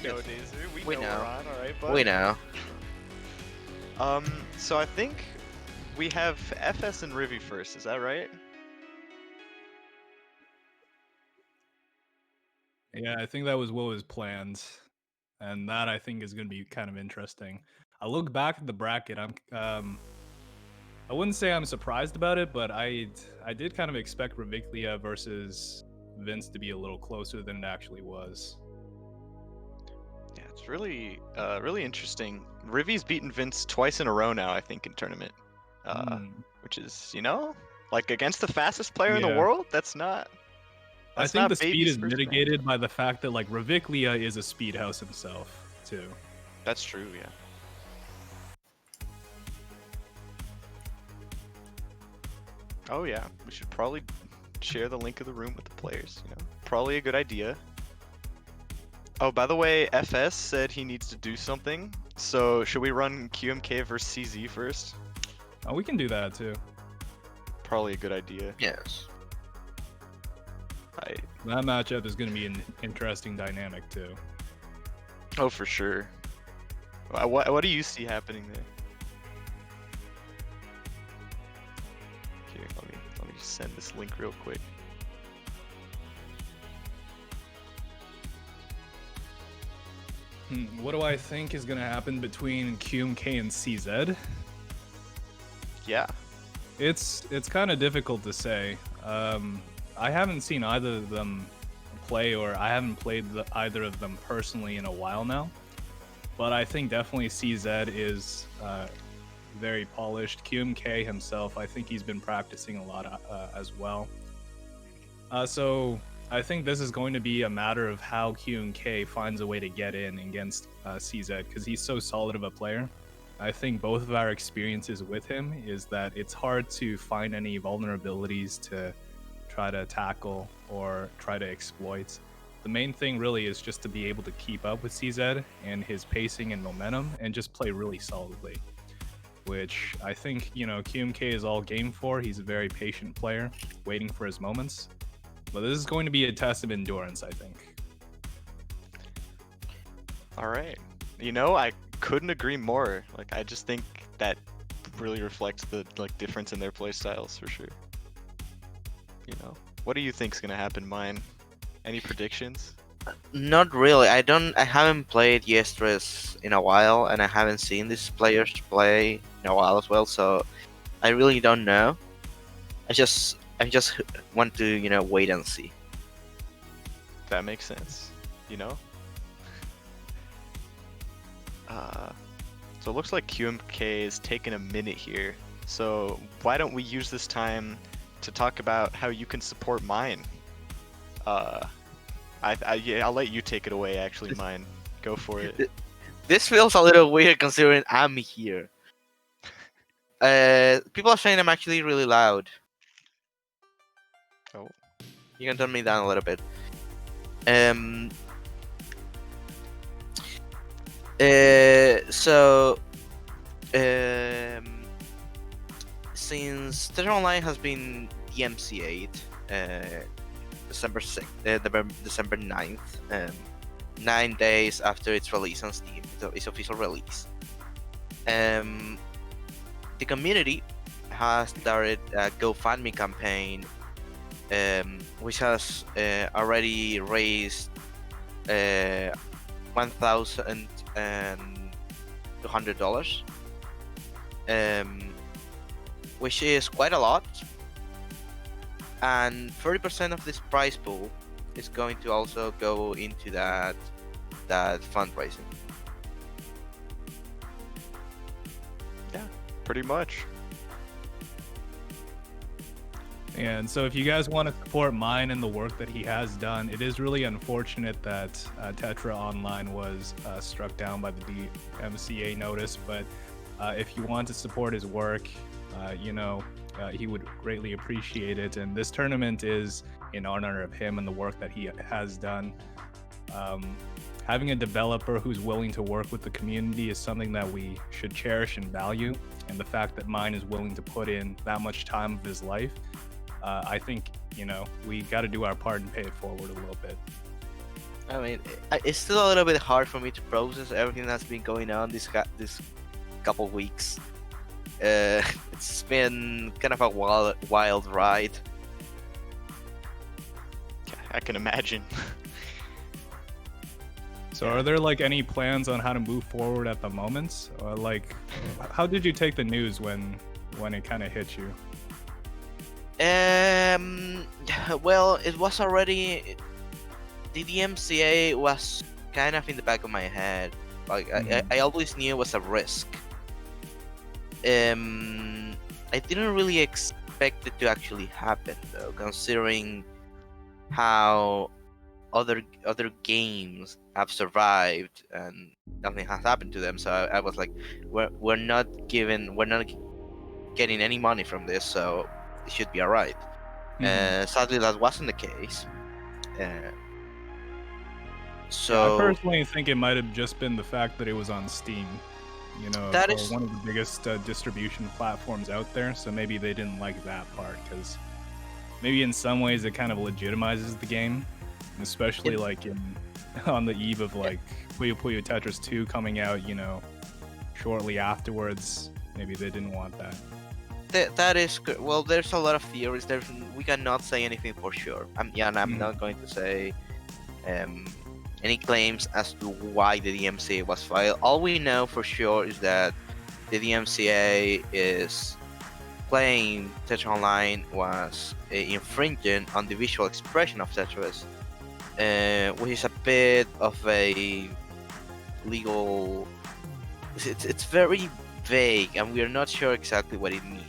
we know, Dazer. We We know know. we're on, alright, bud? We know. So I think we have FS and Rivy first, is that right? Yeah, I think that was what was planned, and that I think is going to be kind of interesting. I look back at the bracket. I wouldn't say I'm surprised about it, but I did kind of expect Raviclia versus Vince to be a little closer than it actually was. Yeah, it's really really interesting. Rivy's beaten Vince twice in a row now, I think, in tournament. Which is, like against the fastest player in the Yeah. world? That's not I think the speed Baby's is first match. mitigated by the fact that like Raviclia is a speed house himself too. That's true, yeah. Oh yeah, we should probably share the link of the room with the players, Probably a good idea. Oh, by the way, FS said he needs to do something. So should we run QMK versus CZ first? Oh, we can do that too. Probably a good idea. Yes. That matchup is going to be an interesting dynamic too. Oh, for sure. What do you see happening there? Here, let me just send this link real quick. What do I think is going to happen between QMK and CZ? Yeah. It's kind of difficult to say. I haven't seen either of them play, or I haven't played either of them personally in a while now. But I think definitely CZ is very polished. QMK himself, I think he's been practicing a lot as well. So I think this is going to be a matter of how QMK finds a way to get in against CZ, because he's so solid of a player. I think both of our experiences with him is that it's hard to find any vulnerabilities to try to tackle or try to exploit. The main thing really is just to be able to keep up with CZ and his pacing and momentum and just play really solidly, which I think, QMK is all game for. He's a very patient player, waiting for his moments. But this is going to be a test of endurance, I think. All right. I couldn't agree more. Like, I just think that really reflects the difference in their play styles for sure. What do you think's gonna happen, Mine? Any predictions? Not really. I haven't played Jstris in a while, and I haven't seen these players play in a while as well. So I really don't know. I just want to wait and see. That makes sense. So it looks like QMK is taking a minute here. So why don't we use this time to talk about how you can support Mine? I'll let you take it away. Actually, Mine, go for it. This feels a little weird considering I'm here. People are saying I'm actually really loud. Oh. You can turn me down a little bit. Since Tether Online has been DMCA'd, December 9th, 9 days after its release on Steam, its official release. The community has started a GoFundMe campaign, which has already raised $1,200, which is quite a lot. And 30% of this prize pool is going to also go into that fundraising. Yeah, pretty much. And so if you guys want to support Mine and the work that he has done, it is really unfortunate that Tetra Online was struck down by the DMCA notice. But if you want to support his work, he would greatly appreciate it. And this tournament is in honor of him and the work that he has done. Having a developer who's willing to work with the community is something that we should cherish and value. And the fact that Mine is willing to put in that much time of his life, I think, we got to do our part and pay it forward a little bit. I mean, it's still a little bit hard for me to process everything that's been going on this couple weeks. It's been kind of a wild ride. I can imagine. So are there like any plans on how to move forward at the moment? Or like, how did you take the news when it kind of hit you? Well, it was already the DMCA was kind of in the back of my head. Like I always knew it was a risk. I didn't really expect it to actually happen though, considering how other games have survived and nothing has happened to them. So I was like, we're not getting any money from this, so it should be alright. Sadly, that wasn't the case. So I personally think it might have just been the fact that it was on Steam. You know, that or is one of the biggest distribution platforms out there. So maybe they didn't like that part because maybe in some ways it kind of legitimizes the game, especially like on the eve of like Puyo Puyo Tetris 2 coming out, you know, shortly afterwards. Maybe they didn't want that. that is good. Well, there's a lot of theories. We cannot say anything for sure. I'm not going to say any claims as to why the DMCA was filed. All we know for sure is that the DMCA is playing Tetris Online was infringing on the visual expression of Tetris, which is a bit of a legal. It's very vague, and we are not sure exactly what it means.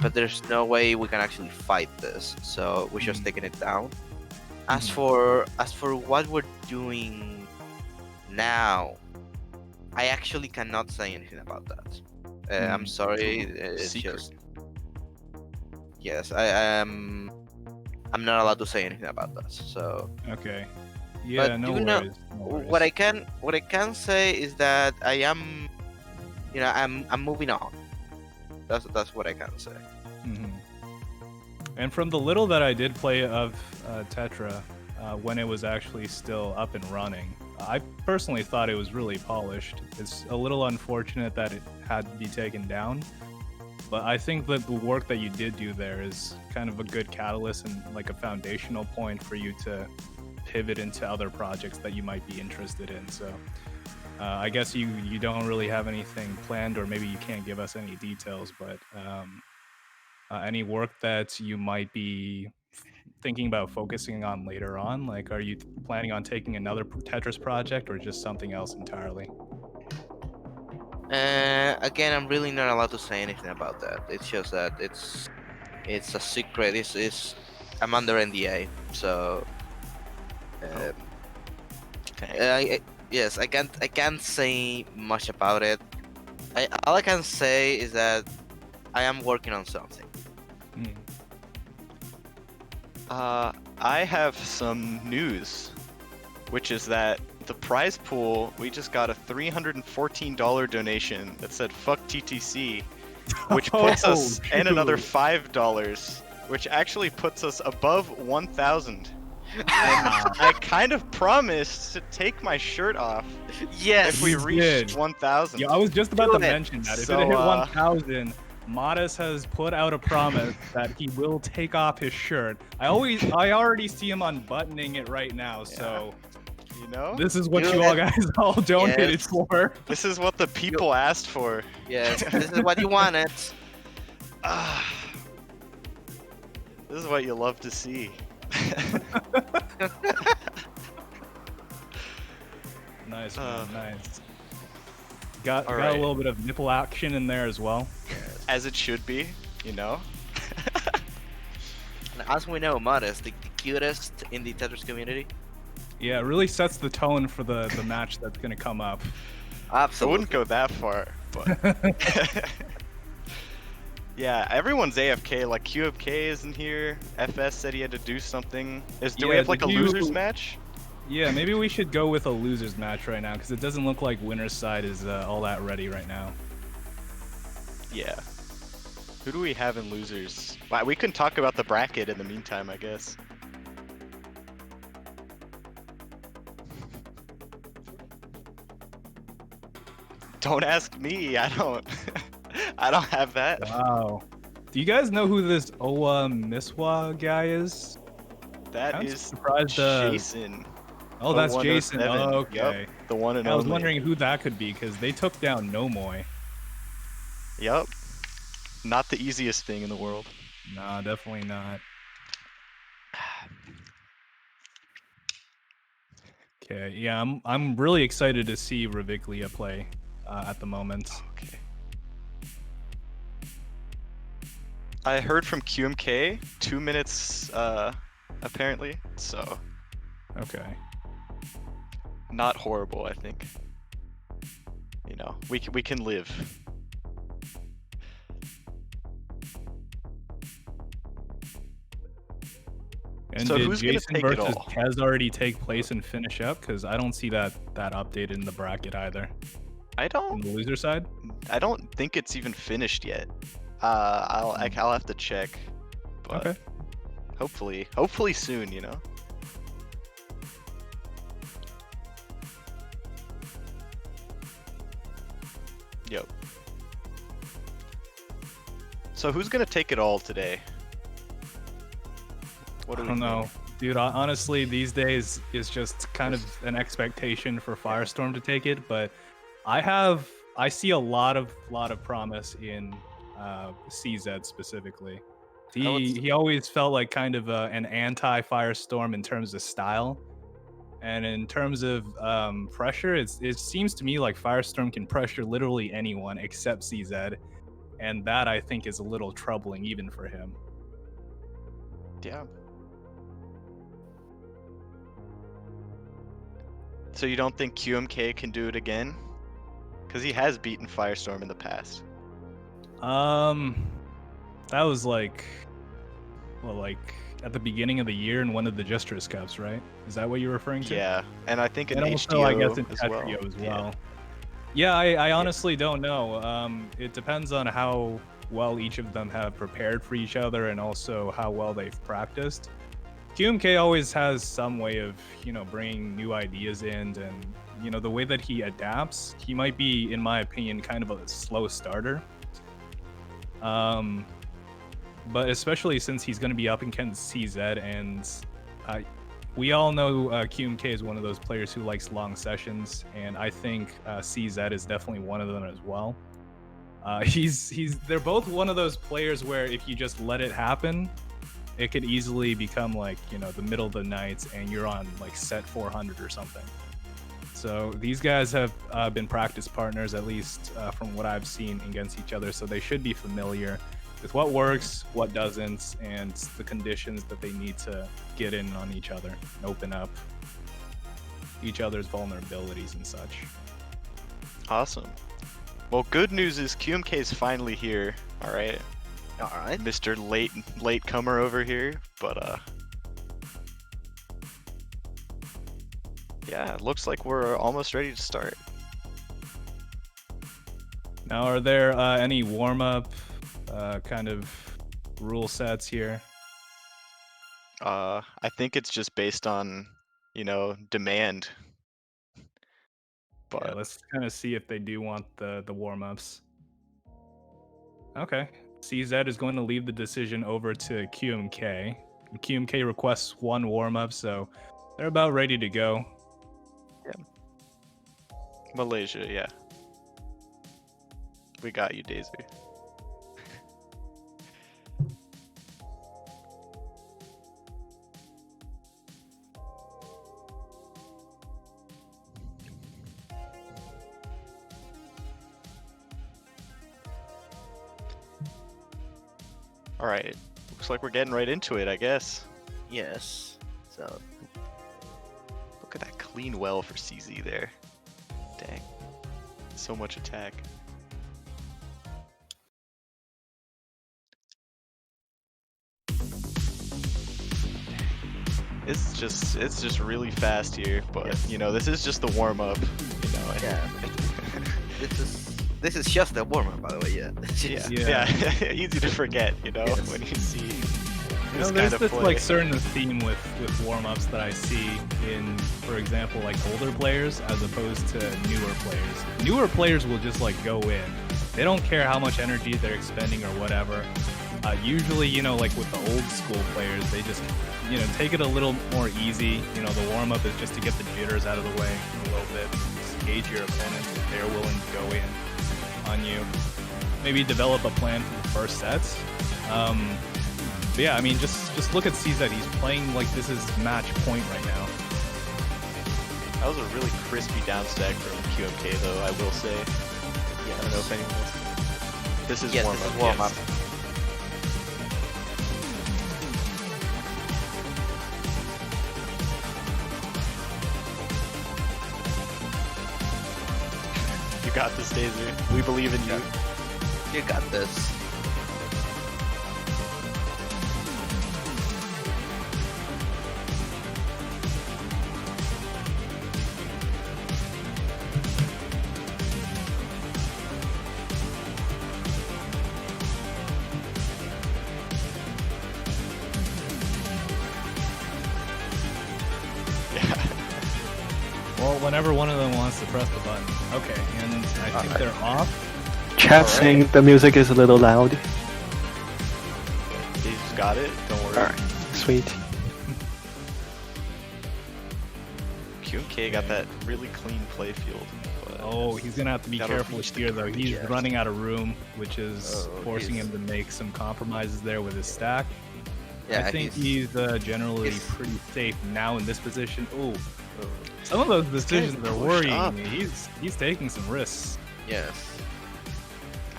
But there's no way we can actually fight this, so we're just taking it down. As for what we're doing now, I actually cannot say anything about that. I'm sorry. It's Secret. just yes. I'm not allowed to say anything about that. So Okay. Yeah, but no you worries. know, no worries. what I can say is that I am, I'm moving on. That's what I can say. And from the little that I did play of Tetra, when it was actually still up and running, I personally thought it was really polished. It's a little unfortunate that it had to be taken down, but I think that the work that you did do there is kind of a good catalyst and like a foundational point for you to pivot into other projects that you might be interested in. So I guess you don't really have anything planned, or maybe you can't give us any details, but any work that you might be thinking about focusing on later on? Like, are you planning on taking another Tetris project or just something else entirely? Again, I'm really not allowed to say anything about that. It's just that it's a secret. I'm under NDA, so yes, I can't say much about it. All I can say is that I am working on something. I have some news, which is that the prize pool, we just got a $314 donation that said "fuck TTC," which puts us and another $5, which actually puts us above 1,000. And I kind of promised to take my shirt off Yes, if we reached 1,000. Yeah, I was just about to mention that. If So, it hit 1,000, Modest has put out a promise that he will take off his shirt. I already see him unbuttoning it right now, so you know, this is what you all guys all donated Yes. for. this is what the people asked for. yes, this is what you wanted. This is what you love to see. Nice, man, nice. Got right. a little bit of nipple action in there as well. As it should be, you know. And as we know, Modest, the cutest in the Tetris community. Yeah, it really sets the tone for the match that's gonna come up. I Absolutely. wouldn't go that far, but yeah, everyone's AFK. Like QFK isn't here. FS said he had to do something. Do we Yeah, have like a did you- losers match? Yeah, maybe we should go with a losers match right now because it doesn't look like winner's side is all that ready right now. Yeah. Who do we have in losers? Wow, we can talk about the bracket in the meantime, I guess. Don't ask me. I don't. I don't have that. Wow. Do you guys know who this Owa Miswa guy is? That I'm is surprised. Jason. Oh, that's Jason. 0107. Oh, okay. Yep, the one and I was only. wondering who that could be because they took down Nomoy. Yep. Not the easiest thing in the world. Nah, definitely not. Okay, yeah, I'm really excited to see Reviclia play at the moment. Okay. I heard from QMK 2 minutes apparently, so Okay. not horrible, I think. You know, we can live. And So did who's gonna Jason take it versus all? Kaz already take place and finish up? Because I don't see that updated in the bracket either. I On don't the loser side? think it's even finished yet. I'll have to check. But Okay. hopefully soon, you know. Yep. So who's gonna take it all today? What do I we don't know. think? Dude, honestly, these days is just kind of an expectation for Firestorm to take it, but I see a lot of promise in CZ specifically. He always felt like kind of an anti-Firestorm in terms of style, and in terms of pressure, it seems to me like Firestorm can pressure literally anyone except CZ, and that I think is a little troubling even for him. Yeah. So you don't think QMK can do it again? Because he has beaten Firestorm in the past. That was like at the beginning of the year in one of the Jstris Cups, right? Is that what you're referring to? Yeah, and I think in And HDO also, I guess in as Tetrio well. as well. Yeah, I honestly don't know. It depends on how well each of them have prepared for each other and also how well they've practiced. QMK always has some way of, bringing new ideas in, and, the way that he adapts, he might be, in my opinion, kind of a slow starter. But especially since he's going to be up against CZ, and we all know QMK is one of those players who likes long sessions, and I think CZ is definitely one of them as well. They're both one of those players where if you just let it happen, it could easily become like, the middle of the night and you're on like set 400 or something. So these guys have been practice partners, at least from what I've seen, against each other, so they should be familiar with what works, what doesn't, and the conditions that they need to get in on each other and open up each other's vulnerabilities and such. Awesome. Well, good news is QMK is finally here. All right, Mr. Late comer over here. But yeah, it looks like we're almost ready to start. Now, are there any warm-up kind of rule sets here? I think it's just based on, demand. But Yeah, let's kind of see if they do want the warm-ups. Okay. CZ is going to leave the decision over to QMK. And QMK requests one warm-up, so they're about ready to go. Malaysia, yeah. We got you, Daisy. All right, looks like we're getting right into it, I guess. Yes. So Look at that clean well for CZ there. Dang, so much attack. It's just really fast here, but Yes. this is just the warm up. yeah, this is just the warm up, by the way. Yeah. Yeah, Yeah. easy to forget, Yes. when you see this there's kind of this play. like certain theme with warm-ups that I see in, for example, like older players as opposed to newer players. Newer players will just like go in. They don't care how much energy they're expending or whatever. Usually, like with the old school players, they just, take it a little more easy. The warm-up is just to get the jitters out of the way a little bit, just gauge your opponents if they're willing to go in on you. Maybe develop a plan for the first sets. But yeah, I mean, just look at CZ. He's playing like this is match point right now. That was a really crispy downstack from QMK, though, I will say. Yeah, I don't know if anyone else. This is yes, warm-up. this is warm-up. Yes. You got this, Daisy. We believe in you. You got this. Well, whenever one of them wants to press the button. Okay, and I think they're off. Chat saying the music is a little loud. Daisy's got it. Don't worry. Alright, sweet. QMK got that really clean play field. But Oh, he's gonna have to be gotta careful reach the here though. He's creatures. running out of room, which is forcing he's- him to make some compromises there with his stack. Yeah, I think he's generally he's- pretty safe now in this position. Oh, some of those decisions are pushed worrying up. me. He's taking some risks. yes.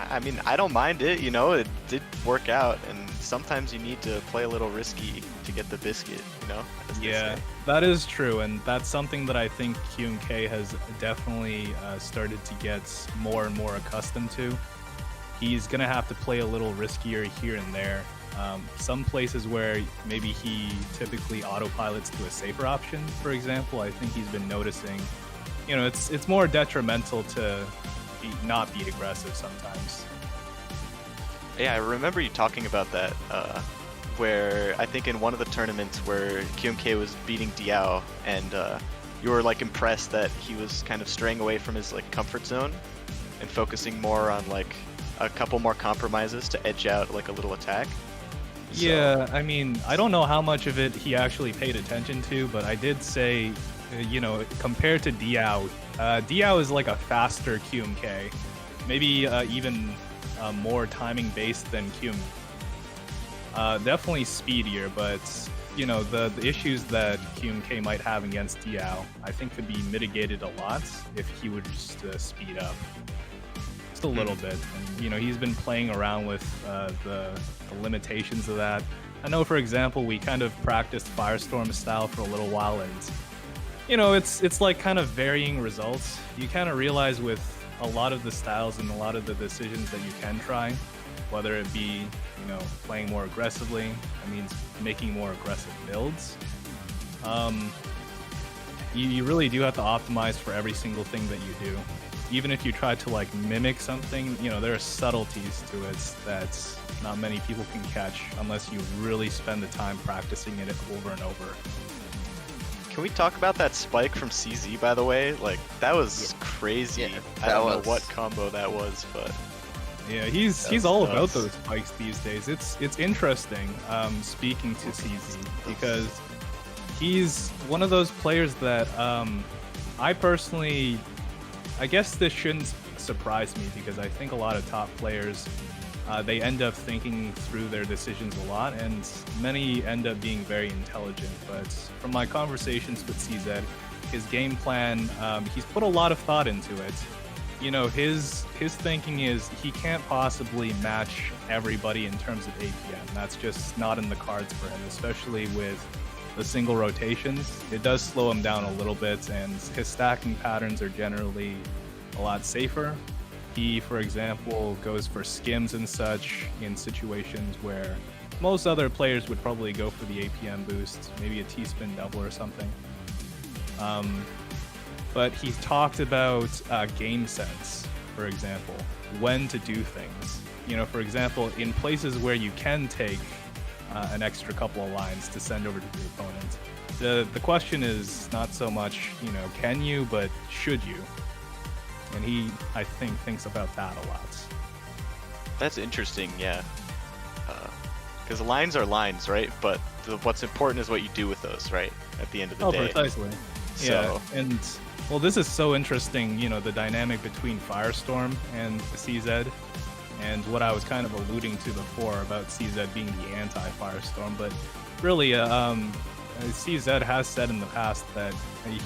I mean, I don't mind it. It did work out, and sometimes you need to play a little risky to get the biscuit. As they Yeah, say. that is true, and that's something that I think QMK has definitely started to get more and more accustomed to. He's gonna have to play a little riskier here and there. Some places where maybe he typically autopilots to a safer option, for example, I think he's been noticing, it's more detrimental to not be aggressive sometimes. Yeah, I remember you talking about that, where I think in one of the tournaments where QMK was beating Diao, and you were like impressed that he was kind of straying away from his like comfort zone and focusing more on like a couple more compromises to edge out like a little attack. So- Yeah, I mean, I don't know how much of it he actually paid attention to, but I did say, compared to Diao, Diao is like a faster QMK, maybe even more timing based than QM. Definitely speedier, but the issues that QMK might have against Diao, I think could be mitigated a lot if he would just speed up. Just a little bit. And, he's been playing around with the limitations of that. I know, for example, we kind of practiced Firestorm style for a little while, and it's like kind of varying results. You kind of realize with a lot of the styles and a lot of the decisions that you can try, whether it be playing more aggressively, that means making more aggressive builds. You really do have to optimize for every single thing that you do. Even if you try to like mimic something, there are subtleties to it that not many people can catch unless you really spend the time practicing it over and over. Can we talk about that spike from CZ, by the way? Like, that was crazy. Yeah, I that don't know was- what combo that was, but Yeah, he's That's all about nuts. those spikes these days. It's interesting speaking to CZ because he's one of those players that I personally, I guess this shouldn't surprise me because I think a lot of top players they end up thinking through their decisions a lot, and many end up being very intelligent. But from my conversations with CZ, his game plan, he's put a lot of thought into it. His thinking is he can't possibly match everybody in terms of APM. That's just not in the cards for him, especially with the single rotations. It does slow him down a little bit, and his stacking patterns are generally a lot safer. He, for example, goes for skims and such in situations where most other players would probably go for the APM boost, maybe a T-spin double or something. But he talked about game sense, for example, when to do things. For example, in places where you can take an extra couple of lines to send over to the opponent. The question is not so much, can you, but should you? And he, I think, thinks about that a lot. That's interesting, yeah. Because lines are lines, right? But what's important is what you do with those, right? At the end of the day. Precisely. Yeah, and well, this is so interesting, the dynamic between Firestorm and the CZ, and what I was kind of alluding to before about CZ being the anti-Firestorm, but really, CZ has said in the past that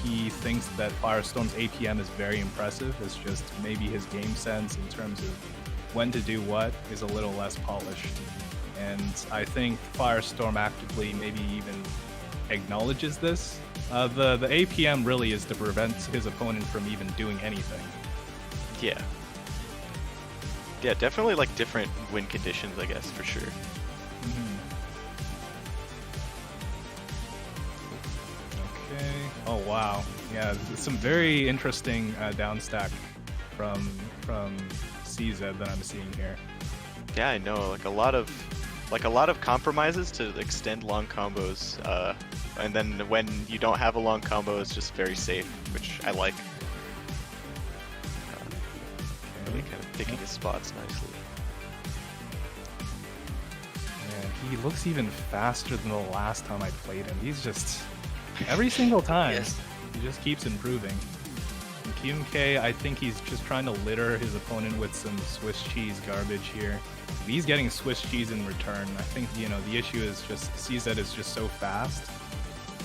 he thinks that Firestorm's APM is very impressive. It's just maybe his game sense in terms of when to do what is a little less polished. And I think Firestorm actively maybe even acknowledges this. The APM really is to prevent his opponent from even doing anything. Yeah. Yeah, definitely like different win conditions, I guess, for sure. Okay. Oh wow. Yeah, some very interesting downstack from CZ that I'm seeing here. Yeah, I know. Like a lot of compromises to extend long combos, and then when you don't have a long combo, it's just very safe, which I like. Really kind of picking his spots nicely. Yeah, he looks even faster than the last time I played him. He's just every single time. Yes. He just keeps improving. And QMK, I think he's just trying to litter his opponent with some Swiss cheese garbage here. He's getting Swiss cheese in return. I think, the issue is just CZ is just so fast.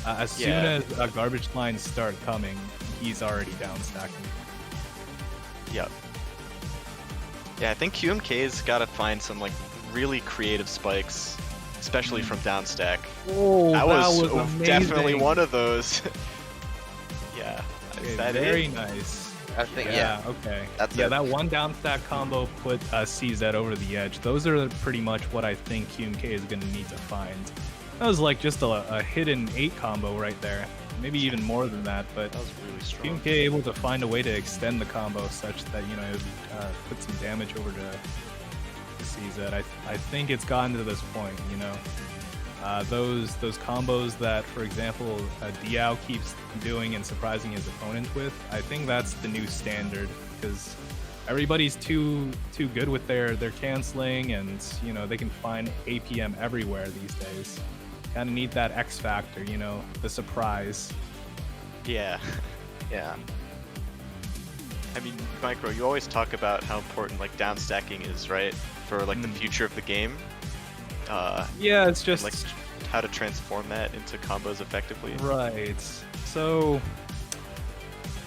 As soon as garbage lines start coming, he's already down stacking. Yep. Yeah, I think QMK's got to find some like really creative spikes, especially from downstack. Oh, that was amazing. definitely one of those. Yeah. Okay, Is that very it? nice. I think, yeah. Okay. That's yeah, it. that one down stack combo put CZ over the edge. Those are pretty much what I think QMK is going to need to find. That was like just a hidden 8 combo right there. Maybe even more than that, but That was really strong. QMK able to find a way to extend the combo such that, it would put some damage over to CZ. I think it's gotten to this point, those combos that, for example, Diao keeps doing and surprising his opponent with, I think that's the new standard, because everybody's too good with their canceling, and they can find APM everywhere these days. Kind of need that X factor, the surprise. Yeah. Yeah. I mean, Micro, you always talk about how important like downstacking is, right? For like the future of the game. Yeah, it's just like how to transform that into combos effectively. right. So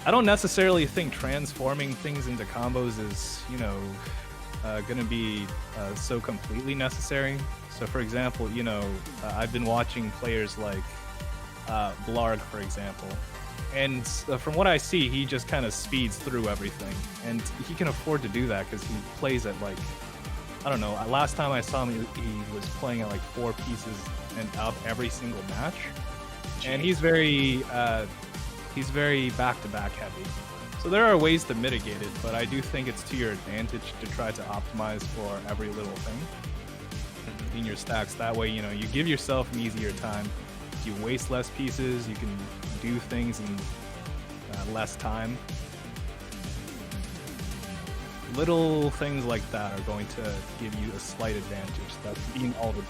I don't necessarily think transforming things into combos is, gonna be so completely necessary. So for example, I've been watching players like Blarg, for example, and from what I see, he just kind of speeds through everything, and he can afford to do that because he plays at like, I don't know, last time I saw him, he was playing at like 4 pieces and up every single match, and he's very back-to-back heavy. So there are ways to mitigate it, but I do think it's to your advantage to try to optimize for every little thing in your stacks. That way, you give yourself an easier time. You waste less pieces, you can do things in less time. Little things like that are going to give you a slight advantage. That's being all the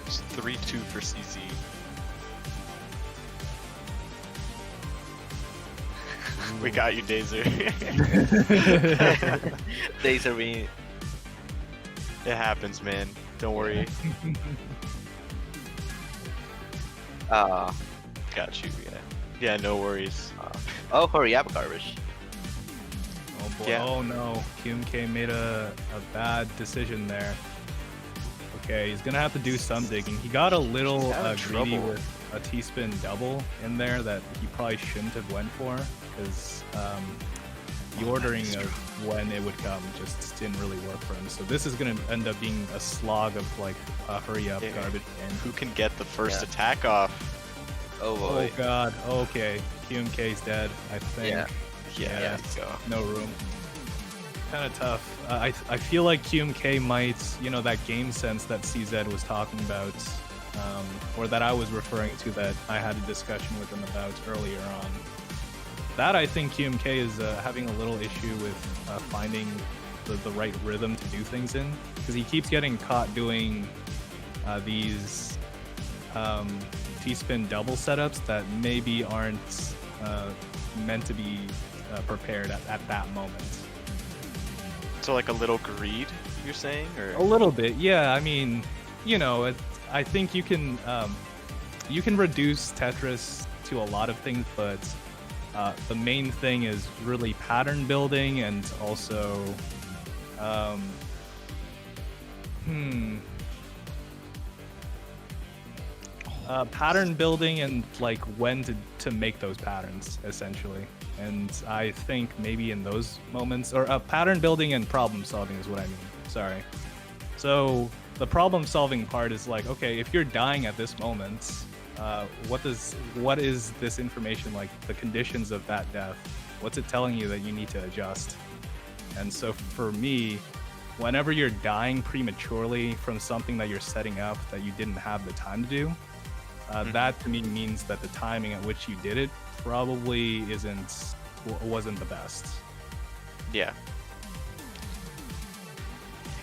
It's 3-2 for CZ. We got you, Dazer. Dazer being... It happens, man. Don't worry. Got you, yeah. Yeah, no worries. Oh, hurry up, garbage. Oh boy. Yeah. Oh no. QMK made a bad decision there. Okay, he's gonna have to do some digging. He got a little He's having greedy trouble. with a T-spin double in there that he probably shouldn't have went for, because the ordering of when it would come just didn't really work for him. So this is gonna end up being a slog of like hurry up Yeah. garbage in. Who can get the first Yeah. attack off? Oh Oh boy. god. Okay. QMK's dead, I think. Yeah. Yeah, Yeah. let's go. No room. Kind of tough. I feel like QMK might, that game sense that CZ was talking about, or that I was referring to, that I had a discussion with him about earlier on. That I think QMK is having a little issue with finding the right rhythm to do things in, because he keeps getting caught doing these T-spin double setups that maybe aren't meant to be prepared at that moment. So like a little greed, you're saying, or A little bit, yeah. I mean, I think you can reduce Tetris to a lot of things, but the main thing is really pattern building, and also pattern building, and like when to make those patterns, essentially. And I think maybe in those moments, or pattern building and problem solving is what I mean. Sorry. So the problem solving part is like, okay, if you're dying at this moment, what is this information, like the conditions of that death? What's it telling you that you need to adjust? And so for me, whenever you're dying prematurely from something that you're setting up that you didn't have the time to do, that to me means that the timing at which you did it probably wasn't the best. yeah.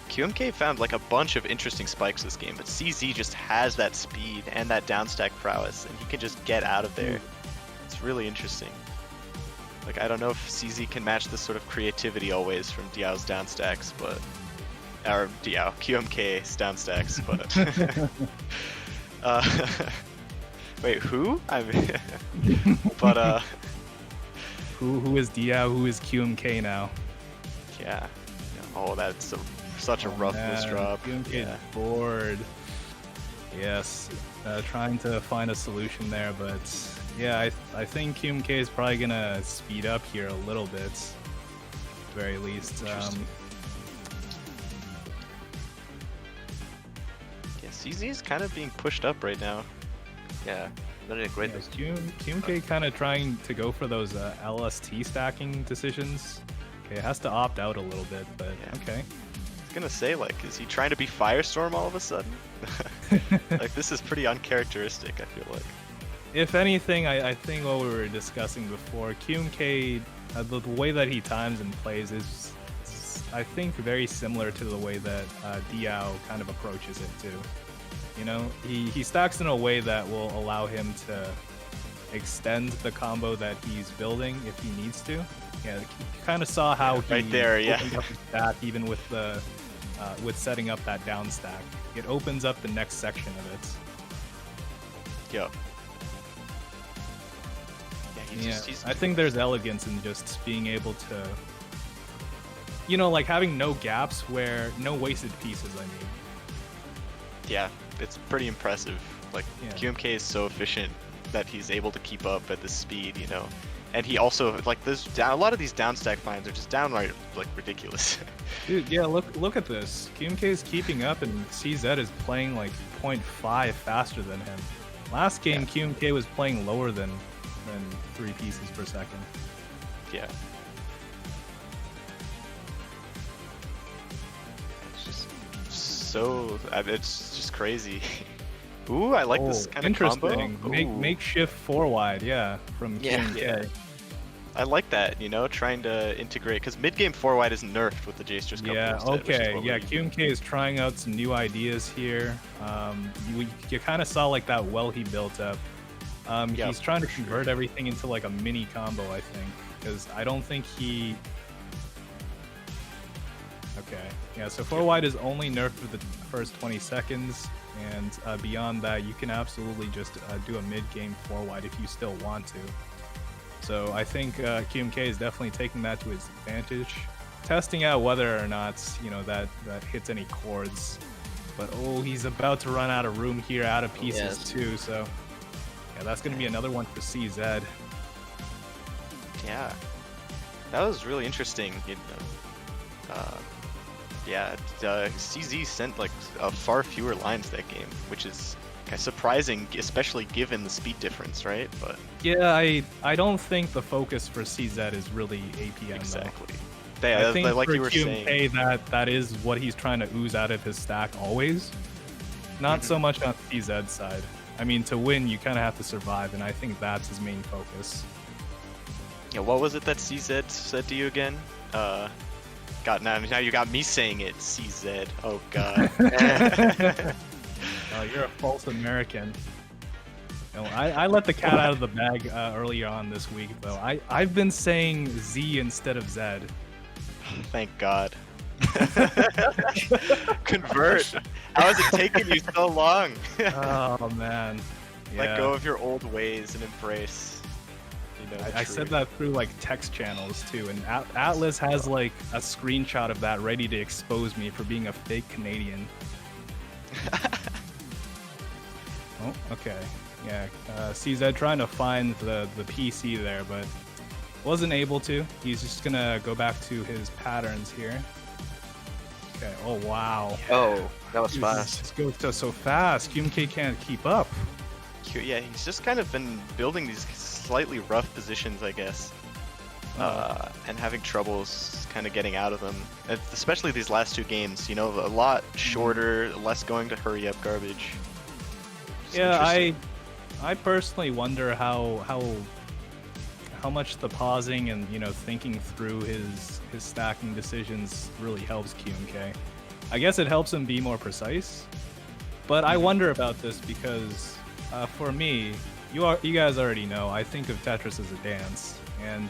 QMK found like a bunch of interesting spikes this game, but CZ just has that speed and that downstack prowess, and he can just get out of there. It's really interesting. Like, I don't know if CZ can match this sort of creativity always from Diao's downstacks, but or Diao, QMK's downstacks, but wait, who? I mean, but Who is Diao? Who is QMK now? yeah. Oh, that's such a rough man, boost drop. QMK Yeah. is bored. Yes, trying to find a solution there, but yeah, I think QMK is probably gonna speed up here a little bit, at the very least. Interesting. Yeah, CZ is kind of being pushed up right now. Yeah, not in a great QMK kind of trying to go for those LST stacking decisions. Okay, it has to opt out a little bit, but Yeah. okay. I was gonna say, like, is he trying to be Firestorm all of a sudden? Like, this is pretty uncharacteristic, I feel like. If anything, I think what we were discussing before, QMK, the way that he times and plays is, I think, very similar to the way that Diao kind of approaches it too. He stacks in a way that will allow him to extend the combo that he's building if he needs to. Yeah, you kind of saw how he right there, yeah. opened up his stack, even with the with setting up that down stack. It opens up the next section of it. Yo. Yeah, he's I think there's elegance in just being able to, like having no gaps, where no wasted pieces, I mean. yeah, it's pretty impressive. Like, Yeah. QMK is so efficient that he's able to keep up at this speed, And he also, like, a lot of these downstack finds are just downright, like, ridiculous. Dude, yeah, look at this. QMK is keeping up, and CZ is playing like 0.5 faster than him. Last game, QMK was playing lower than 3 pieces per second. Yeah. It's just so, it's just crazy. Ooh, I like this kind of combo. Interesting. Ooh. Makeshift 4 wide, yeah, from Yeah. QMK. Yeah. I like that, trying to integrate, because mid-game 4 wide is nerfed with the Jstris combo Yeah, instead, which is okay. what we Yeah, need. QMK is trying out some new ideas here. You kind of saw like that well he built up. Yeah, He's trying to for sure. convert everything into like a mini combo, I think, because I don't think he. Okay. Yeah. So 4 wide is only nerfed for the first 20 seconds, and beyond that, you can absolutely just do a mid-game 4 wide if you still want to. So I think QMK is definitely taking that to his advantage, testing out whether or not that hits any chords. But he's about to run out of room here, out of pieces Yes. too. So yeah, that's going to be another one for CZ. Yeah. That was really interesting, CZ sent like far fewer lines that game, which is kind of surprising, especially given the speed difference, right? But Yeah, I don't think the focus for CZ is really APM exactly. I think like for you were saying. QMK, that is what he's trying to ooze out of his stack always. Not so much on CZ's side. I mean, to win, you kind of have to survive, and I think that's his main focus. Yeah, what was it that CZ said to you again? God, now you got me saying it. CZ. Oh God. You're a false American. No, I let the cat out of the bag earlier on this week, though. I've been saying Z instead of Z. Thank God. Convert. How has it taken you so long? Oh man. Yeah. Let go of your old ways and embrace. You know, I said that through like text channels too, and Atlas has like a screenshot of that ready to expose me for being a fake Canadian. Oh, okay. Yeah, CZ trying to find the PC there, but wasn't able to. He's just gonna go back to his patterns here. Okay, oh wow. Oh, that was This fast. goes so fast. QMK can't keep up. Yeah, he's just kind of been building these slightly rough positions, I guess, and having troubles kind of getting out of them. Especially these last two games, you know, a lot shorter, less going to hurry up garbage. It's Yeah, interesting. I personally wonder how much the pausing and thinking through his stacking decisions really helps QMK. I guess it helps him be more precise, but I wonder about this because for me, you guys already know I think of Tetris as a dance, and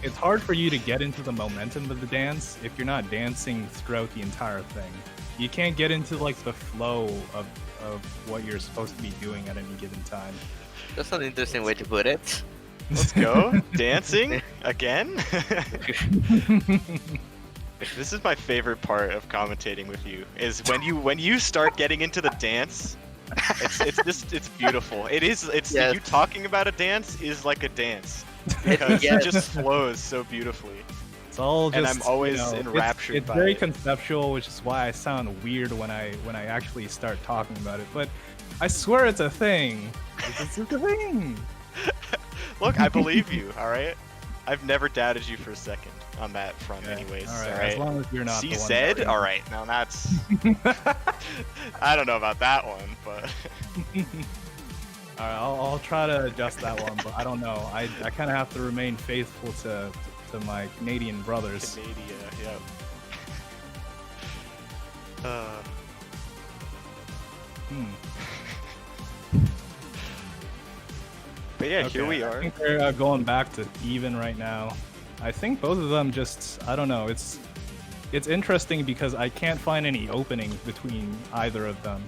it's hard for you to get into the momentum of the dance if you're not dancing throughout the entire thing. You can't get into like the flow of what you're supposed to be doing at any given time. That's an interesting way to put it. Let's go. Dancing again? This is my favorite part of commentating with you. Is when you start getting into the dance. It's beautiful. It's Yes. you talking about a dance is like a dance because Yes. it just flows so beautifully. It's all just, And I'm always enraptured It's by very it. conceptual, which is why I sound weird when I actually start talking about it. But I swear it's a thing. It's a thing. Look, I believe you. All right, I've never doubted you for a second on that front. Yeah, Anyways, all right. all As right. long as you're not the one. CZ. All right, now that's. I don't know about that one, but. All right, I'll try to adjust that one, but I don't know. I kind of have to remain faithful to my Canadian brothers. Canada, yep. But yeah, here Okay, we I are. think they're going back to even right now. I think both of them just, I don't know. It's interesting because I can't find any openings between either of them.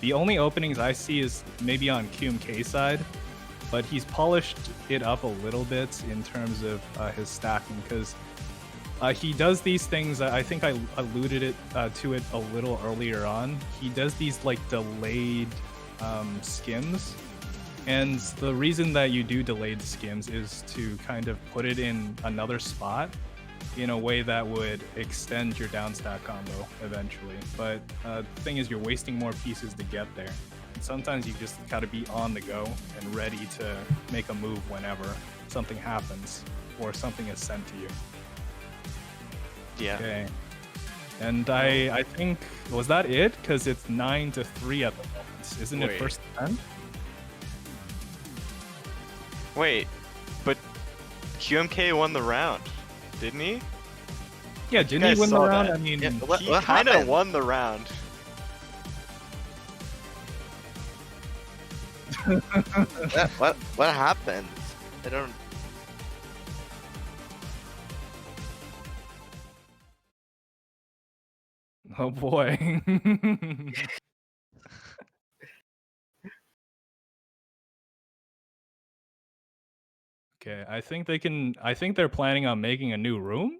The only openings I see is maybe on QMK's side, but he's polished it up a little bit in terms of his stacking because he does these things. I think I alluded to it a little earlier on. He does these like delayed skims. And the reason that you do delayed skims is to kind of put it in another spot in a way that would extend your downstack combo eventually. But the thing is, you're wasting more pieces to get there. And sometimes you just gotta be on the go and ready to make a move whenever something happens or something is sent to you. Yeah. Okay. And I think, was that it? Because it's 9-3 at the moment. Isn't Wait. it first 10? Wait, but QMK won the round, didn't he? Yeah, didn't he guys win the saw round? that. I mean, Yeah, He what kind of happened? won the round. What happened? I don't. oh boy. Okay, I think they can. I think they're planning on making a new room.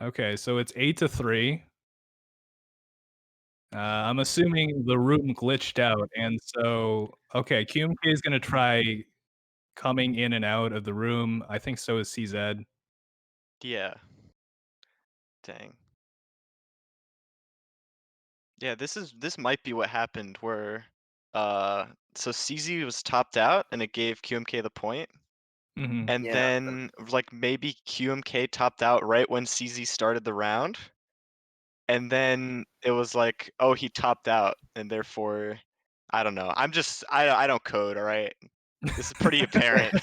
Okay, so it's 8-3. I'm assuming the room glitched out, and so okay, QMK is gonna try coming in and out of the room. I think so is CZ. Yeah. Dang. Yeah, this might be what happened where so CZ was topped out and it gave QMK the point. And Yeah. then like maybe QMK topped out right when CZ started the round. And then it was like, oh, he topped out, and therefore, I don't know. I don't code, all right? This is pretty apparent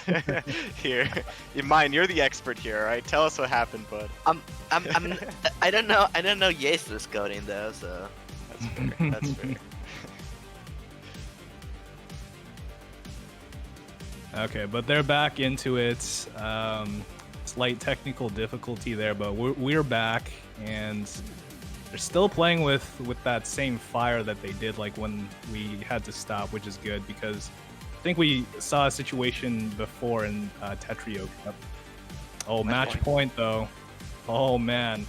here. Mine, you're the expert here, all right? Tell us what happened, bud. I'm I don't know Jstris coding though, so That's fair. That's fair. Okay, but they're back into it. Slight technical difficulty there, but we're back, and they're still playing with that same fire that they did like when we had to stop, which is good because I think we saw a situation before in Tetrio Cup. Oh, match point though. Oh man,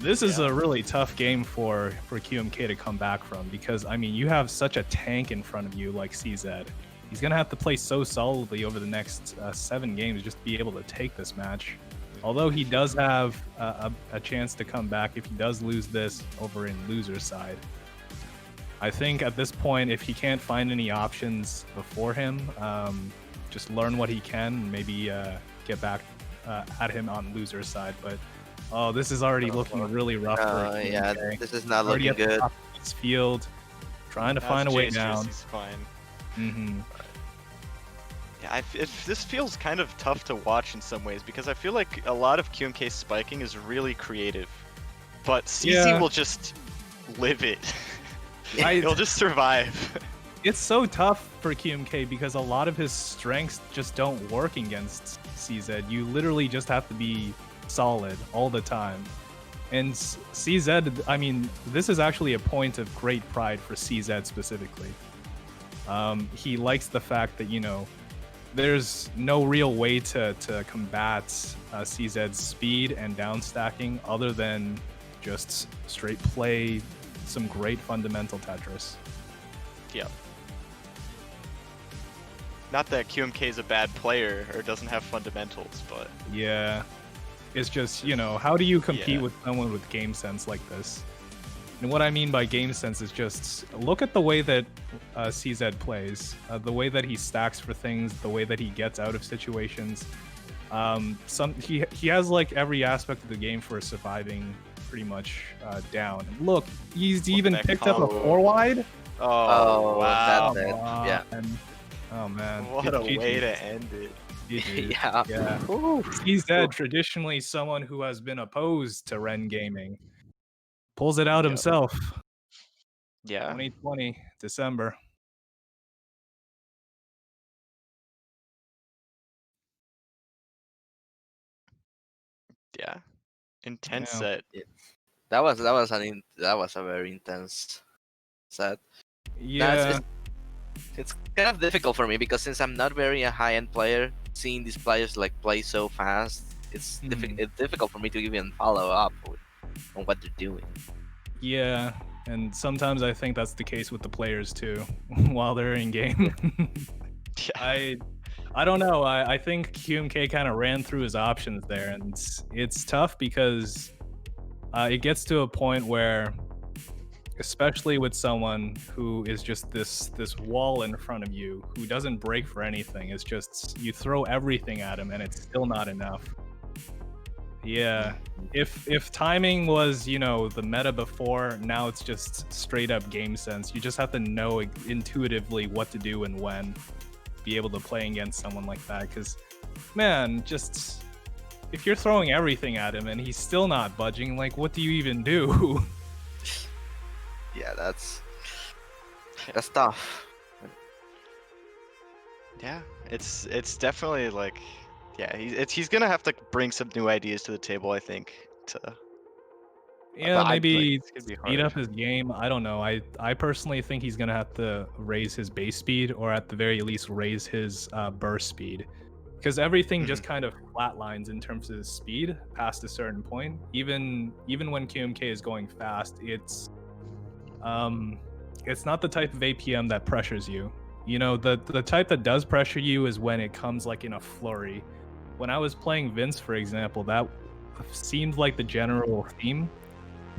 this is a really tough game for QMK to come back from because I mean you have such a tank in front of you like CZ. He's gonna have to play so solidly over the next 7 games just to be able to take this match. Although he does have a chance to come back if he does lose this over in loser's side. I think at this point, if he can't find any options before him, just learn what he can and maybe get back at him on loser's side. But oh, this is already looking really rough for him. yeah, this is not Already looking at the good. top of his field, trying to find a way down. He's fine. Mm-hmm. Yeah, this feels kind of tough to watch in some ways because I feel like a lot of QMK's spiking is really creative, but CZ will just live it. He'll just survive. It's so tough for QMK because a lot of his strengths just don't work against CZ. You literally just have to be solid all the time. And CZ, I mean, this is actually a point of great pride for CZ specifically. He likes the fact that, you know, there's no real way to combat CZ's speed and downstacking other than just straight play some great fundamental Tetris. Yep. Not that QMK is a bad player or doesn't have fundamentals, but yeah, it's just, you know, how do you compete with someone with game sense like this? And what I mean by game sense is just look at the way that CZ plays, the way that he stacks for things, the way that he gets out of situations. He has like every aspect of the game for surviving pretty much down. Look, he's even picked up a 4-wide. Oh wow! That's it. Yeah. Oh man, What a way to end it. Yeah. CZ, traditionally someone who has been opposed to Ren gaming, pulls it out himself. Yeah. 2020 December. Yeah. Intense set. That was a very intense set. Yeah. It's kind of difficult for me because since I'm not very a high-end player, seeing these players like play so fast, it's difficult for me to even follow up on what they're doing. Yeah, and sometimes I think that's the case with the players too, while they're in game. Yeah. I don't know. I think QMK kind of ran through his options there, and it's tough because it gets to a point where, especially with someone who is just this wall in front of you, who doesn't break for anything, it's just you throw everything at him and it's still not enough. Yeah, if timing was, you know, the meta before, now it's just straight up game sense. You just have to know intuitively what to do and when, be able to play against someone like that. Because, man, just if you're throwing everything at him and he's still not budging, like, what do you even do? Yeah, that's tough. Yeah, it's definitely like, yeah, he's gonna have to bring some new ideas to the table, I think. Yeah, maybe it's gonna be speed up hard. his game. I don't know. I personally think he's gonna have to raise his base speed, or at the very least raise his burst speed, because everything just kind of flatlines in terms of his speed past a certain point. Even when QMK is going fast, it's not the type of APM that pressures you. You know, the type that does pressure you is when it comes like in a flurry. When I was playing Vince, for example, that seemed like the general theme.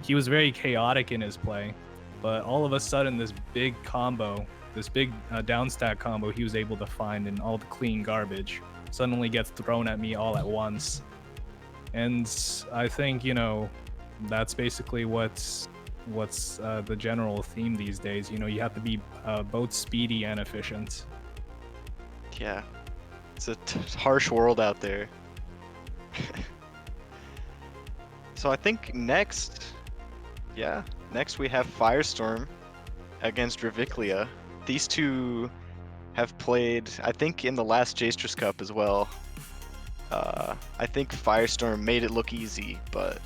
He was very chaotic in his play, but all of a sudden this big combo, this big downstack combo he was able to find in all the clean garbage. suddenly gets thrown at me all at once. And I think, you know, that's basically what's the general theme these days. You know, you have to be both speedy and efficient. Yeah, it's a harsh world out there. So I think next we have Firestorm against Reviclia. These two have played, I think, in the last Jstris Cup as well. I think Firestorm made it look easy, but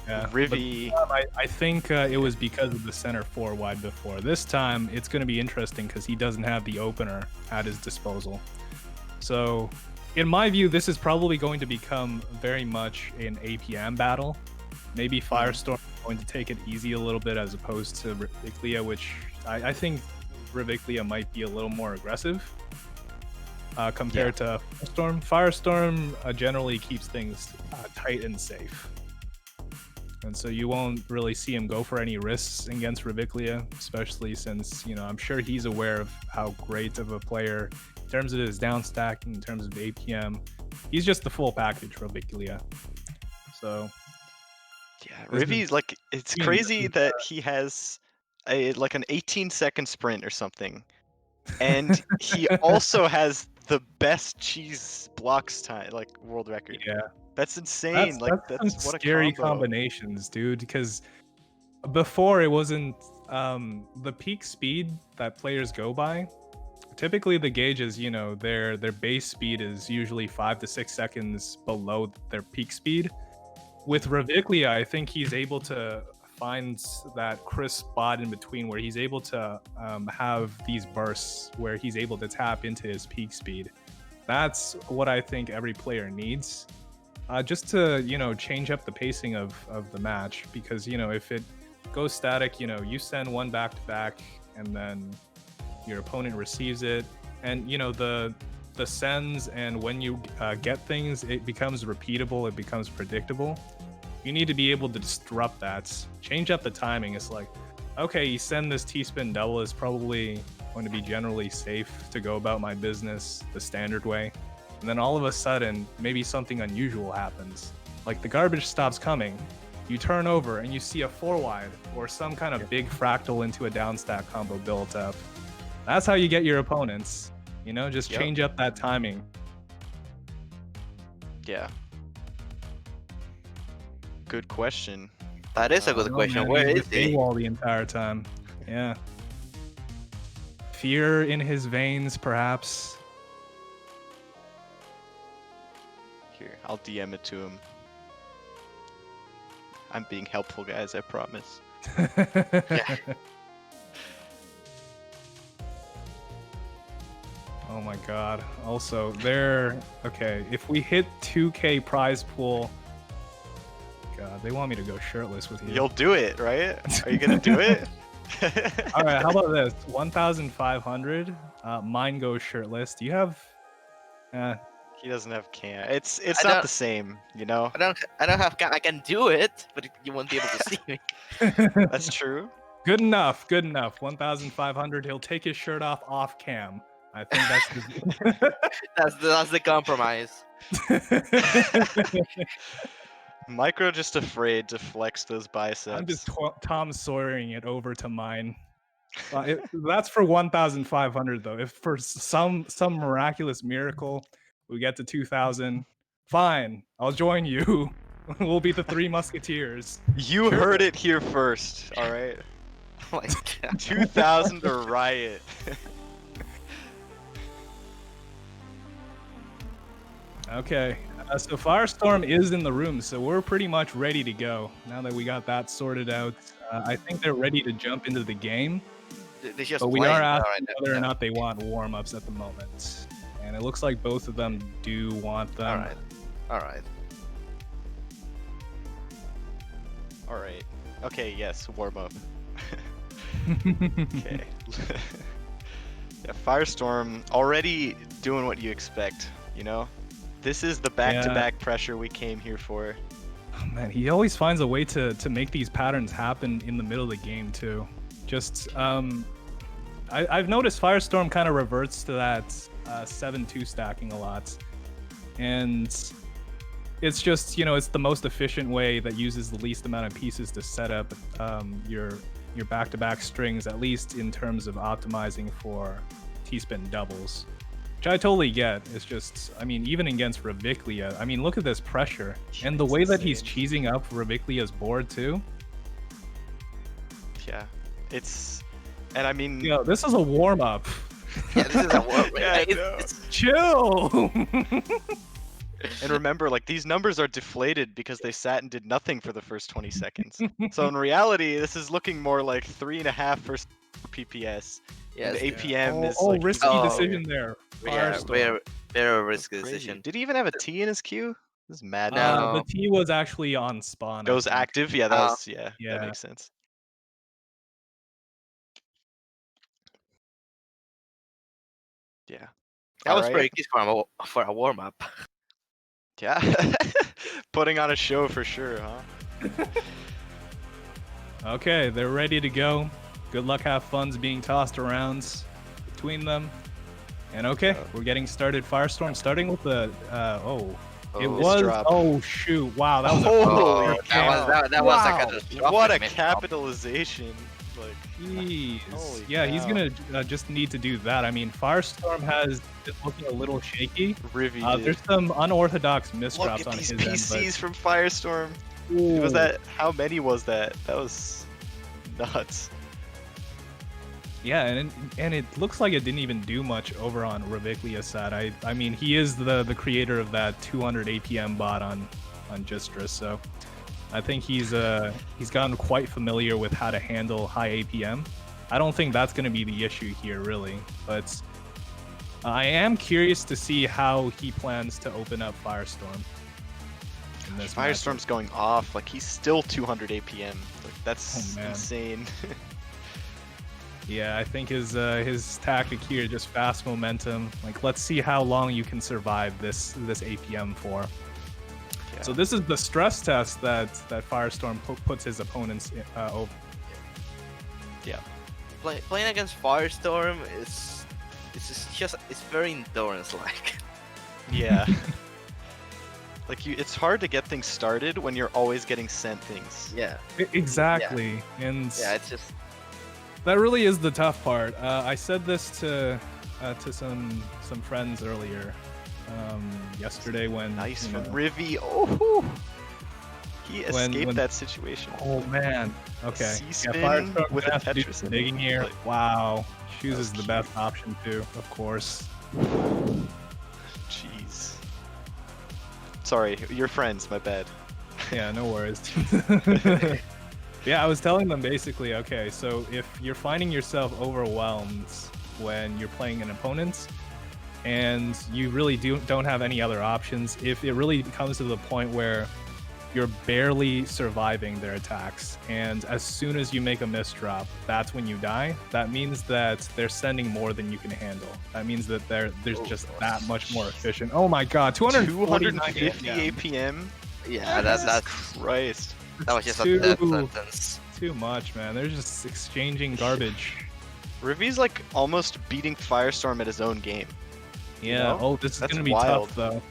Yeah, Rivi... I think it was because of the center 4 wide before. This time, it's going to be interesting because he doesn't have the opener at his disposal. So, in my view, this is probably going to become very much an APM battle. Maybe Firestorm is going to take it easy a little bit as opposed to Reviclia, which I think Reviclia might be a little more aggressive compared to Firestorm. Firestorm generally keeps things tight and safe. And so you won't really see him go for any risks against Reviclia, especially since, you know, I'm sure he's aware of how great of a player in terms of his down stack, in terms of APM. He's just the full package, Reviclia. So yeah, Rivi's like, it's crazy that he has like an 18-second sprint or something. And he also has the best cheese blocks time, like world record. yeah. That's insane. That's some what a scary combo. combinations, dude. Because before it wasn't the peak speed that players go by. Typically, the gauges, you know, their base speed is usually 5 to 6 seconds below their peak speed. With Reviclia, I think he's able to find that crisp spot in between where he's able to have these bursts where he's able to tap into his peak speed. That's what I think every player needs. Just to, you know, change up the pacing of the match, because, you know, if it goes static, you know, you send one back to back and then your opponent receives it, and, you know, the sends, and when you get things, it becomes repeatable, it becomes predictable. You need to be able to disrupt that, change up the timing. It's like, okay, you send this T-spin double is probably going to be generally safe to go about my business the standard way. And then all of a sudden, maybe something unusual happens. Like the garbage stops coming, you turn over and you see a 4 wide or some kind of big fractal into a downstack combo built up. That's how you get your opponents. You know, just change up that timing. Yeah. Good question. That is a good question. Man, Where he's is he? AWOL the entire time. Yeah. Fear in his veins, perhaps. Here, I'll DM it to him. I'm being helpful, guys, I promise. Oh my god. Also, okay, if we hit 2K prize pool, god, they want me to go shirtless with you. You'll do it, right? Are you gonna do it? All right, how about this? 1,500. Mine goes shirtless. Do you have? He doesn't have can. It's not the same, you know. I don't have. I can do it, but you won't be able to see me. That's true. Good enough. Good enough. 1,500. He'll take his shirt off cam. I think that's that's the compromise. Micro just afraid to flex those biceps. I'm just Tom Sawyering it over to mine. That's for 1,500 though. If for some miraculous miracle we get to 2,000, fine. I'll join you. We'll be the 3 Musketeers. You heard it here first. All right. Oh my god. 2,000 to riot. Okay, so Firestorm is in the room, so we're pretty much ready to go. Now that we got that sorted out, I think they're ready to jump into the game. But we are asking whether or not they want warm-ups at the moment. And it looks like both of them do want them. Alright. Alright. Okay, yes, warm up. Okay. Yeah, Firestorm already doing what you expect, you know? This is the back-to-back pressure we came here for. Oh, man, he always finds a way to make these patterns happen in the middle of the game too. Just I've noticed Firestorm kind of reverts to that 7-2 stacking a lot. and it's just, it's the most efficient way that uses the least amount of pieces to set up your back-to-back strings, at least in terms of optimizing for T-spin doubles, which I totally get. It's just, I mean, even against Raviclia, I mean, look at this pressure and the way that he's cheesing up Raviclia's board too. Yeah, and I mean, this is a warm-up. Yeah, this is a warm. Yeah, It's chill. and remember, like, these numbers are deflated because they sat and did nothing for the first 20 seconds. So in reality, this is looking more like 3.5 first PPS. Yes. The APM is oh, like risky Oh. decision there. Yeah, Firestorm. very risky crazy. decision. Did he even have a T in his queue? This is mad. No. The T was actually on spawn. I Goes think. active. Yeah, that was that Yeah. makes sense. Yeah. That was Alright. pretty good for a warm up. Yeah. Putting on a show for sure, huh? Okay, they're ready to go. Good luck, have fun's being tossed around between them. And okay, we're getting started. Firestorm starting with the it was drop. oh shoot, wow, that was Holy a cow. that was Wow. a catastrophic What a mix-up. capitalization. Like, jeez. Holy Yeah, he's cow. gonna just need to do that. I mean, Firestorm has been looking a little shaky. Rivy did. There's some unorthodox Look misdrops at on these his PCs from Firestorm. end. Was that how many was that? That was nuts. Yeah, and it looks like it didn't even do much over on Raviclia's side. I mean, he is the creator of that 200 APM bot on Jstris, so I think he's gotten quite familiar with how to handle high APM. I don't think that's going to be the issue here, really, but I am curious to see how he plans to open up Firestorm. in this Firestorm's going off. Like, he's still 200 APM. Like, that's Oh, man. insane. Yeah, I think his tactic here is just fast momentum. Like, let's see how long you can survive this APM for. Yeah. So this is the stress test that Firestorm puts his opponents over. Yeah. Playing against Firestorm is it's very endurance like. Yeah. Like, it's hard to get things started when you're always getting sent things. Yeah. Exactly, and Yeah, it's just that really is the tough part. I said this to some friends earlier yesterday when Nice you from know- Rivy. Oh, he When- escaped when- that situation. Oh man. Okay. C-spin Firestorm with gonna a have to do Tetris some in it. digging here. Like, Wow. Chooses was the cute. best option too, of course. Jeez. Sorry, you're friends. My bad. Yeah, no worries. Yeah, I was telling them basically, okay, so if you're finding yourself overwhelmed when you're playing an opponent and you really don't have any other options, if it really comes to the point where you're barely surviving their attacks and as soon as you make a misdrop, that's when you die, that means that they're sending more than you can handle. That means that there's just that much more efficient. Oh my god, 250 APM. APM? yeah, Jesus that's Christ. that was just too- a death sentence. Too much, man. They're just exchanging garbage. Rivy's like almost beating Firestorm at his own game. Yeah. know? Oh, this is That's gonna be wild. tough though.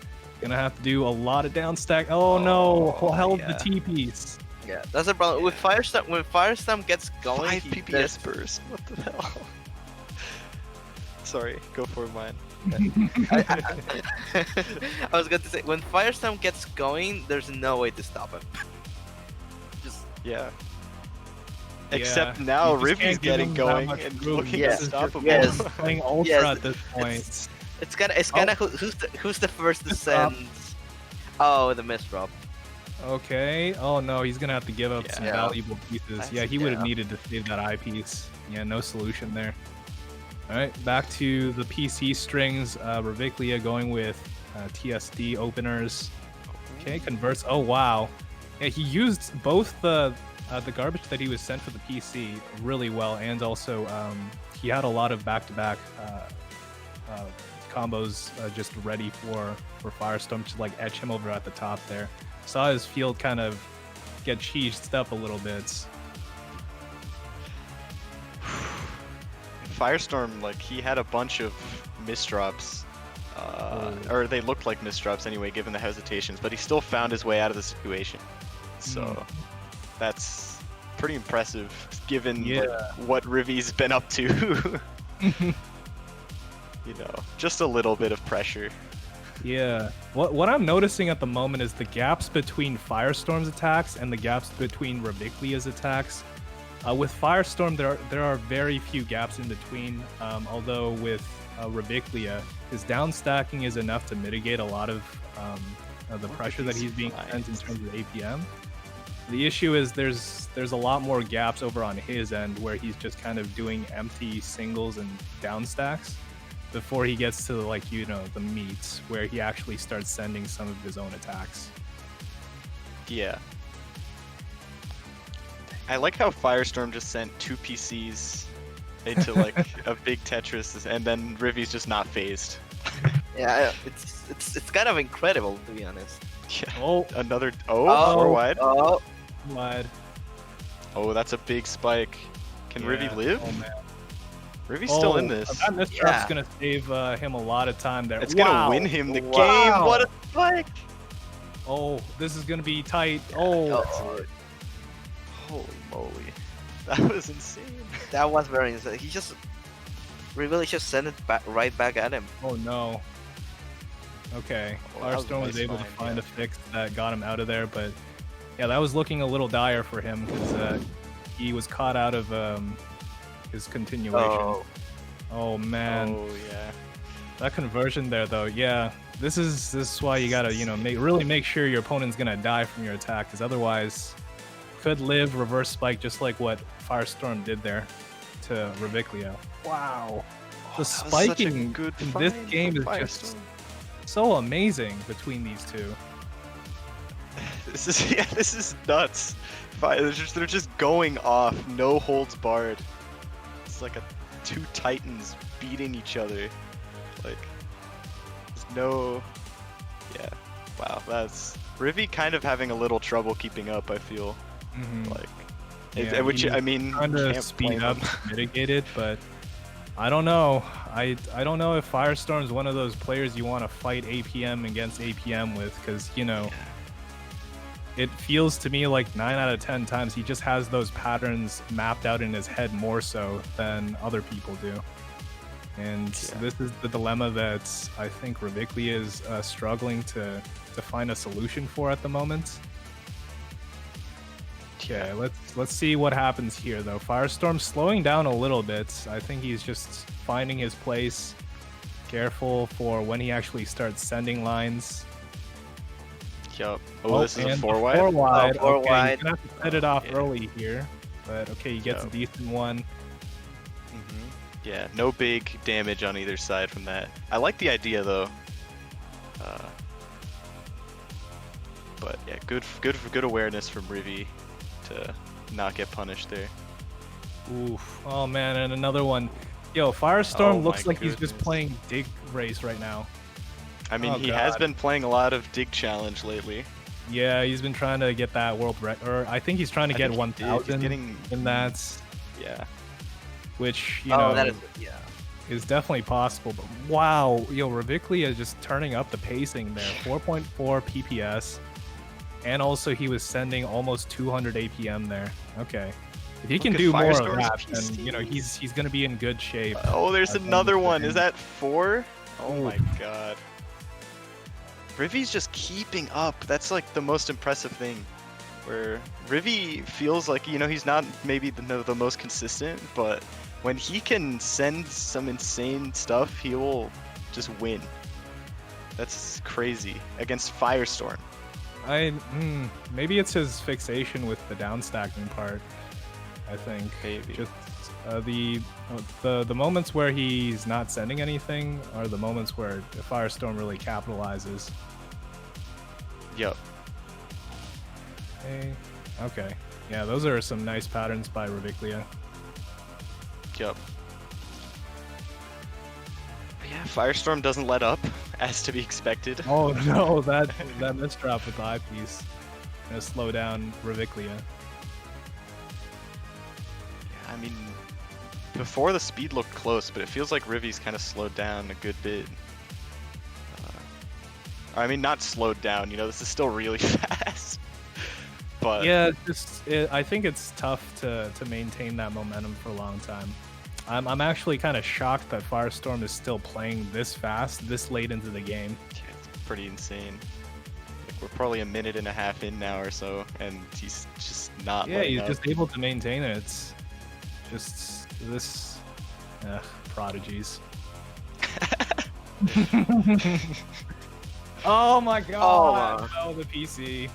Gonna have to do a lot of down stack. Oh no! Oh, Held yeah. the T piece. Yeah, that's the problem with Firestorm. When Firestorm gets going, 5 he- PPS burst. What the hell? Sorry, go for mine. I was going to say, when Firestorm gets going, there's no way to stop him. Just Yeah. Yeah, Except now you just Rivy's can't give getting him that going much and room. looking Yes, unstoppable. yes. Playing ultra Yes, at this point. it's kind of who's the first to Misdrop. send. Oh, the misdrop. Okay. Oh no, he's gonna have to give up Yeah. some Yeah. valuable pieces. That's- Yeah, he would have yeah. needed to save that eyepiece. Yeah, no solution there. All right, back to the PC strings. Raviclia going with TSD openers. Okay, converts. Oh wow. Yeah, he used both the garbage that he was sent for the PC really well, and also he had a lot of back-to-back combos just ready for Firestorm to like edge him over at the top there. Saw his field kind of get cheesed up a little bit. Firestorm, like, he had a bunch of misdrops. or they looked like misdrops anyway, given the hesitations. But he still found his way out of the situation. So that's pretty impressive, given like, what Rivi's been up to. You know, just a little bit of pressure. Yeah. What I'm noticing at the moment is the gaps between Firestorm's attacks and the gaps between Raviclia's attacks. With Firestorm, there are very few gaps in between. Although with Raviclia, his down stacking is enough to mitigate a lot of the pressure that he's being sent in terms of APM. The issue is there's a lot more gaps over on his end where he's just kind of doing empty singles and down stacks before he gets to, like, you know, the meat where he actually starts sending some of his own attacks. Yeah. I like how Firestorm just sent 2 PCs into like a big Tetris, and then Rivi's just not phased. Yeah, it's kind of incredible, to be honest. Yeah. Oh, Another 4 wide. Oh, wide. Oh, that's a big spike. Can Rivi live? Oh, man. Rivi's still in this. That mistrap's gonna save him a lot of time there. It's gonna win him the game. What a spike! Oh, this is gonna be tight. Oh. Holy moly. That was insane. That was very insane. He really just sent it right back at him. Oh no. Okay. Firestorm was able to find a fix that got him out of there, but yeah, that was looking a little dire for him because he was caught out of his continuation. Oh man. Oh yeah. That conversion there though, yeah. This is why you gotta, you know, really make sure your opponent's gonna die from your attack, because otherwise could live reverse spike just like what Firestorm did there to Raviclia. Wow. The spiking in this game is just so amazing between these two. This is nuts. They're just going off, no holds barred. It's like 2 titans beating each other. Like, there's no. Yeah. Wow. That's Rivi kind of having a little trouble keeping up, I feel. Like, which I mean, trying to speed up, mitigate it, but I don't know. I don't know if Firestorm's one of those players you want to fight APM against APM with, because, you know, it feels to me like 9 out of 10 times he just has those patterns mapped out in his head more so than other people do. And this is the dilemma that I think Raviclia is struggling to find a solution for at the moment. Okay, let's see what happens here though. Firestorm slowing down a little bit. I think he's just finding his place. Careful for when he actually starts sending lines. Yup. Oh, this is a 4 wide. 4 wide. Oh, 4 okay, wide. You're gonna have to set it off early here, but okay, he gets a decent one. Yeah, no big damage on either side from that. I like the idea though. But yeah, good awareness from Rivi to not get punished there. Oof. Oh man, and another one. Yo, Firestorm looks like he's just goodness. playing Dig Race right now. I mean, he has been playing a lot of Dig Challenge lately. Yeah, he's been trying to get that world record, or I think he's trying to get 1,000 in that. Yeah. Which, you know, that is definitely possible. But wow, yo, Raviclia is just turning up the pacing there. 4.4 PPS. And also he was sending almost 200 APM there. Okay. If he can do more of that, then, you know, he's going to be in good shape. Oh, there's another one. Is that 4? Oh my god. Rivi's just keeping up. That's like the most impressive thing. Where Rivi feels like, you know, he's not maybe the most consistent, but when he can send some insane stuff, he will just win. That's crazy. Against Firestorm. Maybe it's his fixation with the downstacking part. I think maybe just the moments where he's not sending anything are the moments where the Firestorm really capitalizes. Yup. Okay. Yeah, those are some nice patterns by Raviclia. Yup. Yeah, Firestorm doesn't let up, as to be expected. Oh no, that misdrop with the eyepiece gonna slow down Raviclia. Yeah, I mean, before the speed looked close, but it feels like Rivi's kind of slowed down a good bit. I mean, not slowed down. You know, this is still really fast. But Yeah, I think it's tough to maintain that momentum for a long time. I'm actually kind of shocked that Firestorm is still playing this fast, this late into the game. yeah, it's pretty insane. Like, we're probably a minute and a half in now or so, and he's just not Yeah, letting he's up. just able to maintain it. It's just this prodigies. Oh my god! Oh, the PC.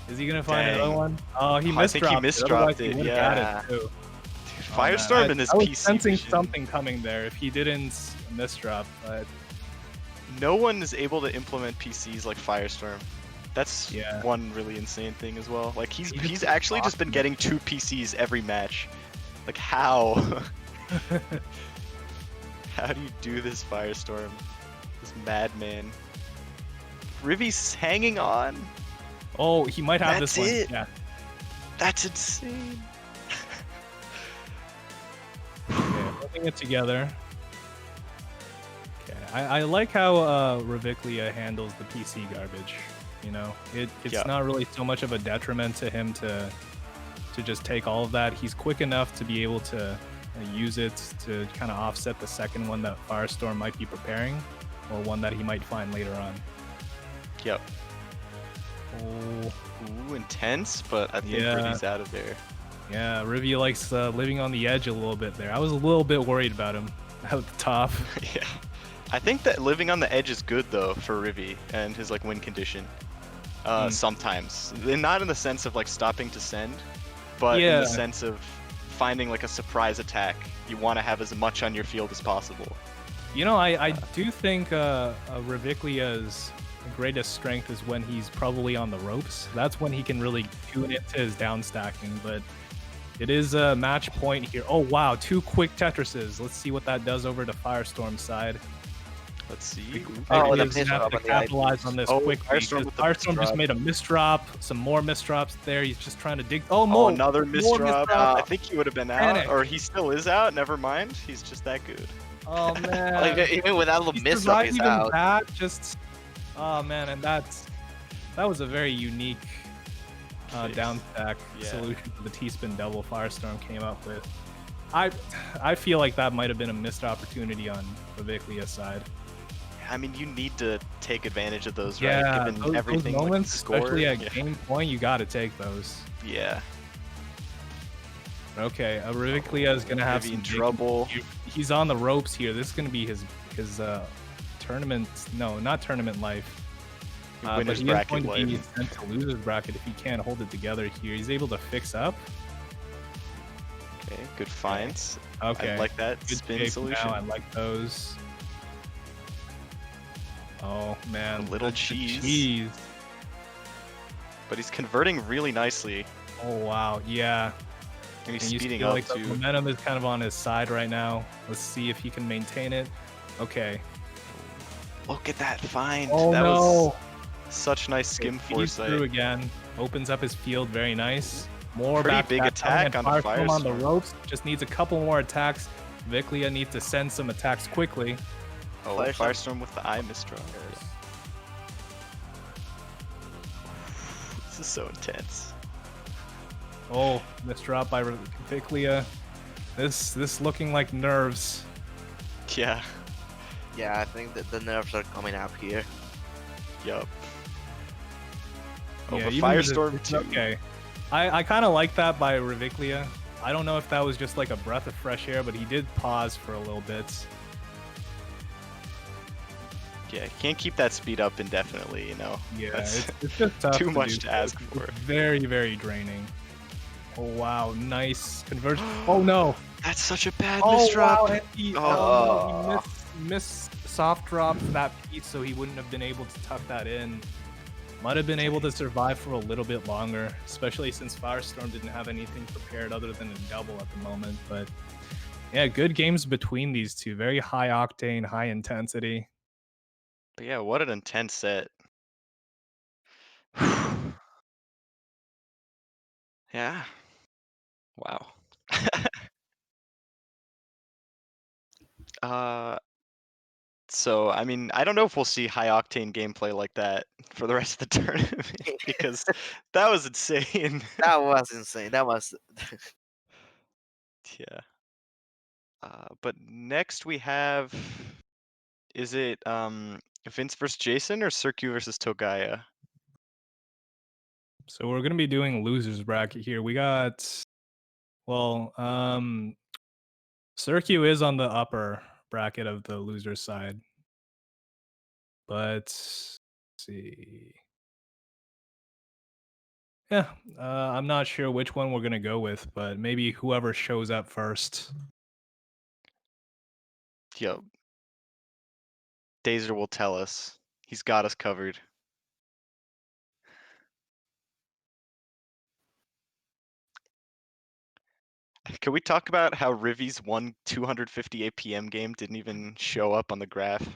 Is he gonna find another Dang. one? Oh, he I think he misdropped it, He would've yeah. got it too. Dude, Oh, Firestorm man. and his I was PC sensing vision. something coming there if he didn't misdrop, but No one is able to implement PCs like Firestorm. That's Yeah. one really insane thing as well. Like he's He just actually just been awesome. getting 2 PCs every match. Like how? How do you do this, Firestorm? This madman. Rivy's hanging on. oh, he might have That's this one. it. Yeah. That's insane. Okay, putting it together. Okay, I like how Raviclia handles the PC garbage. You know, it's Yeah. not really so much of a detriment to him to just take all of that. He's quick enough to be able to use it to kind of offset the second one that Firestorm might be preparing, or one that he might find later on. Yep. Oh, Ooh, intense, but I think Yeah. Rivy's out of there. yeah, Rivy likes living on the edge a little bit there. I was a little bit worried about him at the top. Yeah. I think that living on the edge is good though for Rivy and his like win condition. Sometimes. And not in the sense of like stopping to send, but in Yeah. the sense of finding like a surprise attack. You want to have as much on your field as possible. You know, I do think Raviclia's greatest strength is when he's probably on the ropes. That's when he can really tune into his down stacking, but it is a match point here. Oh wow, 2 quick Tetrises. Let's see what that does over to Firestorm's side. Let's see. Oh, Maybe the he's gonna have misdrop to on the capitalize IPs. on this Oh, quickly. Firestorm with the Firestorm just misdrop. made a misdrop, some more misdrops there. He's just trying to dig. Oh, Oh, more, another more misdrop. misdrop. I think he would have been out, Panic. or he still is out. Never mind. He's just that good. Oh man. Like even without the He misdrop, survived he's even out. that. Just, oh man, and that was a very unique Fix. down stack Yeah. solution for the T-spin double Firestorm came up with. I feel like that might have been a missed opportunity on Raviclia's side. I mean, you need to take advantage of those, Yeah, right? Given those everything, moments, like, score. especially at Yeah. game point, you got to take those. Yeah. Okay, Raviclia is gonna have Rivy some in big- trouble. He's on the ropes here. This is gonna be his tournament. No, not tournament life. But Winner's he is bracket going to be life. sent to loser's bracket if he can't hold it together here. He's able to fix up. Okay, good finds. Okay, I like that good spin shape solution. now. I like those. Oh man, A little that's the cheese. cheese. But he's converting really nicely, Oh wow, yeah. and he's And you speeding feel up like the too. momentum is kind of on his side right now. Let's see if he can maintain it. Okay. Look at that find. Oh that no. was such nice skim Okay, feeds through foresight. again. Opens up his field very nice. More Pretty back big coming, attack and on the Firestorm on the Firestorm. ropes. Just needs a couple more attacks. Viclia needs to send some attacks quickly. Oh, Firestorm. Firestorm with the eye misdraw. This is so intense. Oh, misdrop by Viclia. This looking like nerves. Yeah. Yeah, I think that the nerves are coming up here. Yup. Oh, Yeah, but even with the- Firestorm it's too. okay. I kind of like that by Raviclia. I don't know if that was just like a breath of fresh air, but he did pause for a little bit. Yeah, you can't keep that speed up indefinitely, you know. Yeah, That's it's just tough too much do. to ask It's for. very, very draining. Oh wow, nice conversion. Oh no. That's such a bad Oh misdrop. wow, and he, Oh. no, he missed soft dropped that piece, so he wouldn't have been able to tuck that in. Might have been able to survive for a little bit longer, especially since Firestorm didn't have anything prepared other than a double at the moment. But yeah, good games between these two. Very high octane, high intensity. But yeah, what an intense set. Yeah. Wow. uh So, I mean, I don't know if we'll see high octane gameplay like that for the rest of the tournament because that was insane. That was insane. That was. Yeah. But next we have, is it Vince versus Jason or Circu versus Togaya? So we're gonna be doing losers bracket here. We got, well, Circu is on the upper bracket of the loser side, but let's see. Yeah, I'm not sure which one we're gonna go with, but maybe whoever shows up first. Yo, Dazer will tell us. He's got us covered. Can we talk about how Rivi's 250 APM game didn't even show up on the graph?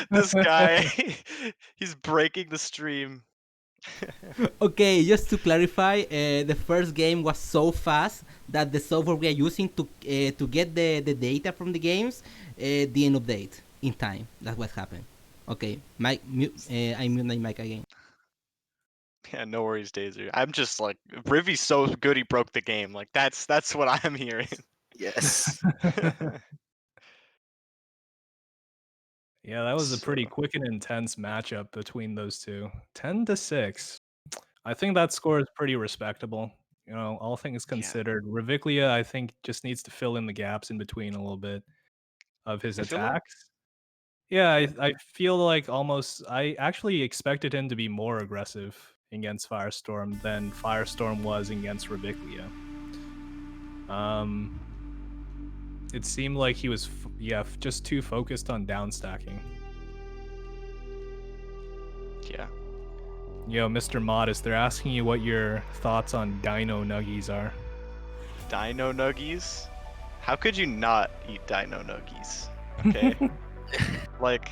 This guy, he's breaking the stream. Okay, just to clarify, the first game was so fast that the software we are using to get the data from the games didn't update in time. That's what happened. Okay, I mute my mic again. Yeah, no worries, Dazer. I'm just like, Rivi's so good he broke the game. Like that's what I'm hearing. Yes. Yeah, that was a pretty So- quick and intense matchup between those two. 10-6. I think that score is pretty respectable. You know, all things Yeah. considered. Reviclia, I think, just needs to fill in the gaps in between a little bit of his I feel like- attacks. Yeah, I feel like I actually expected him to be more aggressive against Firestorm than Firestorm was against Reviclia. It seemed like he was, just too focused on downstacking. Yeah. Yo, Mr. Modest, they're asking you what your thoughts on Dino Nuggies are. Dino Nuggies? How could you not eat Dino Nuggies? Okay. Like,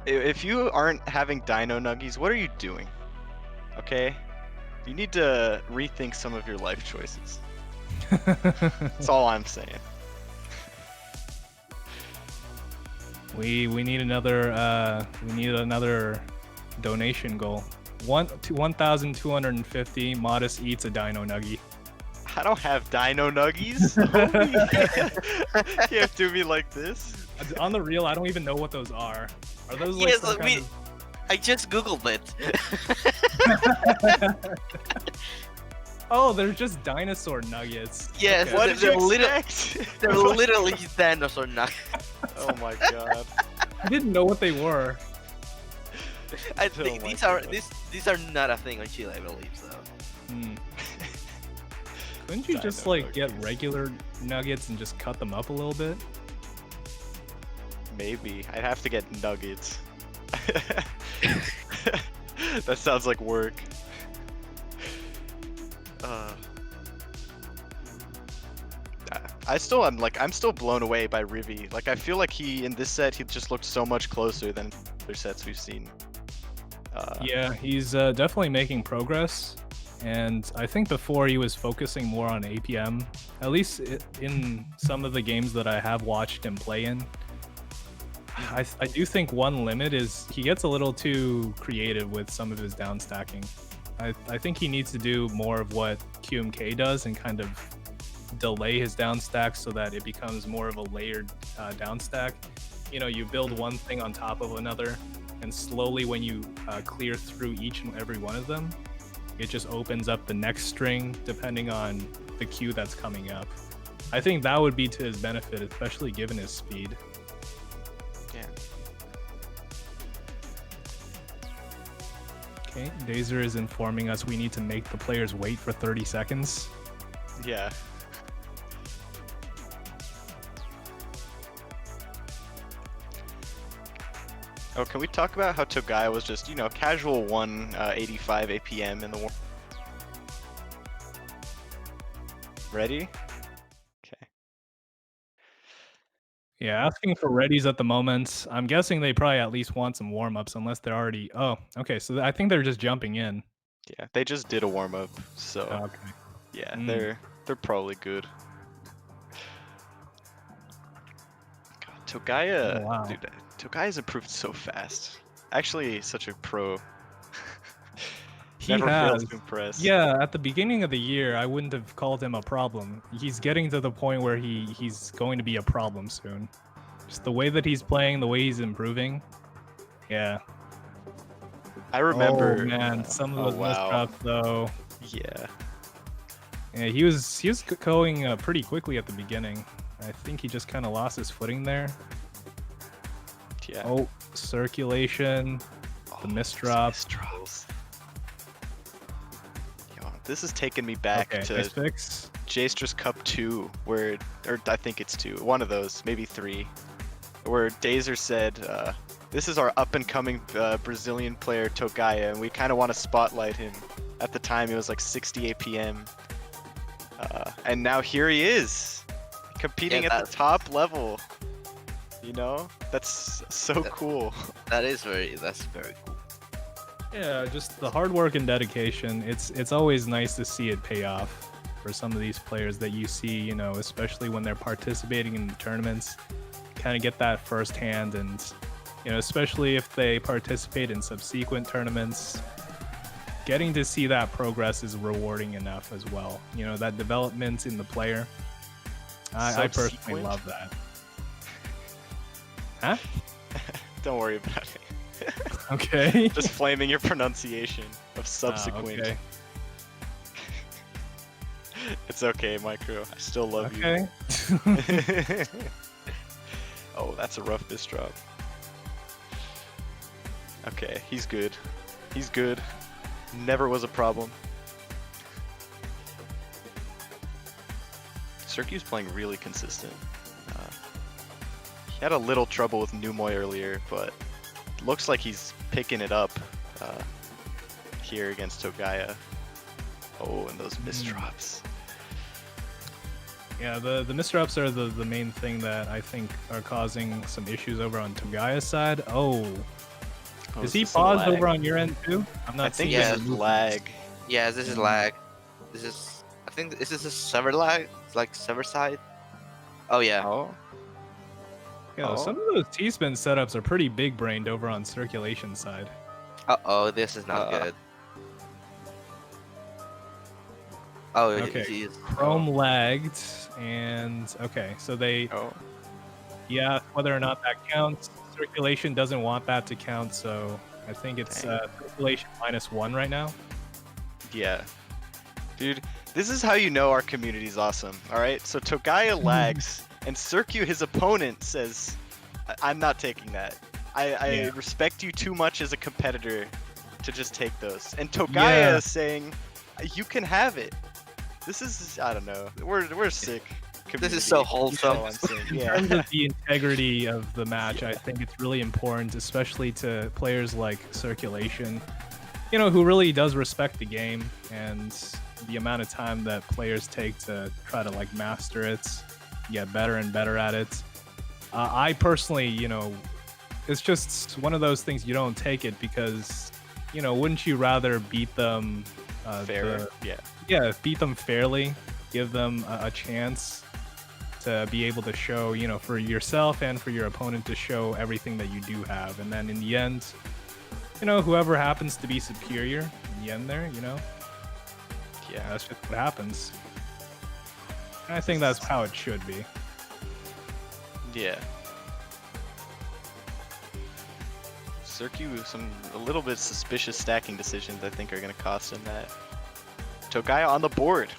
if you aren't having Dino Nuggies, what are you doing? Okay? You need to rethink some of your life choices. That's all I'm saying. We need another donation goal. 1,250. Modest eats a Dino Nuggie. I don't have Dino Nuggies. You have to do me like this. On the real, I don't even know what those are. Are those like Yes, some kind of... I just googled it. Oh, they're just dinosaur nuggets. Yes, Okay. What did they're you little- expect? They're literally dinosaur nuggets. Oh my god. I didn't know what they were. I Oh think my these are God. these are not a thing on Chile, I believe. So Hmm. Couldn't you just Dino like get nuggets. regular nuggets and just cut them up a little bit? Maybe. I'd have to get nuggets. That sounds like work. I'm still blown away by Rivi. Like, I feel like he, in this set, he just looked so much closer than other sets we've seen. Yeah, he's definitely making progress. And I think before he was focusing more on APM, at least in some of the games that I have watched him play in. I do think one limit is he gets a little too creative with some of his downstacking. I think he needs to do more of what QMK does and kind of delay his downstack so that it becomes more of a layered downstack. You know, you build one thing on top of another, and slowly when you clear through each and every one of them, it just opens up the next string depending on the queue that's coming up. I think that would be to his benefit, especially given his speed. Yeah. Okay, Dazer is informing us we need to make the players wait for 30 seconds. Yeah. Oh, can we talk about how Togaya was just, you know, casual 185 APM in the war? Ready? Okay. Yeah, asking for readies at the moment. I'm guessing they probably at least want some warm-ups unless they're already... Oh, okay, so I think they're just jumping in. Yeah, they just did a warm up, so Okay. yeah, Mm. they're probably good. God, Togaya, Oh, wow. dude, Togaya's improved so fast. Actually, such a pro. He Never fails has. to impress. Yeah, at the beginning of the year, I wouldn't have called him a problem. He's getting to the point where he's going to be a problem soon. Just the way that he's playing, the way he's improving. Yeah. I remember. Oh man, some of oh, those wow. misdrops though. Yeah. Yeah, he was going pretty quickly at the beginning. I think he just kind of lost his footing there. Yeah. Oh, circulation, the misdrop. Misdrops. Yo, this is taking me back Okay, to nice fix. Jstris Cup 2, where, or I think it's 2, one of those, maybe 3, where Dazer said, this is our up-and-coming Brazilian player Togaya, and we kind of want to spotlight him. At the time, it was like 60 APM. And now here he is, competing at the top level. You know? That's so cool. That's very cool. Yeah, just the hard work and dedication. It's always nice to see it pay off for some of these players that you see, you know, especially when they're participating in tournaments. Kind of get that firsthand, and you know, especially if they participate in subsequent tournaments, getting to see that progress is rewarding enough as well. You know, that development in the player. I personally Subsequent? love that. Huh? Don't worry about it. Okay. Just flaming your pronunciation of subsequent. Okay. It's okay, Micro. I still love Okay. you. Oh, that's a rough misdrop. Okay, he's good. He's good. Never was a problem. Circuit's playing really consistent. He had a little trouble with Numoy earlier, but looks like he's picking it up here against Togaya. Oh, and those misdrops. Yeah, the misdrops are the main thing that I think are causing some issues over on Togaya's side. Oh, Oh, is is he this a paused lag? over on your end too? I'm not I think seeing this Yeah. any is movement. lag. Yeah, this is lag. I think this is a server lag. It's like server side. Oh yeah. Oh, Yeah, Oh. some of those T-spin setups are pretty big-brained over on circulation side. Oh, this is not good. Oh, Okay. it is. Chrome lagged, and okay, so they, oh. yeah, whether or not that counts, circulation doesn't want that to count, so I think it's Dang. circulation -1 right now. Yeah. Dude, this is how you know our community's awesome, alright? So Togaya lags, and Circu, his opponent, says, I'm not taking that. I Yeah. respect you too much as a competitor to just take those. And Togaya Yeah. is saying, you can have it. This is, I don't know. We're sick. Community. This is so That's wholesome. all I'm saying. In Yeah. terms of the integrity of the match, I think it's really important, especially to players like Circulation, you know, who really does respect the game and the amount of time that players take to try to like master it, get better and better at it. I personally, you know, it's just one of those things, you don't take it because, you know, wouldn't you rather beat them Fair. Yeah. yeah, beat them fairly, give them a chance to be able to show, you know, for yourself and for your opponent to show everything that you do have. And then in the end, you know, whoever happens to be superior in the end there, you know, Yeah. that's just what happens. And I think that's how it should be. Yeah. Circu, a little bit suspicious stacking decisions I think are going to cost him that. Togaya on the board.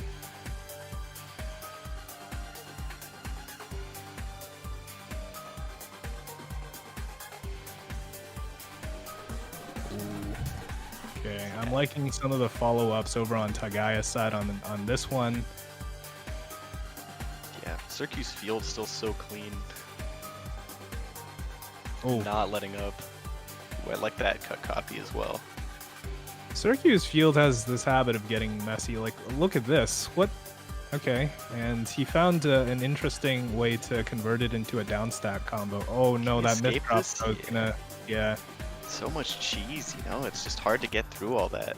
Okay, I'm liking some of the follow-ups over on Tagaya's side on this one. Yeah, Circu's field's still so clean. Oh, Not letting up. Ooh, I like that cut copy as well. Circu's field has this habit of getting messy. Like, look at this. What? Okay, and he found an interesting way to convert it into a downstack combo. Oh no, Can he that escape misdrop this? was gonna, yeah. So much cheese, you know? It's just hard to get through all that.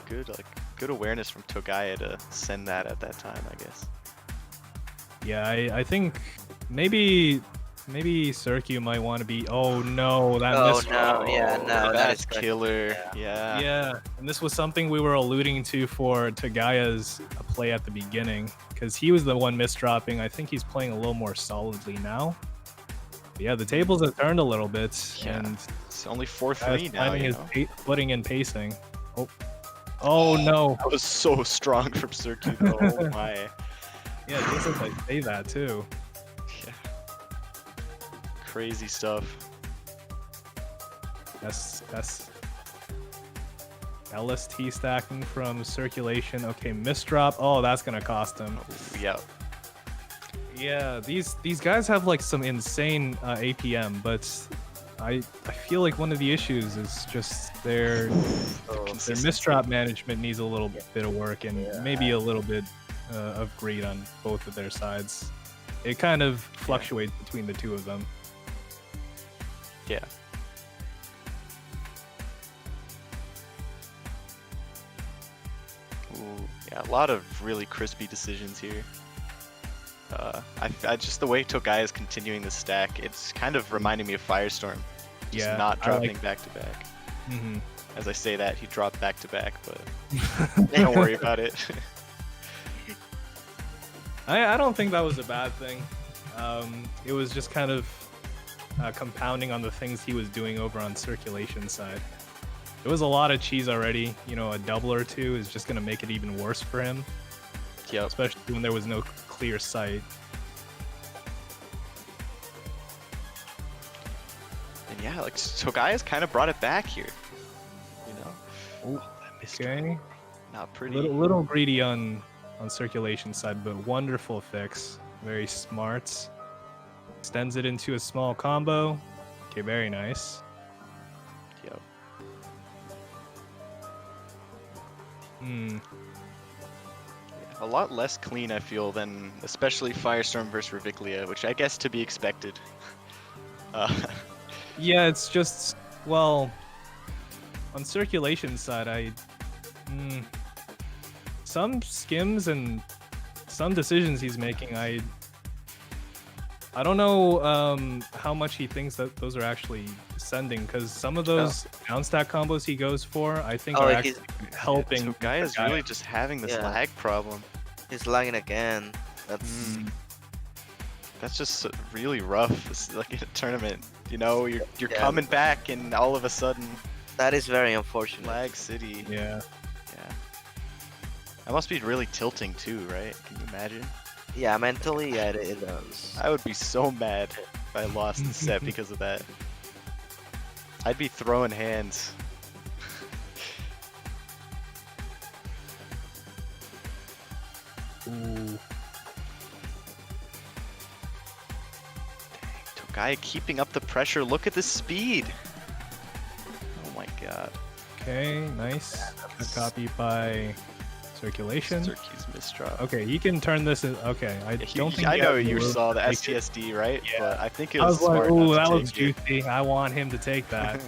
Good awareness from Togaya to send that at that time, I guess. Yeah, I think maybe maybe Circu might want to be. Oh no, that Oh missed. no, yeah, no, that is that's correct. killer. Yeah. Yeah, and this was something we were alluding to for Tagaya's play at the beginning, because he was the one misdropping. I think he's playing a little more solidly now. But yeah, the tables have turned a little bit, Yeah. and It's only 4-3 Tagaya's now. finding You his know? footing and pacing. Oh no. That was so strong from Circuit. Oh my. Yeah, just as I say that too. Yeah. Crazy stuff. That's LST stacking from circulation. Okay, misdrop. Oh, that's gonna cost him. Yeah. Yeah, these guys have like some insane APM, but I feel like one of the issues is just their Consistency. misdrop management needs a little bit of work and maybe a little bit of greed on both of their sides. It kind of fluctuates between the two of them. Yeah. Ooh, yeah, a lot of really crispy decisions here. I just the way Togai is continuing the stack, it's kind of reminding me of Firestorm. Just Yeah, not I dropping like- back to back. Mm-hmm. As I say that, he dropped back to back, but don't worry about it. I don't think that was a bad thing. It was just kind of compounding on the things he was doing over on circulation side. It was a lot of cheese already. You know, a double or two is just gonna make it even worse for him, Yep. especially when there was no clear sight. And yeah, like Togai has kind of brought it back here. You know? Oh, that missed Okay, not pretty. little greedy on circulation side, but wonderful fix. Very smart. Extends it into a small combo. Okay, very nice. Yep. Hmm. A lot less clean, I feel, than especially Firestorm versus Reviclia, which I guess to be expected. Yeah, it's just, well, on circulation side, some skims and some decisions he's making, I don't know how much he thinks that those are actually sending, because some of those down stack combos he goes for, I think are actually helping. Togai is Tagaya. really just having this Yeah. lag problem. He's lagging again. That's That's just really rough. It's like in a tournament, you know, you're Yeah. coming back and all of a sudden, that is very unfortunate. lag city. Yeah. Yeah. That must be really tilting too, right? Can you imagine? Yeah, mentally, yeah, it does. I would be so mad if I lost the set because of that. I'd be throwing hands. Ooh. Togai keeping up the pressure. Look at the speed. Oh my god. Okay, nice. A copy by circulation. Circuit's misdrop. Okay, he can turn this. Okay, I don't think. I he know has the you room saw the to take it. STSD, right? Yeah. But I think it I was was like, smart ooh, not that to was take it. juicy. I want him to take that.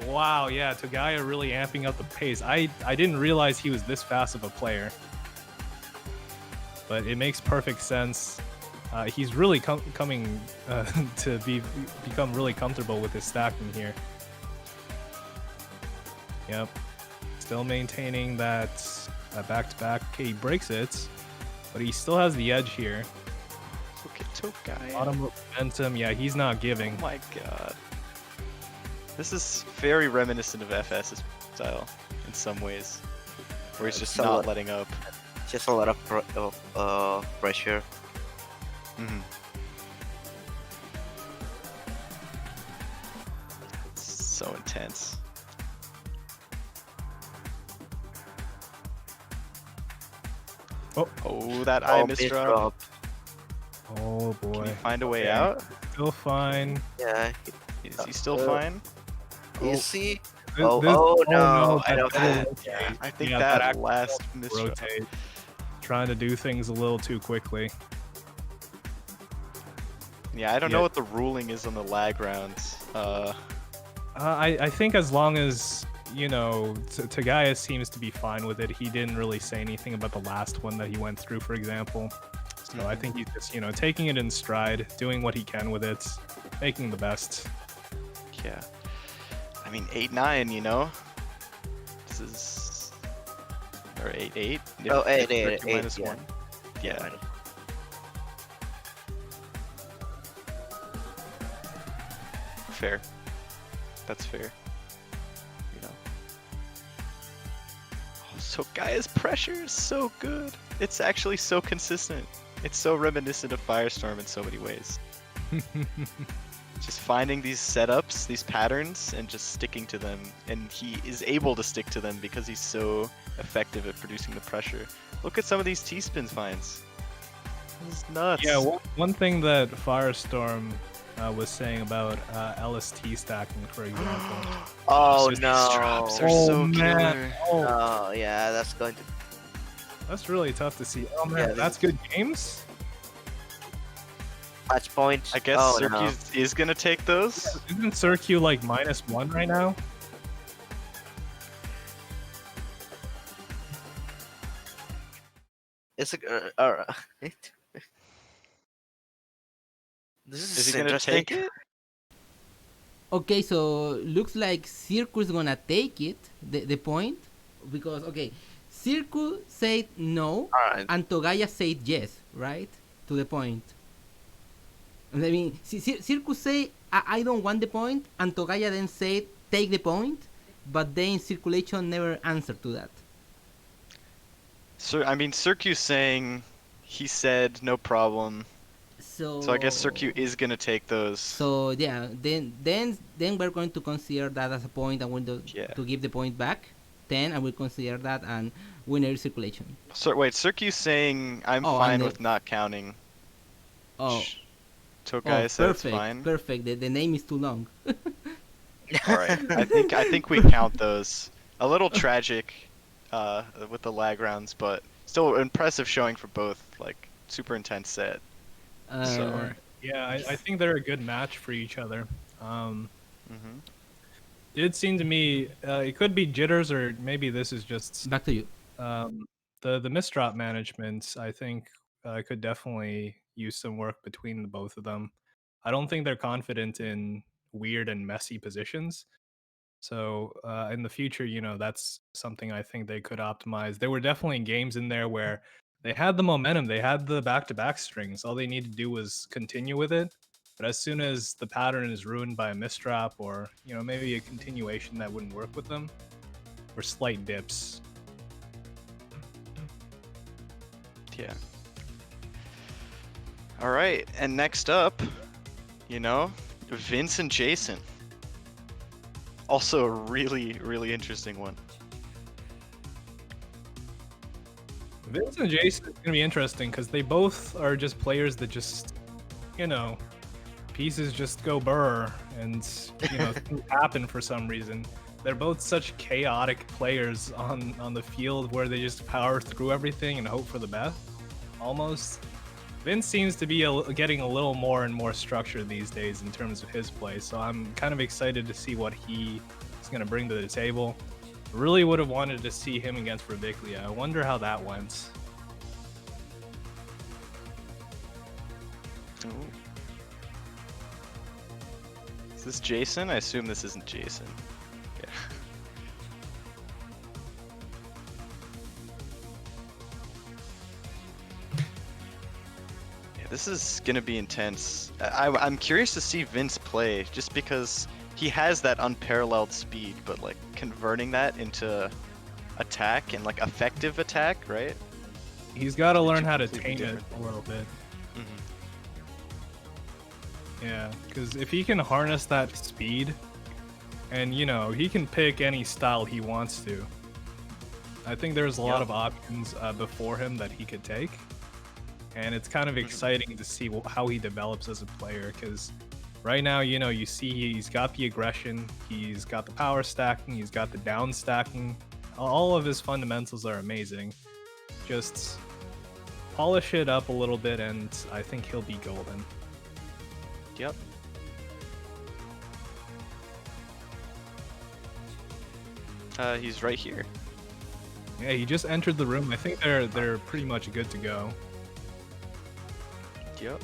Wow, yeah, Tagaya really amping up the pace. I didn't realize he was this fast of a player. But it makes perfect sense. He's really coming to become really comfortable with his stacking here. Yep. Still maintaining that back-to-back. Okay, he breaks it, but he still has the edge here. Look at Togai. Bottom momentum. Yeah, he's not giving. Oh my god. This is very reminiscent of FS's style in some ways, where he's just not Somewhat. letting up. Just a lot of pressure. Mhm. It's so intense. Oh, that eye misdrop. Oh Can boy. he find a way Okay. out? Still fine. Yeah. Is he still Uh, fine? You see? Th- Oh, this- oh, no, I that don't double have- rotate. I think Yeah, that actual last misdrop. rotate. Trying to do things a little too quickly. Yeah, I don't Yeah. know what the ruling is on the lag rounds. I think as long as, you know, Tagaya seems to be fine with it. He didn't really say anything about the last one that he went through, for example. So I think he's just, taking it in stride, doing what he can with it, making the best. Yeah. I mean, 8-9, you know? This is... Or 8-8? Oh, 8-8, Circu 8, minus yeah. 1. Yeah. Fair. That's fair. You know. Oh, so Gaia's pressure is so good. It's actually so consistent. It's so reminiscent of Firestorm in so many ways. Just finding these setups, these patterns, and just sticking to them. And he is able to stick to them because he's so effective at producing the pressure. Look at some of these T-spins finds. This is nuts. Yeah, one thing that Firestorm was saying about LST stacking, for example. Oh These no! drops are so killer. Oh yeah, that's going to. That's really tough to see. Oh man, Yeah, that's good games. Match point. I guess oh, Cirque is gonna take those. Isn't Cirque like -1 right now? It's a. This Is he gonna interesting. take it? Okay, so looks like Circus gonna take it, the point, because okay, Circus said no, Alright. and Togaya said yes, right? To the point. I mean, Circus say I don't want the point, and Togaya then said take the point, but then Circulation never answered to that. So I mean, Circu's saying he said no problem. So I guess Circu is gonna take those. So yeah, then we're going to consider that as a point, and we're to give the point back. Then I will consider that and winner Circulation. So wait, Circu's saying I'm fine with not counting. Oh. Togaya said it's perfect, fine. perfect. The name is too long. All right, I think we count those. A little tragic with the lag rounds, but still impressive showing for both. Like super intense set. So Yeah, I think they're a good match for each other. It seemed to me it could be jitters, or maybe this is just back to you. The misdrop management. I think could definitely use some work between the both of them. I don't think they're confident in weird and messy positions. So in the future, that's something I think they could optimize. There were definitely games in there where they had the momentum, they had the back-to-back strings. All they need to do was continue with it. But as soon as the pattern is ruined by a misdrop, or maybe a continuation that wouldn't work with them, or slight dips. Yeah. All right, and next up, Vince and Jason. Also a really, really interesting one. Vince and Jason is going to be interesting because they both are just players that just, pieces just go burr and, things happen for some reason. They're both such chaotic players on the field where they just power through everything and hope for the best, almost. Vince seems to be getting a little more and more structured these days in terms of his play, so I'm kind of excited to see what he is going to bring to the table. Really would have wanted to see him against Raviclia. I wonder how that went. Ooh. Is this Jason? I assume this isn't Jason. Yeah. This is gonna be intense. I'm curious to see Vince play, just because he has that unparalleled speed, but like converting that into attack and like effective attack, right? He's got to learn how to tame it a little bit. Yeah, because if he can harness that speed, and he can pick any style he wants to. I think there's a lot of options before him that he could take. And it's kind of exciting to see how he develops as a player, because right now, you see he's got the aggression, he's got the power stacking, he's got the down stacking. All of his fundamentals are amazing. Just polish it up a little bit, and I think he'll be golden. Yep. He's right here. Yeah, he just entered the room. I think they're pretty much good to go. Yep.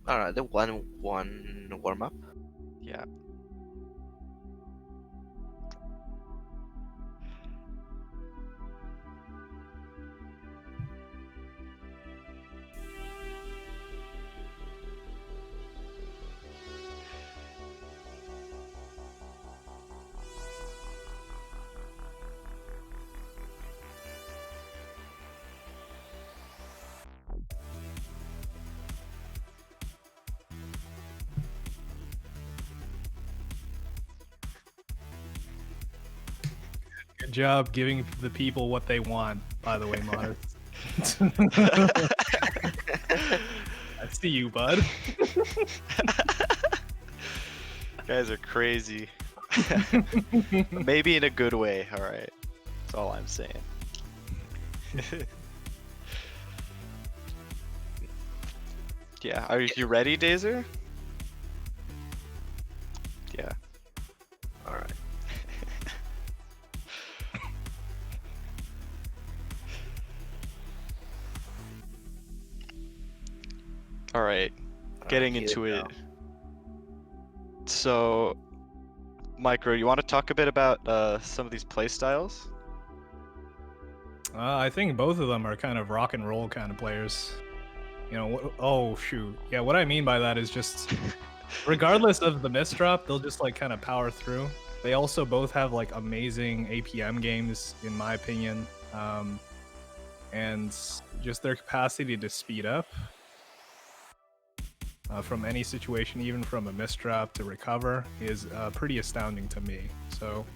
All right, the 1-1 warm up. Yeah. Good job giving the people what they want, by the way, Modest. I see you, bud. Guys are crazy. Maybe in a good way, alright. That's all I'm saying. Yeah, are you ready, Dazer? Yeah. All right. Alright, getting here into we it. go. So, Micro, you want to talk a bit about some of these playstyles? I think both of them are kind of rock and roll kind of players. You know, oh shoot. Yeah, what I mean by that is just regardless of the misdrop, they'll just like kind of power through. They also both have like amazing APM games, in my opinion, and just their capacity to speed up from any situation, even from a misdrop to recover, is pretty astounding to me. So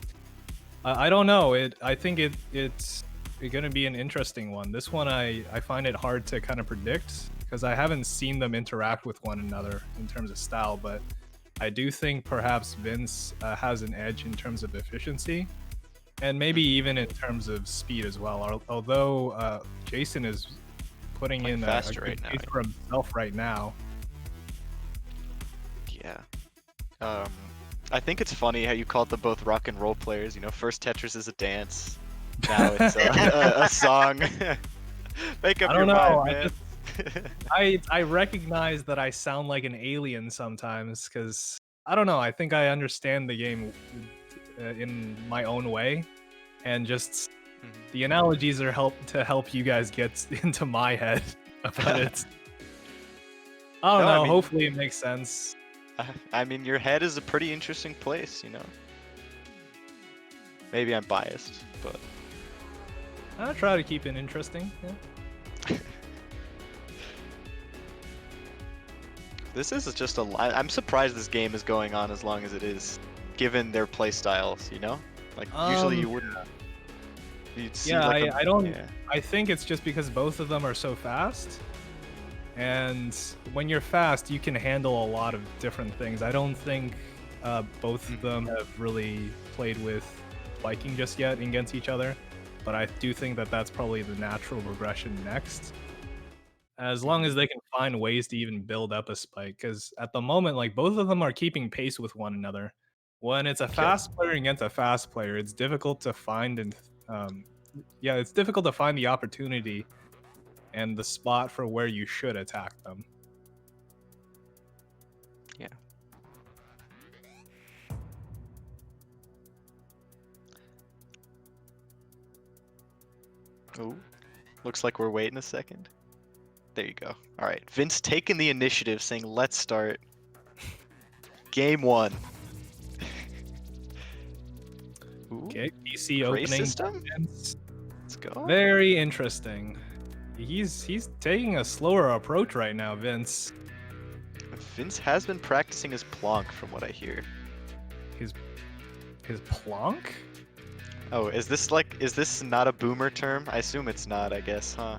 I don't know. I think it's going to be an interesting one. This one I find it hard to kind of predict because I haven't seen them interact with one another in terms of style, but I do think perhaps Vince has an edge in terms of efficiency and maybe even in terms of speed as well. Although Jason is putting Playing in a faster good right now, pace yeah. for himself right now. Yeah. I think it's funny how you called them both rock and roll players. You know, first Tetris is a dance, now it's a song. Make up I your don't know. mind, man. I recognize that I sound like an alien sometimes because I don't know. I think I understand the game in my own way, and just the analogies are help you guys get into my head about it. I don't No, I know. mean- Hopefully, it makes sense. I mean, your head is a pretty interesting place, you know. Maybe I'm biased, but I'll try to keep it interesting. Yeah. this is just I'm surprised this game is going on as long as it is, given their play styles. You know, like usually you wouldn't. You'd see Yeah, like I don't. Yeah. I think it's just because both of them are so fast. And when you're fast, you can handle a lot of different things. I don't think both of them have really played with spiking just yet against each other, but I do think that that's probably the natural progression next. As long as they can find ways to even build up a spike, because at the moment, like both of them are keeping pace with one another. When it's a fast player against a fast player, it's difficult to find it's difficult to find the opportunity and the spot for where you should attack them. Yeah. Oh, looks like we're waiting a second. There you go. All right, Vince taking the initiative, saying, "Let's start." Game 1. Ooh, Okay, PC Gray opening. system? Defense. let's go. Very interesting. He's taking a slower approach right now, Vince. Vince has been practicing his plonk, from what I hear. His plonk? Oh, is this not a boomer term? I assume it's not, I guess, huh?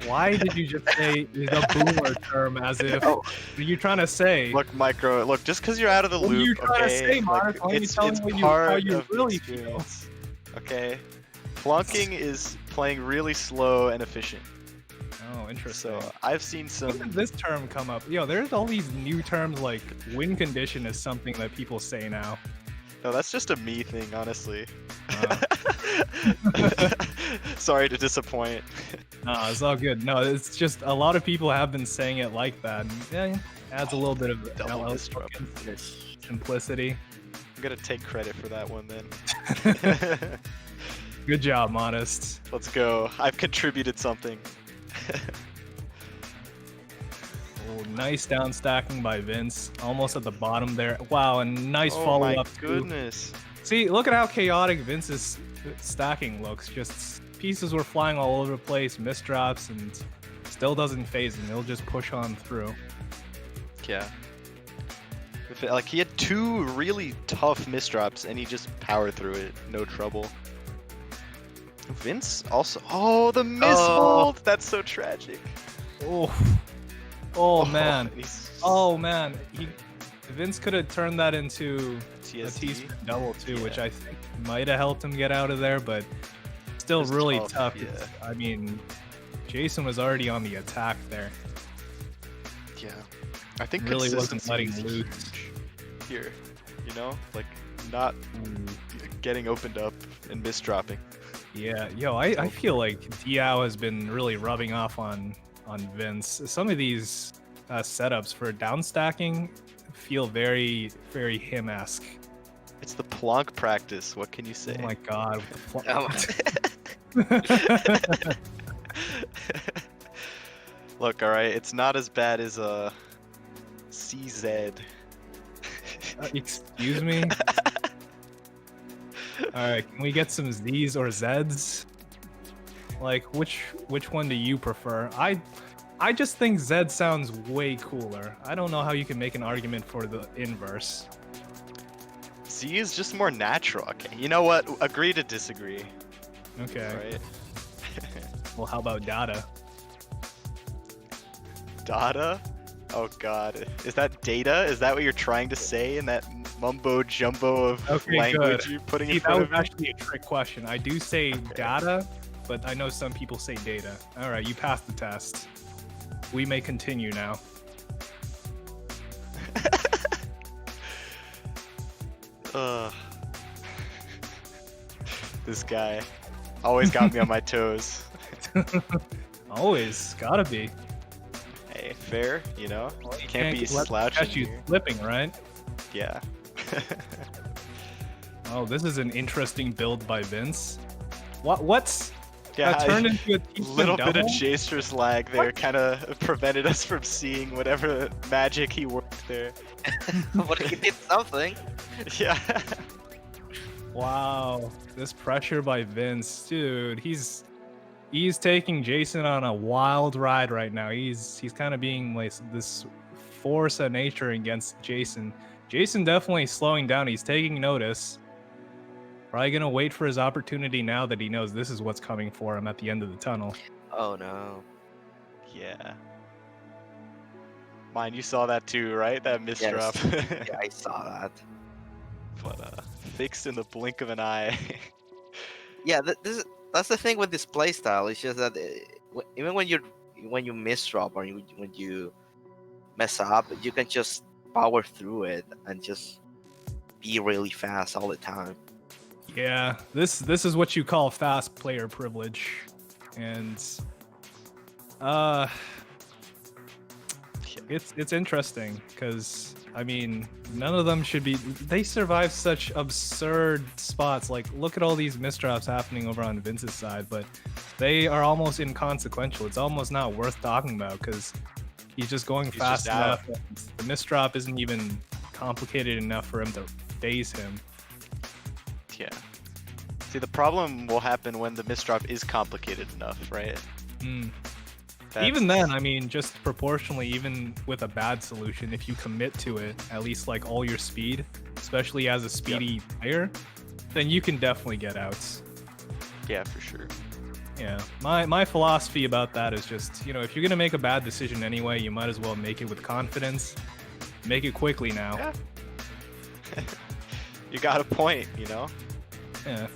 Why did you just say the boomer term as if what are you trying to say? Look, Micro, look, just because you're out of the What are loop, you trying to okay? say, like, Mark? Why don't you it's tell me it's what part how you of the really feel? experience, okay? Plonking is playing really slow and efficient. Oh, interesting. So I've seen When some. did this term come up? Yo, there's all these new terms like win condition is something that people say now. No, that's just a me thing, honestly. Uh, Sorry to disappoint. no, it's all good. No, it's just a lot of people have been saying it like that. And, yeah, adds a little bit of Double LL disrupt. simplicity. I'm gonna take credit for that one then. Good job, Modest. Let's go. I've contributed something. Oh, nice down stacking by Vince. Almost at the bottom there. Wow, and nice Oh follow my up. goodness. See, look at how chaotic Vince's stacking looks. Just pieces were flying all over the place, misdrops, and still doesn't phase him. He'll just push on through. Yeah. Like he had 2 really tough misdrops and he just powered through it, no trouble. Vince also. Oh, the mishold! That's so tragic. Oh, oh man. and he's Oh man. Vince could have turned that into a TSD. T-spin double too, which Yeah. I think might have helped him get out of there, but still It's really tough, tough. yeah. I mean, Jason was already on the attack there. Yeah. I think Really wasn't consistency letting is loose. huge here. You know, like not getting opened up and misdropping. Yeah, yo, I feel like Diao has been really rubbing off on Vince. Some of these setups for down stacking feel very, very him-esque. It's the plonk practice. What can you say? Oh my god. Look, all right, it's not as bad as CZ. Excuse me? Alright, can we get some Z's or Z's? Like, which one do you prefer? I just think Z sounds way cooler. I don't know how you can make an argument for the inverse. Z is just more natural. Okay, you know what? Agree to disagree. Okay. Right? Well, how about data? Data? Oh god. Is that data? Is that what you're trying to say in that mumbo jumbo of Okay, language good. you're putting See, in that front was of me? actually a trick question. I do say data, but I know some people say data. Alright, you passed the test. We may continue now. Ugh. This guy always got me on my toes. Always, gotta be. Hey, fair, you know? Well, you Can't be let them slouching catch you here. slipping, right? Yeah. Oh, this is an interesting build by Vince. What's Yeah, that turned into a T-spin little bit of double? Jstris lag there kind of prevented us from seeing whatever magic he worked there. But he did something. Yeah. Wow, this pressure by Vince, dude. He's taking Jason on a wild ride right now. He's kind of being like this force of nature against Jason. Jason definitely slowing down. He's taking notice. Probably gonna wait for his opportunity now that he knows this is what's coming for him at the end of the tunnel. Oh no. Yeah. Mine, you saw that too, right? That misdrop. Yeah, I saw that. But fixed in the blink of an eye. Yeah, that's the thing with this playstyle. It's just that even when you misdrop or when you mess up, you can just power through it and just be really fast all the time. Yeah, this is what you call fast player privilege, and it's interesting because I mean none of them should be. They survive such absurd spots. Like look at all these misdrops happening over on Vince's side, but they are almost inconsequential. It's almost not worth talking about because he's just going fast just out. enough. And the misdrop isn't even complicated enough for him to phase him. Yeah. See, the problem will happen when the misdrop is complicated enough, right? Mm. That's- Even then, I mean, just proportionally, even with a bad solution, if you commit to it, at least like all your speed, especially as a speedy player, then you can definitely get outs. Yeah, for sure. Yeah, my philosophy about that is just, you know, if you're gonna make a bad decision anyway, you might as well make it with confidence. Make it quickly now. Yeah. You got a point, you know? Yeah.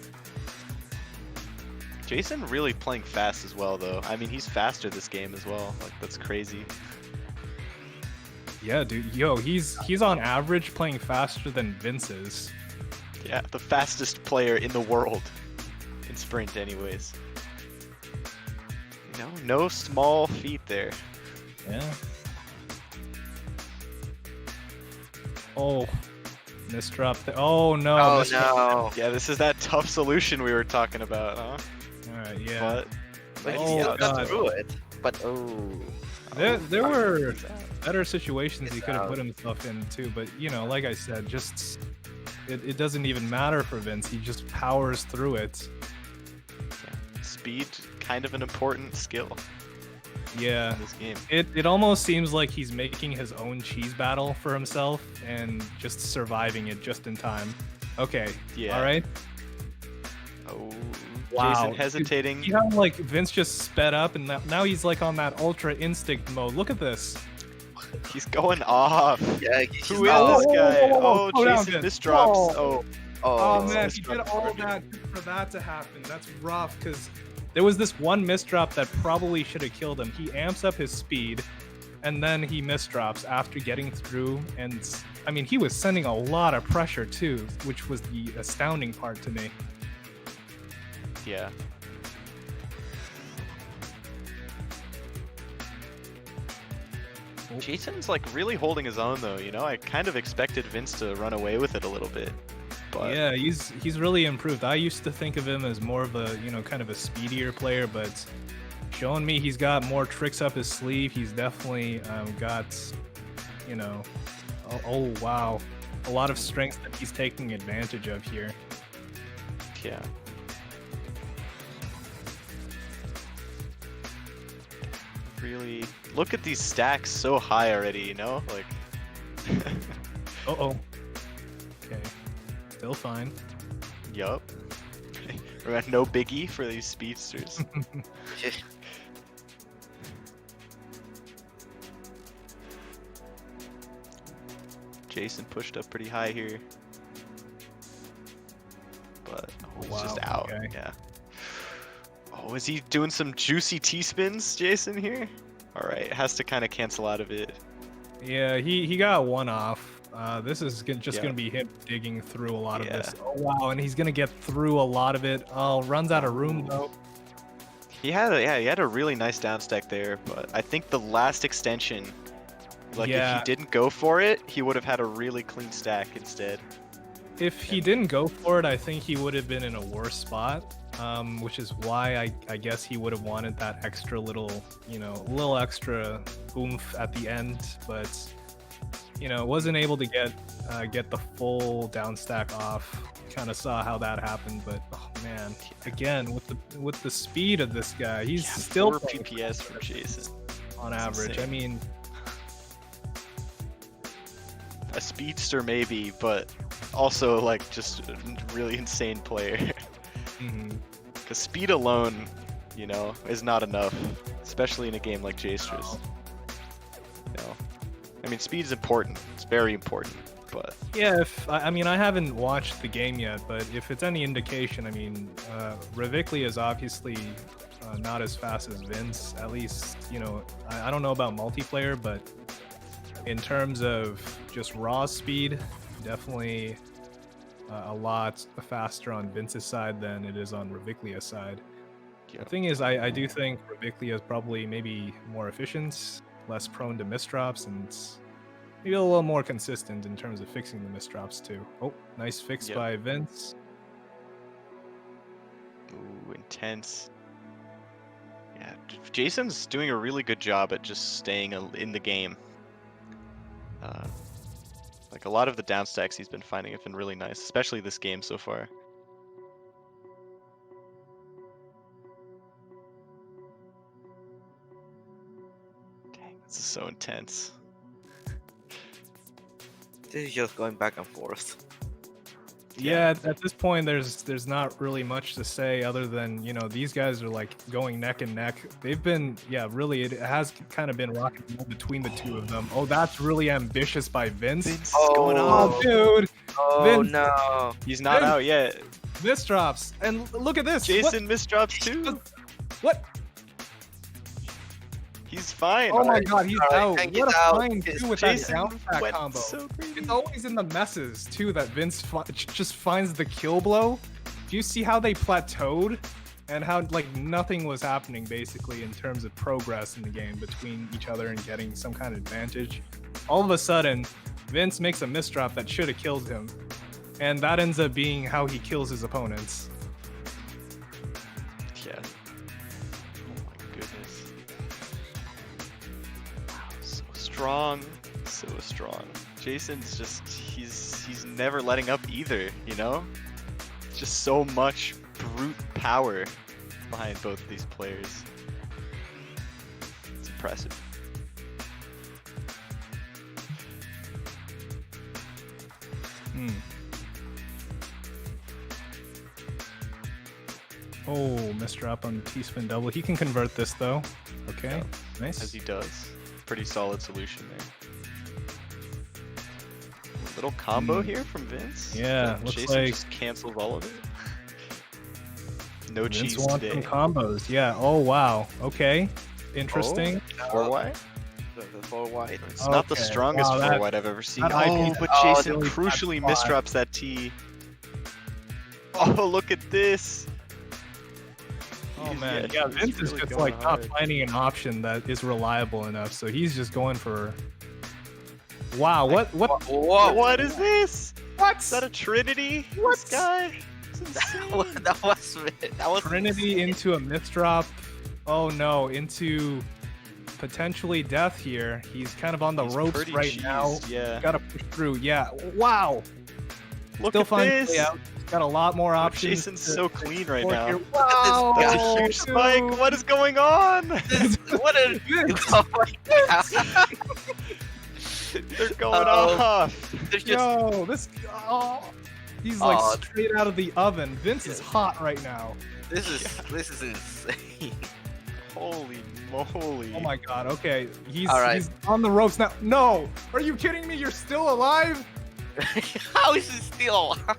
Jason really playing fast as well, though. I mean, he's faster this game as well. Like, that's crazy. Yeah, dude. Yo, he's on average playing faster than Vince is. Yeah, the fastest player in the world in sprint, anyways. You know, no small feat there. Yeah. Oh, misdrop. Oh no. Oh misdrop. no. Yeah, this is that tough solution we were talking about, huh? All right. Yeah. But But Oh, he still got God. through it. But oh. There were better situations he It's could have out. put himself in too, but you know, like I said, just it doesn't even matter for Vince. He just powers through it. speed, kind of an important skill Yeah. in this game. It almost seems like he's making his own cheese battle for himself and just surviving it just in time. Okay. Yeah. All right. Oh, Wow. Jason hesitating. You have like Vince just sped up and now he's like on that ultra instinct mode. Look at this. He's going off. Yeah, he's Who not- is this guy? Whoa, Oh, slow down, Jason Vince. misdrops. Whoa. Oh, Oh Oh, man, it's he misdrop did all target. that for that to happen. That's rough because there was this one misdrop that probably should have killed him. He amps up his speed and then he misdrops after getting through. And I mean, he was sending a lot of pressure too, which was the astounding part to me. yeah. Jason's like really holding his own though, you know? I kind of expected Vince to run away with it a little bit. But Yeah, he's really improved. I used to think of him as more of a, you know, kind of a speedier player, but showing me he's got more tricks up his sleeve. He's definitely got, you know, oh wow, a lot of strengths that he's taking advantage of here. yeah. Really look at these stacks so high already, you know? Like Uh-oh. Okay. Still fine. yup. We're at no biggie for these speedsters. Jason pushed up pretty high here. But oh, he's just Wow, out. okay. Yeah. Oh, is he doing some juicy T-spins, Jason, here? Alright, has to kind of cancel out of it. Yeah, he got one off. This is just Yeah. gonna be him digging through a lot of Yeah. this. Oh wow, and he's gonna get through a lot of it. Oh, runs out of room though. He had a really nice downstack there, but I think the last extension, like if Yeah. he didn't go for it, he would have had a really clean stack instead. If he didn't go for it, I think he would have been in a worse spot. Which is why I guess he would have wanted that extra little, you know, little extra oomph at the end, but you know, wasn't able to get the full down stack off. Kind of saw how that happened, but oh man, again with the speed of this guy, he's Yeah, still 4 playing PPS from Jason. on That's average. insane. I mean, A speedster maybe, but also like just a really insane player. mhm. Because speed alone, you know, is not enough, especially in a game like Jstris. You know, I mean, speed is important. It's very important, but Yeah, if I mean I haven't watched the game yet, but if it's any indication, I mean, Ravicli is obviously not as fast as Vince. At least, you know, I don't know about multiplayer, but in terms of just raw speed, definitely a lot faster on Vince's side than it is on Raviclia's side. yeah. The thing is, I do think Raviclia is probably maybe more efficient, less prone to misdrops, and maybe a little more consistent in terms of fixing the misdrops too. Oh, nice fix Yep. by Vince. Ooh, intense. Yeah, Jason's doing a really good job at just staying in the game. Like a lot of the downstacks he's been finding have been really nice, especially this game so far. Dang, this is so intense. This is just going back and forth. Yeah, at this point, there's not really much to say other than, you know, these guys are like going neck and neck. They've been, yeah, really, it has kind of been rock and roll between the two of them. Oh, that's really ambitious by Vince. Vince is Oh. going Oh, off. dude, Oh Vince- no. He's not Vince- out yet. misdrops, and look at this. Jason misdrops too. What? He's fine. Oh my god, he's Alright, out. Hank What is a out. fine It's too with that Jason down attack went combo. so greedy. It's always in the messes too that Vince just finds the kill blow. Do you see how they plateaued and how like nothing was happening basically in terms of progress in the game between each other and getting some kind of advantage? All of a sudden, Vince makes a misdrop that should have killed him, and that ends up being how he kills his opponents. Yeah. Oh my goodness. Wow, so strong. So strong. Jason's just he's never letting up either, you know? Just so much brute power behind both of these players. It's impressive. Oh, misdrop on the T-spin double. He can convert this though. Okay, nice. As he does. Pretty solid solution there. Little combo here from Vince. Yeah, But looks Jason like- just cancels all of it. No Vince cheese wants today. some combos. Yeah. Oh wow. Okay. Interesting. Four wide? The 4 wide. It's not the Okay, strongest wow, four that- wide I've ever seen. that Oh, IP but oh, Jason really bad crucially spot. misdrops that T. Oh, look at this. Oh He's- man, yeah, yeah, he's Vince is really just going like not hard. finding an option that is reliable enough, so he's just going for. Wow, what? Whoa! What is this? What? Is that a Trinity? What? This guy? It's insane. that was Trinity into a misdrop. Oh no, into potentially death here. He's kind of on the He's ropes pretty right cheesed, now. Yeah. Gotta push through. Yeah. Wow. Look Still at finds a this. way out. He's got a lot more Oh, options. Jason's to so clean right explore now. here. Look at this Wow, That's a huge spike. dude. What is going on? what a Vince. oh my god! They're going Uh-oh. off. There's just Yo, this. Oh, he's like Oh. straight out of the oven. Vince is hot right now. this is insane. Holy moly. Oh my god, okay. He's Alright. on the ropes now. No! Are you kidding me? You're still alive? How is he still alive?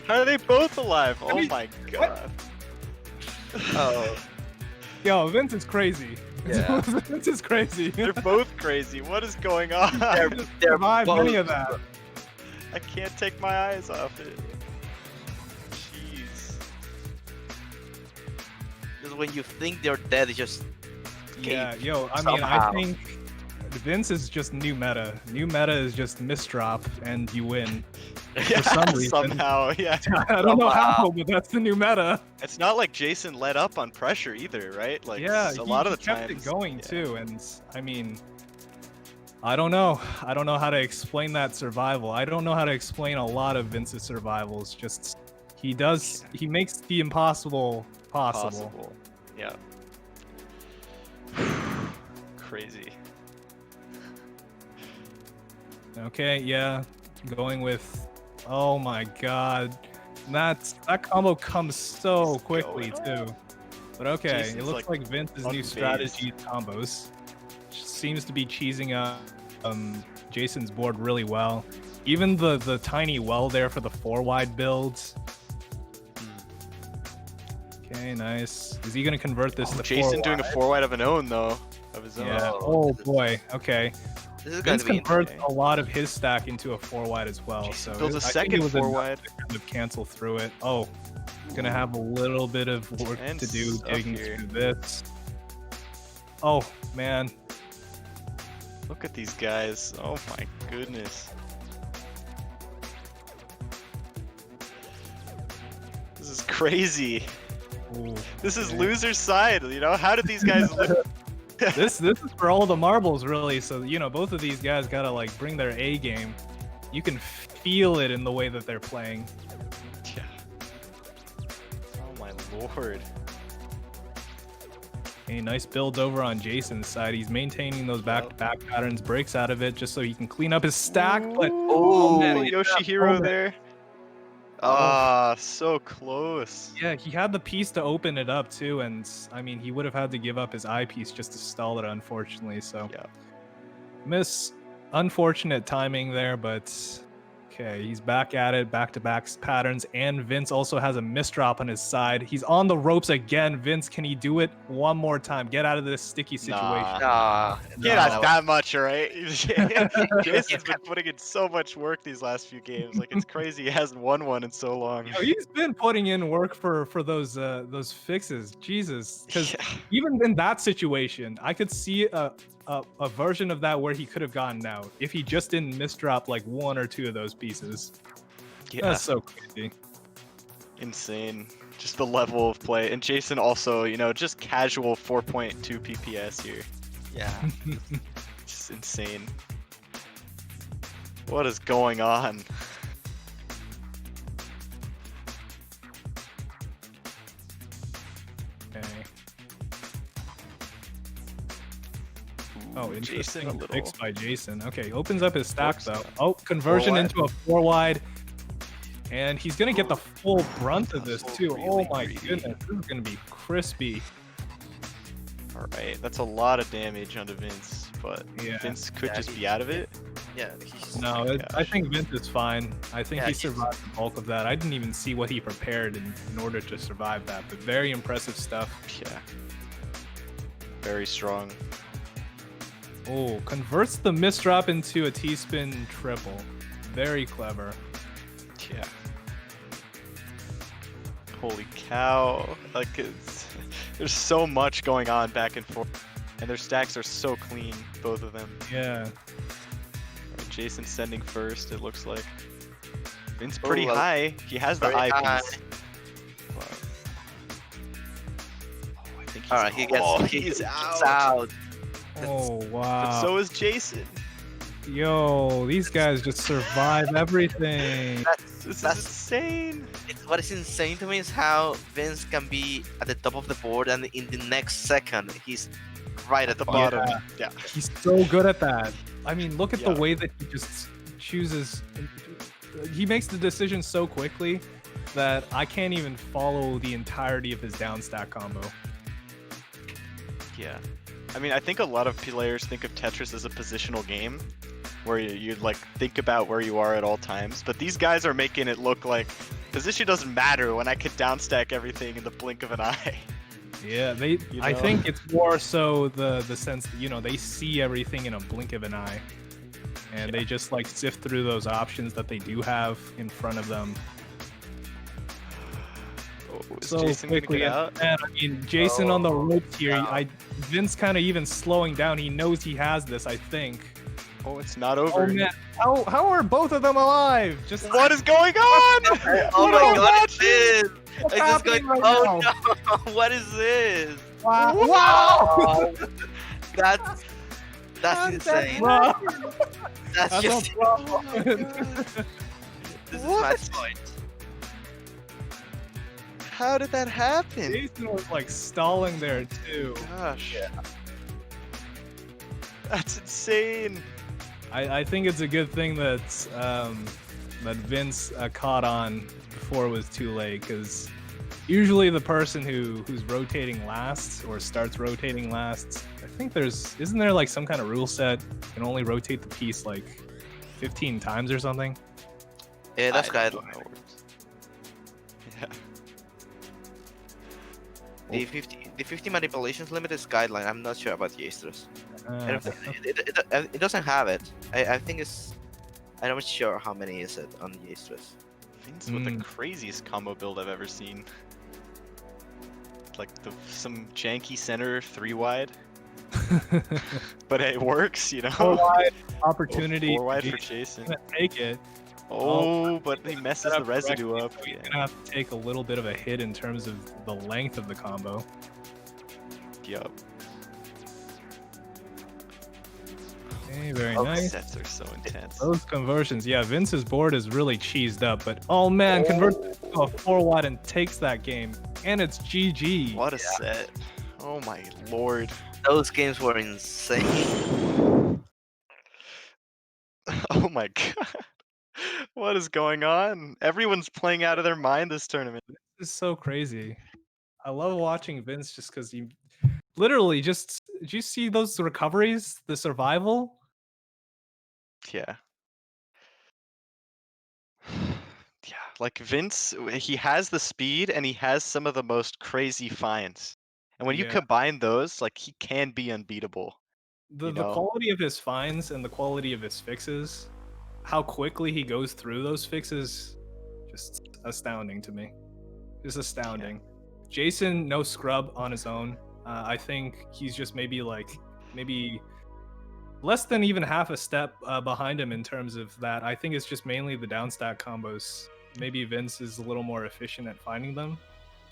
How are they both alive? Oh mean, my god. Oh, Yo, Vince is crazy. Yeah. Vince is crazy. They're both crazy. What is going on? they're Survived both- any of that. I can't take my eyes off it. Jeez. Just when you think they're dead, it just Yeah, yo, I mean, Somehow. I think Vince is just new meta. New meta is just misdrop and you win. Yeah, some reason. somehow, yeah. I don't know Somehow. how, but that's the new meta. It's not like Jason let up on pressure either, right? Like Yeah, a lot of the he kept times. it going yeah. too, and I mean, I don't know. I don't know how to explain that survival. I don't know how to explain a lot of Vince's survivals. Just he makes the impossible possible. Yeah. Crazy. Okay, yeah, going with. Oh my god, that combo comes so What's quickly going too. But okay, Jason's, it looks like Vince's new unfazed. strategy combos seems to be cheesing up Jason's board really well. Even the tiny well there for the 4-wide builds. Okay, nice. Is he gonna convert this to Jason 4-wide? doing a 4-wide of an own though. Of his own. Yeah. Oh, Oh boy. Okay. this is going Vince to be converts interesting. a lot of his stack into a 4-wide as well. Jason So builds a I think second it was enough 4-wide. to kind of cancel through it. Oh, gonna have a little bit of work to Tense do up digging here. through this. Oh man. Look at these guys. Oh my goodness. This is crazy. Ooh. This is loser's side, you know? How did these guys lose? This is for all the marbles really. So you know, both of these guys gotta like bring their A game. You can feel it in the way that they're playing. Yeah. Oh my lord. Okay, nice builds over on Jason's side. He's maintaining those back-to-back patterns, breaks out of it just so he can clean up his stack. But Oh, man, Yoshihiro oh, man. there. Ah, so close. yeah, he had the piece to open it up too, and I mean, he would have had to give up his eye piece just to stall it, unfortunately. So, Yeah. unfortunate timing there, but Okay, he's back at it, back-to-back patterns, and Vince also has a misdrop on his side. He's on the ropes again. Vince, can he do it one more time? Get out of this sticky situation. Nah, Can't No. ask that much, right? Jason's been putting in so much work these last few games. Like, it's crazy he hasn't won one in so long. Yo, he's been putting in work for those fixes. Jesus, because Yeah. even in that situation, I could see a version of that where he could have gotten out if he just didn't misdrop like one or two of those pieces. Yeah, That's so crazy. insane. Just the level of play. And Jason also, you know, just casual 4.2 PPS here. yeah. Just insane. What is going on? Okay. Oh, Ooh, interesting. Jason a little. Fixed by Jason. Okay, opens up his stack Oops. though. Oh, conversion 4 wide. into a 4 wide. And he's gonna get the full brunt of this too. Really Oh my greedy. goodness, this is gonna be crispy. Alright, that's a lot of damage onto Vince, but Yeah. Vince could Yeah, just be out of it. Yeah, he's No, my I gosh. think Vince is fine. I think Yeah, he he's- survived the bulk of that. I didn't even see what he prepared in order to survive that, but very impressive stuff. Yeah. Very strong. Oh, converts the misdrop into a T-spin triple. Very clever. Yeah. Holy cow. Like, there's so much going on back and forth. And their stacks are so clean, both of them. Yeah. Right, Jason sending first, it looks like. Vince pretty well, high. He has the very high high. piece. But... Oh, I think he's Alright, he gets oh, he he's gets out. out. Oh, But wow. so is Jason. Yo, these guys just survive everything. This is That's- insane. What is insane to me is how Vince can be at the top of the board and in the next second he's right at the bottom. Bottom. Yeah. He's so good at that. I mean, look at Yeah. the way that he just chooses. He makes the decision so quickly that I can't even follow the entirety of his down stack combo. Yeah. I mean, I think a lot of players think of Tetris as a positional game where you like think about where you are at all times, but these guys are making it look like position doesn't matter when I could downstack everything in the blink of an eye. Yeah, they. You I know? think it's more so the sense that, you know, they see everything in a blink of an eye, and they just like sift through those options that they do have in front of them Oh, is so Jason gonna quickly. get out? And I mean, Jason on the ropes here. wow. Vince kind of even slowing down. He knows he has this. I think. Oh, it's not Oh over. man, how are both of them alive? Just What is going on? Oh What my am I god, it's watching? this! What's It's just going, happening right oh no, what is this? Wow! Wow. That's insane. Wow. That's That's just a problem. this is What? match point. How did that happen? Jason was like stalling there too. Gosh. That's insane. I think it's a good thing that that Vince caught on before it was too late, because usually the person who's rotating last or starts rotating last, I think isn't there like some kind of rule set you can only rotate the piece like 15 times or something? Yeah, that's I don't guideline. know how it works. Yeah. The 50 manipulations limit is guideline. I'm not sure about Jstris. I don't think it doesn't have it. I think it's. I'm not sure how many is it on Jstris. Vince with the Mm. craziest combo build I've ever seen. Like some janky center 3 wide, but it works, you know. 4 wide opportunity. 4 wide He's for Jason. gonna take it. Oh, but he messes Set the up residue correctly, up. so he's Yeah. gonna have to take a little bit of a hit in terms of the length of the combo. Yup. Okay, very Oh, nice. Sets are so intense. Those conversions, yeah, Vince's board is really cheesed up, but oh man, converts to a 4 wide and takes that game, and it's GG. What a set. Oh my lord. Those games were insane. Oh my god. What is going on? Everyone's playing out of their mind this tournament. This is so crazy. I love watching Vince just because he literally just. Did you see those recoveries? The survival? Yeah. Like Vince, he has the speed and he has some of the most crazy finds. And when you Yeah. combine those, like he can be unbeatable. The You the know? quality of his finds and the quality of his fixes, how quickly he goes through those fixes, just astounding to me. Just astounding. Jason, no scrub on his own. I think he's just maybe less than even half a step behind him in terms of that. I think it's just mainly the downstack combos. Maybe Vince is a little more efficient at finding them,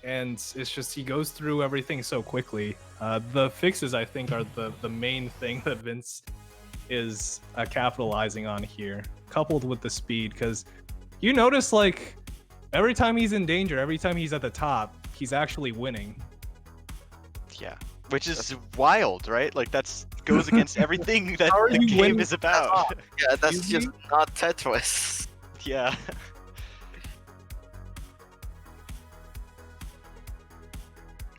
and it's just he goes through everything so quickly. The fixes, I think, are the main thing that Vince is capitalizing on here, coupled with the speed. Because you notice, like, every time he's in danger, every time he's at the top, he's actually winning. Yeah. Which is wild, right? Like that's goes against everything that How are the you game winning is at the about. top? Yeah, that's Excuse just me? not Tetris. Yeah.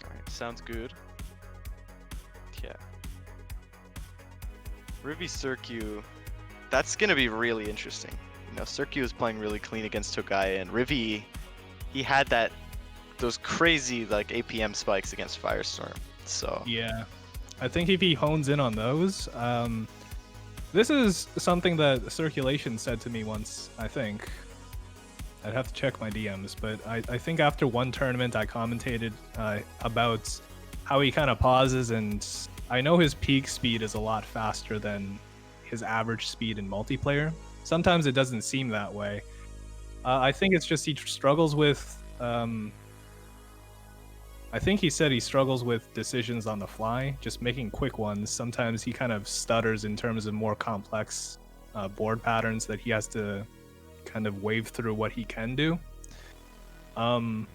Alright, sounds good. Yeah. Ruby Circu, that's gonna be really interesting. You know, Circu is playing really clean against Togai, and Rivi, he had those crazy like APM spikes against Firestorm. So Yeah, I think if he hones in on those, this is something that Circulation said to me once. I think I'd have to check my DMs, but I think after one tournament I commentated about how he kind of pauses, and I know his peak speed is a lot faster than his average speed in multiplayer. Sometimes it doesn't seem that way. I think it's just he struggles with. I think he said he struggles with decisions on the fly, just making quick ones. Sometimes he kind of stutters in terms of more complex board patterns that he has to kind of wave through what he can do. So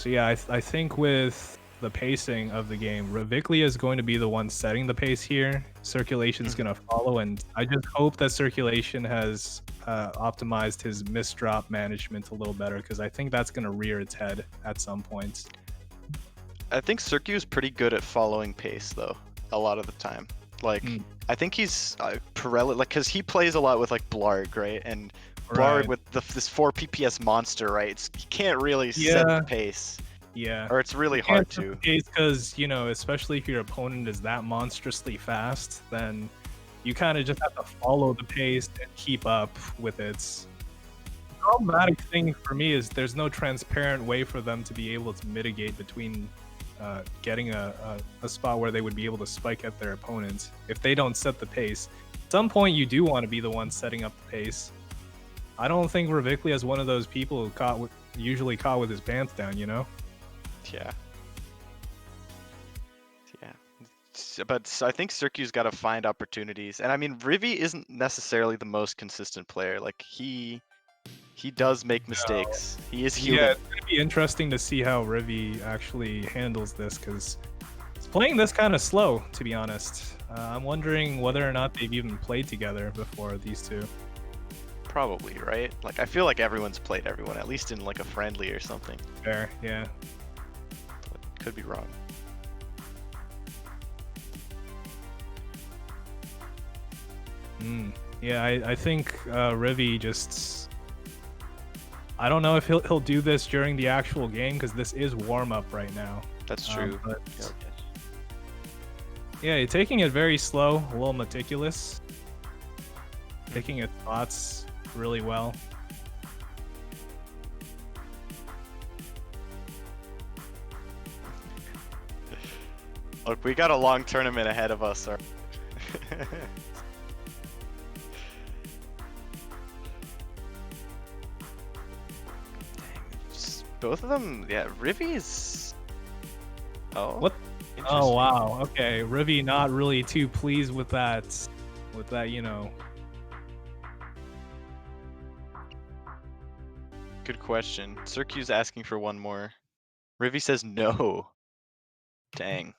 yeah, I think with the pacing of the game, Raviclia is going to be the one setting the pace here. Circulation is going to follow, and I just hope that Circulation has optimized his misdrop management a little better, because I think that's going to rear its head at some point. I think Circu is pretty good at following pace though, a lot of the time. Like I think he's Pirelli, like because he plays a lot with like Blarg, right? And Blarg Right. with this 4 PPS monster, right? He can't really set the pace. Yeah. Or it's really hard to. Because, you know, especially if your opponent is that monstrously fast, then you kind of just have to follow the pace and keep up with it. The problematic thing for me is there's no transparent way for them to be able to mitigate between getting a spot where they would be able to spike at their opponent if they don't set the pace. At some point, you do want to be the one setting up the pace. I don't think Raviclia is one of those people who usually caught with his pants down, you know? Yeah. Yeah. But I think Circu's got to find opportunities. And I mean, Rivi isn't necessarily the most consistent player. Like he does make mistakes. He is human. Yeah, it's going to be interesting to see how Rivi actually handles this, because it's playing this kind of slow, to be honest. I'm wondering whether or not they've even played together before, these two. Probably, right? Like I feel like everyone's played everyone, at least in like a friendly or something. Fair, yeah. But could be wrong. Yeah, I think Rivi just... I don't know if he'll do this during the actual game, because this is warm-up right now. That's true. But yeah, you're taking it very slow, a little meticulous. Picking his spots really well. Look, we got a long tournament ahead of us. Both of them, yeah. Rivi's. Oh. What? Oh wow. Okay, Rivi not really too pleased with that. You know. Good question. Circu's asking for one more. Rivi says no. Dang.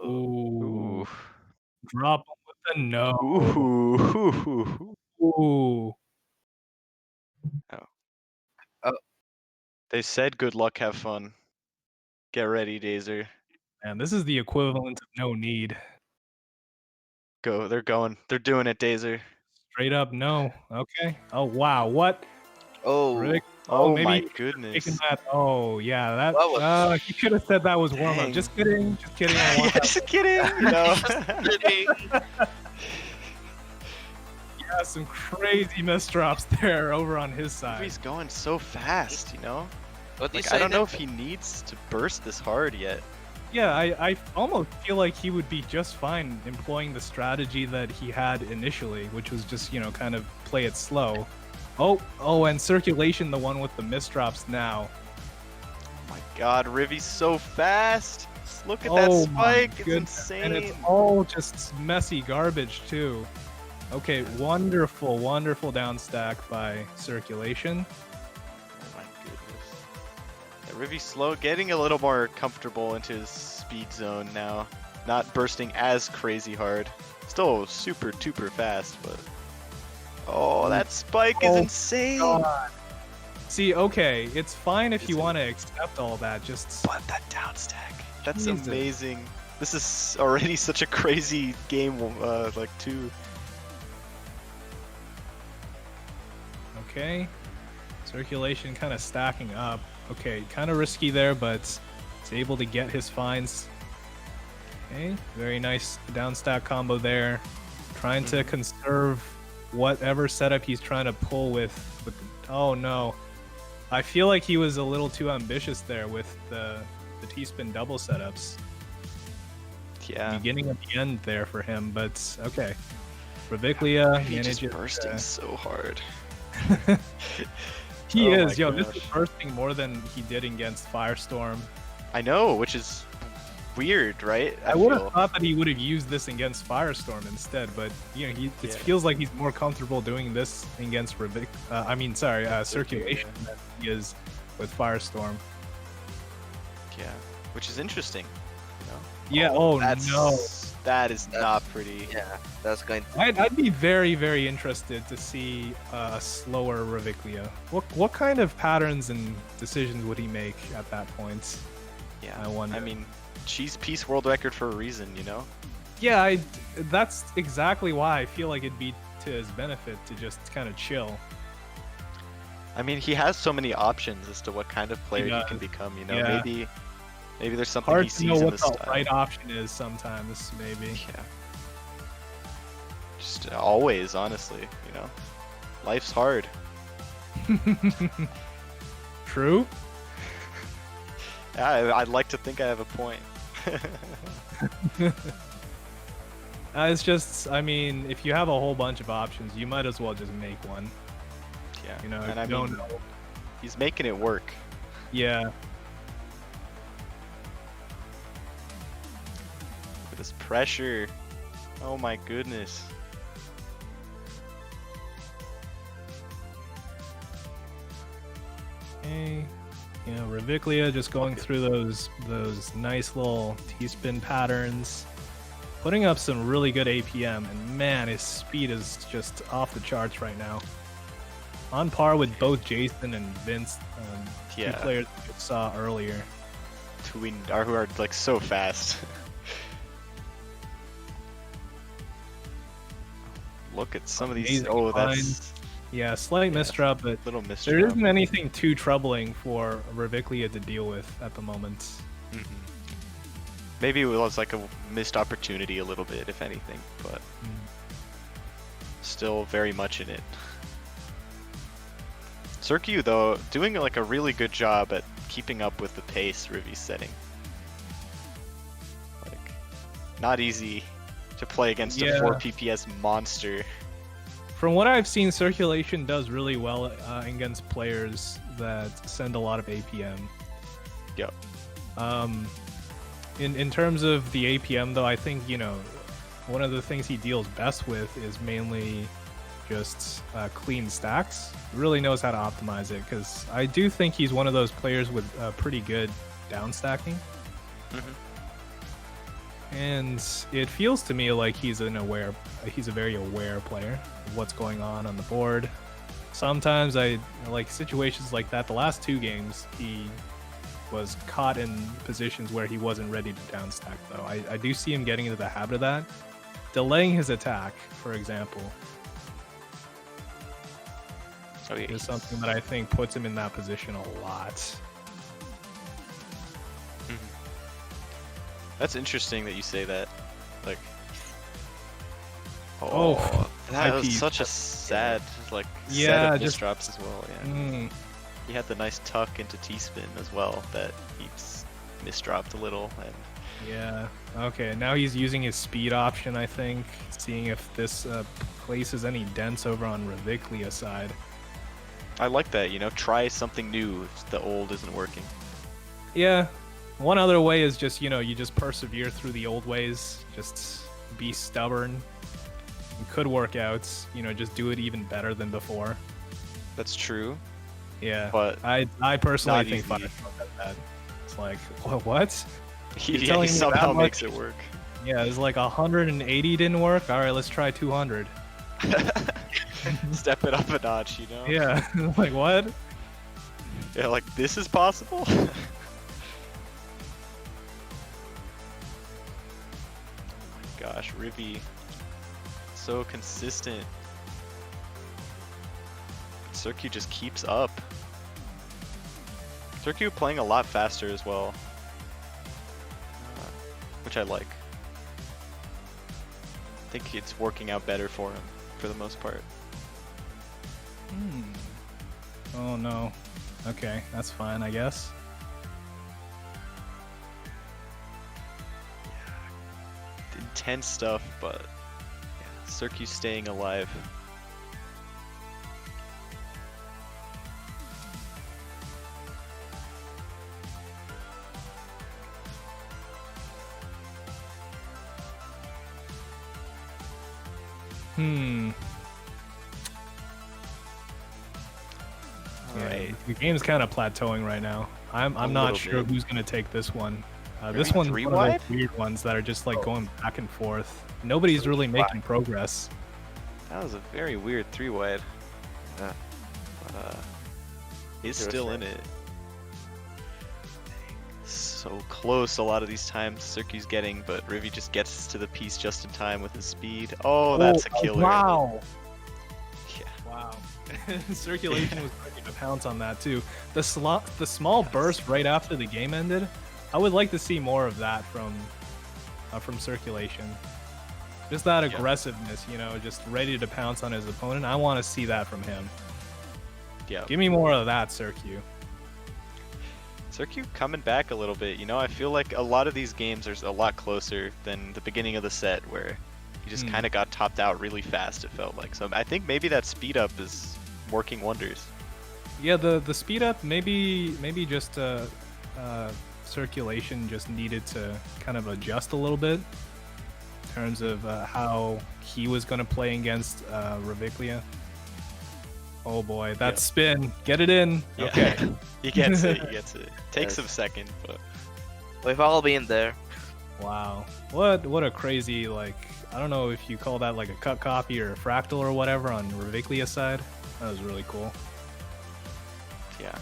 Ooh. Ooh. Drop him with a no. Ooh. Ooh. They said good luck, have fun. Get ready, Dazer. And this is the equivalent of no need. Go. They're going. They're doing it, Dazer. Straight up no. Okay. Oh wow. What? Oh, Rick. Oh maybe my he should've goodness. taken that. Oh yeah, that. That was- He should have said that was warm up. Dang. Just kidding. Just kidding. I want that. Just kidding. You know. Yeah, some crazy misdrops there over on his side. He's going so fast, you know. what do you Like, say? I don't know Nick? if he needs to burst this hard yet. Yeah, I almost feel like he would be just fine employing the strategy that he had initially, which was just, you know, kind of play it slow. Oh, and circulation, the one with the misdrops now. Oh my God, Rivy's so fast. Look at Oh that my spike. It's goodness. insane. And it's all just messy garbage too. Okay, wonderful, wonderful down stack by circulation. Oh my goodness. Yeah, Rivy's slow, getting a little more comfortable into his speed zone now. Not bursting as crazy hard. Still super duper fast, but oh, that spike is Oh insane. God. See, okay, it's fine if Is you it? want to accept all that. Just But that down stack, that's Jesus. amazing. This is already such a crazy game, like two. okay. Circulation kind of stacking up. Okay, kind of risky there, but he's able to get his finds. Okay, very nice down stack combo there. Trying to conserve whatever setup he's trying to pull with. Oh no. I feel like he was a little too ambitious there with the T-spin double setups. Yeah. Beginning and the end there for him, but okay. Reviclia He just manages. bursting so hard. He Oh my is, yo. This is gosh. bursting more than he did against Firestorm. I know, which is weird, right? I would feel. have thought that he would have used this against Firestorm instead, but you know, it Yeah. feels like he's more comfortable doing this against Circulation than he is with Firestorm. Yeah, which is interesting. You know? Yeah. Oh That's, no. that is not pretty. Yeah, that's going. I'd be very, very interested to see a slower Reviclia. What kind of patterns and decisions would he make at that point? Yeah, I wonder. I mean, cheese piece world record for a reason, you know. Yeah, that's exactly why I feel like it'd be to his benefit to just kind of chill. I mean, he has so many options as to what kind of player he does. can become. You know, Yeah. maybe there's something Hard he to know sees in what this the style. right option is sometimes, maybe. Yeah. Just always, honestly, you know, life's hard. True. Yeah, I'd like to think I have a point. It's just, I mean, if you have a whole bunch of options, you might as well just make one. Yeah, You know, if and I you don't mean, know. he's making it work. Yeah. Look at this pressure. Oh my goodness. Okay. You know, Reviclia just going through those nice little T-spin patterns, putting up some really good APM, and man, his speed is just off the charts right now. On par with both Jason and Vince, two Yeah. players we saw earlier. Who are like so fast. Look at some of these. Amazing Oh, that's finds. Yeah, slight misdrop, but little there mystery. isn't anything too troubling for Reviclia to deal with at the moment. Maybe it was like a missed opportunity a little bit, if anything, but still very much in it. Circu, though, doing like a really good job at keeping up with the pace Rivy's setting. Like, not easy to play against a Yeah. 4 PPS monster. From what I've seen, Circulation does really well against players that send a lot of APM. Yep. In terms of the APM, though, I think, you know, one of the things he deals best with is mainly just clean stacks. Really knows how to optimize it, because I do think he's one of those players with pretty good down stacking. And it feels to me like he's a very aware player of what's going on the board. Sometimes I like situations like that. The last 2 games, he was caught in positions where he wasn't ready to downstack, though. I do see him getting into the habit of that. Delaying his attack, for example. Oh, yeah, is he's- something that I think puts him in that position a lot. That's interesting that you say that. Like, Oh, that was IP. such a sad set Yeah, of just- misdrops as well. Yeah, Mm, he had the nice tuck into T-spin as well that he's misdropped a little, and yeah. Okay, now he's using his speed option, I think, seeing if this places any dents over on Reviklia side. I like that. You know, try something new if the old isn't working. Yeah. One other way is just, you know, you just persevere through the old ways. Just be stubborn. It could work out. You know, just do it even better than before. That's true. Yeah. But I personally not think easy. Firestone does that. It's like, what? he, You're he telling me that somehow much? makes it work. Yeah, it's like 180 didn't work. All right, let's try 200. Step it up a notch, you know? Yeah. Like, what? Yeah, like this is possible. Gosh, Rivi, so consistent. Circu just keeps up. Circu playing a lot faster as well, which I like. I think it's working out better for him for the most part. Hmm. Oh no. Okay, that's fine, I guess. Intense stuff, but yeah, Circu's staying alive. Hmm. Yeah, Alright. the game's kind of plateauing right now. I'm A not little sure bit. who's gonna take this one. This Maybe one's three one of wide? those weird ones that are just like going back and forth. Nobody's really making progress. That was a very weird 3-wide. Yeah. But, he's still in it. So close a lot of these times Circu's getting, but Rivi just gets to the piece just in time with his speed. Oh, that's a killer. Wow. Yeah. Wow. Circulation was ready to pounce on that too. The small burst right after the game ended. I would like to see more of that from Circulation. Just that Yeah. aggressiveness, you know, just ready to pounce on his opponent. I want to see that from him. Yeah. Give me more of that, Circu. Circu coming back a little bit. You know, I feel like a lot of these games are a lot closer than the beginning of the set where he just kind of got topped out really fast, it felt like. So I think maybe that speed up is working wonders. Yeah, the speed up maybe just Circulation just needed to kind of adjust a little bit in terms of how he was going to play against Reviklia. Oh boy, that Yeah. spin, get it in. Yeah. Okay. He gets it, he gets it. Takes Yes. a second, but We've all been there. Wow, what a crazy, like, I don't know if you call that like a cut copy or a fractal or whatever on Reviklia's side. That was really cool. yeah.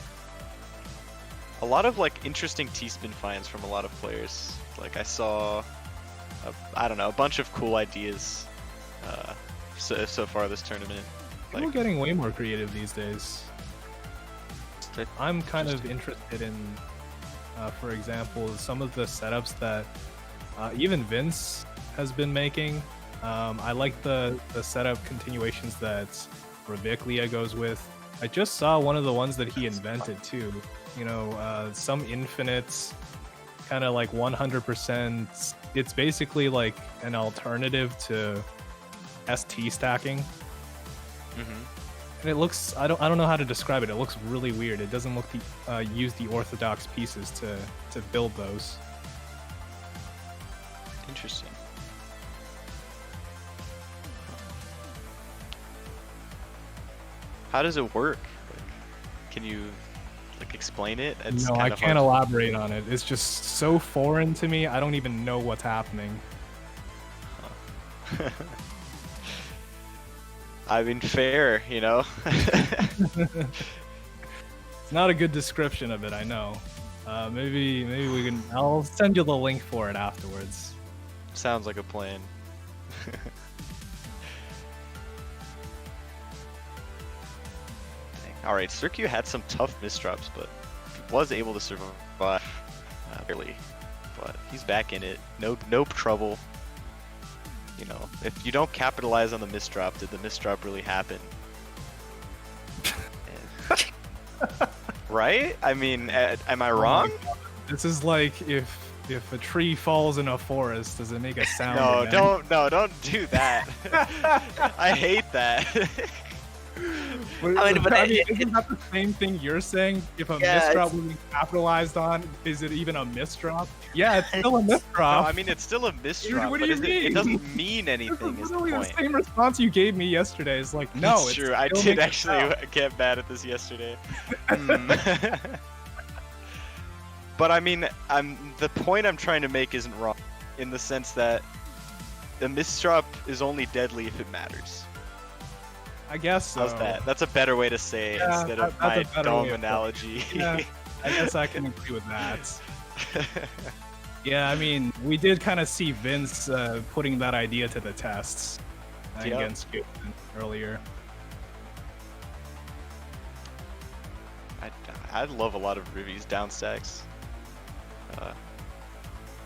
A lot of like interesting T-spin finds from a lot of players. Like I saw, I don't know, a bunch of cool ideas so far this tournament. People are Like, getting way more creative these days. That- I'm kind of interested in, for example, some of the setups that even Vince has been making. I like the setup continuations that Reviklia goes with. I just saw one of the ones that he invented too. You know, some infinite, kind of like 100%. It's basically like an alternative to ST stacking. And it looks, I don't know how to describe it. It looks really weird. It doesn't look use the orthodox pieces to build those. Interesting. How does it work? Like, can you like explain it? It's No, I kind of can't hard. elaborate on it. It's just so foreign to me. I don't even know what's happening. I mean, fair, you know. It's not a good description of it, I know. Maybe we can. I'll send you the link for it afterwards. Sounds like a plan. Alright, Circu had some tough misdrops, but he was able to survive barely. But he's back in it. No trouble. You know, if you don't capitalize on the misdrop, did the misdrop really happen? Right? I mean, am I wrong? This is like if a tree falls in a forest, does it make a sound? No, again? don't do that. I hate that. I mean, but isn't that the same thing you're saying? If a Yeah, misdrop wasn't capitalized on, is it even a misdrop? Yeah, it's still a misdrop. No, I mean, it's still a misdrop, what do but you mean? it doesn't mean anything This is is the literally the point. same response you gave me yesterday. It's like, no, That's it's true. I still did makes a actually sound. get mad at this yesterday. But I mean, the point I'm trying to make isn't wrong, in the sense that the misdrop is only deadly if it matters. I guess so. How's that? That's a better way to say it Yeah, instead of that's a my better dumb way of putting it. analogy. Yeah, I guess I can agree with that. Yeah, I mean, we did kind of see Vince putting that idea to the tests Yep. against Gibson earlier. I love a lot of Rivy's down stacks.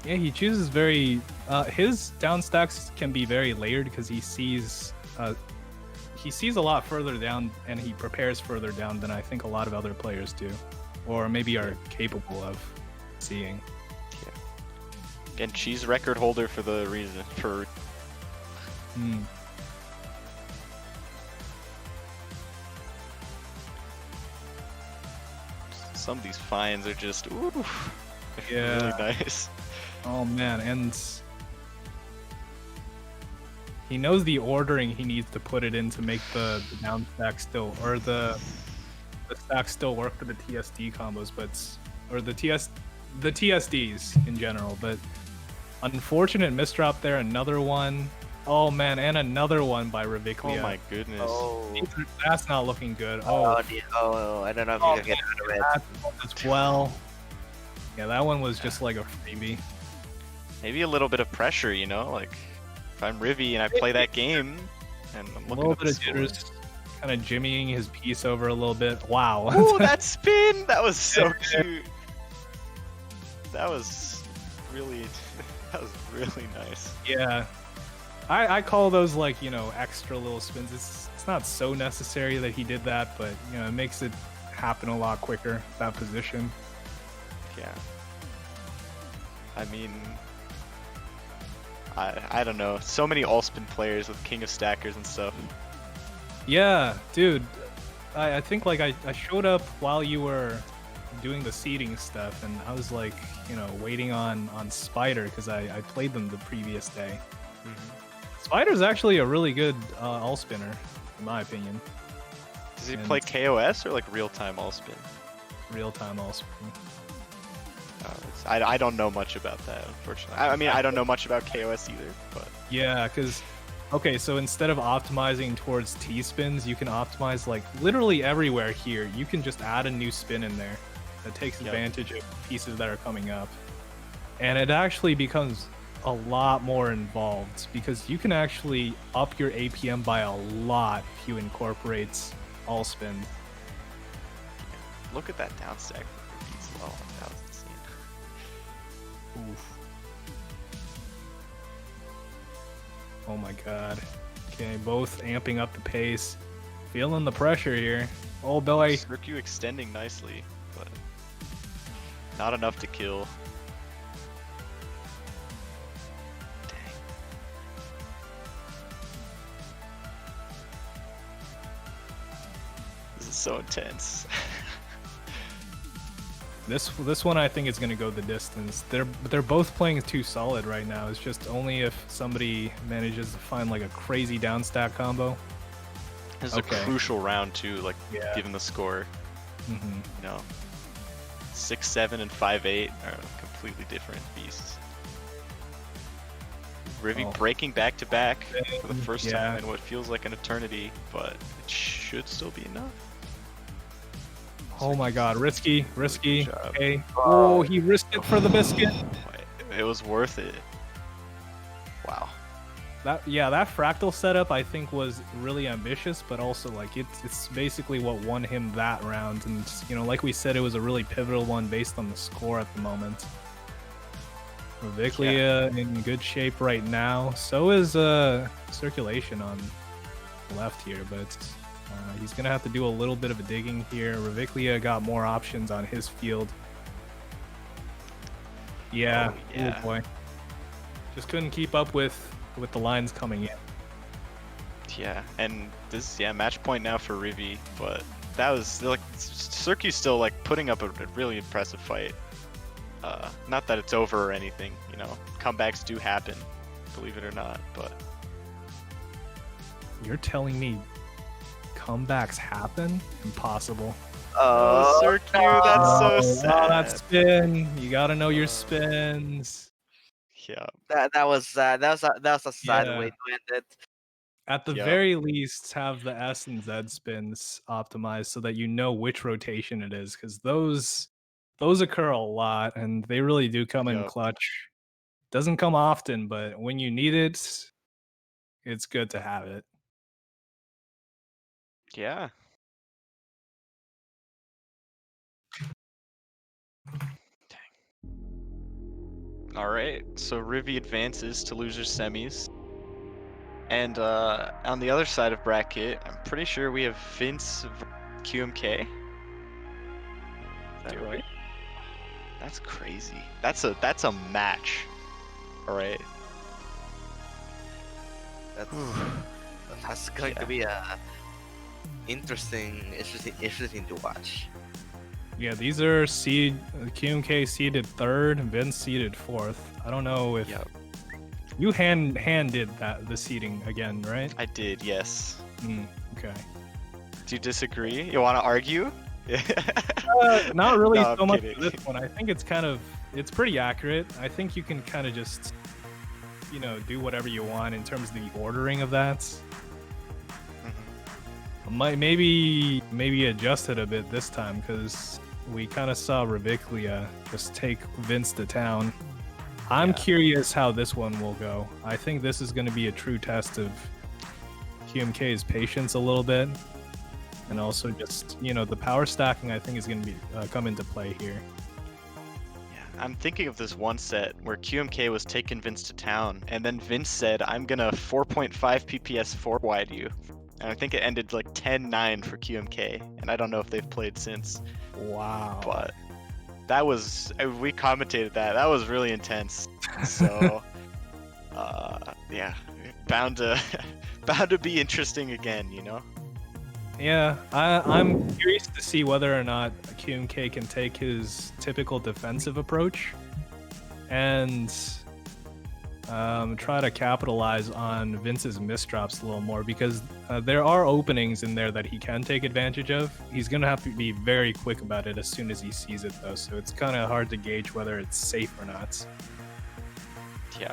Yeah, he chooses very. His down stacks can be very layered because he sees a lot further down and he prepares further down than I think a lot of other players do, or maybe are capable of seeing. Again, cheese record holder for the reason for. Hmm. Some of these finds are just ooh, Yeah. really nice. Oh man, and he knows the ordering he needs to put it in to make the down stack still, or the stack still work for the TSD combos, or the TSDs in general. But unfortunate misdrop there, another one. Oh man, and another one by Reviclia. Oh my goodness. Oh, That's not looking good. oh, oh, I don't know if you can get out of it. That one as well. Yeah, that one was just like a freebie. Maybe a little bit of pressure, you know, like if I'm Rivy and I play that game and I'm A looking little at bit the of score. jitters, kind of jimmying his piece over a little bit. Wow. Ooh, that spin! That was so cute. That was really nice. Yeah, I call those like, you know, extra little spins. It's not so necessary that he did that, but you know, it makes it happen a lot quicker, that position. Yeah. I mean, I don't know. So many all-spin players with King of Stackers and stuff. Yeah, dude. I think like I showed up while you were doing the seeding stuff, and I was like, you know, waiting on Spider because I played them the previous day. Spider's actually a really good all spinner, in my opinion. Does he And- play KOS or like real-time all-spin? Real time all spin. I don't know much about that, unfortunately. I mean, I don't know much about KOS either, but Yeah, because okay, so instead of optimizing towards T spins, you can optimize like literally everywhere here. You can just add a new spin in there that takes Yep. advantage of pieces that are coming up, and it actually becomes a lot more involved because you can actually up your APM by a lot if you incorporate all spin. look at that down stack for beats as well. That was insane. Oof. Oh my god. Okay, both amping up the pace. Feeling the pressure here. Oh boy. Circu extending nicely, but not enough to kill. Dang. This is so intense. This one I think is gonna go the distance. They're both playing too solid right now. It's just only if somebody manages to find like a crazy down stack combo. This Okay. is a crucial round too, like Yeah. given the score. Hmm. You know, 6-7 and 5-8 are completely different beasts. Rivy Oh. breaking back to back for the first Yeah. time in what feels like an eternity, but it should still be enough. Oh my god, risky. Good job. Okay. Oh, he risked it for the biscuit. It was worth it. Wow. that fractal setup I think was really ambitious, but also like it's basically what won him that round, and you know, like we said, it was a really pivotal one based on the score at the moment. Reviclia in good shape right now. So is Circulation on the left here, but he's gonna have to do a little bit of a digging here. Reviclia got more options on his field. Yeah, oh boy, just couldn't keep up with the lines coming in. Yeah, and this match point now for Rivi, but that was like Circu's still like putting up a really impressive fight. Not that it's over or anything, you know, comebacks do happen, believe it or not, but you're telling me comebacks happen? Impossible. Oh, Circu, that's so sad. Oh, that spin. You gotta know your spins. Yeah. That was a sad Yeah. way to end it. At the very least, have the S and Z spins optimized so that you know which rotation it is, because those occur a lot and they really do come in clutch. Doesn't come often, but when you need it, it's good to have it. Yeah. All right, so Rivi advances to losers semis. And on the other side of bracket, I'm pretty sure we have Vince QMK. Is that right? That's crazy. That's a match. All right. That's going to be a interesting to watch. Yeah, these are QMK seeded 3rd, Vince seeded 4th. I don't know if you hand did the seeding again, right? I did, yes. Okay. Do you disagree? You want to argue? Not really No, so much kidding. for this one. I think it's pretty accurate. I think you can kind of just, you know, do whatever you want in terms of the ordering of that. Maybe adjust it a bit this time, because we kind of saw Reviclia just take Vince to town. I'm curious how this one will go. I think this is going to be a true test of QMK's patience a little bit, and also just, you know, the power stacking I think is going to be come into play here. Yeah, I'm thinking of this one set where QMK was taking Vince to town, and then Vince said, "I'm gonna 4.5 PPS 4 wide you." And I think it ended like 10-9 for QMK, and I don't know if they've played since. Wow. But that was, we commentated that. That was really intense. So, yeah, bound to be interesting again, you know? Yeah, I'm curious to see whether or not QMK can take his typical defensive approach and try to capitalize on Vince's misdrops a little more, because there are openings in there that he can take advantage of. He's going to have to be very quick about it as soon as he sees it, though, so it's kind of hard to gauge whether it's safe or not. Yeah.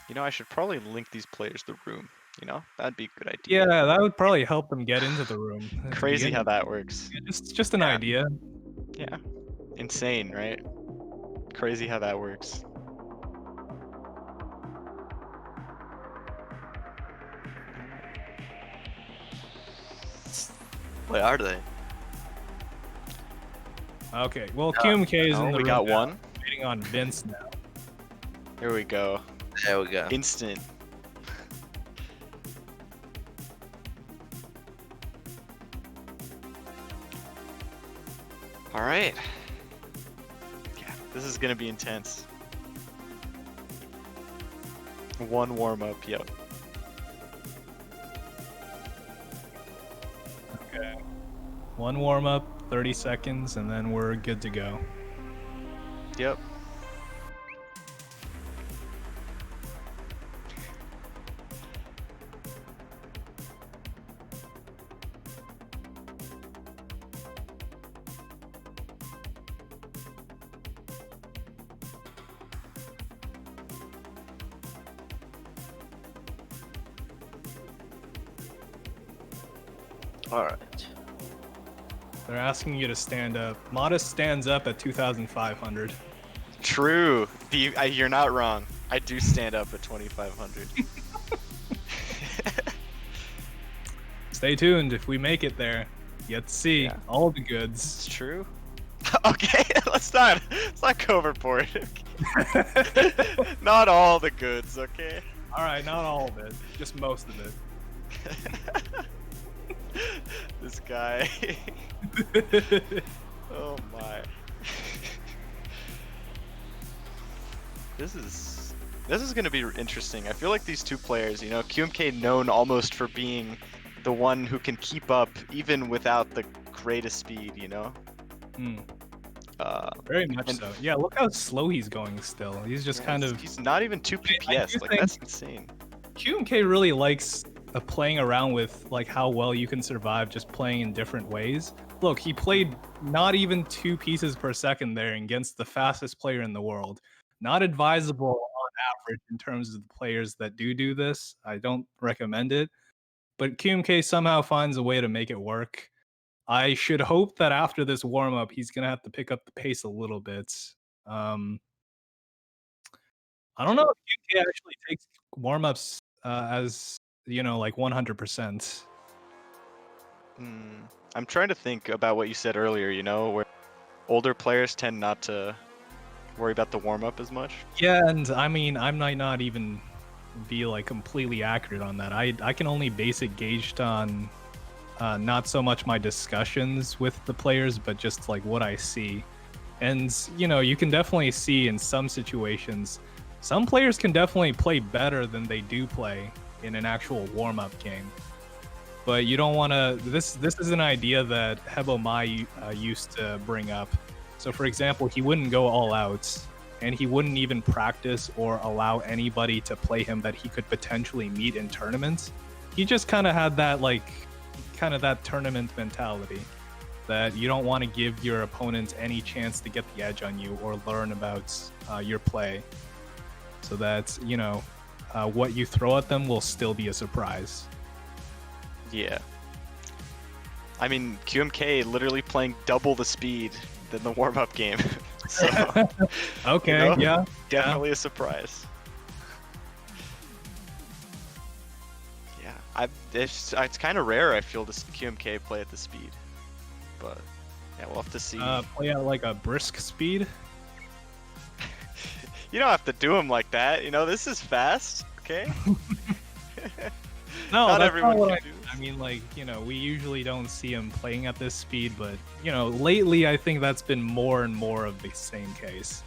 You know, I should probably link these players the room, you know? That'd be a good idea. Yeah, that would probably help them get into the room. Crazy how that works. Yeah, just an idea. Yeah. Insane, right? Crazy how that works. Where are they? Okay, well, QMK is in the we room got now, one. waiting on Vince now. Here we go. There we go. Instant. All right. Yeah, this is gonna be intense. One warm up, yep. Okay. One warm up, 30 seconds, and then we're good to go. Yep. Alright. They're asking you to stand up. Modest stands up at 2,500. True. You're not wrong. I do stand up at 2,500. Stay tuned. If we make it there, you get to see Yeah. all the goods. It's true. Okay, let's not go overboard. Not all the goods, okay? All right, not all of it, just most of it. This guy. Oh my. This is gonna be interesting. I feel like these two players, you know, QMK known almost for being the one who can keep up even without the greatest speed, you know? Hmm. Very Very much so. Yeah, look how slow he's going still. He's just kind of... He's not even 2 I PPS, do like think- that's insane. QMK really likes playing around with like how well you can survive just playing in different ways. Look, he played not even 2 pieces per second there against the fastest player in the world. Not advisable on average in terms of the players that do this. I don't recommend it. But QMK somehow finds a way to make it work. I should hope that after this warm-up, he's going to have to pick up the pace a little bit. I don't know if QMK actually takes warm-ups as, you know, like 100%. I'm trying to think about what you said earlier, you know, where older players tend not to worry about the warm-up as much. Yeah, and I mean, I might not even be like completely accurate on that. I can only base it gauged on not so much my discussions with the players, but just like what I see. And you know, you can definitely see in some situations, some players can definitely play better than they do play in an actual warm-up game. But you don't want to. This is an idea that Hebo Mai used to bring up. So, for example, he wouldn't go all out, and he wouldn't even practice or allow anybody to play him that he could potentially meet in tournaments. He just kind of had that that tournament mentality that you don't want to give your opponent any chance to get the edge on you or learn about your play, so that you know what you throw at them will still be a surprise. Yeah. I mean, QMK literally playing double the speed than the warm-up game. So, Okay, you know, yeah. definitely a surprise. Yeah, it's kind of rare, I feel, to see QMK play at the speed. But, yeah, we'll have to see. Play at like a brisk speed. You don't have to do him like that, you know, this is fast, okay? No, Not that's everyone not what can do I mean, like, you know, we usually don't see him playing at this speed, but, you know, lately I think that's been more and more of the same case.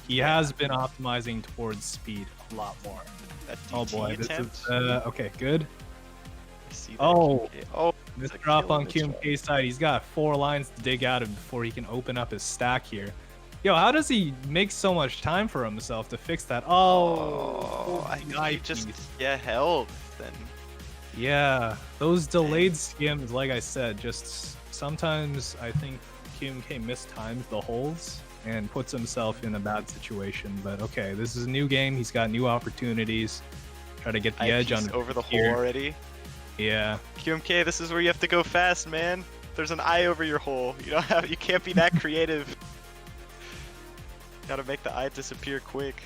He has been optimizing towards speed a lot more. That Oh DT boy, this attempt, is, okay, good. I see that Oh. QMK. Oh, This like drop killing on this QMK's side, he's got 4 lines to dig out of before he can open up his stack here. Yo, how does he make so much time for himself to fix that? Oh, I guy think he just piece. held then. Yeah, those delayed skims, like I said, just sometimes I think QMK mistimes the holds and puts himself in a bad situation. But okay, this is a new game. He's got new opportunities. Try to get the edge on over the hole here. already. Yeah. QMK, this is where you have to go fast, man. There's an eye over your hole. You can't be that creative. Gotta make the eye disappear quick.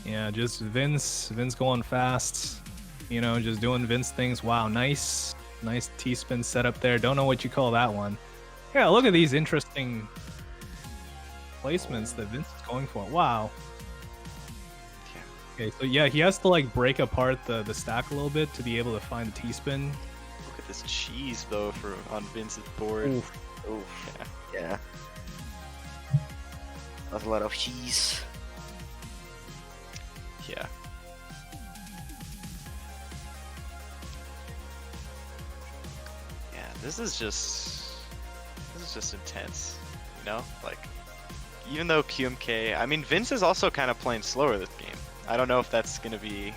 Yeah, just Vince going fast. You know, just doing Vince things. Wow, nice T-spin setup there. Don't know what you call that one. Yeah, look at these interesting placements that Vince is going for. Wow. Okay, so yeah, he has to like break apart the stack a little bit to be able to find the T-spin. Look at this cheese though on Vince's board. Oof. Yeah. That's a lot of cheese. Yeah. Yeah, this is just intense, you know? Like, even though QMK, I mean, Vince is also kind of playing slower this game. I don't know if that's gonna be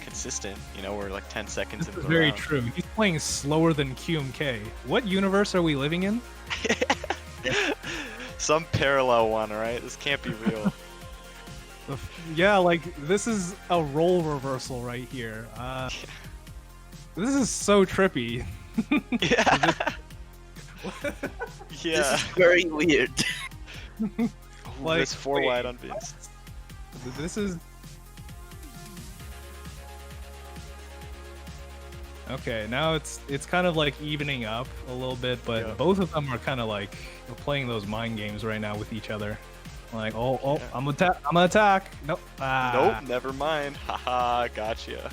consistent, you know, we're like 10 seconds into This is the very round. true. He's playing slower than QMK. What universe are we living in? Some parallel one, alright? This can't be real. Yeah, like this is a role reversal right here. This is so trippy. Yeah. This Yeah. is very weird. Ooh, Like, there's 4 wait, wide on Vince. This is okay. Now it's kind of like evening up a little bit, but Yeah. both of them are kind of like playing those mind games right now with each other. Like, oh, Yeah. I'm gonna attack. Nope. Ah. Nope, never mind. Haha, gotcha.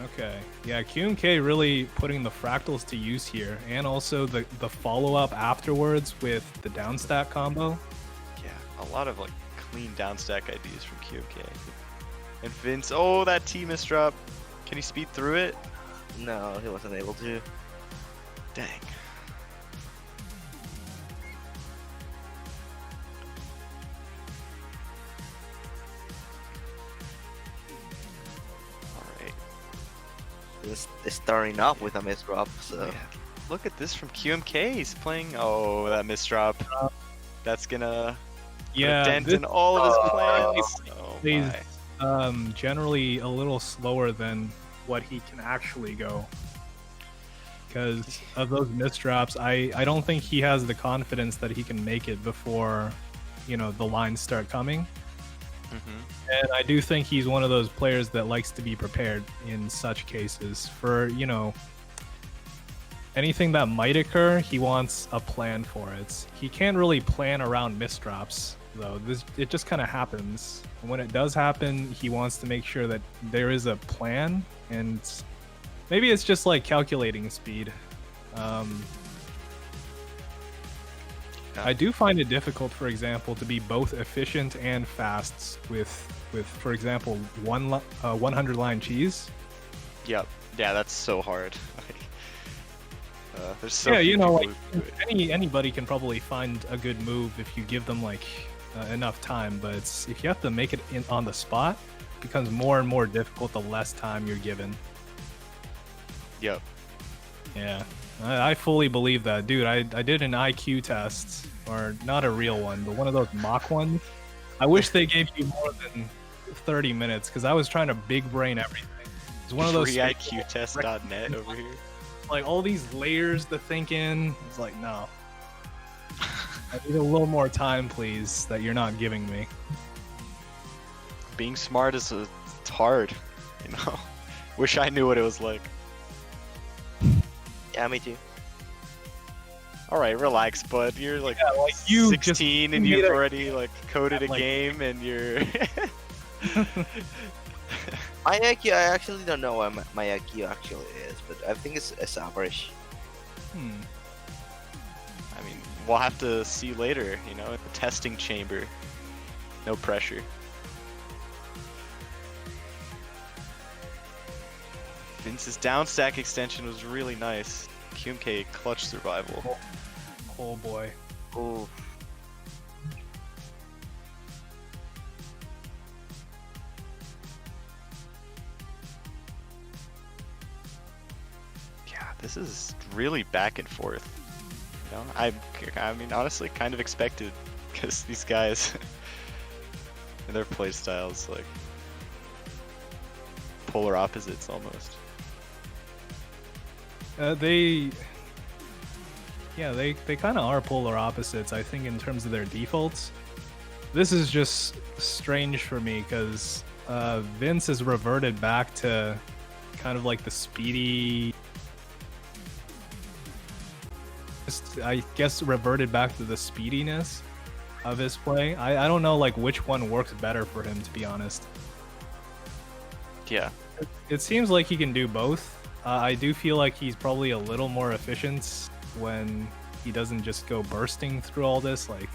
Okay. Yeah, QMK really putting the fractals to use here, and also the follow-up afterwards with the downstack combo. Yeah, a lot of like clean downstack ideas from QMK. And Vince, oh, that T misdrop. Can he speed through it? No, he wasn't able to. Dang. Alright. He's starting off with a misdrop, so Yeah. Look at this from QMK. He's playing. Oh, that misdrop. That's gonna put a Yeah, dent this in all of his plans. Oh plays my. generally a little slower than what he can actually go. Because of those misdrops, I don't think he has the confidence that he can make it before, you know, the lines start coming. And I do think he's one of those players that likes to be prepared in such cases. For, you know, anything that might occur, he wants a plan for it. He can't really plan around misdrops, though. It just kind of happens. When it does happen, he wants to make sure that there is a plan, and maybe it's just like calculating speed. I do find it difficult, for example, to be both efficient and fast with for example, 100 line cheese. Yep. Yeah, that's so hard. There's so Yeah, few you know, people like who do it. anybody can probably find a good move if you give them like enough time, but if you have to make it on the spot, it becomes more and more difficult the less time you're given. Yep. Yeah, I fully believe that, dude. I did an IQ test, or not a real one, but one of those mock ones. I wish they gave you more than 30 minutes, because I was trying to big brain everything. It's one of those FreeIQtest.net over here. like all these layers to think in. It's like, no. I need a little more time, please, that you're not giving me. Being smart is it's hard, you know. Wish I knew what it was like. yeah, me too. All right, relax, bud. You're like, Yeah, like, you just 16 and made you've a- already like coded a like- game and you're. My IQ, I actually don't know what my IQ actually is, but I think it's average. Hmm. I mean, we'll have to see later, you know, at the testing chamber. No pressure. Vince's downstack extension was really nice. QMK clutch survival. Oh boy. Ooh. Yeah, this is really back and forth. You know, I mean, honestly, kind of expected, because these guys and their play styles like polar opposites almost. They kind of are polar opposites, I think, in terms of their defaults. This is just strange for me because Vince has reverted back to kind of like the speedy. I guess reverted back to the speediness of his play. I don't know like which one works better for him, to be honest. Yeah. It seems like he can do both. I do feel like he's probably a little more efficient when he doesn't just go bursting through all this. Like,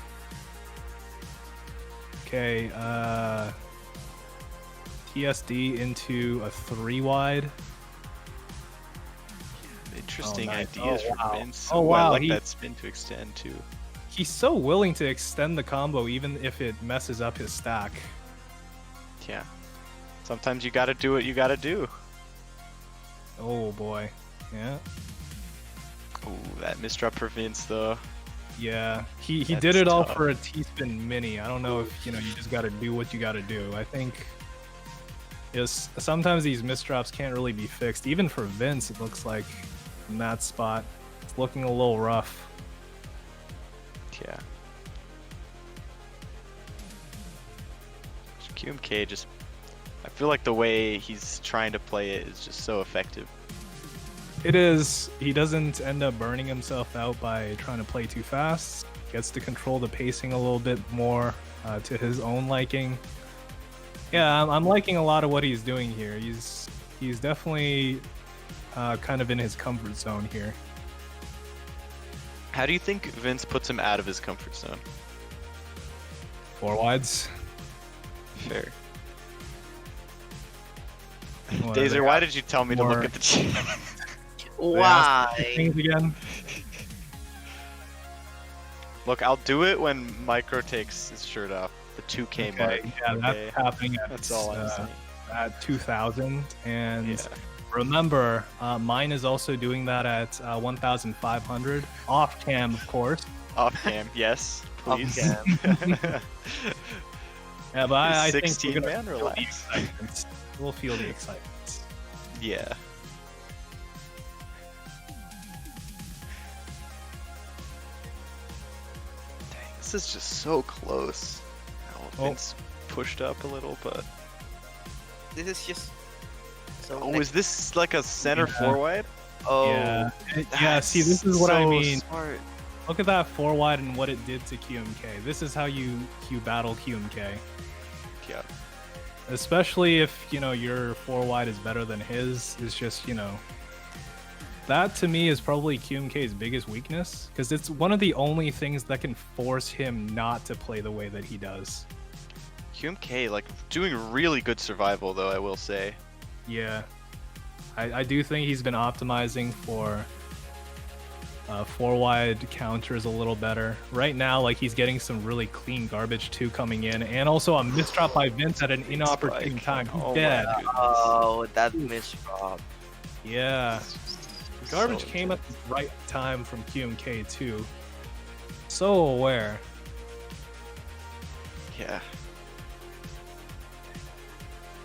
okay, TSD into a 3-wide. Interesting nice. ideas Oh, from wow. Vince. Oh, Ooh, wow, I like he- that spin to extend too. He's so willing to extend the combo even if it messes up his stack. Yeah. Sometimes you gotta do what you gotta do. Oh boy. Yeah. Ooh, that misdrop for Vince though. Yeah. He That's did it all tough. for a T-spin mini. I don't know if, you know, you just got to do what you got to do. I think yes, sometimes these misdrops can't really be fixed. Even for Vince, it looks like in that spot, it's looking a little rough. QMK just, I feel like the way he's trying to play it is just so effective. It is. He doesn't end up burning himself out by trying to play too fast. Gets to control the pacing a little bit more to his own liking. Yeah, I'm liking a lot of what he's doing here. He's definitely kind of in his comfort zone here. How do you think Vince puts him out of his comfort zone? 4 wides. Fair. What, Dazer, why did you tell me to more- look at the chat? Why? things again? Look, I'll do it when Micro takes his shirt off. The 2K mark. Yeah, okay? that's happening at, That's all I'm saying. at 2,000. And Yeah. remember, mine is also doing that at 1,500. Off cam, of course. Off cam, yes, please. Yeah, but I think 16 we're gonna man, feel the relax. excitement. We'll feel the excitement. Yeah. Dang, this is just so close. Oh. Vince pushed up a little, but This is just. So oh, is this like a center Yeah. 4 wide? Oh. Yeah, see, this is what I so mean. Smart. Look at that 4 wide and what it did to QMK. This is how you battle QMK. Yeah. Especially if, your 4 wide is better than his. It's just, that to me is probably QMK's biggest weakness, because it's one of the only things that can force him not to play the way that he does. QMK like doing really good survival though, I will say. Yeah, I do think he's been optimizing for 4 wide counters a little better. Right now, like, he's getting some really clean garbage too coming in, and also a misdrop by Vince at an inopportune Spike. time. He's Oh my dead. goodness. Oh, that misdrop. Yeah, It's garbage so came good. at the right time from QMK too. So aware. Yeah.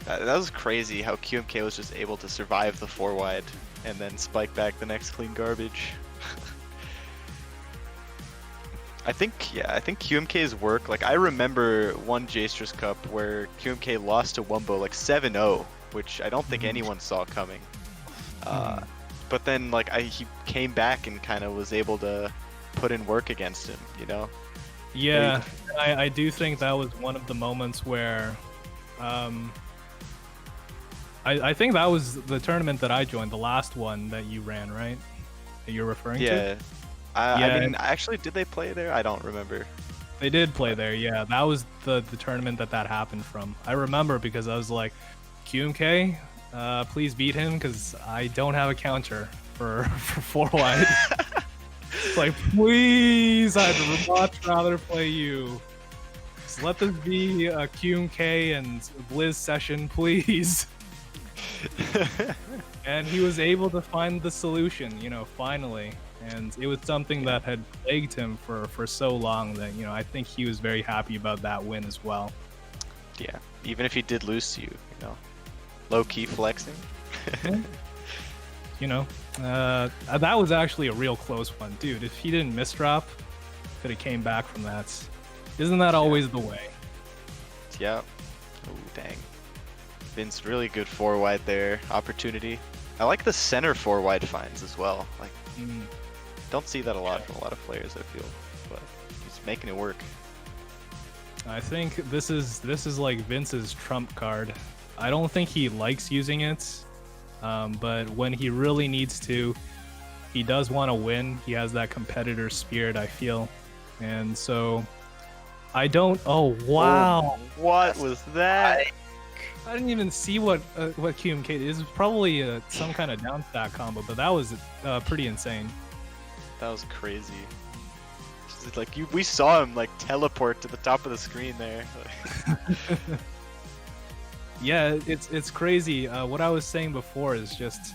That was crazy how QMK was just able to survive the 4 wide and then spike back the next clean garbage. I think QMK's work, like I remember one Jstris Cup where QMK lost to Wumbo like 7-0, which I don't think anyone saw coming. But then like he came back and kind of was able to put in work against him, you know? Yeah, I do think that was one of the moments where, I think that was the tournament that I joined, the last one that you ran, right? That you're referring to? Yeah. I Yeah. mean, actually, did they play there? I don't remember. They did play there, yeah. That was the tournament that happened from. I remember because I was like, QMK, please beat him because I don't have a counter for 4 wide. It's like, please, I'd much rather play you. Just let this be a QMK and Blizz session, please. And he was able to find the solution, finally. And it was something that had plagued him for so long that, I think he was very happy about that win as well. Yeah, even if he did lose to you, low key flexing. That was actually a real close one, dude. If he didn't misdrop, could have came back from that. Isn't that always the way? Yeah. Oh dang. Vince really good 4 wide there. Opportunity. I like the center 4 wide finds as well. Like, don't see that a lot from a lot of players, I feel, but he's making it work. I think this is like Vince's trump card. I don't think he likes using it, but when he really needs to, he does want to win. He has that competitor spirit, I feel, and so I don't. Oh wow! Oh, what was that? I didn't even see what QMK is. Probably some kind of down stack combo, but that was pretty insane. That was crazy. Just like we saw him like teleport to the top of the screen there. Yeah, it's crazy. What I was saying before is just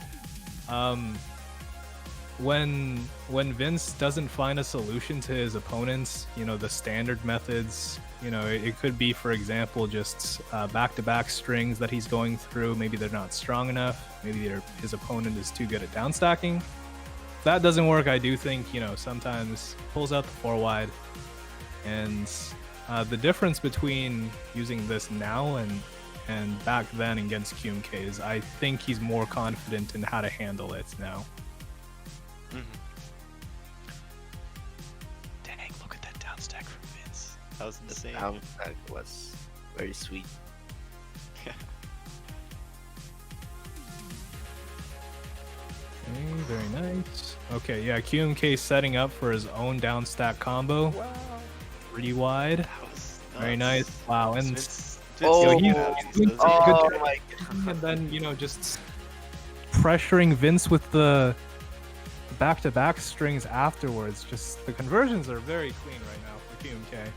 when Vince doesn't find a solution to his opponents, the standard methods, it could be, for example, just back-to-back strings that he's going through. Maybe they're not strong enough. Maybe his opponent is too good at downstacking. If that doesn't work, I do think, sometimes pulls out the 4 wide and The difference between using this now and back then against QMK is I think he's more confident in how to handle it now. Mhm. Dang, look at that down stack from Vince. That was insane. That was very sweet. Okay, very nice. Okay, yeah, QMK setting up for his own down stack combo. Wow. Pretty wide. That was Very nuts. nice. Wow, and Oh, he's doing those such a are- good Oh job. my god. And then, you know, just pressuring Vince with the back-to-back strings afterwards. Just the conversions are very clean right now for QMK.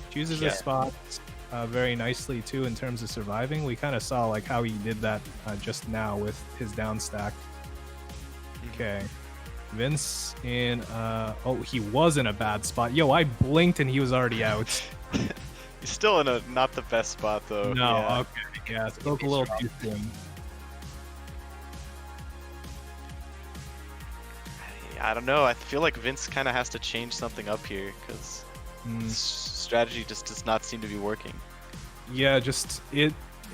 Chooses Yeah. his spots very nicely too in terms of surviving. We kind of saw like how he did that just now with his down stack. Okay, Vince in oh, he was in a bad spot. Yo, I blinked and he was already out. He's still in a not the best spot though. No, Yeah. okay, yeah, spoke a little too soon. I don't know. I feel like Vince kind of has to change something up here because strategy just does not seem to be working. Yeah, just it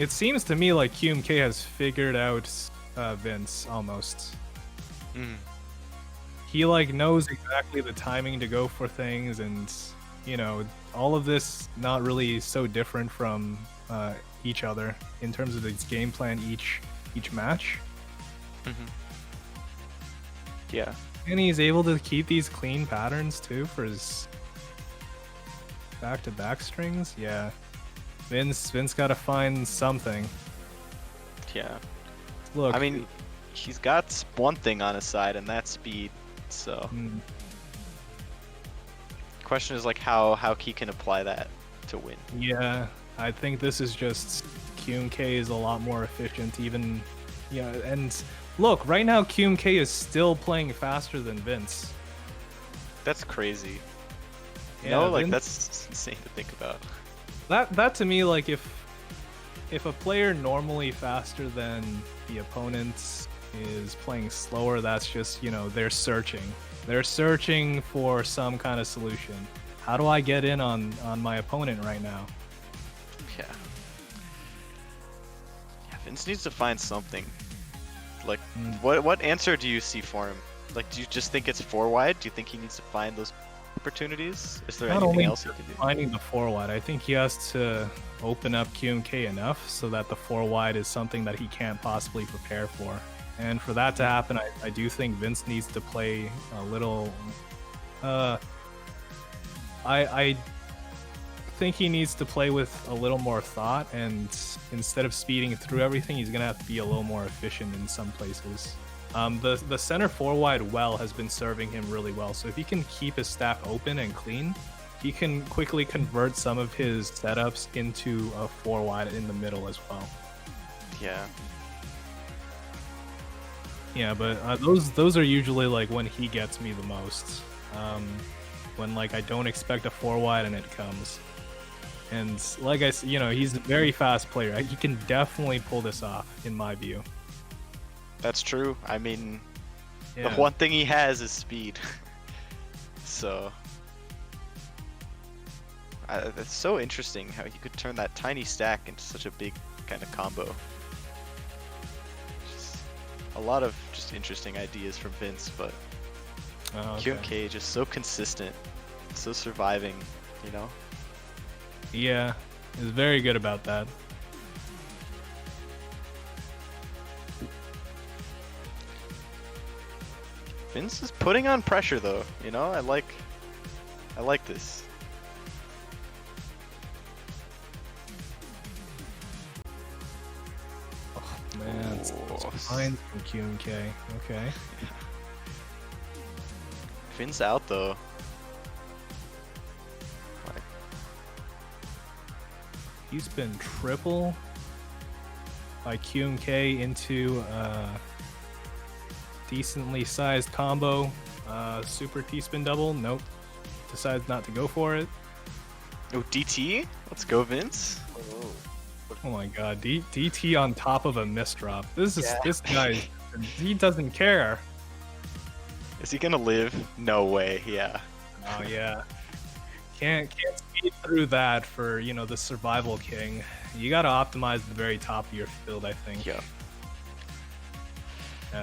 seems to me like QMK has figured out Vince almost. He like knows exactly the timing to go for things, and you know, all of this not really so different from each other in terms of its game plan each match. Yeah. And he's able to keep these clean patterns too for his back-to-back strings. Yeah, Vince got to find something. Yeah. Look, I mean, he's got one thing on his side, and that's speed. So, question is like how he can apply that to win. yeah, I think this is just QMK is a lot more efficient. Even, yeah, and look, right now QMK is still playing faster than Vince. That's crazy. You Yeah, know, like Vince- that's insane to think about. That to me, like if a player normally faster than the opponent is playing slower, that's just, you know, they're searching for some kind of solution. How do I get in on my opponent right now? Yeah. Yeah, Vince needs to find something. Like, what answer do you see for him? Like, do you just think it's 4 wide? Do you think he needs to find those opportunities? Is there Not anything only else he can do? finding the 4 wide, I think he has to open up QMK enough so that the 4 wide is something that he can't possibly prepare for. And for that to happen, I do think Vince needs to play a little. I think he needs to play with a little more thought, and instead of speeding through everything, he's gonna have to be a little more efficient in some places. The center 4 wide well has been serving him really well, so if he can keep his stack open and clean, he can quickly convert some of his setups into a 4 wide in the middle as well. Yeah. Yeah, but those are usually like when he gets me the most. When like I don't expect a 4 wide and it comes. And like I said, you know, he's a very fast player. He can definitely pull this off, in my view. That's true. I mean, Yeah. the one thing he has is speed. So, it's so interesting how he could turn that tiny stack into such a big kind of combo. Just a lot of just interesting ideas from Vince, but Oh, okay. QMK just so consistent, so surviving, you know? Yeah, he's very good about that. Vince is putting on pressure though, you know? I like this. Man, it's Oh. fine from QMK. Okay. Vince out though. Like, He's been triple by QMK into decently sized combo. Super T-spin double. Nope. Decides not to go for it. oh, DT? Let's go, Vince. Oh my god. DT on top of a misdrop. This is Yeah. this guy. He doesn't care. Is he gonna live? No way, yeah. Oh yeah. Can't speed through that for, you know, the survival king. You gotta optimize the very top of your field, I think. Yeah.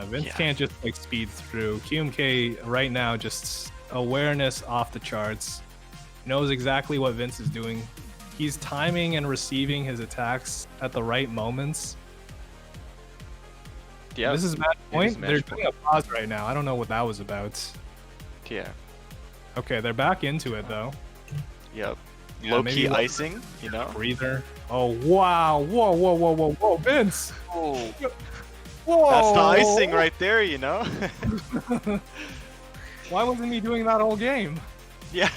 Vince Yeah. can't just like speed through. QMK right now just awareness off the charts. Knows exactly what Vince is doing. He's timing and receiving his attacks at the right moments. Yeah. This is match it point. is match They're point. doing a pause right now. I don't know what that was about. Yeah. Okay, they're back into it though. Yep. Yeah, Low maybe key like- icing, you know? Breather. Oh wow! Whoa! Whoa! Whoa! Whoa! Whoa! Vince! Oh, Whoa! That's the icing right there, you know? Why wasn't he doing that whole game? Yeah.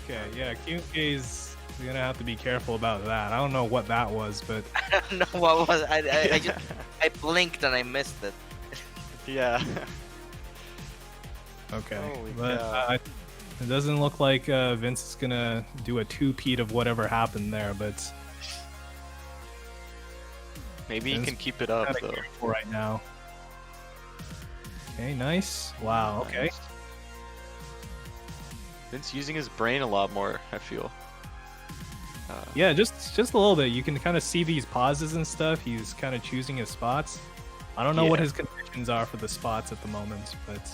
Okay, yeah, QK's gonna have to be careful about that. I don't know what that was, but I don't know what was. I just I blinked and I missed it. Yeah. okay. Holy But cow. it doesn't look like Vince is gonna do a two-peat of whatever happened there, but Maybe he Vince can keep it up, kinda though. careful right now. Okay, nice. Wow. Okay. Nice. Vince using his brain a lot more, I feel. Yeah, just a little bit. You can kind of see these pauses and stuff. He's kind of choosing his spots. I don't know what Yeah. his conditions are for the spots at the moment, but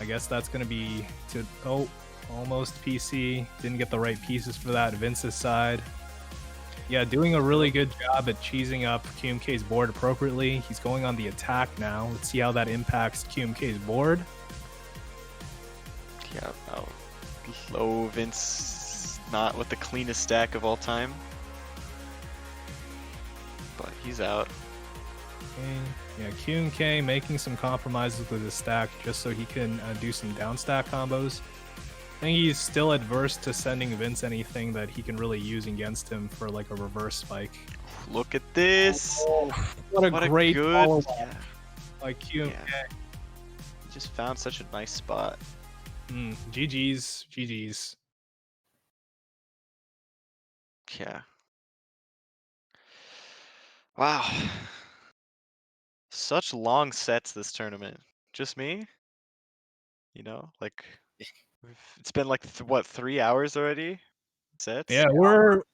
I guess that's gonna be to almost PC. Didn't get the right pieces for that. Vince's side. Yeah, doing a really good job at cheesing up QMK's board appropriately. He's going on the attack now. Let's see how that impacts QMK's board. Yeah. Oh, Vince not with the cleanest stack of all time. But he's out. Okay. Yeah, QMK making some compromises with his stack just so he can do some down stack combos. I think he's still adverse to sending Vince anything that he can really use against him for like a reverse spike. Look at this. What a great good. follow-up Yeah. by QMK. He just found such a nice spot. GG's. GG's. Yeah. Wow. Such long sets this tournament. Just me? You know, like it's been like what, 3 hours already? Sets? Yeah,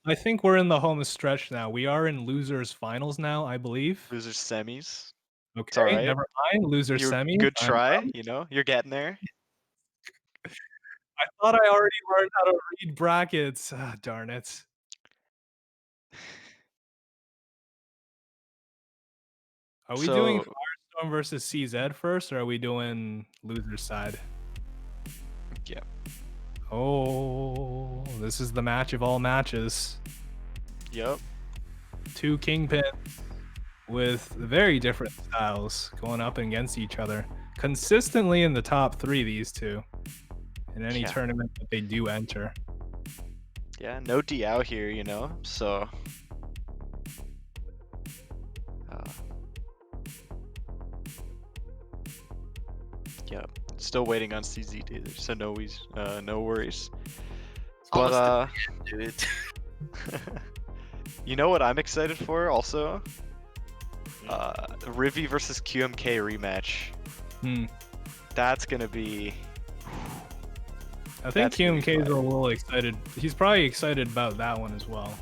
I think we're in the home stretch now. We are in losers finals now, I believe. Losers semis. Okay, alright. never mind. Loser You semi. good try, you know? You're getting there. I thought I already learned how to read brackets. Ah, darn it. Are we doing So- Firestorm versus CZ first, or are we doing loser side? Yeah. Oh, this is the match of all matches. Yep. Two kingpins with very different styles going up against each other. Consistently in the top three, these two. In any Yeah. tournament that they do enter. Yeah, no D out here, you know, so. Yep. Still waiting on CZ data, so no worries. But Almost dude. you know what I'm excited for also? Rivi versus QMK rematch. That's gonna be. I think That's gonna be QMK is a fire. little excited. He's probably excited about that one as well.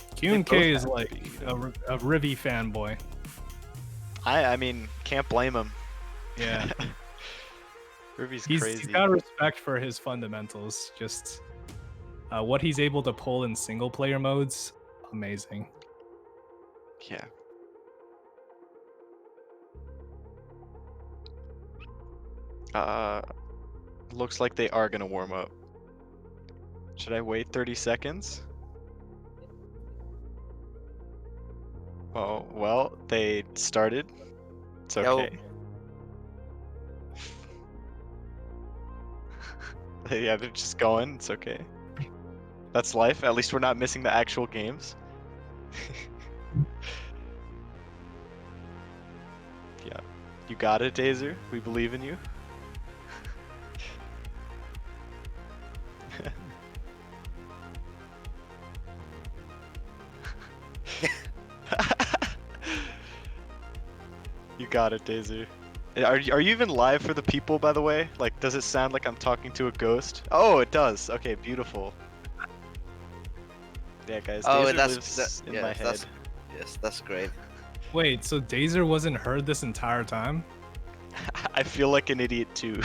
both QMK is have to like be, you a Rivi fanboy. I mean, can't blame him. Yeah. Rivi's He's crazy. got respect for his fundamentals. Just what he's able to pull in single player modes, amazing. Yeah. Looks like they are gonna warm up. Should I wait 30 seconds? Oh, well, they started. It's Yo. okay. Yeah, they're just going. It's okay. That's life. At least we're not missing the actual games. Yeah. You got it, Dazer. We believe in you. You got it, Dazer. Are you even live for the people, by the way? Like, does it sound like I'm talking to a ghost? Oh, it does. Okay, beautiful. Yeah, guys, Oh, Dazer that's lives in yes, my head. yes, that's great. Wait, so Dazer wasn't heard this entire time? I feel like an idiot too.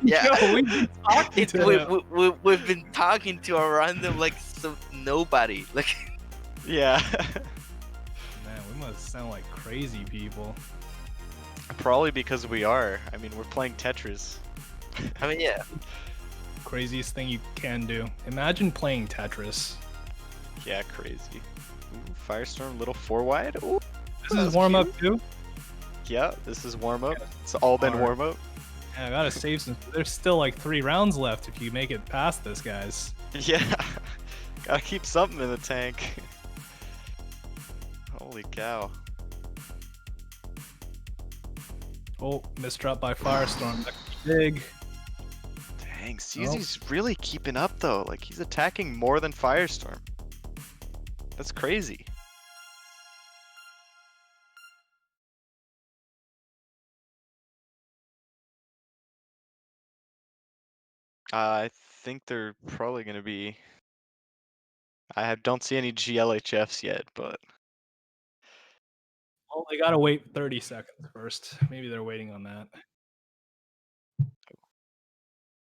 Yeah, Yo, we've been talking to him. we've been talking to a random like nobody. Like, Yeah. Man, we must sound like crazy people. Probably because we are. I mean, we're playing Tetris. I mean, yeah. Craziest thing you can do. Imagine playing Tetris. Yeah, crazy. Ooh, Firestorm, little 4 wide. Ooh, This that is was warm cute. up too. Yeah, this is warm up. It's all been Alright. warm up. Yeah, I gotta save some. There's still like 3 rounds left if you make it past this, guys. Yeah. Gotta keep something in the tank. Holy cow. Oh, misdrop by Firestorm. That could be big. Dang, CZ's really keeping up though. Like, he's attacking more than Firestorm. That's crazy. I think they're probably gonna be. Don't see any GLHFs yet, but Well, they gotta wait 30 seconds first. Maybe they're waiting on that.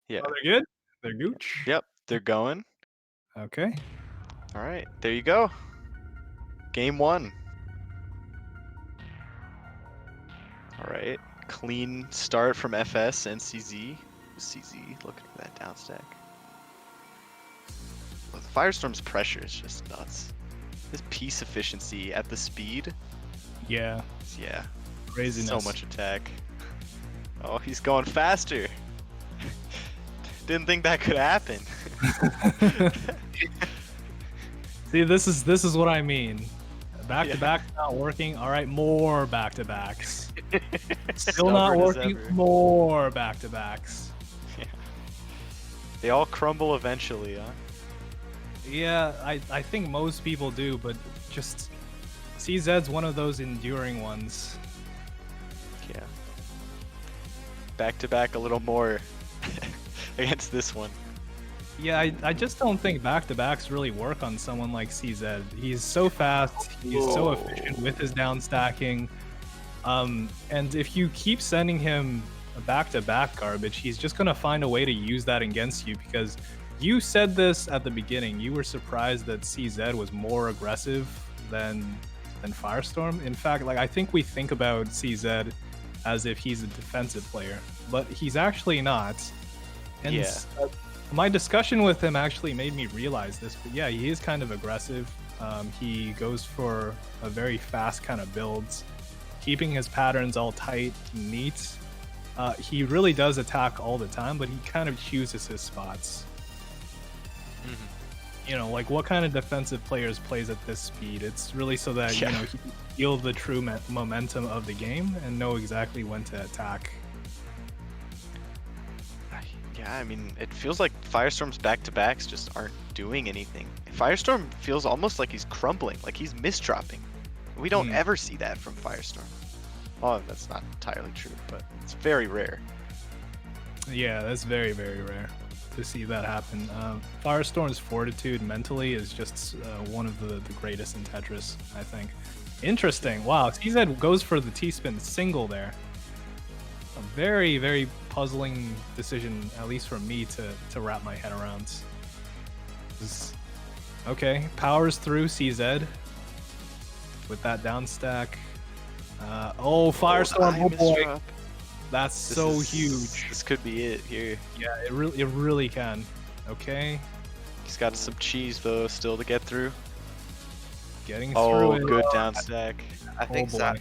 yeah. Oh, they're good? They're gooch? Yep, they're going. Okay. All right, there you go. Game 1. All right, clean start from FS and CZ. CZ looking for that down stack. Well, the Firestorm's pressure is just nuts. His piece efficiency at the speed, Yeah. yeah, Craziness. so much attack. Oh, he's going faster. Didn't think that could happen. See, this is what I mean. Back to back not working. All right, more back to backs. Still not Stubborn as working. ever. More back to backs. Yeah. They all crumble eventually, huh? Yeah, I think most people do, but just CZ's one of those enduring ones. Yeah. Back to back a little more against this one. Yeah, I just don't think back-to-backs really work on someone like CZ. He's so fast, he's so efficient with his down stacking. And if you keep sending him a back-to-back garbage, he's just gonna find a way to use that against you, because you said this at the beginning. You were surprised that CZ was more aggressive than Firestorm. In fact, like, I think we think about CZ as if he's a defensive player, but he's actually not. And Yeah. My discussion with him actually made me realize this, but yeah, he is kind of aggressive. He goes for a very fast kind of builds, keeping his patterns all tight, neat. He really does attack all the time, but he kind of chooses his spots. You know, like, what kind of defensive players plays at this speed? It's really so that, you know, he can feel the true momentum of the game and know exactly when to attack. Yeah, I mean, it feels like Firestorm's back-to-backs just aren't doing anything. Firestorm feels almost like he's crumbling, like he's misdropping. We don't ever see that from Firestorm. Well, that's not entirely true, but it's very rare. Yeah, that's very, very rare to see that happen. Firestorm's fortitude mentally is just one of the greatest in Tetris, I think. Interesting. Wow, CZ goes for the T-spin single there. A very, very puzzling decision, at least for me, to wrap my head around. Okay, powers through CZ with that down stack. Firestorm, oh boy. Misdrop. That's so huge. This could be it here. Yeah, it really can. Okay, He's got some cheese though still to get through. getting Oh, through it. good down stack. I think boy. so.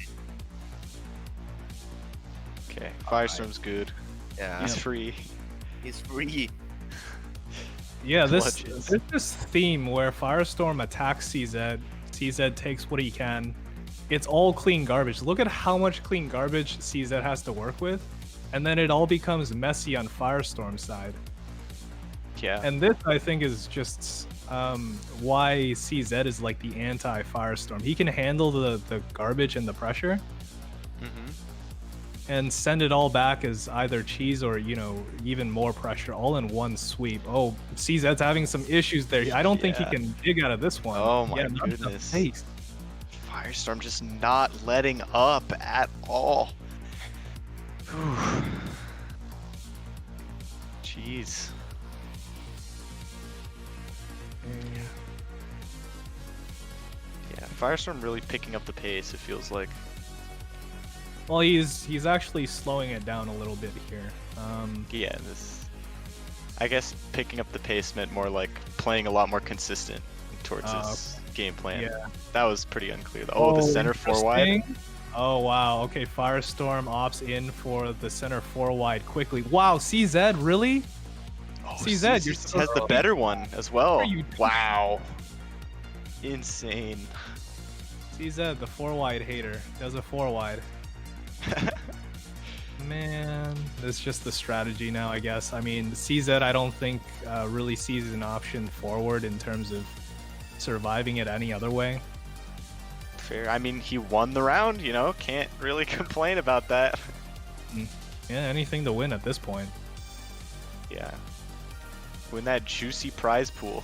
Okay, Firestorm's good. Yeah, He's free. he's free. Yeah, Clutches. there's this theme where Firestorm attacks CZ. CZ takes what he can. It's all clean garbage. Look at how much clean garbage CZ has to work with, and then it all becomes messy on Firestorm's side. Yeah. And this, I think, is just why CZ is like the anti-Firestorm. He can handle the garbage and the pressure, and send it all back as either cheese or, you know, even more pressure all in one sweep. Oh, CZ's having some issues there. I don't think he Yeah. can dig out of this one. Oh my Yeah, not enough goodness. space. Firestorm just not letting up at all. Whew. Jeez. Yeah, Firestorm really picking up the pace, it feels like. Well, he's actually slowing it down a little bit here. Yeah, this... I guess picking up the pace meant more like playing a lot more consistent towards his game plan. Yeah. That was pretty unclear though. Oh, the center 4 wide. interesting. Oh wow. Okay, Firestorm opts in for the center 4 wide quickly. Wow, CZ really? Oh, CZ, you're has the better one as well. What are you doing? Wow. Insane. CZ, the 4 wide hater, does a 4 wide. Man, it's just the strategy now, I guess. I mean, CZ, I don't think really sees an option forward in terms of surviving it any other way. Fair. I mean, he won the round, you know, can't really complain about that. Yeah, anything to win at this point. Yeah. Win that juicy prize pool.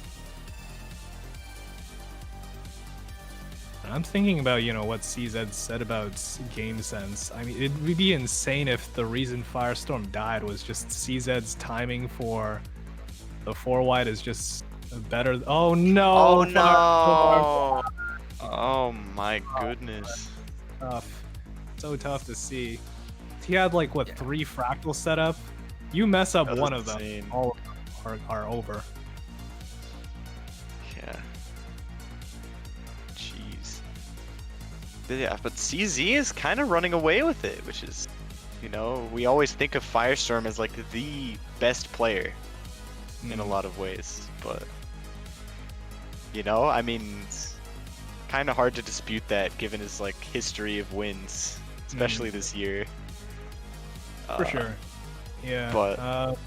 I'm thinking about, you know, what CZ said about game sense. I mean, it would be insane if the reason Firestorm died was just CZ's timing for the 4 wide is just better. Oh no! Oh Firestorm. no! Oh my goodness. Tough. So tough to see. He had like, what, 3 fractals set up? You mess up That was one of insane. them, all of them are over. Yeah. Jeez. Yeah, but CZ is kind of running away with it, which is, you know, we always think of Firestorm as like the best player in a lot of ways, but you know, I mean, it's kind of hard to dispute that given his like history of wins, especially this year. For sure. Yeah. But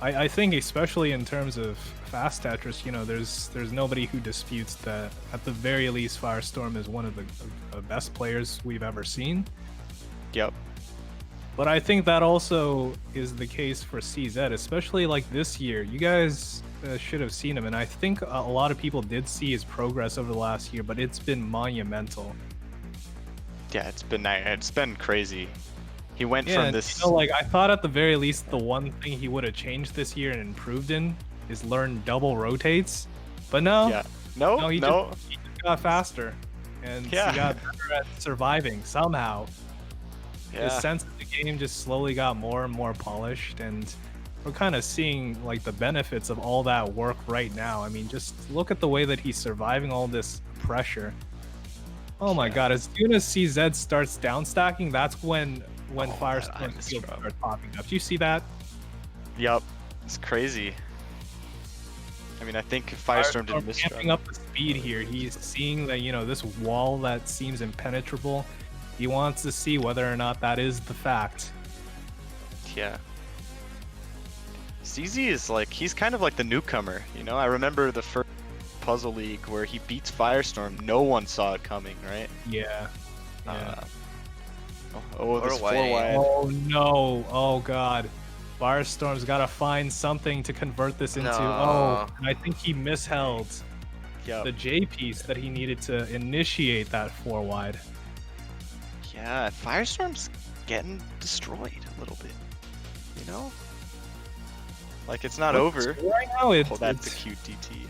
I think especially in terms of fast Tetris, you know, there's nobody who disputes that at the very least Firestorm is one of the best players we've ever seen. yep. But I think that also is the case for CZ, especially like this year. You guys should have seen him, and I think a lot of people did see his progress over the last year, but it's been monumental. Yeah, it's been crazy. He went Yeah, from this. you know, like I thought at the very least the one thing he would have changed this year and improved in is learn double rotates. But no, Yeah. No. he No. just got faster, and Yeah. he got better at surviving somehow. His Yeah. sense of the game just slowly got more and more polished, and we're kind of seeing like the benefits of all that work right now. I mean, just look at the way that he's surviving all this pressure. Oh my god, as soon as CZ starts down stacking, that's when that Firestorm Imus field drop. starts popping up. Do you see that? Yup. It's crazy. I mean, I think if Firestorm didn't miss amping up the speed here. He's seeing that, you know, this wall that seems impenetrable. He wants to see whether or not that is the fact. Yeah. CZ is like, he's kind of like the newcomer, you know? I remember the first Puzzle League where he beats Firestorm. No one saw it coming, right? Yeah. This 4 wide. wide. Oh no! Oh god. Firestorm's gotta find something to convert this into. No. Oh, and I think he misheld Yup. the J piece that he needed to initiate that 4 wide. Yeah, Firestorm's getting destroyed a little bit, you know? Like, it's not over. Right now, Oh, that's a cute DT.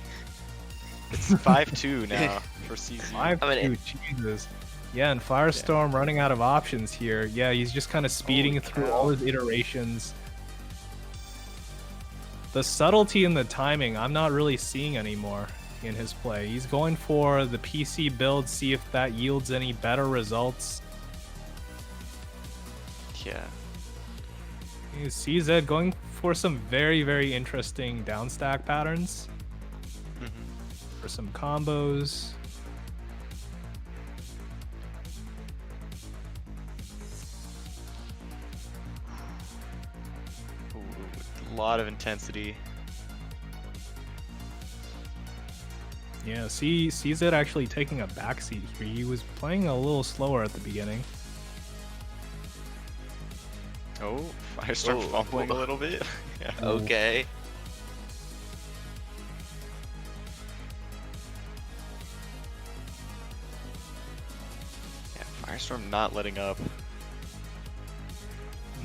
It's 5-2 now for CZ. 5-2. I mean, Jesus. Yeah, and Firestorm running out of options here. Yeah, he's just kind of speeding Holy through cow. all his iterations. The subtlety and the timing, I'm not really seeing anymore in his play. He's going for the PC build, see if that yields any better results. Yeah. You see CZ going for some very, very interesting downstack patterns. For some combos. Ooh, a lot of intensity. Yeah, CZ actually taking a backseat here. He was playing a little slower at the beginning. Oh, Firestorm Oh. fumbling a little bit. Yeah. Okay. Yeah, Firestorm not letting up.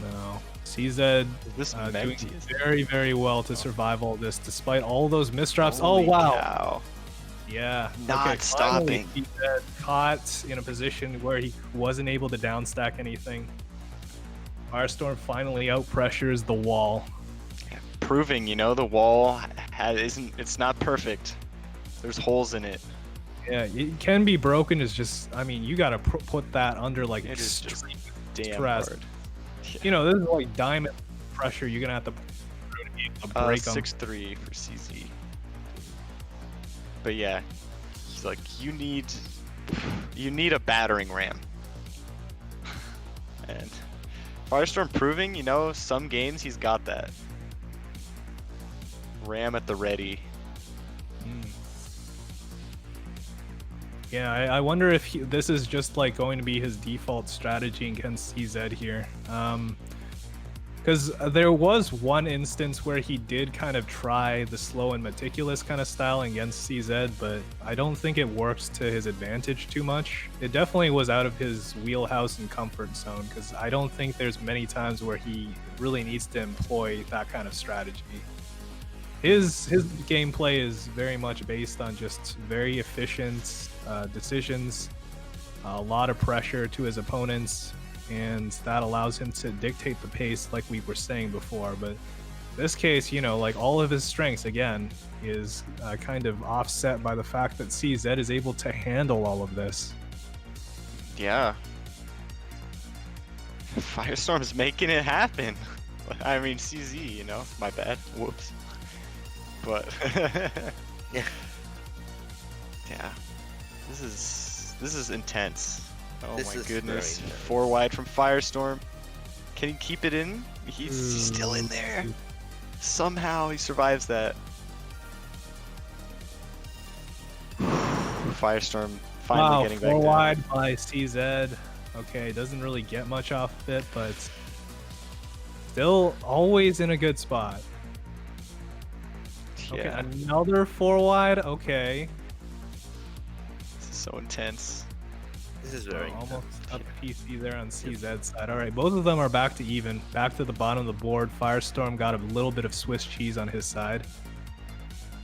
No. CZ This doing Menti is very, very well to survive all this, despite all those misdrops. Oh, Holy wow. cow. Yeah. Not okay, stopping. Finally, CZ caught in a position where he wasn't able to downstack anything. Firestorm finally out pressures the wall. Proving, you know, the wall it's not perfect. There's holes in it. Yeah, it can be broken. It's just, I mean, you gotta put that under like It is just extreme damn stress. hard. You know, this is like diamond pressure. You're gonna have to put through to be able to break them. 6-3 for CZ. But yeah, he's like, you need a battering ram. And Firestorm proving, you know, some games he's got that. Ram at the ready. Yeah, I wonder if this is just like going to be his default strategy against CZ here. Because there was one instance where he did kind of try the slow and meticulous kind of style against CZ, but I don't think it works to his advantage too much. It definitely was out of his wheelhouse and comfort zone, because I don't think there's many times where he really needs to employ that kind of strategy. His gameplay is very much based on just very efficient decisions, a lot of pressure to his opponents, and that allows him to dictate the pace like we were saying before. But this case, you know, like all of his strengths, again, is kind of offset by the fact that CZ is able to handle all of this. Yeah. Firestorm's making it happen. I mean, CZ, you know, my bad. Whoops. But Yeah. yeah, this is intense. Oh This my is goodness! very intense. 4 wide from Firestorm. Can he keep it in? He's still in there. Somehow he survives that. Firestorm finally Wow, getting back 4 down. wide by CZ. Okay, doesn't really get much off of it, but still always in a good spot. Okay, Yeah, another 4 wide. Okay, this is so intense. This is very almost intense. up PC there on CZ's side. All right, both of them are back to even, back to the bottom of the board. Firestorm got a little bit of Swiss cheese on his side,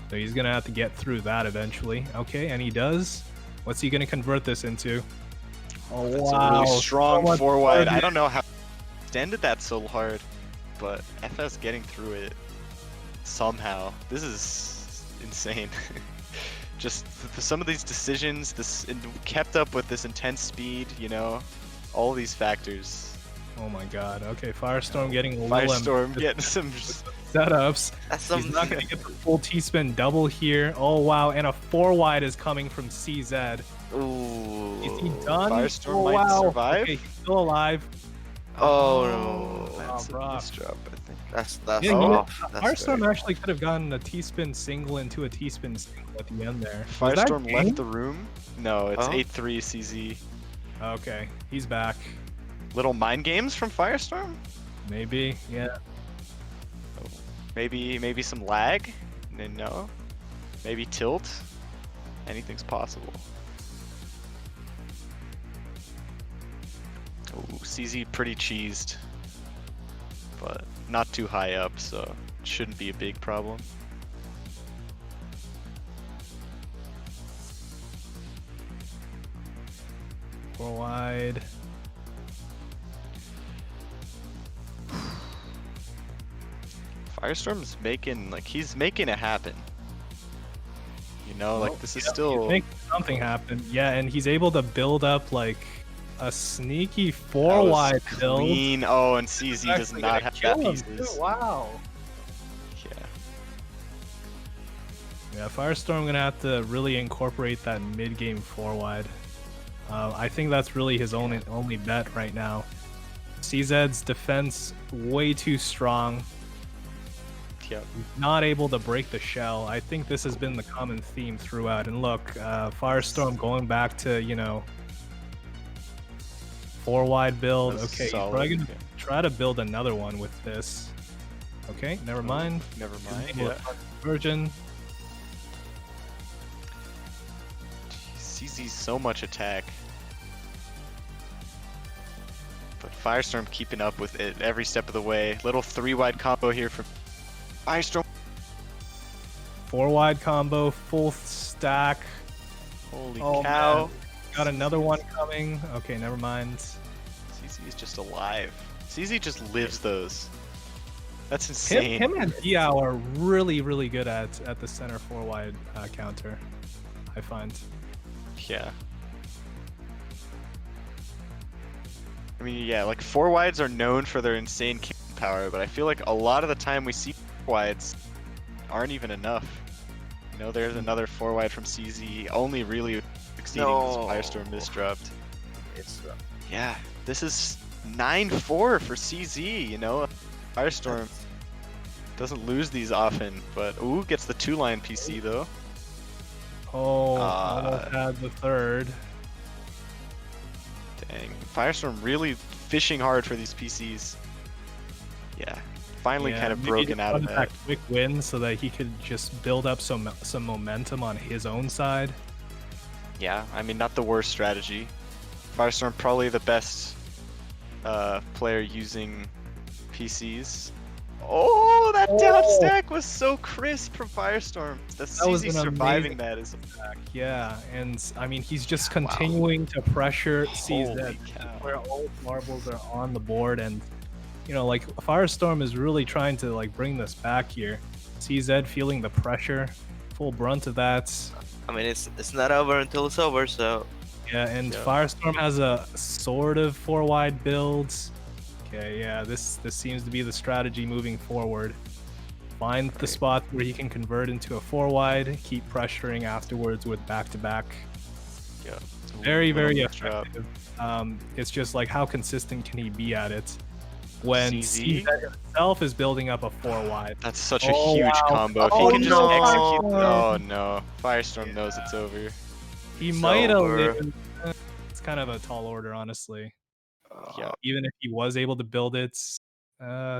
so he's gonna have to get through that eventually. Okay, and he does. What's he gonna convert this into? Oh That's wow, a really strong so much 4 wide. fun. I don't know how he extended that so hard, but FS getting through it somehow. This is insane. Just some of these decisions, kept up with this intense speed, you know, all these factors. Oh my god. Okay, Firestorm getting a little Firestorm getting some. setups. That's He's some. not gonna get the full T-spin double here. Oh wow, and a 4 wide is coming from CZ. Ooh. Is he done? Firestorm Oh, might wow. survive. Okay, he's still alive. Oh no. That's a rough. misdrop, I think. That's Yeah, rough. That's Firestorm very- actually could have gotten a T-spin single into a T-spin single at the end there. Was that Firestorm game? left the room. No, it's Oh. 8-3 CZ. Okay, he's back. Little mind games from Firestorm. Maybe, yeah. Maybe some lag. No. Maybe tilt. Anything's possible. Oh, CZ pretty cheesed, but not too high up, so it shouldn't be a big problem. Four wide. Firestorm's he's making it happen. You know, like this is Yeah, still. make something happen. Yeah, and he's able to build up like a sneaky that 4 was wide build. clean. Oh, and CZ does Actually not gonna have kill that him, pieces. too. Wow. Yeah. Yeah, Firestorm gonna have to really incorporate that mid-game 4 wide. I think that's really his only bet right now. CZ's defense way too strong. Yep. Not able to break the shell. I think this has been the common theme throughout. And look, Firestorm going back to, you know, 4 wide build. That's Okay, he's solid, probably gonna yeah. try to build another one with this. Okay, never mind. Never mind. Enable Yeah. Virgin. CZ's so much attack. But Firestorm keeping up with it every step of the way. Little 3-wide combo here from Firestorm. 4 wide combo, full stack. Holy Oh, cow. man. Got another one coming. Okay, never mind. CZ is just alive. CZ just lives those. That's Him, insane. him and Diao are really, really good at the center 4 wide counter, I find. Yeah. I mean, yeah, like 4 wides are known for their insane kill power, but I feel like a lot of the time we see 4 wides aren't even enough. You know, there's another 4 wide from CZ, only really succeeding because Firestorm misdropped. It's Yeah, this is 9-4 for CZ, you know? Firestorm doesn't lose these often, but ooh, gets the 2-line PC though. Oh, almost had the third. Dang, Firestorm really fishing hard for these PCs. Yeah, finally kind of maybe broken just out of wanted that. quick win so that he could just build up some momentum on his own side. Yeah, I mean, not the worst strategy. Firestorm probably the best player using PCs. Oh, that down stack was so crisp from Firestorm. The was CZ an surviving amazing that is Yeah, and I mean he's just continuing to pressure CZ holy cow. where all his marbles are on the board, and you know, like Firestorm is really trying to like bring this back here. CZ feeling the pressure, full brunt of that. I mean, it's not over until it's over. So Yeah, and Yeah. Firestorm has a sort of 4 wide build. Okay, yeah, this seems to be the strategy moving forward. Find the spot where he can convert into a 4 wide, keep pressuring afterwards with back-to-back. Yeah. Very, very Little effective. It's just like how consistent can he be at it when CZ? CZ himself is building up a 4 wide. That's such a Oh, huge wow. combo. If Oh, he can just no. execute. Oh no. Firestorm knows it's over. He It's might have over. lived. It's kind of a tall order, honestly. Yeah. Even if he was able to build it,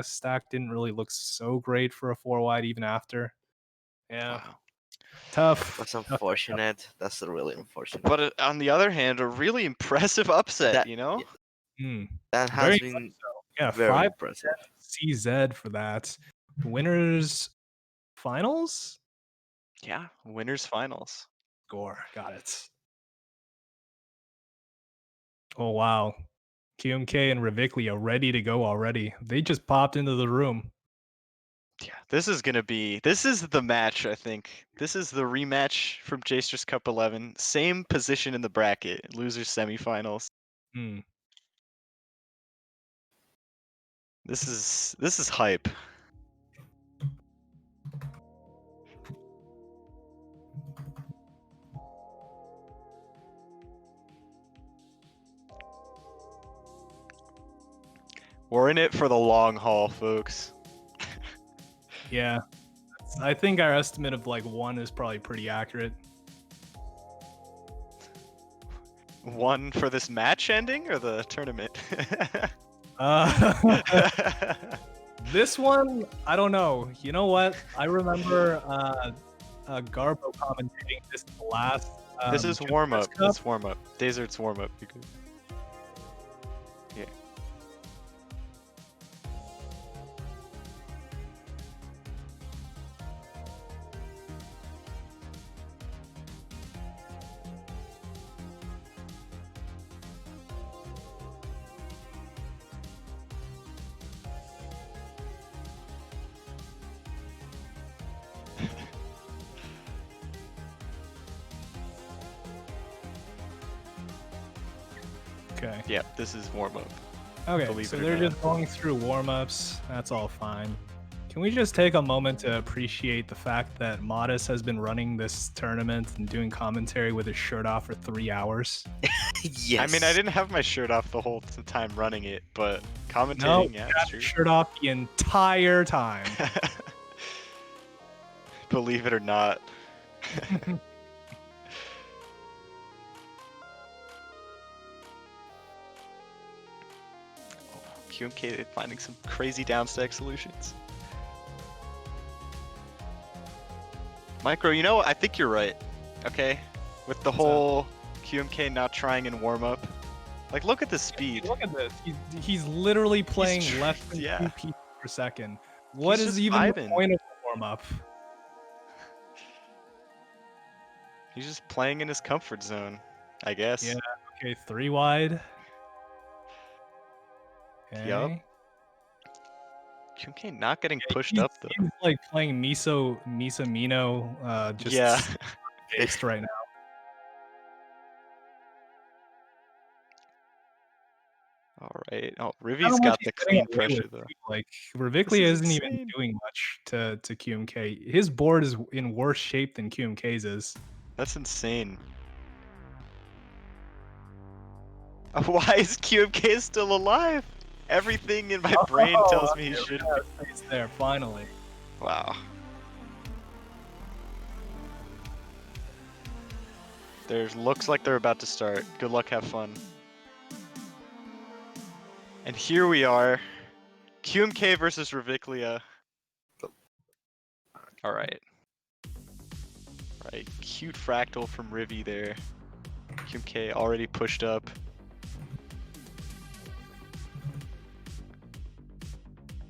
stack didn't really look so great for a 4 wide even after. Yeah, Wow. tough. that's tough. unfortunate. That's really unfortunate. But on the other hand, a really impressive upset, That you know? Hmm. that Very has been Yeah, very 5 impressive. CZ for that. Winners finals Yeah. Winners finals. score. Got it. Oh wow. QMK and Revicli are ready to go already. They just popped into the room. Yeah, this is the match, I think. This is the rematch from Jstris Cup 11. Same position in the bracket, losers semifinals. Hmm. This is hype. We're in it for the long haul, folks. Yeah. I think our estimate of like 1 is probably pretty accurate. 1 for this match ending or the tournament? This one, I don't know. You know what? I remember Garbo commentating this last. This is Jstris warm up. Cup. It's warm up. Desert's warm up. Yeah. Okay. Yeah, this is warm up. Okay. Believe So it or they're not. just going through warm ups. That's all fine. Can we just take a moment to appreciate the fact that Modest has been running this tournament and doing commentary with his shirt off for 3 hours? Yes. I mean, I didn't have my shirt off the whole time running it, but commentating, No, yeah, he it's had true. his shirt off the entire time. Believe it or not. QMK finding some crazy downstack solutions. Micro, you know, I think you're right. Okay, with the whole QMK not trying in warm up. Like, look at the speed. Look at this. He's literally playing tr- less than yeah. 2 pieces per second. What He's is just even the vibing. point of the warm up? He's just playing in his comfort zone, I guess. Yeah. Okay, 3 wide. Okay. Yup. QMK not getting pushed he's, up though. He's like playing Misa Mino, just Yeah. based right now. All right. Oh, How Rivi's much got he's the getting clean away pressure with, though. too. Like Reviclia is isn't even insane. doing much to QMK. His board is in worse shape than QMK's is. That's insane. Why is QMK still alive? Everything in my brain tells me he okay, should. It's there finally. Wow. There's looks like they're about to start. Good luck, have fun. And here we are. QMK versus Reviclia. Alright. Right. Cute fractal from Rivi there. QMK already pushed up.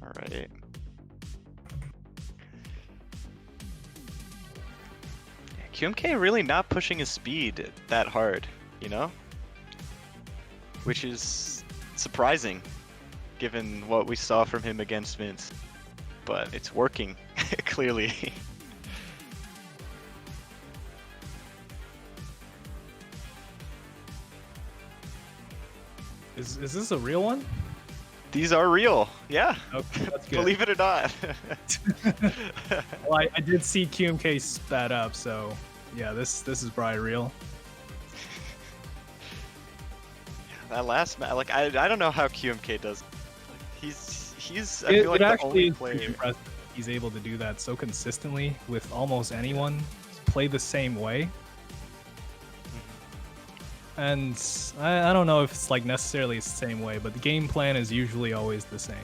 Alright. QMK really not pushing his speed that hard, you know? Which is surprising, given what we saw from him against Vince. But it's working, clearly. Is this a real one? These are real, yeah. Okay, that's good. Believe it or not. Well, I did see QMK spat up, so yeah, this is probably real. That last match, like I don't know how QMK does. Like, he's I It, feel like it the actually only is pretty player. impressive. He's able to do that so consistently with almost anyone. Play the same way. And I don't know if it's like necessarily the same way, but the game plan is usually always the same.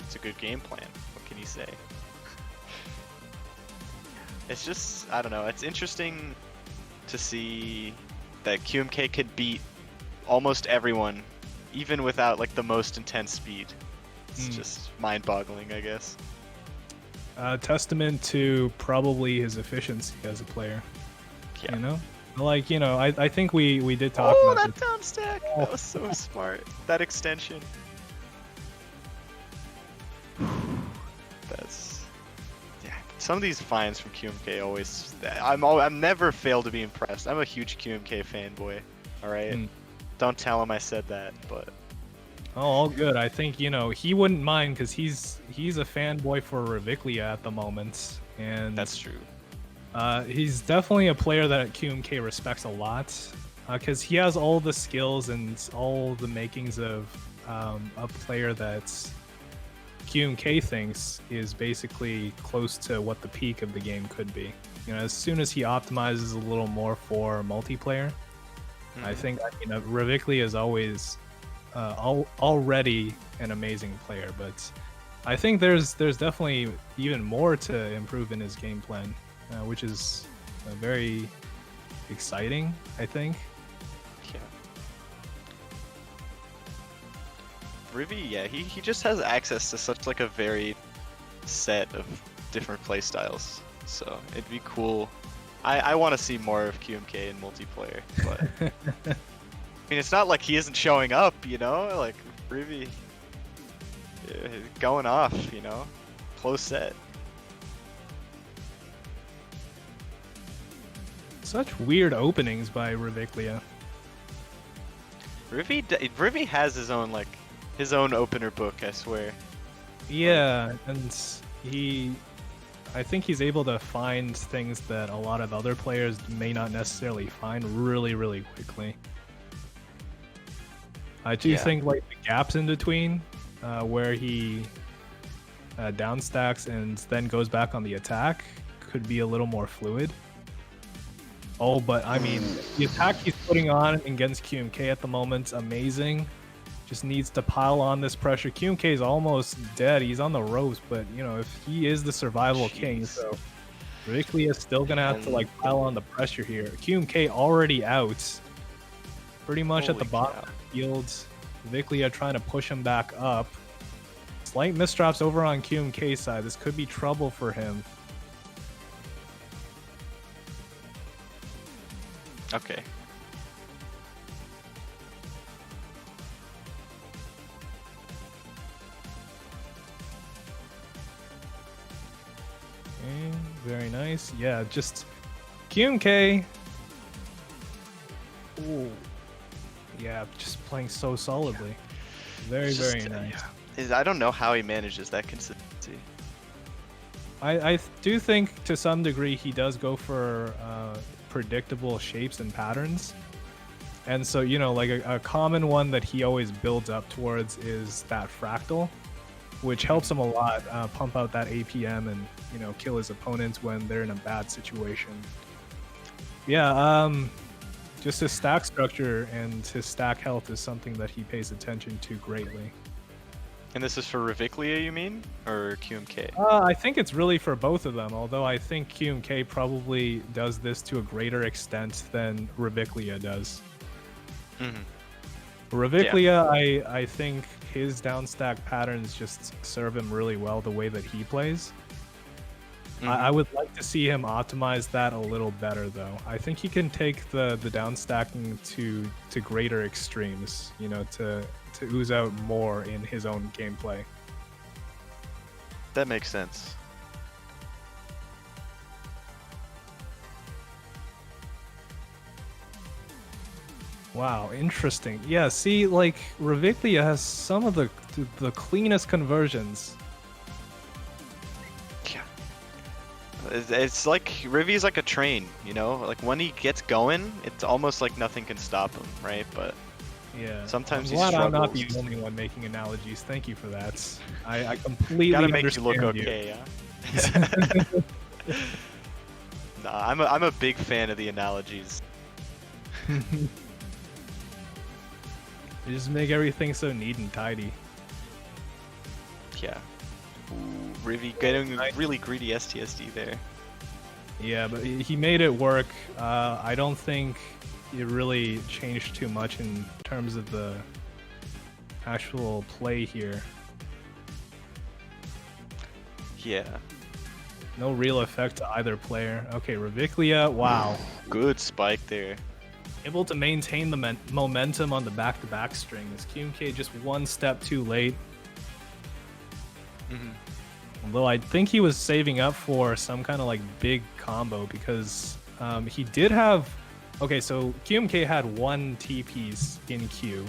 It's a good game plan. What can you say? It's just, I don't know, it's interesting to see that QMK could beat almost everyone, even without like the most intense speed. It's just mind-boggling, I guess. Testament to probably his efficiency as a player. Yeah. You know? Like, you know, I think we did talk Oh, about that down stack! That was so smart. That extension. That's, yeah. Some of these finds from QMK always. I'm never failed to be impressed. I'm a huge QMK fanboy. All right. Don't tell him I said that, but. Oh, all good. I think, you know, he wouldn't mind because he's a fanboy for Reviclia at the moment, and That's true. he's definitely a player that QMK respects a lot because he has all the skills and all the makings of a player that QMK thinks is basically close to what the peak of the game could be. You know, as soon as he optimizes a little more for multiplayer, I think, you know, Reviclia is always already an amazing player, but I think there's definitely even more to improve in his game plan, which is very exciting, I think. Yeah. Rivi, yeah, he just has access to such like a varied set of different playstyles. So it'd be cool. I want to see more of QMK in multiplayer, but I mean, it's not like he isn't showing up, you know? Like Rivi going off, you know? Close set. Such weird openings by Reviclia. Rivi has his own opener book, I swear. Yeah, and I think he's able to find things that a lot of other players may not necessarily find really, really quickly. I do think like the gaps in between, where he downstacks and then goes back on the attack, could be a little more fluid. Oh, but I mean, the attack he's putting on against QMK at the moment's amazing. Just needs to pile on this pressure. QMK is almost dead. He's on the ropes, but you know, if he is the survival king, so Riviclia is still gonna have to like pile on the pressure here. QMK already out, pretty much at the bottom of the field. Riviclia trying to push him back up. Slight misdrops over on QMK side. This could be trouble for him. Okay. Okay, very nice. Yeah, just QMK. Ooh. Yeah, just playing so solidly. Very, Just, very nice. I don't know how he manages that consistency. I do think to some degree he does go for predictable shapes and patterns. And so, you know, like a common one that he always builds up towards is that fractal, which helps him a lot pump out that APM and, you know, kill his opponents when they're in a bad situation. Yeah, just his stack structure and his stack health is something that he pays attention to greatly. And this is for Riviclia, you mean? Or QMK? I think it's really for both of them, although I think QMK probably does this to a greater extent than Riviclia does. Riviclia, I think his downstack patterns just serve him really well the way that he plays. I would like to see him optimize that a little better, though. I think he can take the downstacking to greater extremes, you know, to ooze out more in his own gameplay. That makes sense. Wow, interesting. Yeah, see, like, Riviclia has some of the cleanest conversions. Yeah. It's like Rivi's like a train, you know? Like when he gets going, it's almost like nothing can stop him, right? But yeah, sometimes I'm he glad I'm not the struggles. only one making analogies. Thank you for that. I completely Gotta make you understand look okay, yeah. Nah, I'm a big fan of the analogies. You just make everything so neat and tidy. Yeah. Ooh, Rivi getting really greedy STSD there. Yeah, but he made it work. I don't think it really changed too much in terms of the actual play here. Yeah. No real effect to either player. Okay, Riviclia, wow. Good spike there. Able to maintain the momentum on the back-to-back string. This QMK just one step too late. Although I think he was saving up for some kind of like big combo because he did have... Okay, so QMK had one T-piece in queue,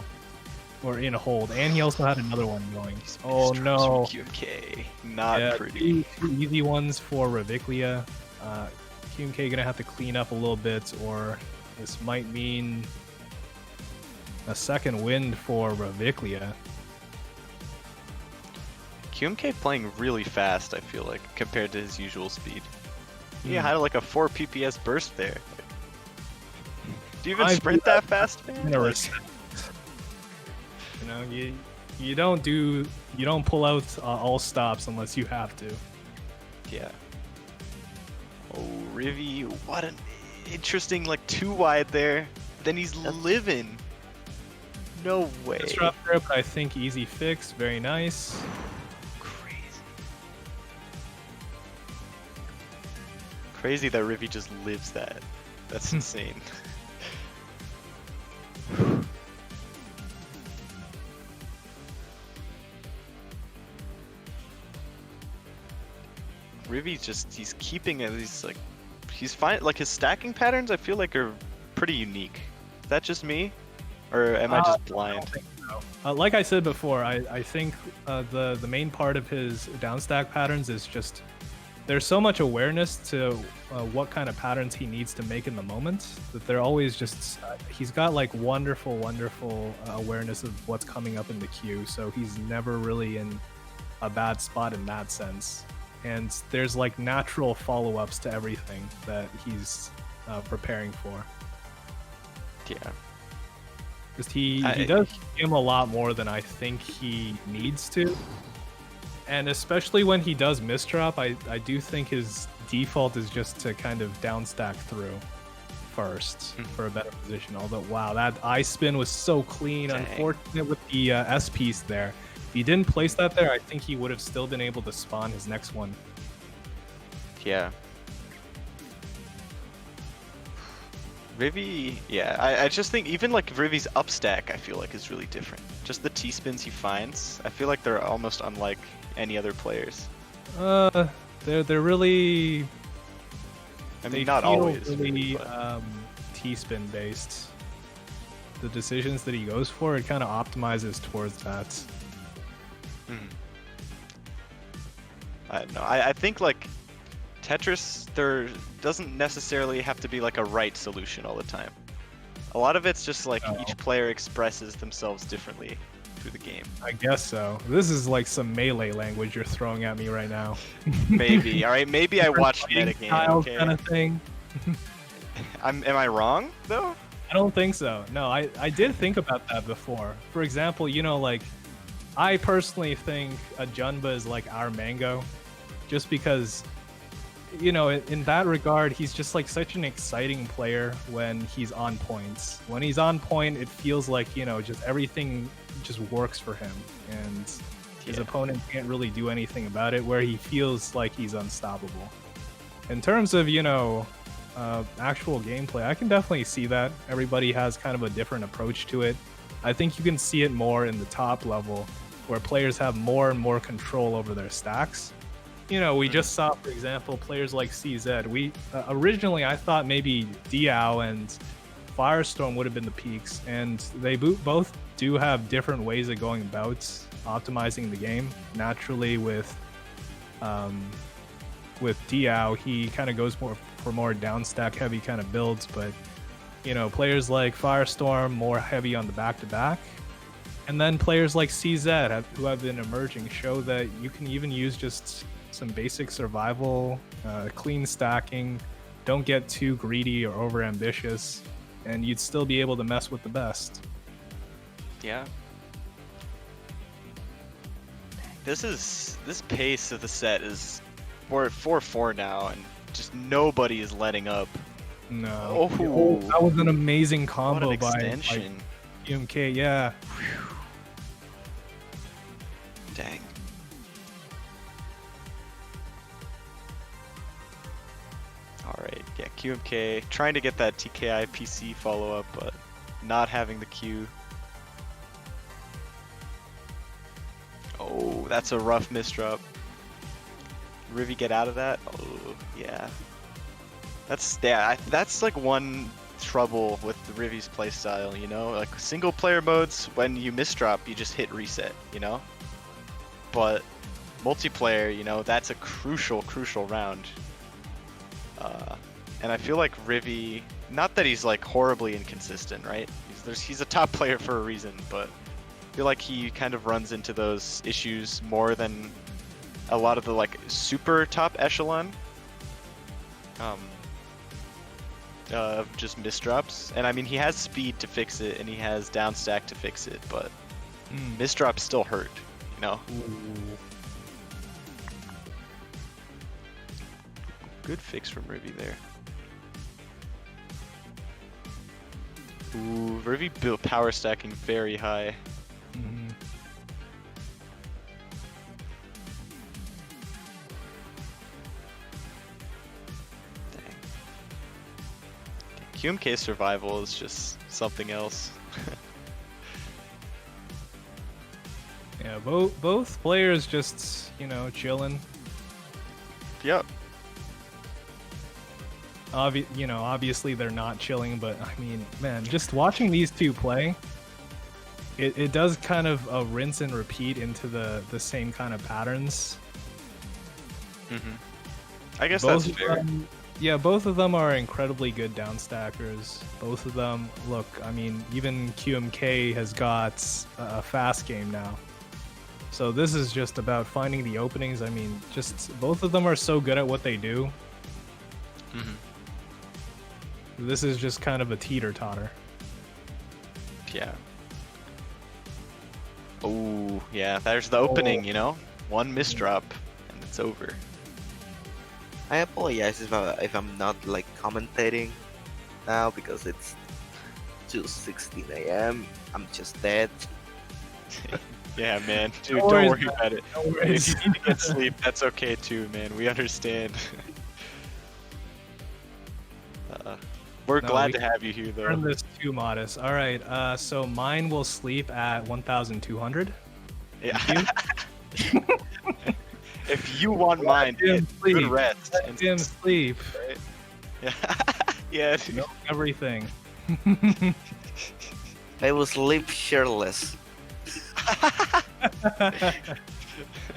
or in hold, and he also had another one going. Oh no. QMK. Not pretty. Two easy ones for Riviclia. QMK gonna have to clean up a little bit, or this might mean a second wind for Riviclia. QMK playing really fast, I feel like, compared to his usual speed. He Hmm. had like a 4 PPS burst there. Do you even sprint that fast, man? No Like, respect. You know, you don't pull out all stops unless you have to. yeah. Oh, Rivi, what an interesting, like, 2 wide there. Then he's living. No way. Disruptor, but I think easy fix. Very nice. Crazy. Crazy that Rivi just lives that. That's insane. Rivi's just, he's keeping it, he's like, he's fine, like his stacking patterns I feel like are pretty unique. Is that just me? Or am I just I blind? don't think so. Like I said before, I think the main part of his downstack patterns is just there's so much awareness to what kind of patterns he needs to make in the moment that they're always just he's got like wonderful awareness of what's coming up in the queue, so he's never really in a bad spot in that sense. And there's like natural follow-ups to everything that he's preparing for. Yeah. Just he does him a lot more than I think he needs to. And especially when he does misdrop, I do think his default is just to kind of downstack through first for a better position. Although, wow, that I spin was so clean. Dang. Unfortunate with the S piece there. If he didn't place that there, I think he would have still been able to spawn his next one. Yeah. Rivi, yeah, I just think even like Rivi's upstack, I feel like is really different. Just the T-spins he finds, I feel like they're almost unlike any other players. They're really. I They mean, not feel always. really but- T-spin based. The decisions that he goes for, it kind of optimizes towards that. I don't know. I think like Tetris, there doesn't necessarily have to be like a right solution all the time. A lot of it's just like No. each player expresses themselves differently through the game. I guess so. This is like some melee language you're throwing at me right now. Maybe. All right. Maybe I watched Playing metagame. style Okay. kind of thing. Am I wrong though? I don't think so. No, I did think about that before. For example, you know, like, I personally think a Junba is like our Mango, just because, you know, in that regard, he's just like such an exciting player when he's on points. When he's on point, it feels like, you know, just everything just works for him, and his Yeah. opponent can't really do anything about it, where he feels like he's unstoppable. In terms of, you know, actual gameplay, I can definitely see that. Everybody has kind of a different approach to it. I think you can see it more in the top level, where players have more and more control over their stacks. You know, we just saw, for example, players like CZ. We originally, I thought maybe Diao and Firestorm would have been the peaks, and they both do have different ways of going about optimizing the game. Naturally, with Diao, he kind of goes more for more downstack heavy kind of builds, but you know, players like Firestorm more heavy on the back-to-back. And then players like CZ, who have been emerging, show that you can even use just some basic survival, clean stacking, don't get too greedy or over-ambitious, and you'd still be able to mess with the best. Yeah. This pace of the set is we're at 4-4 now, and just nobody is letting up. No. Oh, That was an amazing what combo an by extension! TeamTSD, yeah. Dang. All right, yeah, QMK trying to get that TKI PC follow up, but not having the Q. Oh, that's a rough misdrop. Rivi get out of that? Oh, yeah. That's like one trouble with the Rivi's playstyle, you know? Like single player modes, when you misdrop, you just hit reset, you know? But multiplayer, you know, that's a crucial round. And I feel like Rivi, not that he's like horribly inconsistent, right? He's a top player for a reason, but I feel like he kind of runs into those issues more than a lot of the like super top echelon of just misdrops. And I mean, he has speed to fix it and he has downstack to fix it, but misdrops still hurt, you know? Good fix from Rivi there. Ooh, Rivi built power stacking very high. Mhm. Dang. QMK survival is just something else. Yeah, both players just, you know, chilling. Yep. You know, obviously they're not chilling, but I mean, man, just watching these two play, it does kind of rinse and repeat into the same kind of patterns. I guess Both that's of fair. them- yeah, both of them are incredibly good downstackers. Both of them, look, I mean, even QMK has got a fast game now. So this is just about finding the openings. I mean, just both of them are so good at what they do. This is just kind of a teeter-totter. Yeah. Oh, yeah, there's the opening, you know? One misdrop, and it's over. I apologize if I'm not like commentating now because it's 2:16 a.m. I'm just dead. Yeah, man. Dude, No don't worries, worry man. about it. No If worries. you need to get sleep, that's okay too, man. We understand. We're No, glad we to have you here, Turn though. this too modest. All right. So mine will sleep at 1,200. Yeah. If you want mine, him get sleep. good rest. Let and him sleep. right? Yeah. Yeah, dude. Know everything. I will sleep shirtless.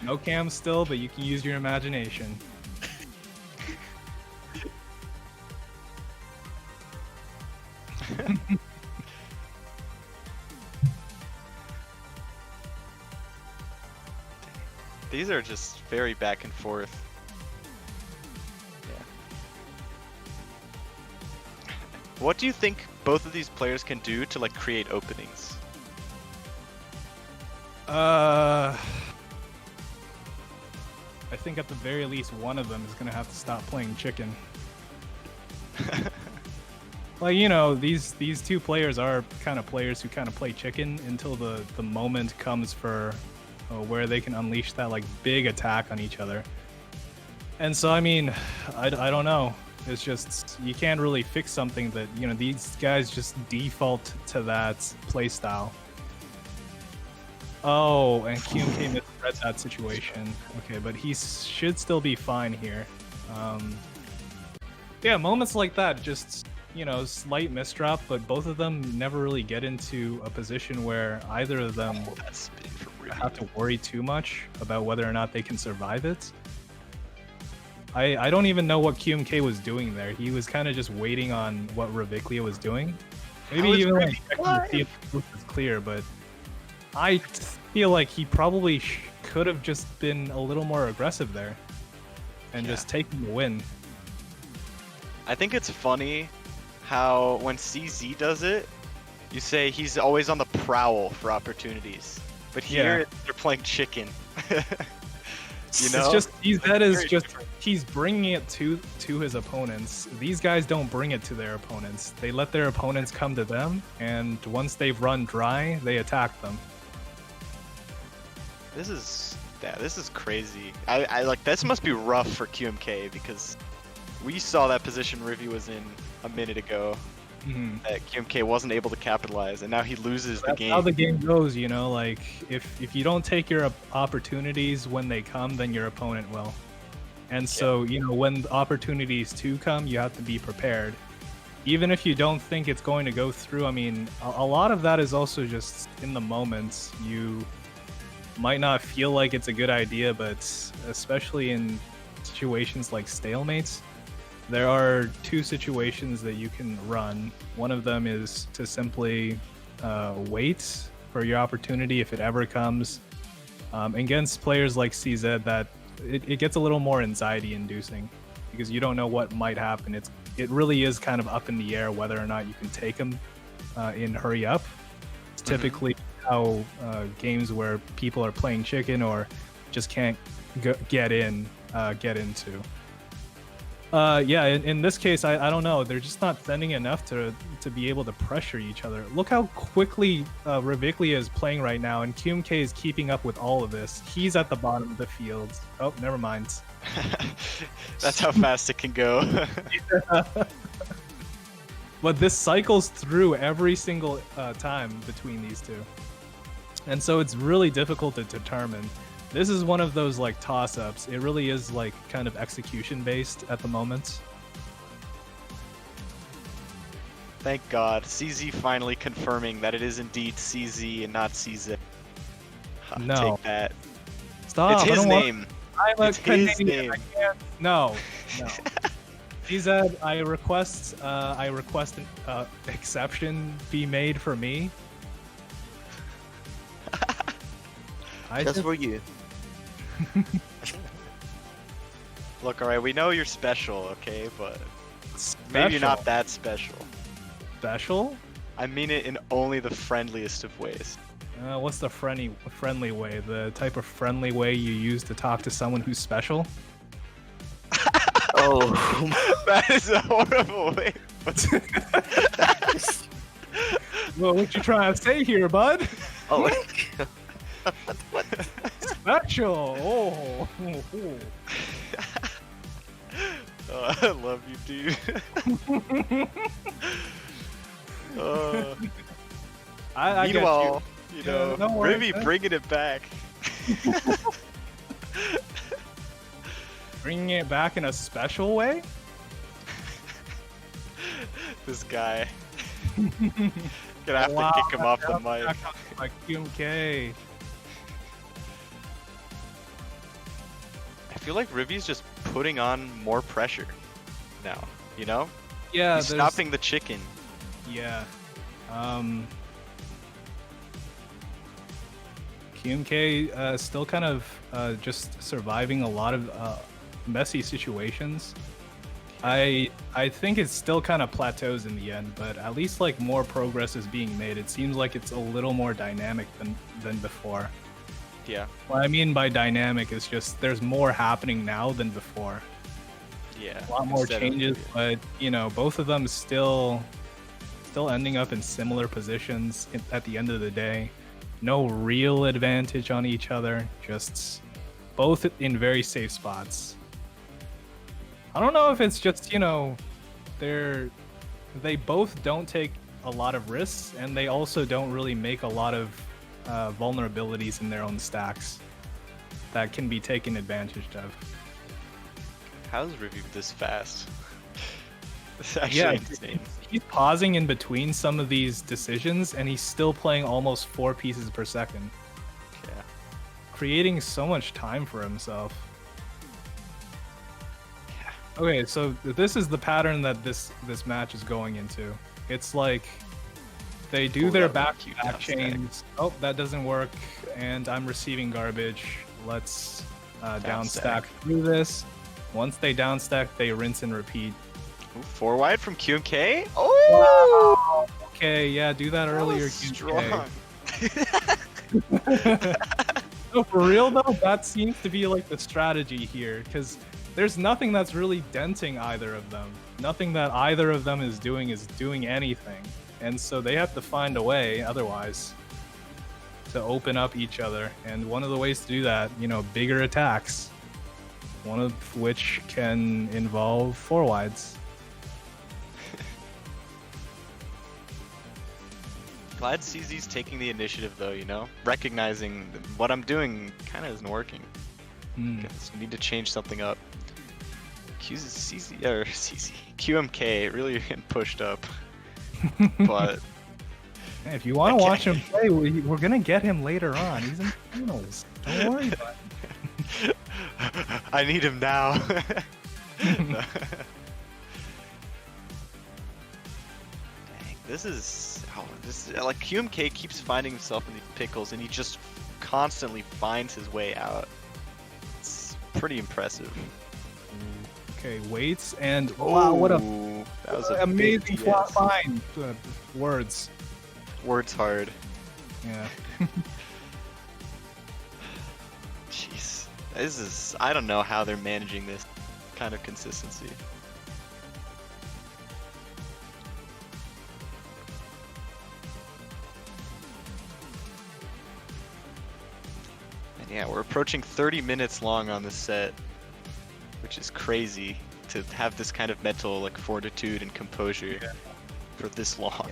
No cam still, but you can use your imagination. These are just very back and forth. Yeah. What do you think both of these players can do to like create openings? I think at the very least one of them is gonna have to stop playing chicken. Like, you know, these two players are kind of players who kind of play chicken until the moment comes for where they can unleash that like big attack on each other. And so, I mean, I don't know. It's just, you can't really fix something that, you know, these guys just default to that playstyle. Oh, and QMK misread that situation. Okay, but he should still be fine here. Yeah, moments like that, just, you know, slight misdrop, but both of them never really get into a position where either of them That's been for real. have to worry too much about whether or not they can survive it. I don't even know what QMK was doing there. He was kind of just waiting on what Raviclia was doing. Maybe was even like really checking to see if the roof was clear, but I feel like he probably could have just been a little more aggressive there and Yeah. just taken the win. I think it's funny how when CZ does it, you say he's always on the prowl for opportunities. But here, they're playing chicken. You know? It's just that is very just different. he's bringing it to his opponents. These guys don't bring it to their opponents. They let their opponents come to them, and once they've run dry, they attack them. This is crazy. I like this must be rough for QMK because we saw that position Rivi was in a minute ago Mhm. that QMK wasn't able to capitalize, and now he loses the That's game. how the game goes, you know. Like if you don't take your opportunities when they come, then your opponent will. And so, you know, when opportunities do come, you have to be prepared. Even if you don't think it's going to go through, I mean, a lot of that is also just in the moment. You might not feel like it's a good idea, but especially in situations like stalemates, there are two situations that you can run. One of them is to simply wait for your opportunity if it ever comes. Against players like CZ, that it gets a little more anxiety inducing because you don't know what might happen. It really is kind of up in the air whether or not you can take them in hurry up. It's typically how games where people are playing chicken or just can't get into. Yeah, in this case, I don't know. They're just not sending enough to be able to pressure each other. Look how quickly Raviclia is playing right now, and QMK is keeping up with all of this. He's at the bottom of the field. Oh, never mind. That's how fast it can go. But this cycles through every single time between these two. And so it's really difficult to determine. This is one of those like toss-ups. It really is like kind of execution based at the moment. Thank God. CZ finally confirming that it is indeed CZ and not CZ. No. Take that. Stop. It's I his don't want- name. I'm a It's his Canadian. name. I can't. No. DZ, I request an exception be made for me. I Just for you. Look, alright, we know you're special, okay, but maybe you're not that special. special. I mean it in only the friendliest of ways. What's the friendly way? The type of friendly way you use to talk to someone who's special? Oh, That is a horrible way. Well, what you trying to say here, bud? oh my god. What? Special. Oh. Oh, I love you, dude. I get Meanwhile, you Yeah, know, no worries, Ribby man. bringing it back. Bringing it back in a special way? This guy. Gonna have to kick him off the mic. Like QMK. I feel like Ribby's just putting on more pressure now, you know? Yeah, He's there's- stopping the chicken. Yeah. QMK still kind of just surviving a lot of messy situations. I think it still kind of plateaus in the end, but at least like more progress is being made. It seems like it's a little more dynamic than before. Yeah, What I mean by dynamic is just there's more happening now than before. yeah. A lot more Instead of- changes, but you know, both of them still ending up in similar positions at the end of the day. No real advantage on each other, just both in very safe spots. I don't know if it's just, you know, they both don't take a lot of risks, and they also don't really make a lot of vulnerabilities in their own stacks that can be taken advantage of. How's Ribby this fast? It's actually Yeah, insane. he's pausing in between some of these decisions, and he's still playing almost 4 pieces per second, Yeah. creating so much time for himself. Okay, so this is the pattern that this match is going into. It's like they do Pull their that one cute back down chains. Oh, that doesn't work, and I'm receiving garbage. Let's down stack through this. Once they down stack, they rinse and repeat. Ooh, 4 wide from QMK? Oh! Okay, yeah, do that That earlier. was strong. No, for real though, that seems to be like the strategy here, because there's nothing that's really denting either of them. Nothing that either of them is doing anything. And so they have to find a way, otherwise, to open up each other. And one of the ways to do that, you know, bigger attacks. One of which can involve 4 wides. Glad CZ's taking the initiative though, you know? Recognizing that what I'm doing kind of isn't working. Guess we need to change something up. QMK really getting pushed up. But Hey, if you want to I watch him can't- play, we're going to get him later on. He's in the finals. Don't worry about it. I need him now. Dang, this is like QMK keeps finding himself in these pickles, and he just constantly finds his way out. It's pretty impressive. Okay, waits and wow, what a Ooh, that was a amazing big flat yes. find. Words. Words hard. Yeah. Jeez, this is. I don't know how they're managing this kind of consistency. And yeah, we're approaching 30 minutes long on this set, which is crazy to have this kind of mental like fortitude and composure for this long.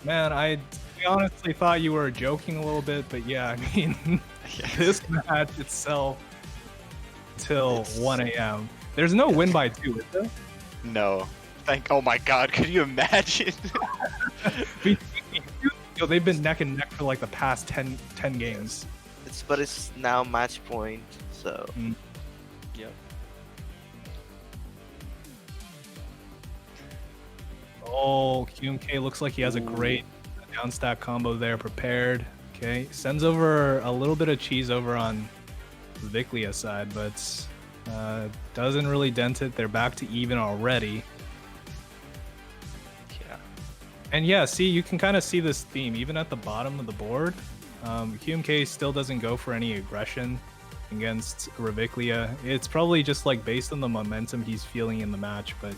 Man, I honestly thought you were joking a little bit, but yeah, I mean, Yeah. this match itself till It's- 1 a.m. There's no win by 2, is there? No. Oh my god, could you imagine? Yo, they've been neck and neck for like the past 10 games. But it's now match point, so Yep. Oh, QMK looks like he has a great down stack combo there prepared. Okay, sends over a little bit of cheese over on Viclia's side, but doesn't really dent it. They're back to even already. Yeah. And yeah, see, you can kind of see this theme even at the bottom of the board. QMK still doesn't go for any aggression against Reviclia. It's probably just like based on the momentum he's feeling in the match, but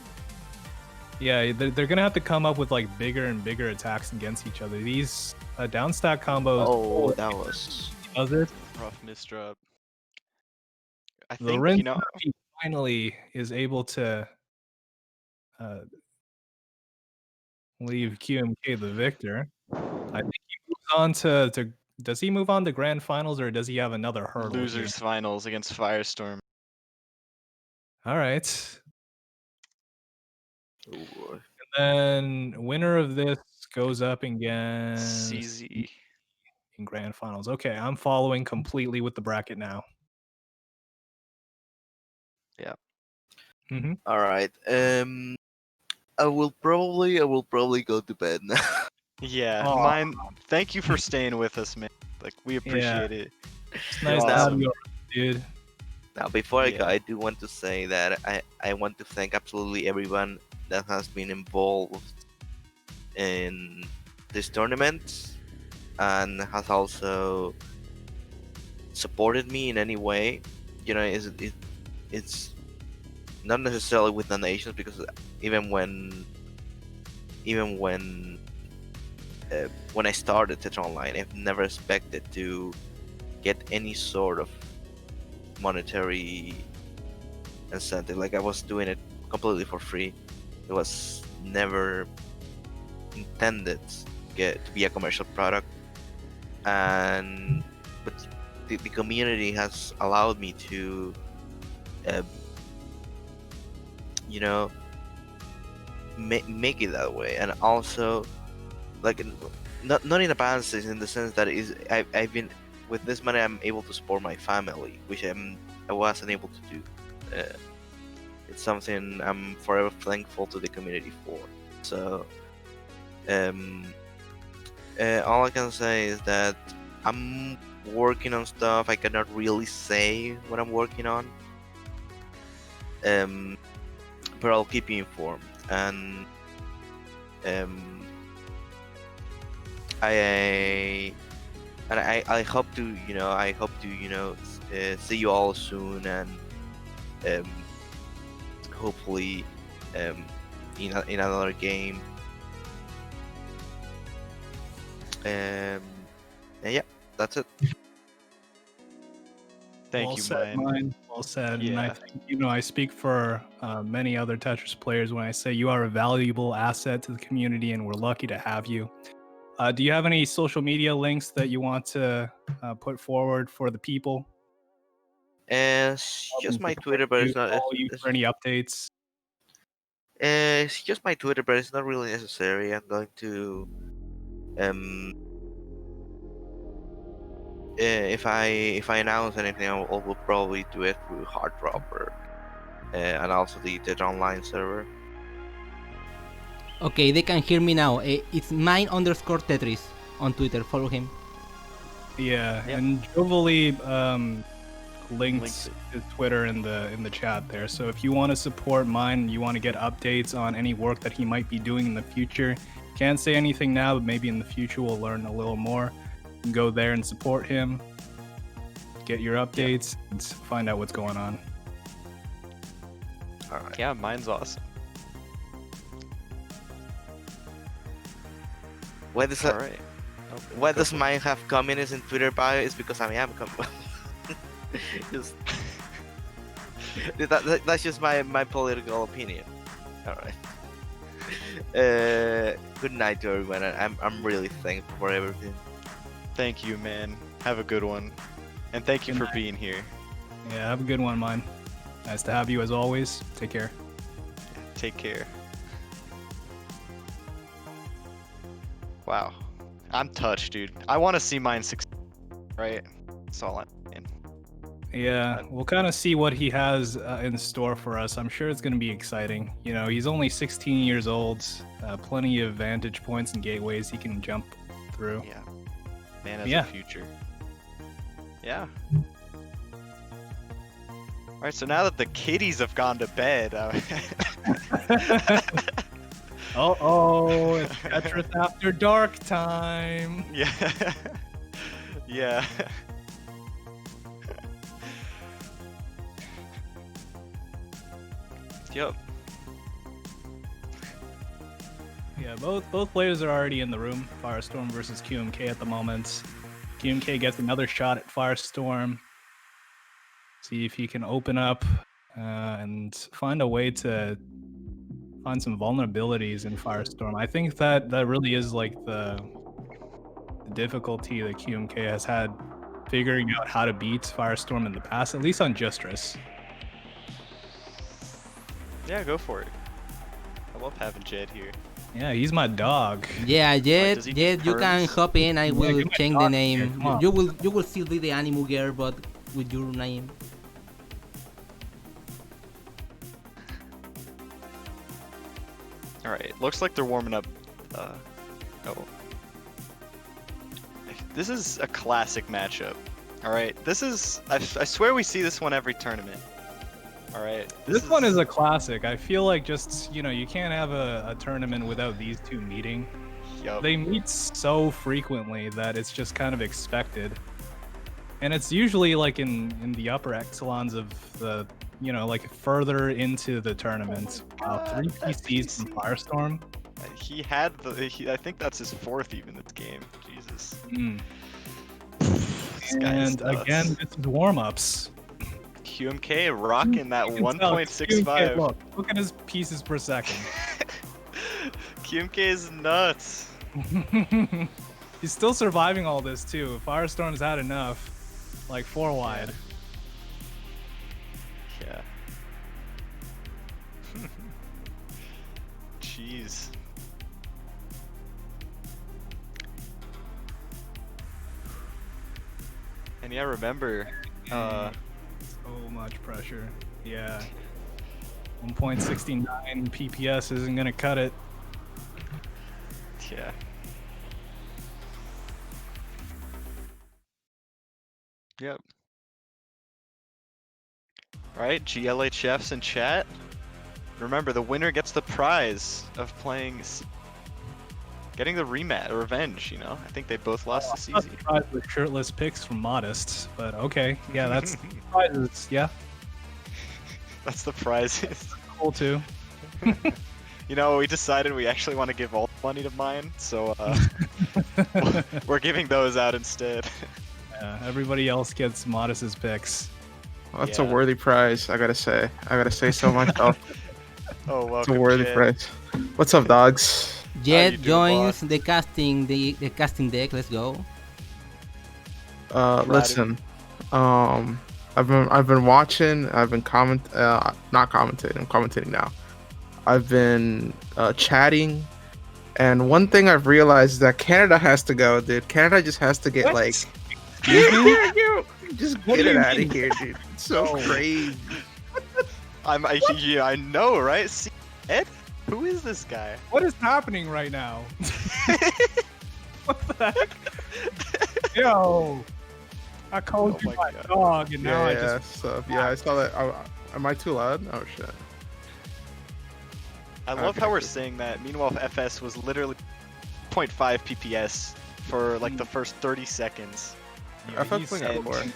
yeah, they're gonna have to come up with like bigger and bigger attacks against each other. These downstack combos. Oh, that was. Does it? Rough misdrop. I The think, Rin you know, finally is able to leave QMK the victor. I think he moves on to. Does he move on to grand finals or does he have another hurdle here? losers finals against Firestorm. All right. Ooh. And then winner of this goes up against CZ. in grand finals. Okay, I'm following completely with the bracket now. Yeah. Mm-hmm. All right. I will probably go to bed now. Yeah, Aw. mine. Thank you for staying with us, man. Like, we appreciate it. It's nice to Awesome. have you, dude. Now, before I go, Yeah. I do want to say that I want to thank absolutely everyone that has been involved in this tournament and has also supported me in any way. You know, it's not necessarily with donations, because even when I started Tetra Online, I've never expected to get any sort of monetary incentive. Like, I was doing it completely for free. It was never intended to be a commercial product, and but the community has allowed me to you know, make it that way. And also, like, not in a bad sense, in the sense that I've been, with this money I'm able to support my family, which I wasn't able to do. It's something I'm forever thankful to the community for. So all I can say is that I'm working on stuff. I cannot really say what I'm working on, but I'll keep you informed. And I hope to see you all soon, and hopefully in another game. And yeah, that's it. Thank Well you, said, mine. mine. Well said. And I Yeah. think, I speak for many other Tetris players when I say you are a valuable asset to the community, and we're lucky to have you. Do you have any social media links that you want to put forward for the people? It's just my To Twitter, but you, it's not. follow you for any updates? It's just my Twitter, but it's not really necessary. I'm going to if I announce anything, I will probably do it through Heartdropper, and also the online server. Okay, they can hear me now. It's mine_Tetris on Twitter. Follow him. Yeah, Yep. and Jovali Links linked it. his Twitter in the chat there. So if you want to support mine, you want to get updates on any work that he might be doing in the future, can't say anything now, but maybe in the future we'll learn a little more. You can go there and support him, get your updates, and find out what's going on. All right. Yeah, mine's awesome. Why does All right. why Go does for it. mine have communist in Twitter bio? It's because I am that's just my political opinion. All right. Good night to everyone. I'm really thankful for everything. Thank you, man. Have a good one. And thank you Good for night. being here. Yeah, have a good one, mine. Nice to have you as always. Take care. Take care. Wow. I'm touched, dude. I want to see mine succeed, right? That's all I'm saying. Yeah, we'll kind of see what he has in store for us. I'm sure it's going to be exciting. He's only 16 years old, plenty of vantage points and gateways he can jump through. Yeah. Man has Yeah. a future. Yeah. Alright, so now that the kitties have gone to bed, Oh, it's Tetris After Dark time. yeah. Yeah. Yep. Yeah, both players are already in the room. Firestorm versus QMK at the moment. QMK gets another shot at Firestorm. See if he can open up and find a way to find some vulnerabilities in Firestorm. I think that really is like the difficulty that QMK has had figuring out how to beat Firestorm in the past, at least on Jstris. Yeah, go for it. I love having Jed here. Yeah, he's my dog. Yeah, Jed, does he Jed, you can turns? hop in. I will give me a change the dog name. here, come on. You will still be the Animu girl, but with your name. All right, looks like they're warming up. Oh, this is a classic matchup. All right, this is. I swear we see this one every tournament. All right, This one is a classic. I feel like just, you can't have a tournament without these two meeting. Yup. They meet so frequently that it's just kind of expected. And it's usually like in the upper echelons of the, like further into the tournament. Wow, 3 PCs from Firestorm. He had the. I think that's his 4th even this game. Jesus. Mm. This guy is And nuts. again, this is warm-ups. QMK rocking that You can tell QMK, 1.65. Look at his pieces per second. QMK is nuts. He's still surviving all this too. Firestorm's had enough. Like 4 wide. Yeah. Jeez. And yeah, remember, So much pressure. Yeah. 1.69 PPS isn't gonna cut it. yeah. Yep. Right, GLHFs in chat. Remember, the winner gets the prize of playing, getting the rematch, revenge. I think they both lost this Not easy. surprised with shirtless pics from Modest, but okay. Yeah, that's prizes. Yeah, That's the prize. cool too. We decided we actually want to give all the money to mine, so we're giving those out instead. Yeah, everybody else gets Modest's pics. Well, that's Yeah. a worthy prize, I gotta say. I gotta say so myself. Oh, It's welcome, a worthy Jed. prize. What's up, dogs? Jed you doing, joins boss? the casting deck. Let's go. Listen. I've been watching. I've been not commentating. I'm commentating now. I've been chatting, and one thing I've realized is that Canada has to go, dude. Canada just has to get like. Just What get do it you out of mean? here, dude. It's so crazy. I know, right? See, Ed, who is this guy? What is happening right now? What the heck? Yo, I called Oh you my my God. dog, and now Yeah, I just I saw that. Am I too loud? Oh shit. I love Okay, how we're cool. saying that. Meanwhile, FS was literally 0.5 PPS for like the first 30 seconds. Yeah, FS he's playing at so 4. strong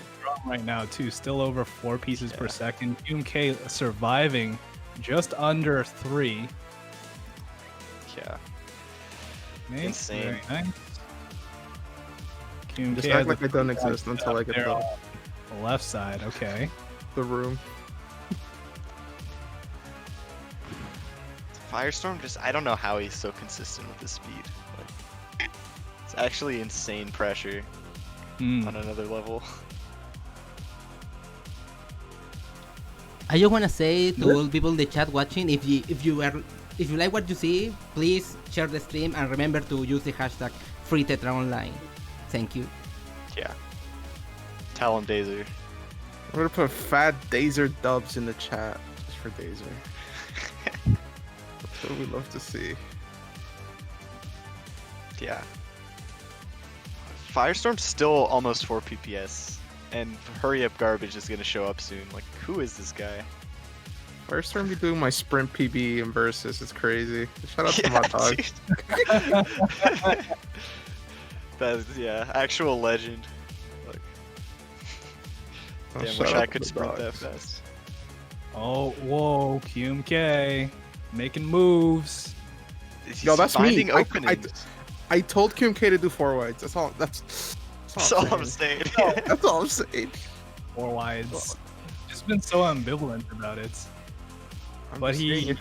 right now too. Still over 4 pieces per Yeah. second. QMK surviving just under 3. Yeah. Nice, Insane. very nice. QMK Just has act like a I don't guy exist until I get there the, on the left side. Okay. the room. Firestorm I don't know how he's so consistent with his speed. Like, it's actually insane pressure Hmm. on another level. I just wanna say to all people in the chat watching, if you like what you see, please share the stream and remember to use the hashtag #FreeTetraOnline. Thank you. Yeah. Talon Dazer. I'm gonna put fat Dazer dubs in the chat just for Dazer. That's what we love to see. Yeah. Firestorm's still almost 4 PPS, and hurry up garbage is gonna show up soon. Like, who is this guy? Firestorm be doing my sprint PB in versus. It's crazy. Shout out to my dog. dude. That's actual legend. Oh, Damn, shout wish out I to could the sprint that dogs. fast. Oh, whoa, QMK making moves. Yo, that's finding me. openings. I told QMK to do 4 wides. That's That's all I'm saying. That's all I'm saying. 4 wides. Just been so ambivalent about it. I'm But just he- saying,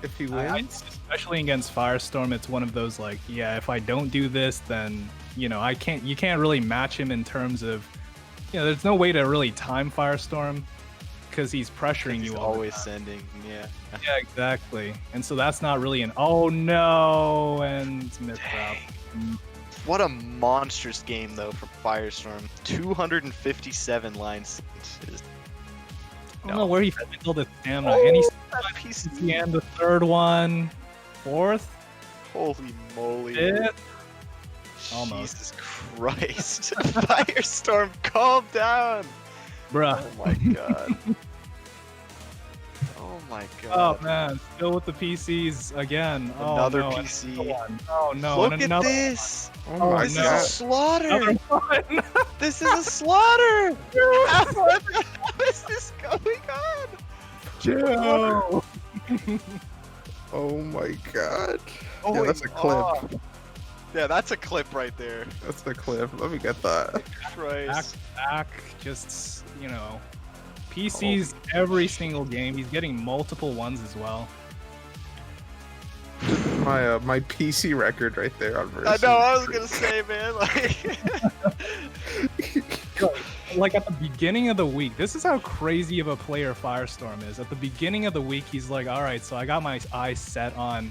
if he wins, Especially against Firestorm, it's one of those like, yeah, if I don't do this, then you can't really match him in terms of, there's no way to really time Firestorm because he's pressuring He's you all the always time. sending. Yeah. Yeah, exactly. And so that's not really an oh no and missed out. What a monstrous game though from Firestorm. 257 lines. I don't know where he finds all the stamina. And he's and the third one, fourth, Holy moly. fifth. Almost. Jesus Christ. Firestorm, calm down. Bruh. Oh my god. Oh my Oh god. man, still with the PCs again. Another oh, no, PC. another one. Oh no, Look and at another this. oh Oh, my This is god. a slaughter. Another one. This is a slaughter. How is this going on? Joe. Oh my god. Oh, Yeah, that's a clip. oh. Yeah, that's a clip right there. That's the clip. Let me get that. Back Christ. to back, just PCs every single game. He's getting multiple ones as well. My PC record right there on versus. I know, I was gonna say, man, like Like at the beginning of the week, this is how crazy of a player Firestorm is. At the beginning of the week, he's like, all right, so I got my eyes set on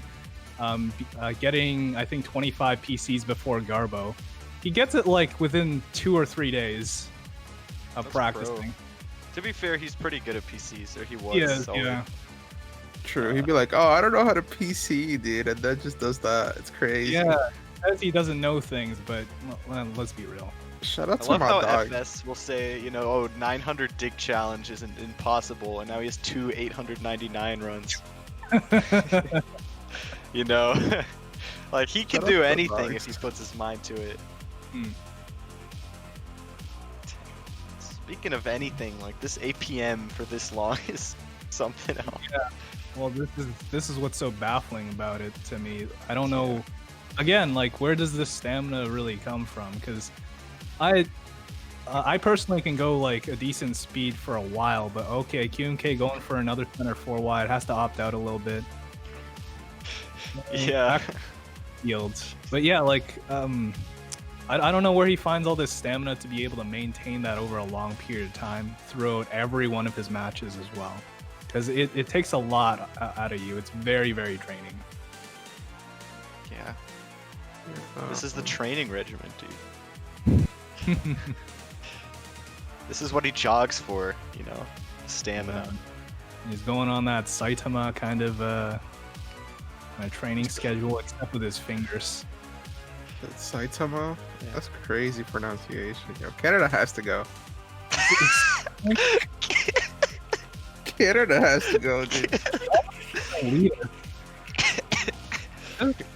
getting, I think, 25 PCs before Garbo. He gets it like within 2 or 3 days of That's practicing. to be fair, he's pretty good at PCs, or he was. He is, so- yeah. True. He'd be like, "Oh, I don't know how to PC, dude," and then just does that. It's crazy. Yeah, says he doesn't know things, but well, let's be real. Shout out I to love my how dog. FS will say, 900 dig challenge isn't impossible, and now he has 2 899 runs. Like he can Shout out do to the anything dogs. if he puts his mind to it. Hmm. Speaking of anything, like this APM for this long is something else. Well, this is what's so baffling about it to me. I don't know. Again, like where does this stamina really come from? Because I personally can go like a decent speed for a while, but okay, QMK going for another center 4 wide has to opt out a little bit. Yeah. Yields, but yeah, like I don't know where he finds all this stamina to be able to maintain that over a long period of time throughout every one of his matches as well. Because it takes a lot out of you. It's very, very draining. Yeah. Oh, This is the training regimen, dude. This is what he jogs for, stamina. He's going on that Saitama kind of training schedule, except with his fingers. Saitama. Yeah. That's crazy pronunciation. Yo, Canada has to go. Canada has to go, dude.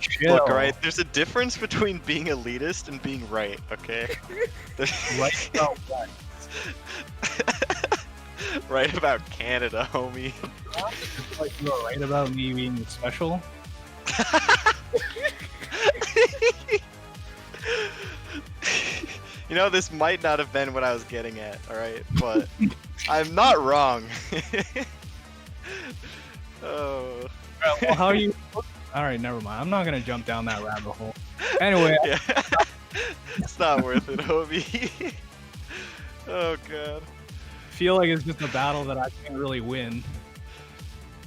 Chill. Look, right, there's a difference between being elitist and being right, okay? Right about what? Right about Canada, homie. Like you were right about me being special. This might not have been what I was getting at, alright? But I'm not wrong. Oh. Well, how are you? All right, never mind. I'm not gonna jump down that rabbit hole. Anyway, Yeah. It's not worth it, homie. Oh, God. I feel like it's just a battle that I can't really win.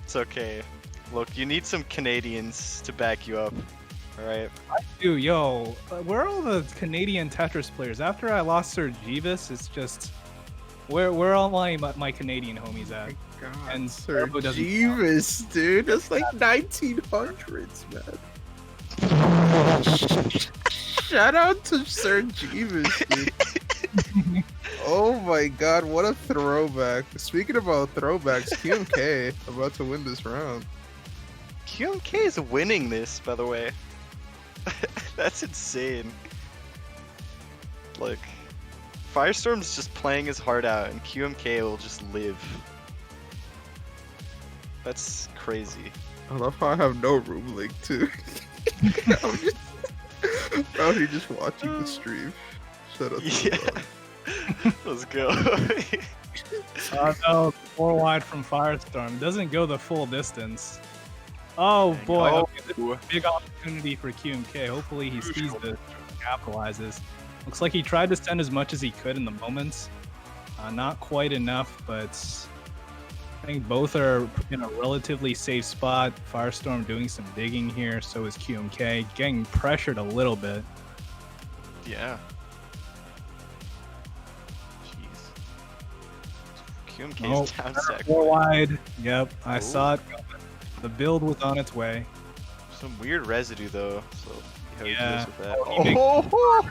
It's okay. Look, you need some Canadians to back you up, alright? Dude, yo, where are all the Canadian Tetris players? After I lost Sir Jeeves, it's just where are all my Canadian homies at? God, And Sir Turbo doesn't Jeeves, dude. That's like 1900s, man. Shout out to Sir Jeeves, dude. Oh my god, what a throwback. Speaking about throwbacks, QMK about to win this round. QMK is winning this, by the way. That's insane. Like, Firestorm's just playing his heart out, and QMK will just live. That's crazy. I love how I have no room link too. I'm just out here just watching the stream. Shut up. Yeah. Let's go. No, 4 wide from Firestorm. Doesn't go the full distance. Oh boy, Oh. okay, this is a big opportunity for QMK. Hopefully he sees this, capitalizes. Looks like he tried to send as much as he could in the moments. Not quite enough, but I think both are in a relatively safe spot. Firestorm doing some digging here, so is QMK. Getting pressured a little bit. Yeah. Jeez. QMK's down sack. 4 wide. Yep, I Ooh. saw it. The build was on its way. Some weird residue though, so see how he Yeah. deals with that. Oh, he Oh,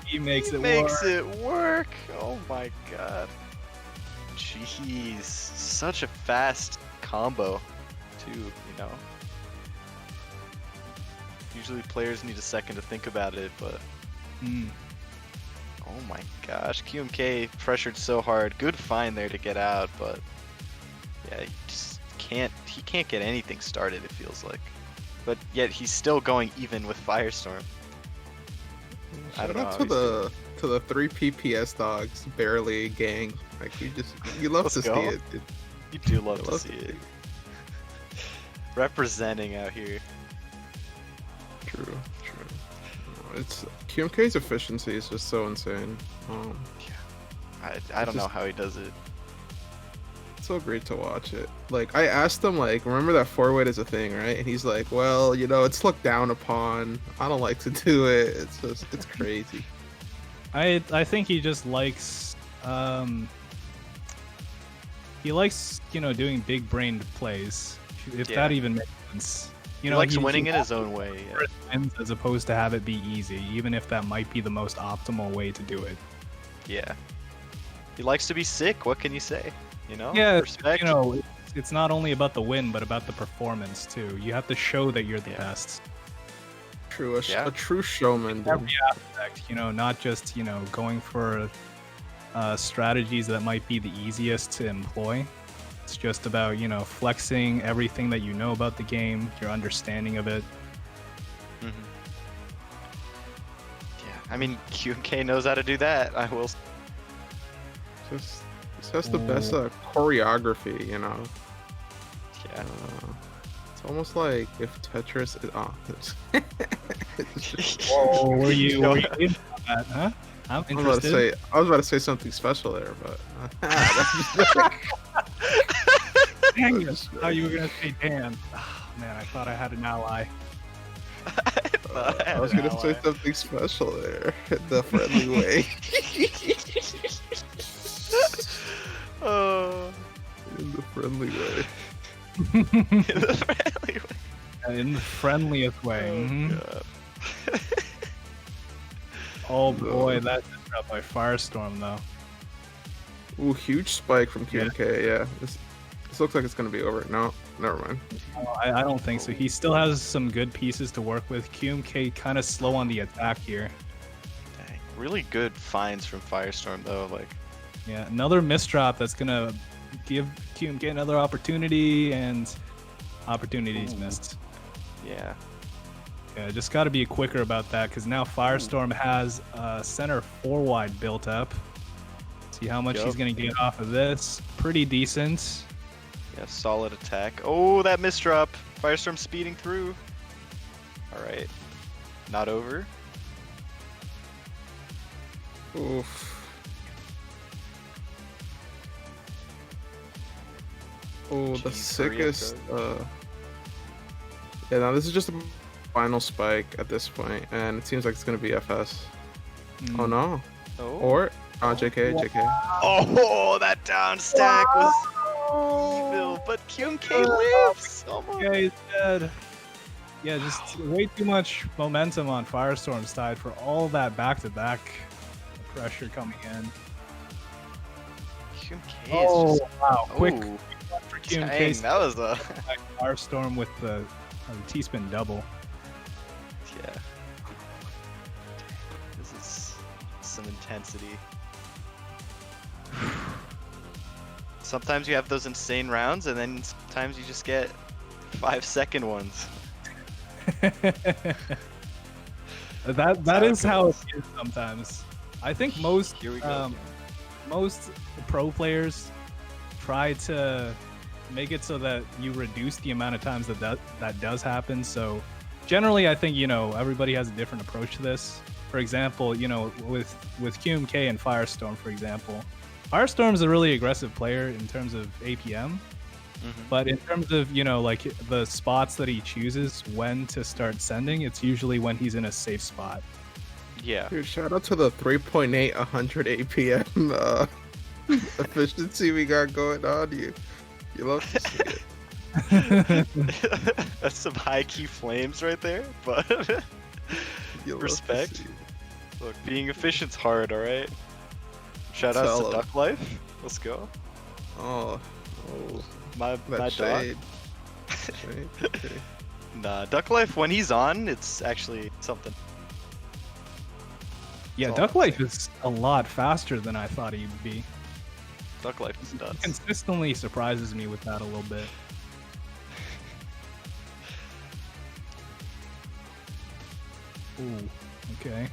He makes he it makes work. it work. Oh my god. Jeez, such a fast combo, too. You know. Usually players need a second to think about it, but Mm. oh my gosh, QMK pressured so hard. Good find there to get out, but yeah, he just can't. He can't get anything started. It feels like, but yet he's still going even with Firestorm. I don't Shout know out how to he's the 3 PPS dogs, barely gang. Like you love Let's to go. see it. Dude. You do love I to love see to it. Representing out here. True. It's QMK's efficiency is just so insane. I don't know how he does it. It's so great to watch it. Like I asked him, like, remember that forward is a thing, right? And he's like, well, you know, it's looked down upon. I don't like to do it. It's crazy. I think he just likes he likes, you know, doing big brained plays. If Yeah. that even makes sense. You He know, likes winning in his own way. Yeah. wants wins as opposed to have it be easy, even if that might be the most optimal way to do it. Yeah. He likes to be sick. What can you say? You know. Yeah, Respect. you know, it's not only about the win, but about the performance too. You have to show that you're the Yeah. best. True, Yeah. a true showman. Dude. Every aspect, you know, not just, you know, going for strategies that might be the easiest to employ. It's just about, you know, flexing everything that you know about the game, your understanding of it. Mhm. Yeah. I mean, QMK knows how to do that. I will. Just has the best choreography, you know. Yeah. It's almost like if Tetris. It's just- Whoa, were you No. in on that, huh? I'm I was interested. about to say something special there, but Dang it. I thought you were going to say Dan. Oh, man, I thought I had an ally. I was gonna say something special there, the friendly way. Oh. In the friendly way. In the friendly way. In the friendliest way. Oh, mhm. God. Oh boy, that's up by Firestorm though. Ooh, huge spike from QMK. Yeah, this looks like it's gonna be over. No, never mind. Oh, I don't think so. He still has some good pieces to work with. QMK kind of slow on the attack here. Dang. Really good finds from Firestorm though. Like. Yeah, another misdrop that's gonna give QMK another opportunity, and opportunities Ooh. missed. Yeah. Yeah, just got to be quicker about that because now Firestorm has center 4 wide built up. See how much he's Yup. gonna get off of this. Pretty decent. Yeah. Solid attack. Oh, that misdrop. Firestorm speeding through. All right. Not over. Oof. Oh, the Jeez, hurry up, sickest. Yeah, no, this is just a final spike at this point, and it seems like it's gonna be FS. Mm. Oh no. Oh. Or JK. Oh, that down stack was evil, but QMK lives. Oh my. Okay, he's dead. Yeah, just way too much momentum on Firestorm's side for all that back-to-back pressure coming in. QMK Oh, is just. wow. Quick Oh, for dang, QMK. that was a. Firestorm with the T-spin double. Yeah. This is some intensity. Sometimes you have those insane rounds, and then sometimes you just get 5-second ones. that is how it is sometimes. I think most Here we go. most pro players try to make it so that you reduce the amount of times that does happen. So generally, I think everybody has a different approach to this. For example, with QMK and Firestorm, for example, Firestorm is a really aggressive player in terms of APM. But in terms of, like the spots that he chooses when to start sending, it's usually when he's in a safe spot. Yeah. Dude, shout out to the 3.8 100 APM efficiency we got going on. You love to see it. That's some high key flames right there, but You love to respect. see it. Look, being efficient's hard, alright? Shout outs Tell to 'em. Duck Life. Let's go. Oh, My that dog. shade. Shade, okay. Nah, Duck Life, when he's on, it's actually something. Yeah, That's all Duck Life is a lot faster than I thought he would be. Duck Life is He nuts. consistently surprises me with that a little bit. Ooh, okay.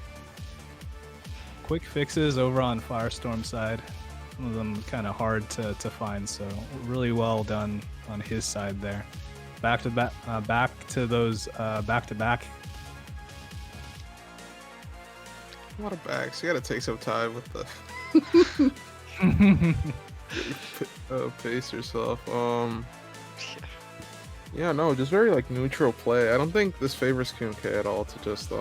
Quick fixes over on Firestorm side. Some of them kind of hard to find, so really well done on his side there. Back to those back to back. A lot of backs. You gotta take some time with the pace yourself. Yeah, no, just very like neutral play. I don't think this favors QMK at all to just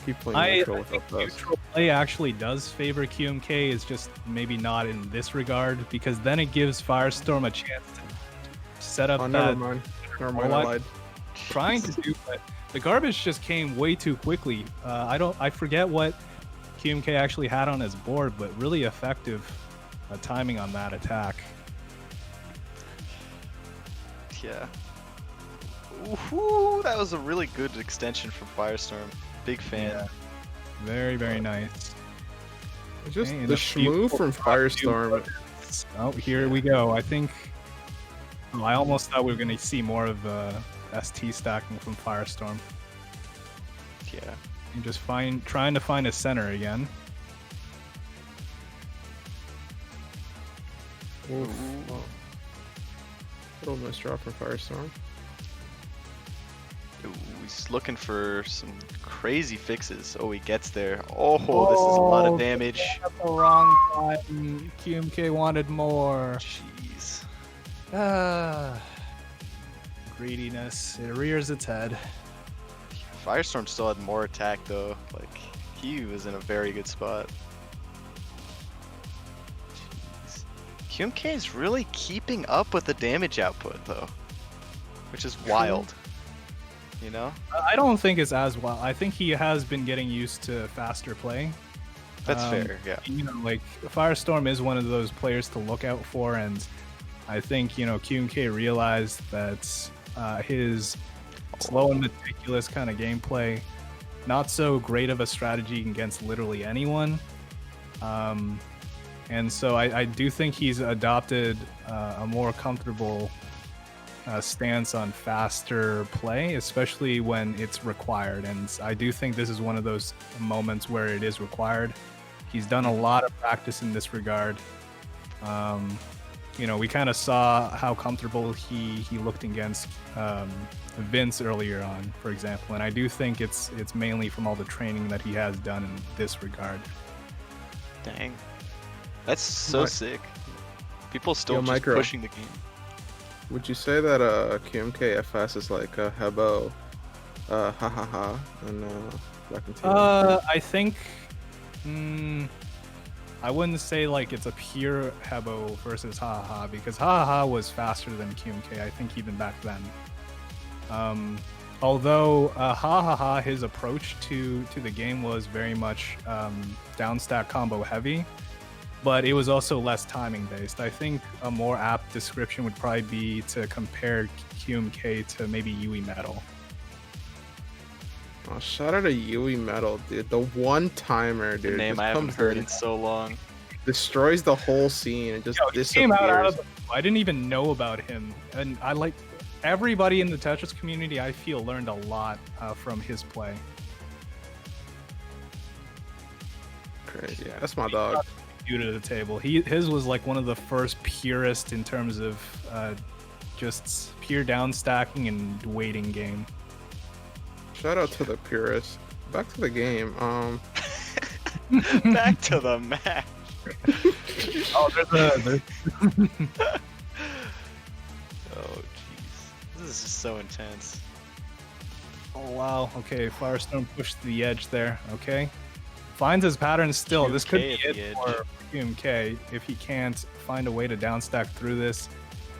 keep playing I neutral think without this. neutral play actually does favor QMK. Is just maybe not in this regard, because then it gives Firestorm a chance to set up Oh, that never mind. Never mind, I lied. trying to do, but the garbage just came way too quickly. I forget what QMK actually had on his board, but really effective timing on that attack. Yeah. Ooh, that was a really good extension from Firestorm. Big fan. Yeah. Very, very nice. Just Okay, the enough people shmoo from talk Firestorm. Oh, here we go. I think. Oh, I almost thought we were going to see more of ST stacking from Firestorm. Yeah. And just trying to find a center again. Oof. Oh. Little nice drop from Firestorm. Ooh, he's looking for some crazy fixes. Oh, he gets there. Oh, this is a lot of damage. At the wrong time. QMK wanted more. Jeez. Greediness. It rears its head. Firestorm still had more attack though. Like, he was in a very good spot. Jeez. QMK is really keeping up with the damage output though, which is wild. You know? I don't think it's as well. I think he has been getting used to faster play. That's fair, yeah. Like Firestorm is one of those players to look out for, and I think QMK realized that his slow and meticulous kind of gameplay, not so great of a strategy against literally anyone. And so I do think he's adopted a more comfortable stance on faster play, especially when it's required. And I do think this is one of those moments where it is required. He's done a lot of practice in this regard. We kind of saw how comfortable he looked against Vince earlier on, for example. And I do think it's mainly from all the training that he has done in this regard. Dang. That's so sick. People still Yo, just Micro. pushing the game. Would you say that QMK FS is like Hebo, ha ha ha, and Black and Teal? I think I wouldn't say like it's a pure Hebo versus Ha Ha Ha, because Ha Ha Ha was faster than QMK, I think, even back then. Although Ha Ha Ha, his approach to the game was very much downstack combo heavy, but it was also less timing based. I think a more apt description would probably be to compare QMK to maybe Yui Metal. Oh, shout out to Yui Metal, dude. The one timer, dude. The name just I haven't comes heard in. in so long. destroys the whole scene and just Yo, he came out disappears. of the blue. I didn't even know about him, and I like everybody in the Tetris community. I feel learned a lot from his play. Crazy. Yeah, that's my dog. You to the table. His was like one of the first purest in terms of just pure down stacking and waiting game. Shout out to the purists. Back to the game. Back to the match. Oh, there's Oh jeez, this is just so intense. oh wow. Okay, Firestorm pushed to the edge there. Okay, finds his pattern still. This could be QMK at it the for QMK if he can't find a way to downstack through this.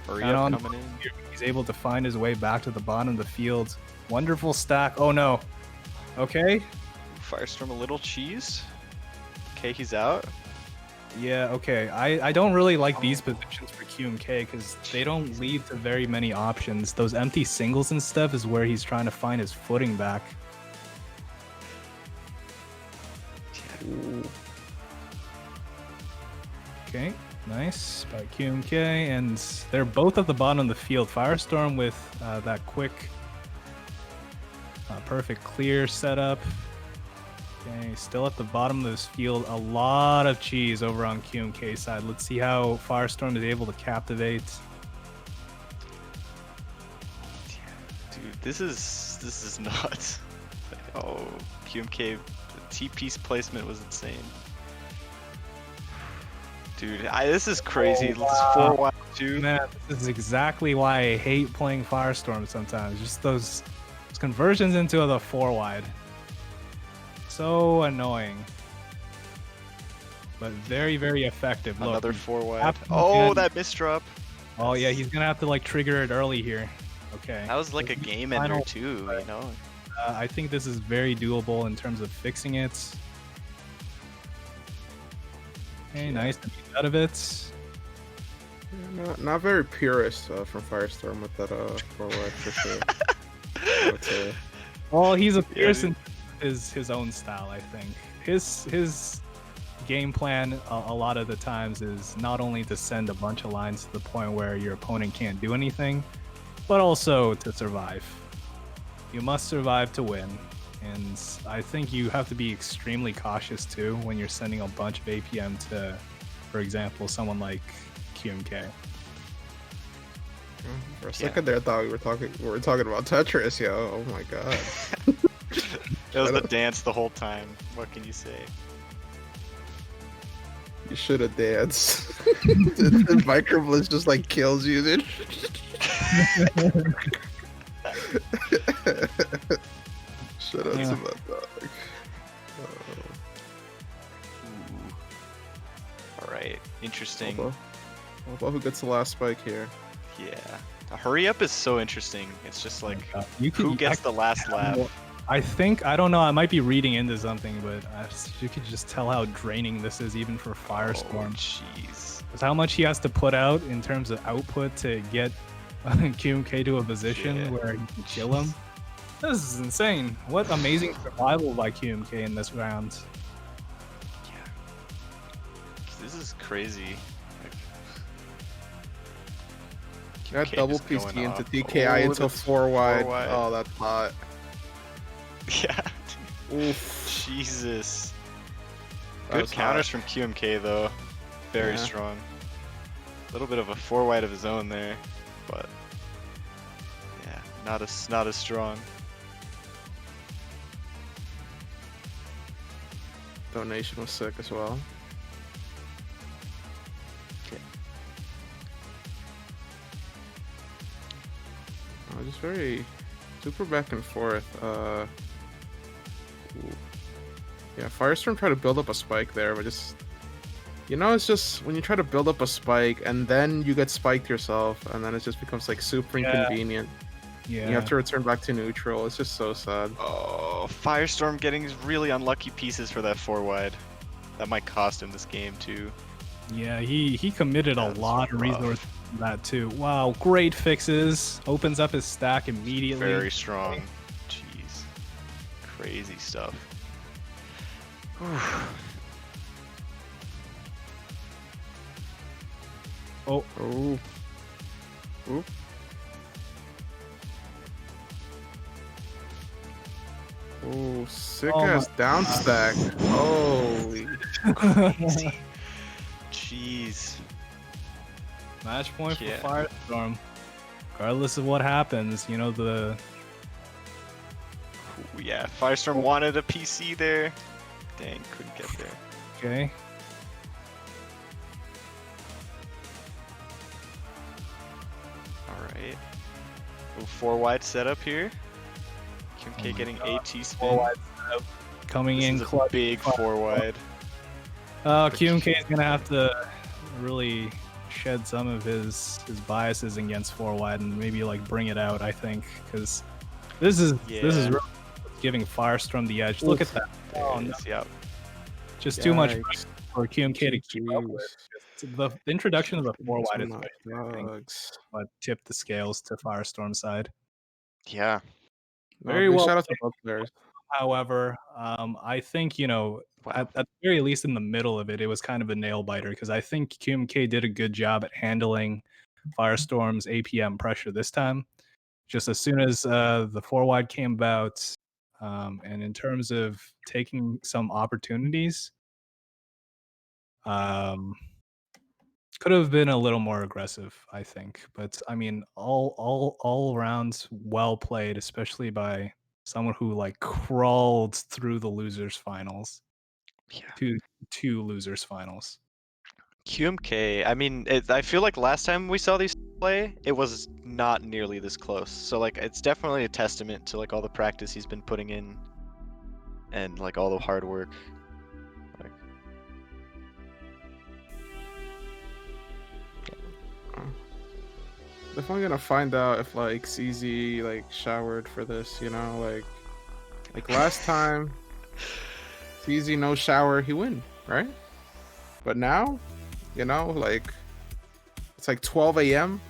Hurry And up on coming in. he's able to find his way back to the bottom of the field. Wonderful stack. Oh no. Okay. Firestorm a little cheese. Okay, he's out. Yeah, okay. I don't really like these positions for QMK because they don't lead to very many options. Those empty singles and stuff is where he's trying to find his footing back. Okay, nice by QMK, and they're both at the bottom of the field. Firestorm with that quick, perfect clear setup. Okay, still at the bottom of this field. A lot of cheese over on QMK side. Let's see how Firestorm is able to captivate. Dude, this is nuts. Oh, QMK, the T-piece placement was insane. Dude, this is crazy. Oh, Let's wow. 4 wide 2. Man, this is exactly why I hate playing Firestorm sometimes. Just those conversions into the 4 wide. So annoying. But very, very effective. Look, Another 4 wide. happened Oh, again. that misdrop. Oh yeah, he's gonna have to like trigger it early here. Okay. That was like a game ender Final- too, you know? I think this is very doable in terms of fixing it. Okay, nice to be out of it. Yeah, not very purist from Firestorm with that forward for sure. I would say. Well, he's a Yeah, Pearson his own style, I think. His game plan a lot of the times is not only to send a bunch of lines to the point where your opponent can't do anything, but also to survive. You must survive to win. And I think you have to be extremely cautious too when you're sending a bunch of APM to, for example, someone like QMK. For a second there, I thought we were talking about Tetris, yo. Oh my god. It was the dance the whole time. What can you say? You should have danced. the microblitz just like kills you, dude. Shout out Yeah. to my dog. Alright, interesting. How about who gets the last spike here? Yeah. A hurry up is so interesting. It's just like, You who gets the last lap? I think, I don't know, I might be reading into something, but you could just tell how draining this is even for Oh, Firestorm. jeez. Because how much he has to put out in terms of output to get QMK to a position Yeah. where he can kill him. This is insane. What amazing survival by QMK in this round. This is crazy. Got QK double just going PC into off. TKI Oh, into that's 4 wide. 4 wide. Oh, that's hot. Yeah. Oof. Jesus. That Good was counters hot. from QMK though. Very Yeah. strong. A little bit of a 4 wide of his own there, but yeah, not as strong. Donation was sick as well. Okay. Just very super back and forth. Yeah, Firestorm tried to build up a spike there, but just it's just when you try to build up a spike and then you get spiked yourself, and then it just becomes like super Yeah. inconvenient. Yeah. You have to return back to neutral. It's just so sad. Oh, Firestorm getting really unlucky pieces for that 4 wide. That might cost him this game too. Yeah, he committed a That's lot of rough. resources to that too. Wow, great fixes. Opens up his stack immediately. Very strong. Jeez. Crazy stuff. Oh, Oh. Oop. Oh, sick Oh ass down stack. Holy. Jeez. match point Yeah. for Firestorm. Regardless of what happens, you know, the Ooh, yeah, Firestorm wanted a PC there. Dang, couldn't get there. okay. Alright. Oh, 4 wide setup here. QMK Oh my getting God. AT Four spin. wide coming This in is a clutch. big 4 wide. QMK is gonna have to really shed some of his biases against 4 wide and maybe like bring it out. I think because this is Yeah. really giving Firestorm the edge. Look at that. There Oh, it no. is, yep. Just too much Yikes. for QMK to keep up with. The introduction of the 4 wide Some especially, I think, dogs. what tipped the scales to Firestorm's side. Yeah. No, Very big well shout out to both players. However, I think, you know, Wow. at the very least in the middle of it, it was kind of a nail biter because I think QMK did a good job at handling Firestorm's APM pressure this time. Just as soon as the 4 wide came about, and in terms of taking some opportunities, could have been a little more aggressive, I think. But I mean, all around well played, especially by someone who like crawled through the losers finals. Yeah. Two losers finals. QMK, I mean, I feel like last time we saw these play, it was not nearly this close. So like, it's definitely a testament to like all the practice he's been putting in, and like all the hard work. Like, Definitely gonna find out if like CZ like showered for this, you know, like last time CZ no shower, he win, right? But now, you know, like it's like 12 a.m.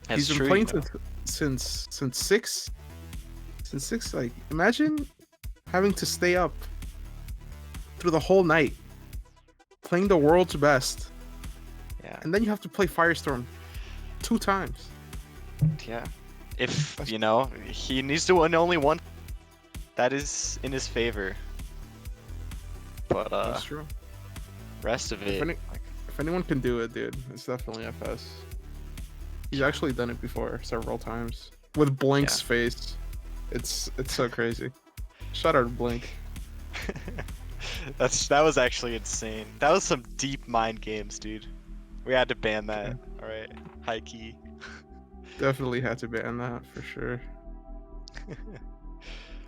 that's He's been true, playing you know. since 6. Since 6, like imagine having to stay up through the whole night playing the world's best, Yeah. and then you have to play Firestorm 2 times. Yeah. If, you know, he needs to win only one, that is in his favor. But, That's true. rest of it, If anyone can do it, dude, it's definitely FS. He's actually done it before several times with Blink's face. It's so crazy. Shout out to Blink. that was actually insane. That was some deep mind games, dude. We had to ban that. All right, high key. Definitely had to ban that for sure.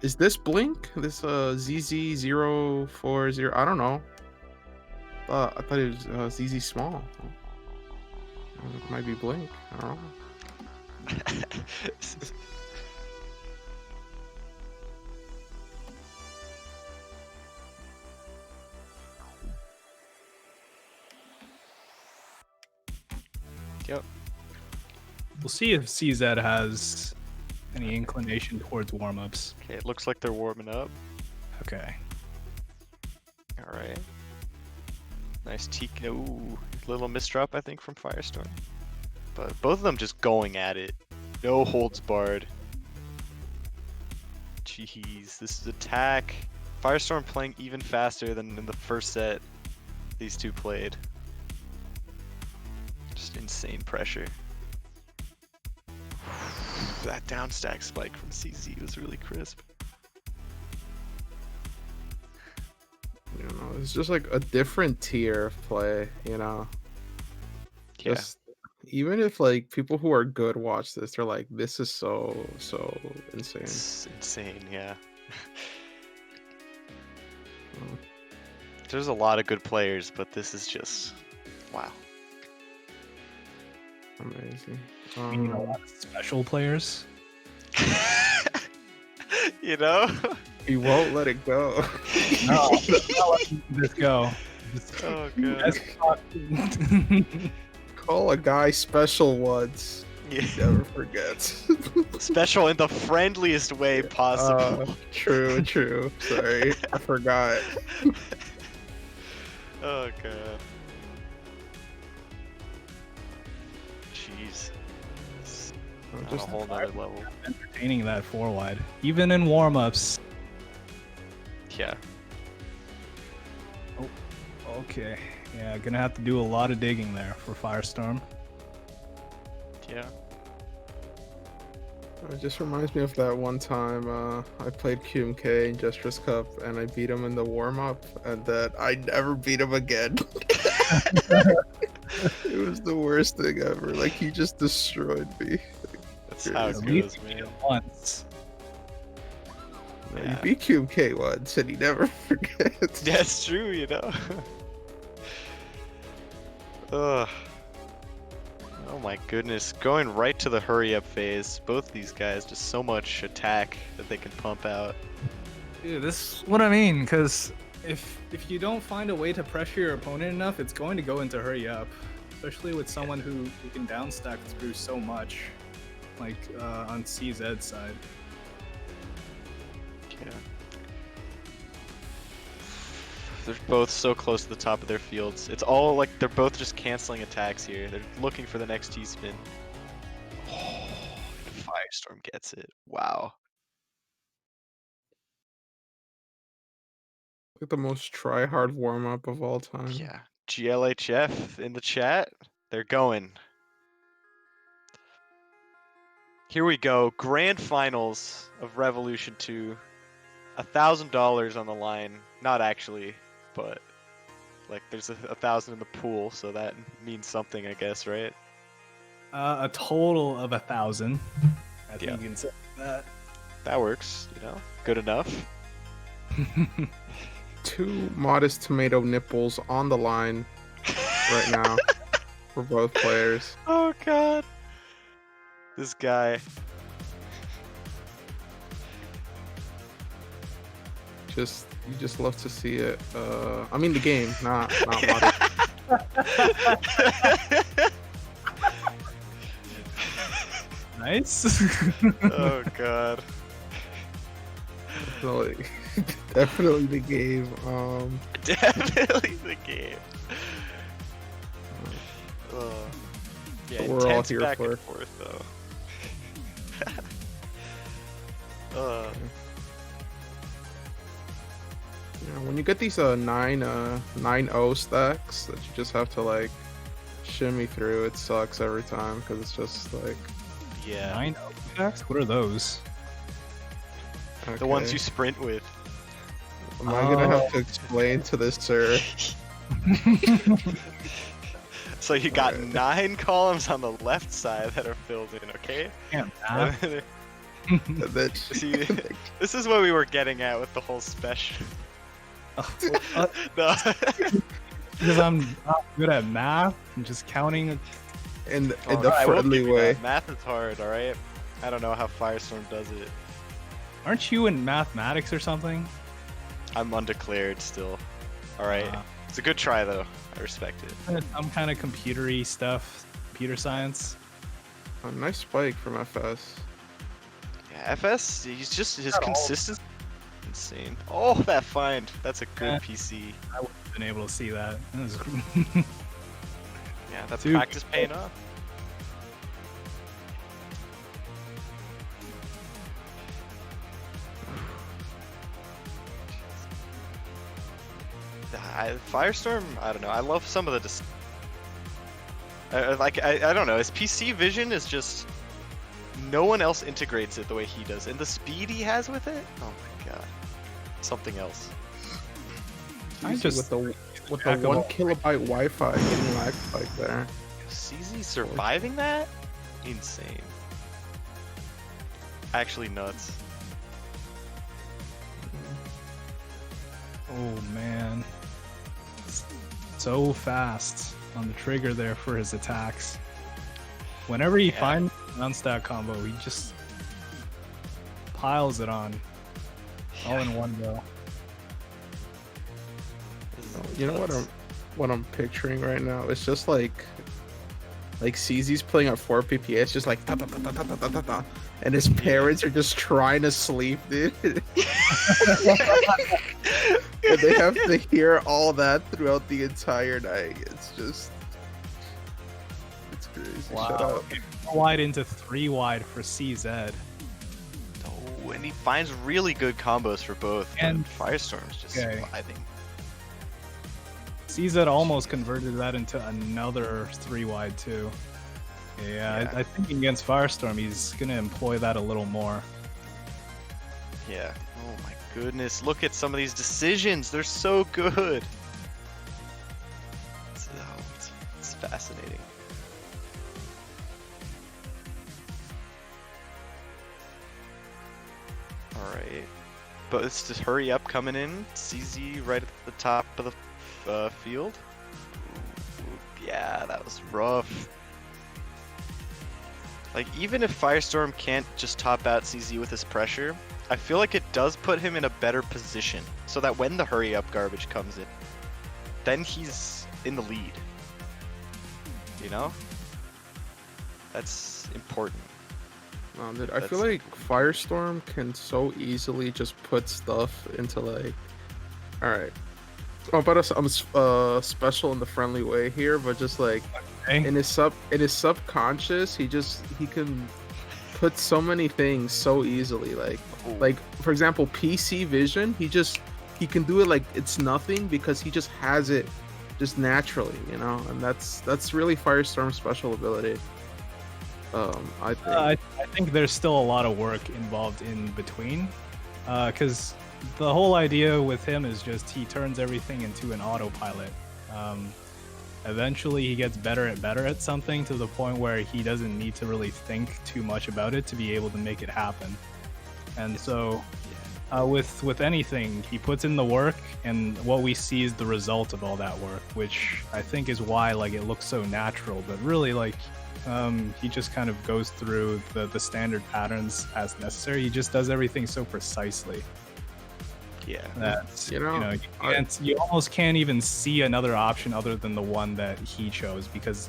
Is this Blink? This ZZ040? I don't know. I thought it was ZZ Small. It might be Blink. I don't know. Yep. We'll see if CZ has any inclination towards warm-ups. Okay, it looks like they're warming up. Okay. All right. Nice TK. Ooh, little misdrop I think from Firestorm. But both of them just going at it. No holds barred. Jeez, this is attack. Firestorm playing even faster than in the first set these two played. Just insane pressure. That down stack spike from CZ was really crisp. You know, it's just like a different tier of play, you know. Yeah. Just even if like people who are good watch this, they're like, this is so insane. It's insane, yeah. Mm. There's a lot of good players, but this is just wow. Amazing. You know, a lot of special players. You know? He won't let it go. No, I'm not letting this go. Oh god. Call a guy special once. Yeah. He never forgets. Special in the friendliest way possible. True. Sorry, I forgot. Oh god. On a Just whole nother level. Entertaining that 4 wide, even in warm-ups. Yeah. Okay, yeah, gonna have to do a lot of digging there for Firestorm. Yeah. it just reminds me of that one time I played QMK in Jstris Cup and I beat him in the warm up, and that I never beat him again. It was the worst thing ever. Like he just destroyed me. That's how At it least goes, you man. did it once. You Yeah. beat QMK once and he never forgets. That's true, you know. Ugh. Oh my goodness, going right to the hurry up phase. Both these guys, just so much attack that they can pump out. Dude, this is what I mean, because if you don't find a way to pressure your opponent enough, it's going to go into hurry up. Especially with someone who can downstack through so much, like on CZ's side. Yeah. They're both so close to the top of their fields. It's all like they're both just canceling attacks here. They're looking for the next T-spin. Oh, Firestorm gets it. Wow. Like the most try hard warm up of all time. Yeah. GLHF in the chat. They're going. Here we go. Grand finals of Revolution 2. $1,000 on the line. Not actually, but like there's 1,000 in the pool, so that means something, I guess, right? A total of 1,000. I think Yeah. you can say that. That works, you know? Good enough. 2 modest tomato nipples on the line right now for both players. Oh god. This guy. You just love to see it. I mean the game, not modest. Nice. Oh god. Definitely, definitely the game. Definitely the game. Yeah, We're all intense here back for and it. forth though. Yeah, when you get these 9-0 stacks that you just have to like shimmy through, it sucks every time because it's just like Yeah. 9 attacks? What are those? The ones okay, you sprint with. am I gonna have to explain to this sir? So you got Alright. 9 columns on the left side that are filled in, okay? Damn, And math. then- And then See, this is what we were getting at with the whole special. No. Because I'm not good at math and just counting. in the Alright, I will friendly give you way. that. Math is hard, alright? I don't know how Firestorm does it. Aren't you in mathematics or something? I'm undeclared still. Alright. Ah. It's a good try though. I respect it. Some kind of computery stuff, computer science. A nice spike from FS. Yeah, FS, he's just his Not all. consistency insane. Oh, that find. That's a good Yeah. PC. I wouldn't have been able to see that. That was- Yeah, that Dude. practice paying off. Firestorm, I don't know. I love some of the I don't know. His PC vision is just no one else integrates it the way he does, and the speed he has with it. Oh my god, something else. I Easy just with the jack of 1 all. kilobyte Wi-Fi getting lag spike there. CZ surviving that? Insane. Actually nuts. Oh man. So fast on the trigger there for his attacks. Whenever he Yeah. finds an unstack combo, he just piles it on. All in one go. You know what I'm picturing right now? It's just like CZ's playing at 4 PPS, just like ta ta ta ta ta ta ta ta, and his parents are just trying to sleep, dude. And they have to hear all that throughout the entire night. It's crazy. Shut up. 4 wide into 3 wide for CZ. Oh, and he finds really good combos for both. And- And Firestorm's just Okay. surviving. CZ almost converted that into another 3 wide too. Yeah, Yeah. I think against Firestorm, he's gonna employ that a little more. Yeah. Oh my goodness. Look at some of these decisions. They're so good. It's fascinating. Alright. But it's just hurry up coming in. CZ right at the top of the field. Ooh, yeah, that was rough. Like, even if Firestorm can't just top out CZ with his pressure, I feel like it does put him in a better position, so that when the hurry up garbage comes in, then he's in the lead. You know? That's important. Dude, I feel like Firestorm can so easily just put stuff into like, all right. Oh, but I'm special in the friendly way here, but just like Okay. in his subconscious, he can put so many things so easily. Like for example, PC vision. He can do it like it's nothing because he just has it just naturally, you know, and that's really Firestorm's special ability. I think. I think there's still a lot of work involved in between, because the whole idea with him is just he turns everything into an autopilot. Eventually, he gets better at something to the point where he doesn't need to really think too much about it to be able to make it happen. And so, with anything, he puts in the work, and what we see is the result of all that work, which I think is why like it looks so natural. But really, like he just kind of goes through the standard patterns as necessary. He just does everything so precisely Yeah. that You know, you almost can't even see another option other than the one that he chose, because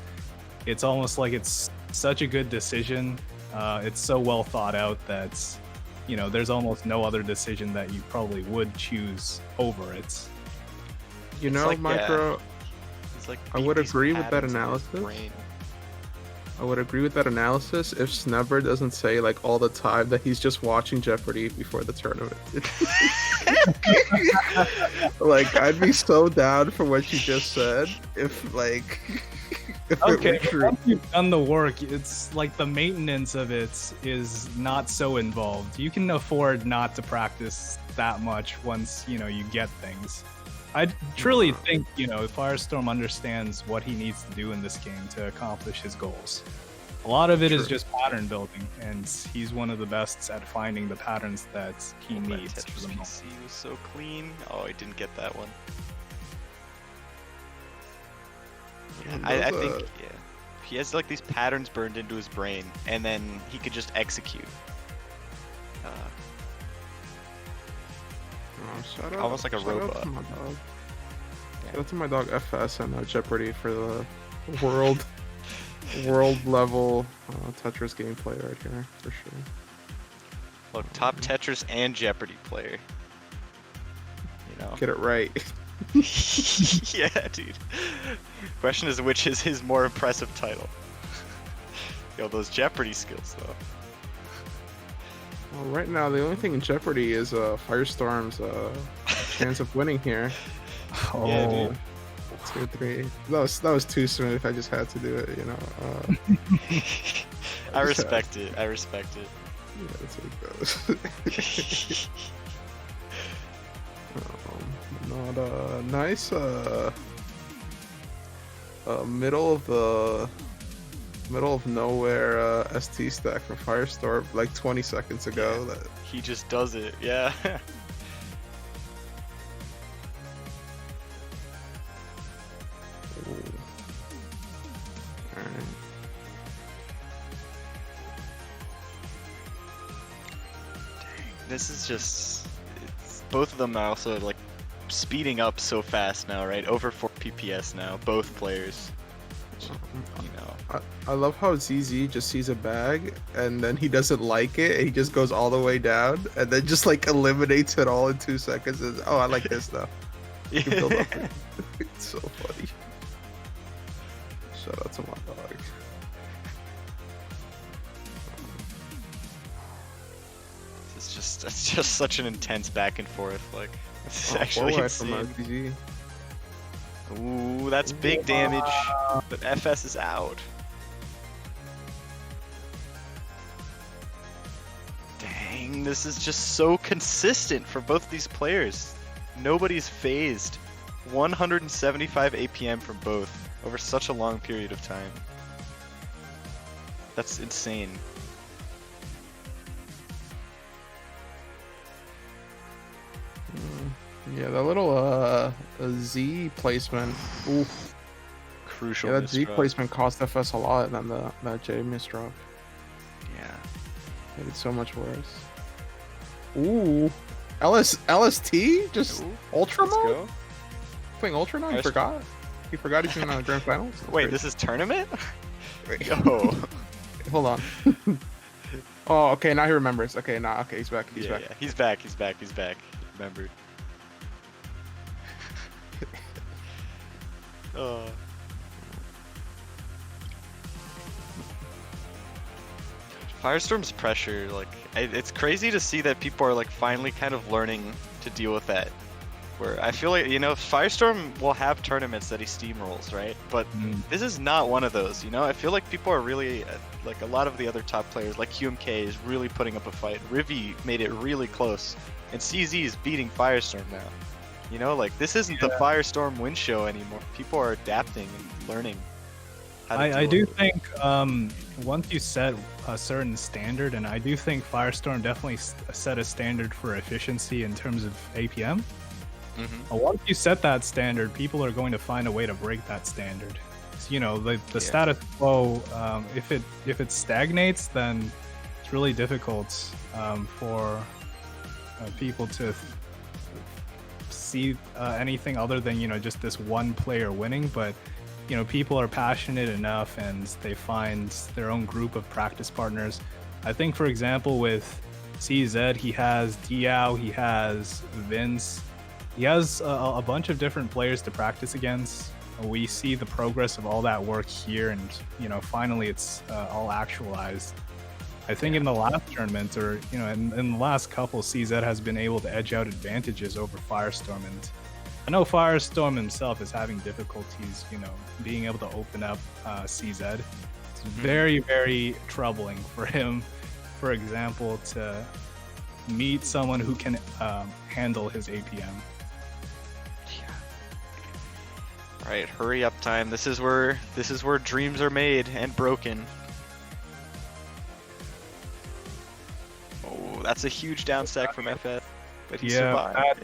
it's almost like it's such a good decision. It's so well thought out that there's almost no other decision that you probably would choose over it. You It's know, like, Micro. It's like I would these agree with that patterns in his analysis. brain. I would agree with that analysis if Snubber doesn't say like all the time that he's just watching Jeopardy before the tournament. Like, I'd be so down for what you just said if like if it Okay, were but true. once you've done the work, it's like the maintenance of it is not so involved. You can afford not to practice that much once you get things. I truly think Firestorm understands what he needs to do in this game to accomplish his goals. A lot of it is True. just pattern building, and he's one of the best at finding the patterns that he That needs for Tetris the moment. PC was so clean. Oh, I didn't get that one. Yeah, I think he has like these patterns burned into his brain, and then he could just execute. Shout out, Almost like a shout out robot. to my dog. Shout out to my dog FS and Jeopardy for the world level Tetris gameplay right here for sure. Look, top Tetris and Jeopardy player. Get it right. Yeah, dude. Question is, which is his more impressive title? Yo, those Jeopardy skills though. Well, right now the only thing in Jeopardy is Firestorm's chance of winning here. Oh, Yeah, dude. 2, 3. That was too soon if I just had to do it, I respect it. I respect it. Yeah, that's what it goes. Not nice middle of nowhere ST stack from Firestorm like 20 seconds ago. That He just does it. Yeah. Alright. This is both of them are also like speeding up so fast now, right? Over 4 PPS now, both players. Which, I love how ZZ just sees a bag and then he doesn't like it and he just goes all the way down and then just like eliminates it all in 2 seconds. And, oh, I like this now. You can build up. It's so funny. Shout out to my dog. it's just such an intense back and forth. Like, it's Oh, actually forward from insane. RGG. Ooh, that's big damage. But FS is out. Dang, this is just so consistent for both these players. Nobody's phased. 175 APM from both over such a long period of time. That's insane. Yeah, that little Z placement. Oof. Crucial. Yeah, that Z misdrop. placement cost FS a lot than that J misdrop. Yeah. Made it so much worse. Ooh. LST? Just Ooh, Ultra let's mode? go. Playing Ultra now? He Nice. forgot. He forgot he's in the grand finals. Wait, this is tournament? Wait, Yo. hold on. Oh, okay, now he remembers. Okay, okay, he's back. He's Yeah, back. yeah. He's back. He's back. He's back. Remember. Oh. Firestorm's pressure, like, it's crazy to see that people are like finally kind of learning to deal with that. Where I feel like, you know, Firestorm will have tournaments that he steamrolls, right? But this is not one of those, you know? I feel like people are really, like a lot of the other top players, like QMK is really putting up a fight. Rivi made it really close. And CZ is beating Firestorm now. You know, like, this isn't the Firestorm win show anymore. People are adapting and learning. how to I deal do with it. think once you set a certain standard, and I do think Firestorm definitely set a standard for efficiency in terms of APM. Once you set that standard, people are going to find a way to break that standard. So, you know, the status quo, if it stagnates, then it's really difficult for people to see anything other than, you know, just this one player winning. But, you know, people are passionate enough and they find their own group of practice partners. I think, for example, with CZ, he has Diao, he has Vince. He has a bunch of different players to practice against. We see the progress of all that work here, and, you know, finally it's all actualized. I think in the last tournament, or, you know, in the last couple, CZ has been able to edge out advantages over Firestorm, and I know Firestorm himself is having difficulties, you know, being able to open up CZ. It's very, very troubling for him, for example, to meet someone who can handle his APM. Alright, hurry up time. This is where dreams are made and broken. Oh, that's a huge down stack from FS, but he survived.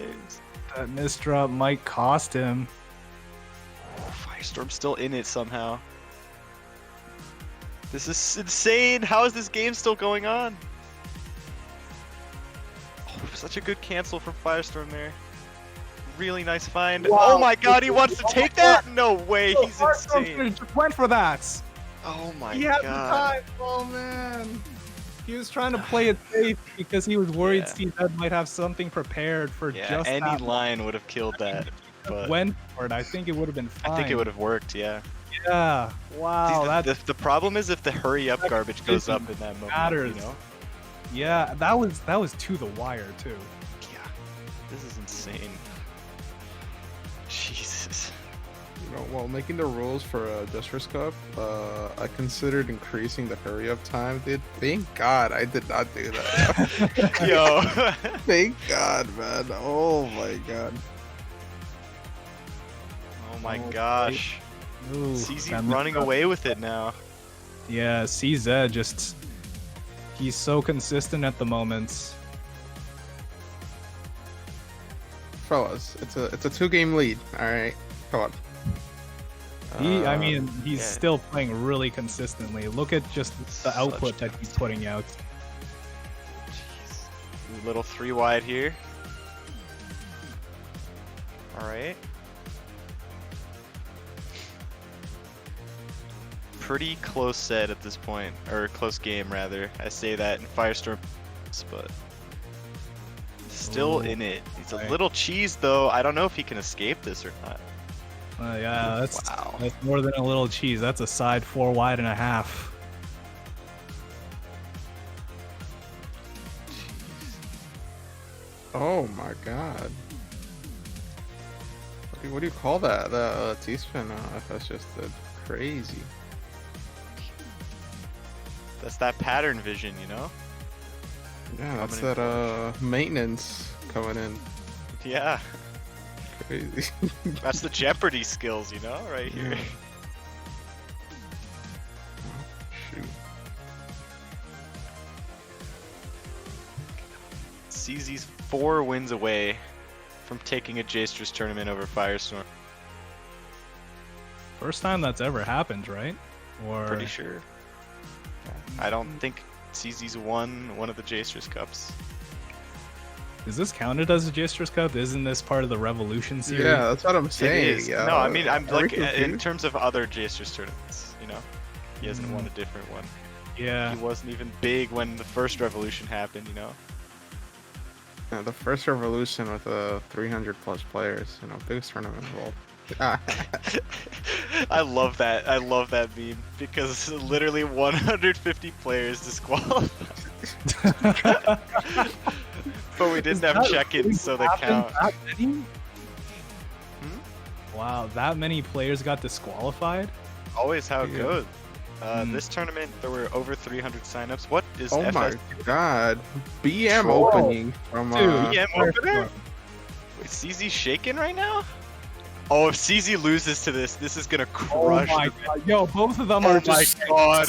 That misdrop might cost him. Oh, Firestorm's still in it somehow. This is insane. How is this game still going on? Oh, such a good cancel from Firestorm there. Really nice find. Wow. Oh my god, he wants to take that? No way, he's insane. Just went for that. Oh my He had the god. time. Oh man. He was trying to play it safe because he was worried Yeah. CZ might have something prepared for Yeah, just any that. line would have killed that. But Went for it. I think it would have been fine. I think it would have worked, yeah. Yeah. Wow. See, the problem is if the hurry up garbage goes up in that moment, matters. you know? Yeah. That was to the wire too. Yeah. This is insane. Jesus. You know, while making the rules for Jstris Cup, I considered increasing the hurry up time, dude. Thank God I did not do that. Yo. Thank God, man. Oh my God. Oh my gosh. Ooh, CZ that running misdrop. away with it now. Yeah, CZ just he's so consistent at the moment. Fellas, it's a 2-game lead. All right, come on. I mean, he's yeah. still playing really consistently. Look at just the Such output that he's putting out. Jeez. Little 3 wide here. Alright. Pretty close set at this point, or close game rather. I say that in Firestorm, but still Ooh, in it. He's a right. little cheese though. I don't know if he can escape this or not. Yeah, that's Wow. that's more than a little cheese. That's a side 4 wide and a half. Oh my god. What do you call that? The T-spin FS just did crazy. That's that pattern vision, you know? Yeah, that's Coming in that maintenance coming in. Yeah, Crazy. that's the Jeopardy skills, you know, right here. Yeah. Shoot. CZ's 4 wins away from taking a Jstris tournament over Firestorm. First time that's ever happened, right? Or Pretty sure. I don't think CZ's won one of the Jstris Cups. is this counted as a Jstris Cup? Isn't this part of the Revolution series? Yeah, that's what I'm It saying. is. Yeah. No, I mean, I'm Are we like in confused? terms of other Jstris tournaments, you know? He hasn't won a different one. Yeah. He wasn't even big when the first Revolution happened, you know? Yeah, the first Revolution with 300 plus players, biggest tournament involved. I love that. I love that meme because literally 150 players disqualified. But we didn't have check-ins, so they count. That many? Hmm? Wow, that many players got disqualified? Always how it Yeah. goes. Hmm. This tournament, there were over 300 signups. What is Oh FS? my god. BM Troll. opening from Dude, BM opener? Wait, CZ shaking right now? Oh, if CZ loses to this, this is gonna Oh crush. my the- god. Yo, both of them Oh are my just god.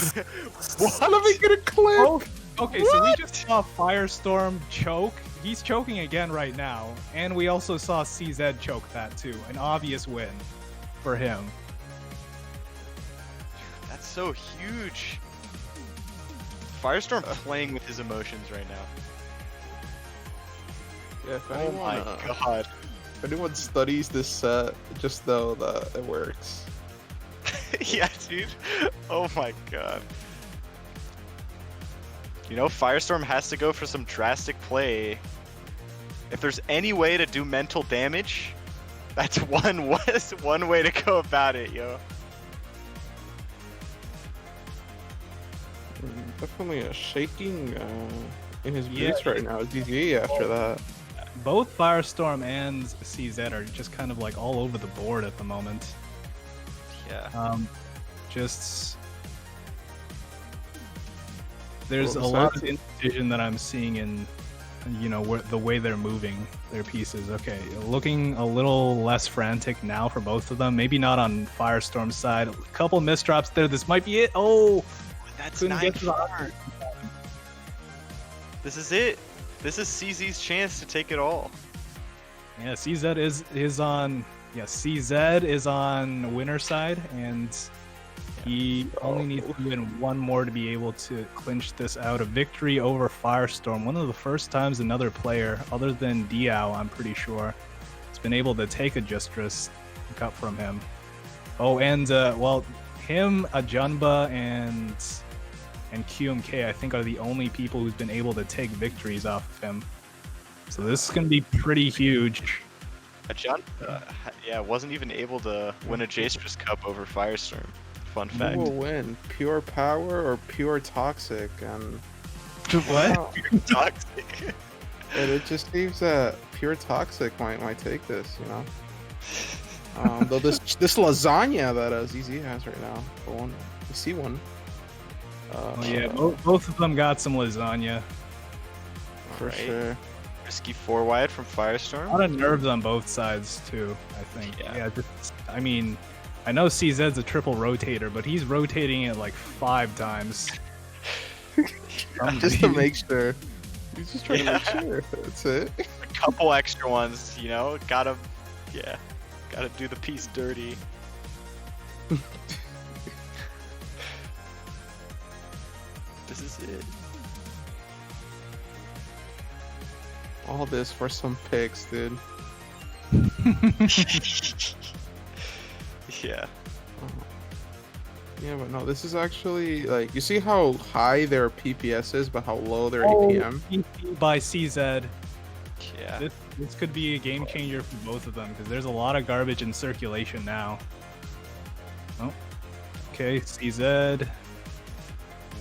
Let me get a clip. Okay, so we just saw Firestorm choke. He's choking again right now. And we also saw CZ choke that too. An obvious win for him. That's so huge. Firestorm playing with his emotions right now. Yeah, if Oh anyone, my god. if anyone studies this set, just know that it works. Yeah, dude. Oh my god. You know, Firestorm has to go for some drastic play. If there's any way to do mental damage, that's one way to go about it, yo. Definitely a shaking in his Yeah. boots right now. GG after that. Both Firestorm and CZ are just kind of like all over the board at the moment. Yeah. Just there's Well, a lot of besides- indecision that I'm seeing in, the way they're moving their pieces. Okay, looking a little less frantic now for both of them. Maybe not on Firestorm's side. A couple misdrops there. This might be it. Oh, That's couldn't get to the 9-4. This is it. This is CZ's chance to take it all. yeah. CZ is on. Yeah, CZ is on winner's side, and he only needs to win one more to be able to clinch this out. A victory over Firestorm. One of the first times another player, other than Diao, I'm pretty sure, has been able to take a Jstris cup from him. Oh, and him, Ajunba, and QMK, I think, are the only people who's been able to take victories off of him. So this is going to be pretty huge. John, wasn't even able to win a Jstris Cup over Firestorm. Fun fact. Who will win? Pure power or pure toxic? And What? Toxic. and it just seems that pure toxic might take this, Though this lasagna that ZZ has right now, for one, I see one. Oh yeah, both of them got some lasagna. for Alright. sure. Risky 4 wide from A Firestorm. lot of nerves on both sides too, I think. Yeah. I mean, I know CZ's a triple rotator, but he's rotating it like 5 times. Just to make sure. He's just trying to make Yeah. sure. That's it. A couple extra ones, gotta do the piece dirty. This is it. All this for some picks, dude. Yeah. Yeah, but no, this is actually like you see how high their PPS is, but how low their Oh, APM. EP by CZ. Yeah. This could be a game changer for both of them because there's a lot of garbage in circulation now. Oh, okay, CZ.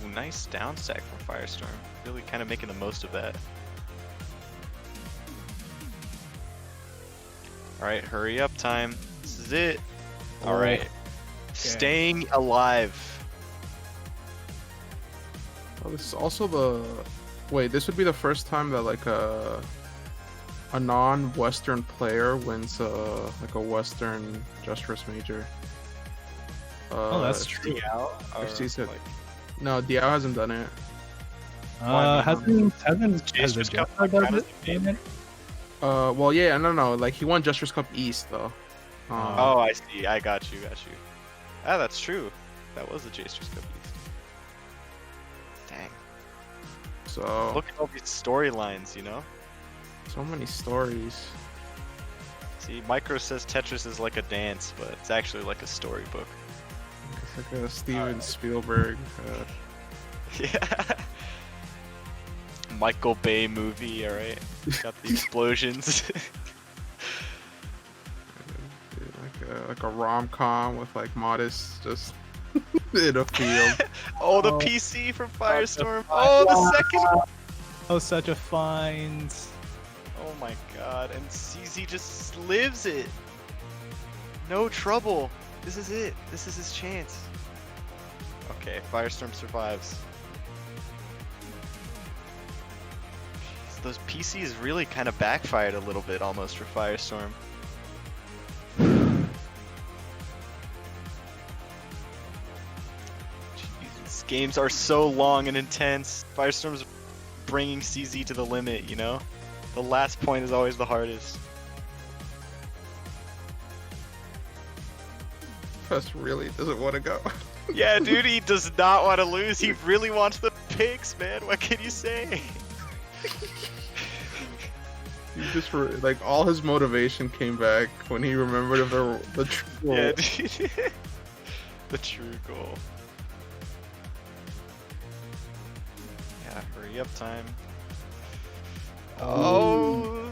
Ooh, nice down stack from Firestorm. Really kind of making the most of that. All right, hurry up time. This is it. All Oh, right, staying alive. Oh, this is also the. Wait, this would be the first time that like a non-Western player wins like a Western Jstris major. Oh, that's true. If he said, no, Diao hasn't done it. Hasn't Jstris has Cup Cup not done counted? it? Damn it. Well, yeah, no, like he won Jstris Cup East though. Oh, I see. I got you. Ah, that's true. That was the Jstris Cup East. Dang. So Look at all these storylines, you know? so many stories. See, Micro says Tetris is like a dance, but it's actually like a storybook. It's like a Steven Spielberg. Yeah. Michael Bay movie, alright? Got the explosions. Like a rom-com with like Modest just in a field. Oh, the PC from Firestorm. Oh, the second. Oh, such a find. Oh my god, and CZ just lives it. No trouble. This is it. This is his chance. Okay, Firestorm survives. Jeez, those PCs really kind of backfired a little bit almost for Firestorm. These games are so long and intense. Firestorm's bringing CZ to the limit, you know? The last point is always the hardest. Fest really doesn't want to go. Yeah, dude, he does not want to lose. He really wants the picks, man. What can you say? He just like all his motivation came back when he remembered of the true goal. Yeah, dude. The true goal. Yeah, hurry up time. Oh,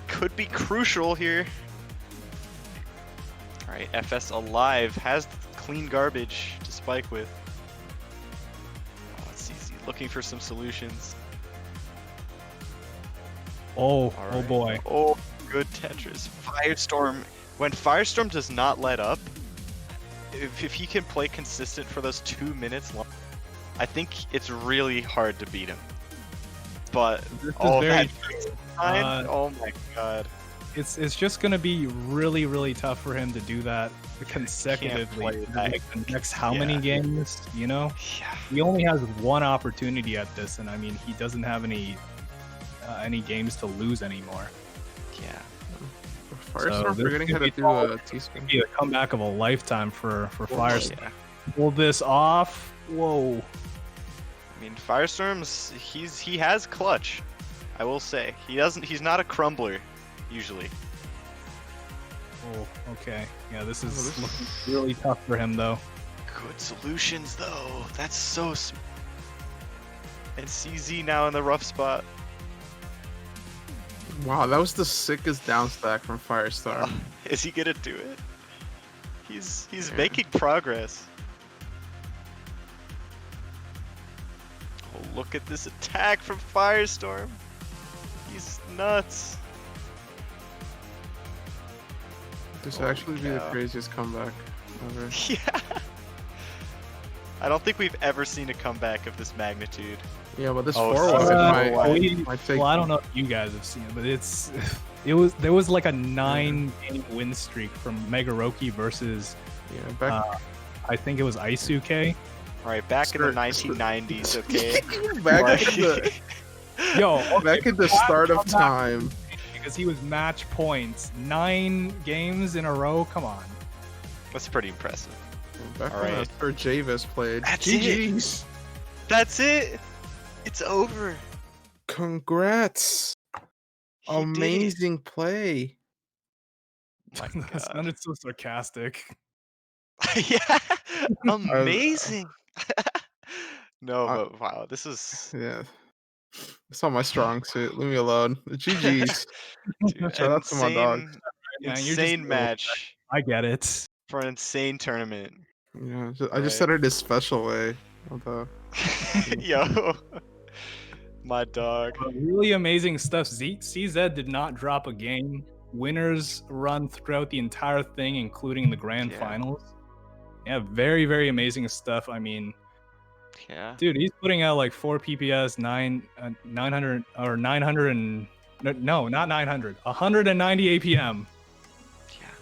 could be crucial here. All right, FS alive has the clean garbage to spike with. Oh, it's easy. Looking for some solutions. Oh, All oh right. boy. Oh, good Tetris. Firestorm. When Firestorm does not let up, if he can play consistent for those 2 minutes long, I think it's really hard to beat him. But This is oh, very that true. time, oh my god. It's just gonna be really tough for him to do that consecutively play for that. like the next how many games, you know? Yeah. He only has one opportunity at this, and I mean he doesn't have any games to lose anymore. Yeah. Firestorm this forgetting how could to be do all- a T-spin. Be a comeback of a lifetime for Firestorm. Yeah. Pull this off. Whoa. I mean, Firestorm's he has clutch. I will say he's not a crumbler usually. Oh, okay. Yeah, this is looking really tough for him though. Good solutions though. That's so. And CZ now in the rough spot. Wow, that was the sickest down stack from Firestorm. Is he gonna do it? He's Yeah. making progress. Oh, look at this attack from Firestorm. He's nuts. This Oh, actually be the cow. craziest comeback ever. Yeah. I don't think we've ever seen a comeback of this magnitude. Yeah, but this Oh, 4-1 sorry. might take. Well, I don't know if you guys have seen it, but there was like a 9-game win streak from Megaroki versus Yeah, back, I think it was Isuke. All right, back in the 1990s, okay? back in the Yo, back at the start of time. because he was match points, 9 games in a row. Come on. That's pretty impressive. Back All when right. Sir Javis played. That's GG's. That's it. It's over. Congrats. He did it. Amazing play. My That God. sounded so sarcastic. Yeah, amazing. No, but wow, this is Yeah. It's not my strong suit. Leave me alone. GG's. dude, Shout out to my dog. insane, Man, you're just insane a little- match I get it. for an insane tournament. Yeah, I just Right. said it his special way. Although, Yo, my dog. Really amazing stuff. CZ did not drop a game. winners run throughout the entire thing, including the grand Yeah. finals. Yeah, very, very amazing stuff. I mean, Yeah. dude, he's putting out like 4 PPS, 900 or 900 and no, not 900, 190 APM.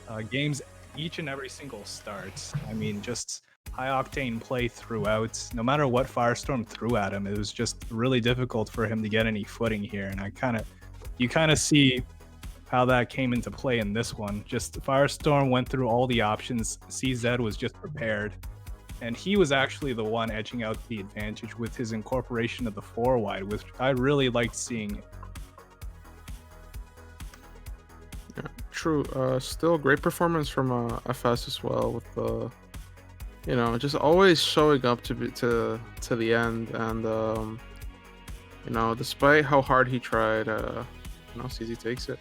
Yeah. Games each and every single starts. I mean, just high octane play throughout. No matter what Firestorm threw at him, it was just really difficult for him to get any footing here. And you kind of see how that came into play in this one. Just Firestorm went through all the options. CZ was just prepared. And he was actually the one edging out the advantage with his incorporation of the 4-wide, which I really liked seeing. Yeah, true. Still great performance from FS as well, with the, just always showing up to the end, and despite how hard he tried, CZ takes it.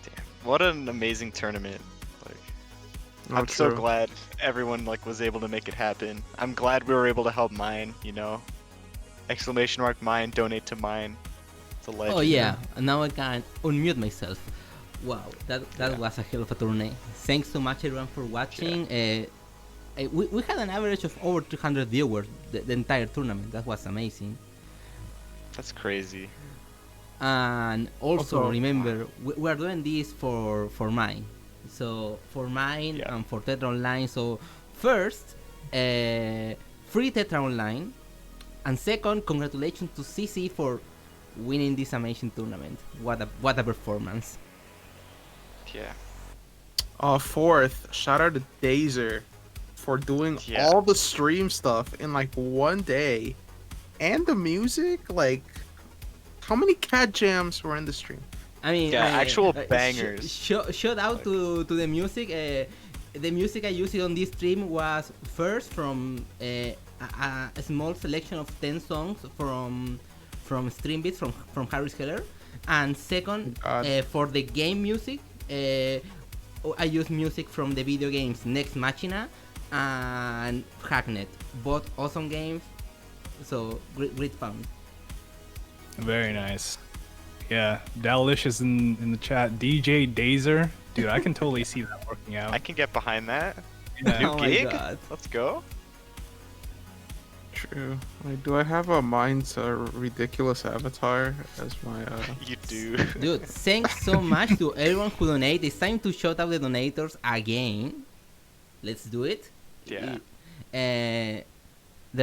Damn. What an amazing tournament. Oh, I'm so true. glad everyone was able to make it happen. I'm glad we were able to help Mine, Exclamation mark Mine, donate to Mine. It's a legend. Oh yeah, now I can unmute myself. Wow, that Yeah. was a hell of a tournament. Thanks so much everyone for watching. We had an average of over 300 viewers the entire tournament. That was amazing. That's crazy. And also Also- remember, we are doing this for Mine. So for Mine Yeah. and for Tetra Online. So first, free Tetra Online, and second, congratulations to CC for winning this amazing tournament. What a performance! Yeah. Fourth, shout out to Dazer for doing Yeah. all the stream stuff in like one day, and the music. Like, how many cat jams were in the stream? I mean, Yeah, actual sh- bangers. shout out to the music. The music I used on this stream was first from a small selection of 10 songs from Stream Beats from Harris Heller, and second, God. for the game music, I use music from the video games Next Machina and Hacknet, both awesome games. So great fun. Very nice. Yeah, Dalicious in the chat. DJ Dazer. Dude, I can totally see that working out. I can get behind that. Yeah. New Oh my gig? God. Let's go. True. Like, do I have a Mind's ridiculous avatar as my? You do. Dude, thanks so much to everyone who donated. It's time to shout out the donators again. Let's do it. Yeah. The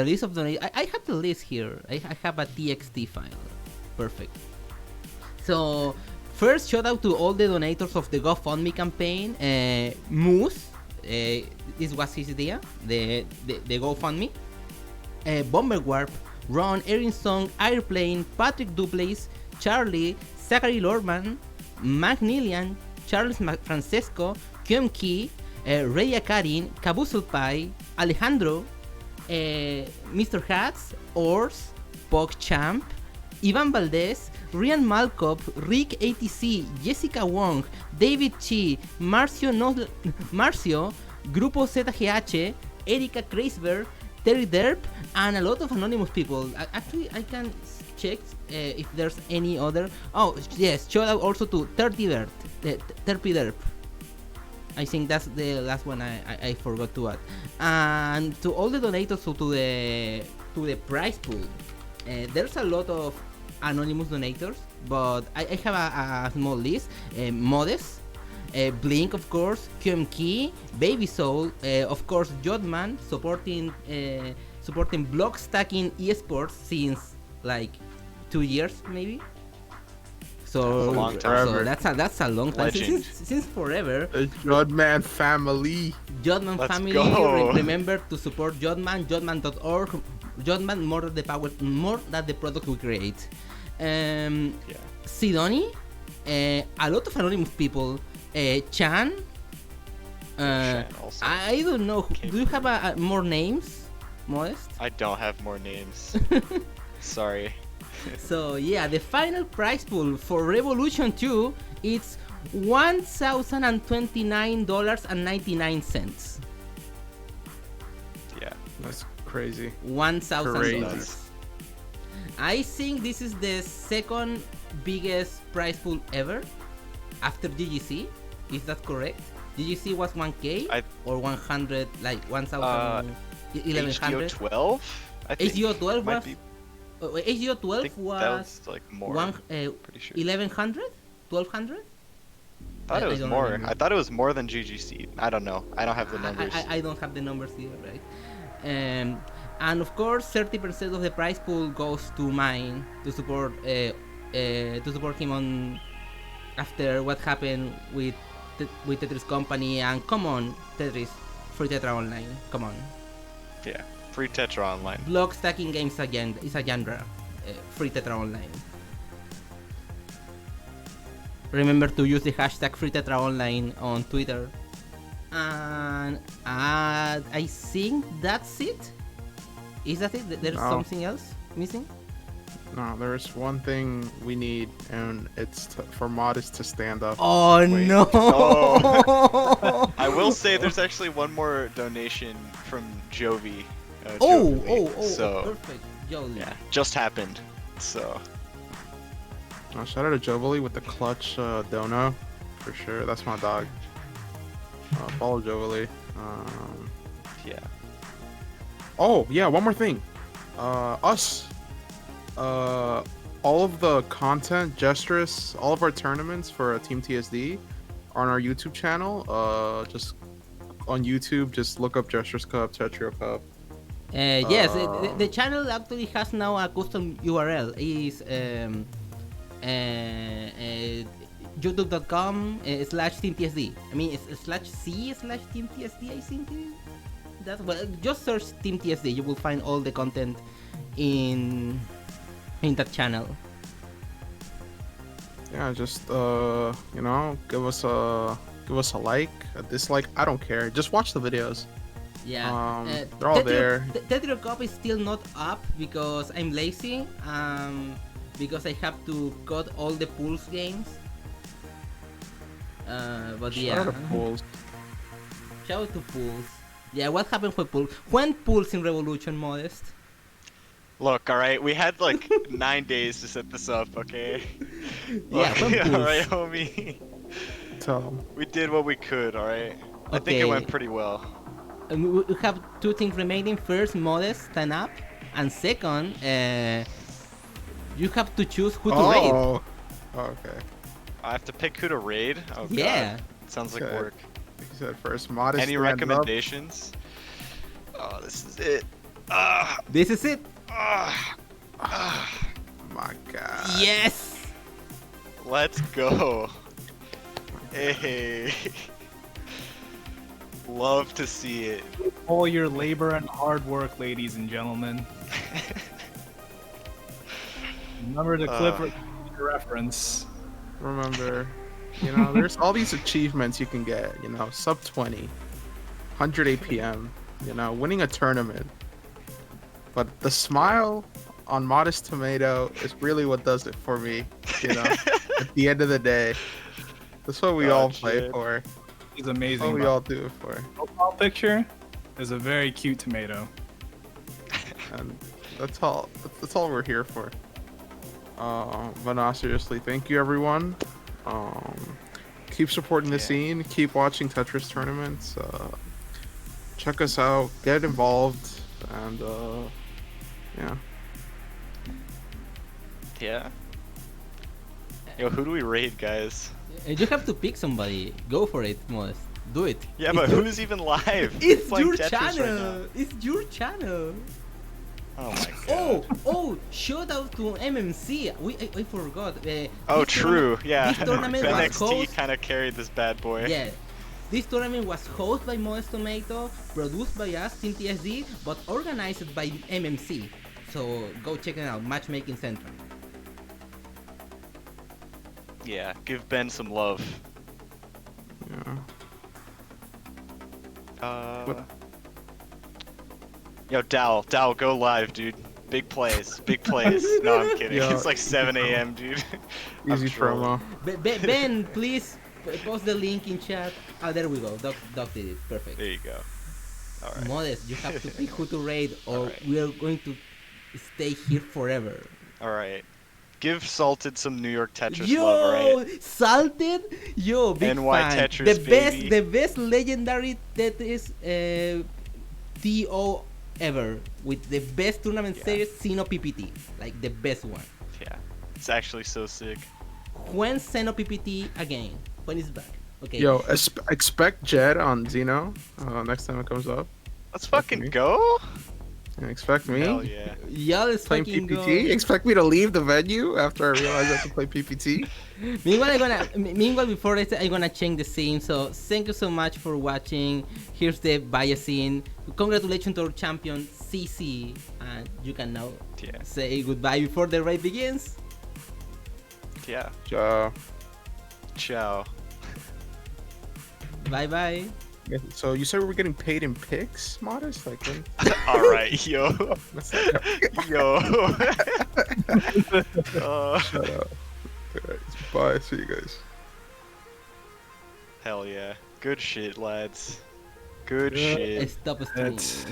list of donators. I have the list here. I have a TXT file. Perfect. So, first shout out to all the donators of the GoFundMe campaign. Moose, this was his idea. The GoFundMe. Bomber Warp, Ron, Erin Song, Airplane, Patrick Duplace, Charlie, Zachary Lorman, Macnilian, Charles Francesco, QM Key, Raya Karin, Kabusul Pai, Alejandro, Mr. Hats, Ors, PogChamp, Ivan Valdez, Rian Malkop, Rick ATC, Jessica Wong, David Chi, Marcio, Grupo ZGH, Erika Kreisberg, Terry Derp, and a lot of anonymous people. Actually, I can check if there's any other. Oh, yes, shout out also to Terpy Derp. I think that's the last one I forgot to add. And to all the donators, so to the prize pool. There's a lot of anonymous donators, but I have a small list. Modest, Blink, of course, QM Key, Baby Soul, of course, Jotman, supporting block stacking esports since like 2 years maybe. So That's a long time. So that's a long time Legend. since forever. The Jodman family. Jotman Let's family, go. remember to support Jotman, Jotman.org. Jotman, more than the power, more than the product we create. Yeah. Sidoni, a lot of anonymous people. Chan. Shan also. I don't know. Came Do you have more names, Modest? I don't have more names. Sorry. So yeah, the final prize pool for Revolution 2 it's $1,029.99. Yeah. That's crazy. $1,000. Crazy. I think this is the second biggest prize pool ever after GGC. Is that correct? GGC was 1K I- or 100, like 1,000, HDO 1100. 12. I think HDO 12 might was. be. HDO I 12 think that was was like more. one, pretty sure. 1100, 1200. I thought it was don't more. remember. I thought it was more than GGC. I don't know. I don't have the numbers. I don't have the numbers either, right? And of course, 30% of the prize pool goes to mine to support him on after what happened with Tetris Company. And come on, Tetris, free Tetra Online. Come on, Yeah. Free Tetra Online. block stacking games is a genre. Free Tetra Online. Remember to use the hashtag FreeTetraOnline on Twitter. And I think that's it. Is that it? There's No. something else missing? No, there's one thing we need, and it's for Modest to stand up. Oh Wait. no! Oh. I will say there's actually one more donation from Jovi. Jovi. So Perfect. Jolly. yeah, just happened. So Shout out to Jovely with the clutch dono, for sure. That's my dog. Follow Jovely. yeah. Oh yeah, one more thing. Us. All of the content, Jstris, all of our tournaments for TeamTSD are on our YouTube channel. Just on YouTube, just look up Jstris Cup, Tetrio Cup. Yes, the channel actually has now a custom URL. Is youtube.com/TeamTSD. I mean, it's /c/TeamTSD. I think it is. That's well. Just search TeamTSD. You will find all the content in that channel. Yeah, just give us a like, a dislike. I don't care. Just watch the videos. Yeah. They're all there. Tetrio Cup is still not up because I'm lazy. Because I have to cut all the Pulse games. But yeah. Shout out to Pools. Shout out to Pulse. Yeah, what happened with Pulse? When Pulse in Revolution, Modest? Look, all right, we had like 9 days to set this up, okay? Yeah, Look, when all right, Pulse? homie. Tell 'em. We did what we could, all right. I think it Okay. went pretty well. We have two things remaining. First, Modest stand up, and second, you have to choose who to raid. Oh, okay. I have to pick who to raid. Oh Yeah. God. Sounds like Okay. work. Like you said, first Modest. Any stand up. recommendations? Oh, this is it. This is it. My God. Yes. Let's go. Hey. Love to see it. All your labor and hard work, ladies and gentlemen. Remember to clip reference. Remember, there's all these achievements you can get. Sub 20, 100 APM. Winning a tournament. But the smile on Modest Tomato is really what does it for me. At the end of the day, that's what we Oh, all play shit. for. He's That's amazing. what we but all do it for. profile picture is a very cute tomato. And that's all we're here for. But no, seriously, thank you everyone. Keep supporting the Yeah. scene, keep watching Tetris tournaments, check us out, get involved, and yeah. Yeah. Yo, who do we raid, guys? You have to pick somebody. Go for it, Modest. Do it. Yeah, but who's even live? It's Playing your Tetris right channel. now. It's your channel. Oh my god. Oh! Shout out to MMC. I forgot. Oh, this true. Yeah. This tournament was NXT host. kind of carried this bad boy. Yeah. This tournament was hosted by Modest Tomato, produced by us, TeamTSD, but organized by MMC. So go check it out. Matchmaking Center. Yeah. Give Ben some love. Yeah. What- Yo, Dow, go live, dude. Big plays, big plays. No, I'm kidding. Yo. It's like 7 a.m., dude. I'm Easy trolling. promo. Ben, please post the link in chat. Oh, there we go. Doc did it. Perfect. There you go. All right. Modest, you have to pick who to raid, or Alright. we are going to stay here forever. All right. Give Salted some New York Tetris love, alright? Yo, Salted. Yo, big NY fan. Tetris, baby. The best legendary Tetris TO ever with the best tournament Yeah. series, Sino PPT, like the best one. Yeah, it's actually so sick. When Seno PPT again? When it's back? Okay. Yo, expect Jed on Xeno next time it comes up. Let's Fuck fucking me. go. And expect me Hell yeah. Y'all is playing fucking PPT. go. Expect me to leave the venue after I realize I have to play PPT. Meanwhile, before this, I'm gonna change the scene. So thank you so much for watching. Here's the bio scene. Congratulations to our champion CC, and you can now Yeah. say goodbye before the raid begins. Yeah. Ciao. Bye bye. So you said we were getting paid in pics, Modest? Like, when, Alright, yo. what's that? Yo. Shut up. Alright, bye. See you guys. Hell yeah. Good shit, lads. Good shit. Stop streaming. That's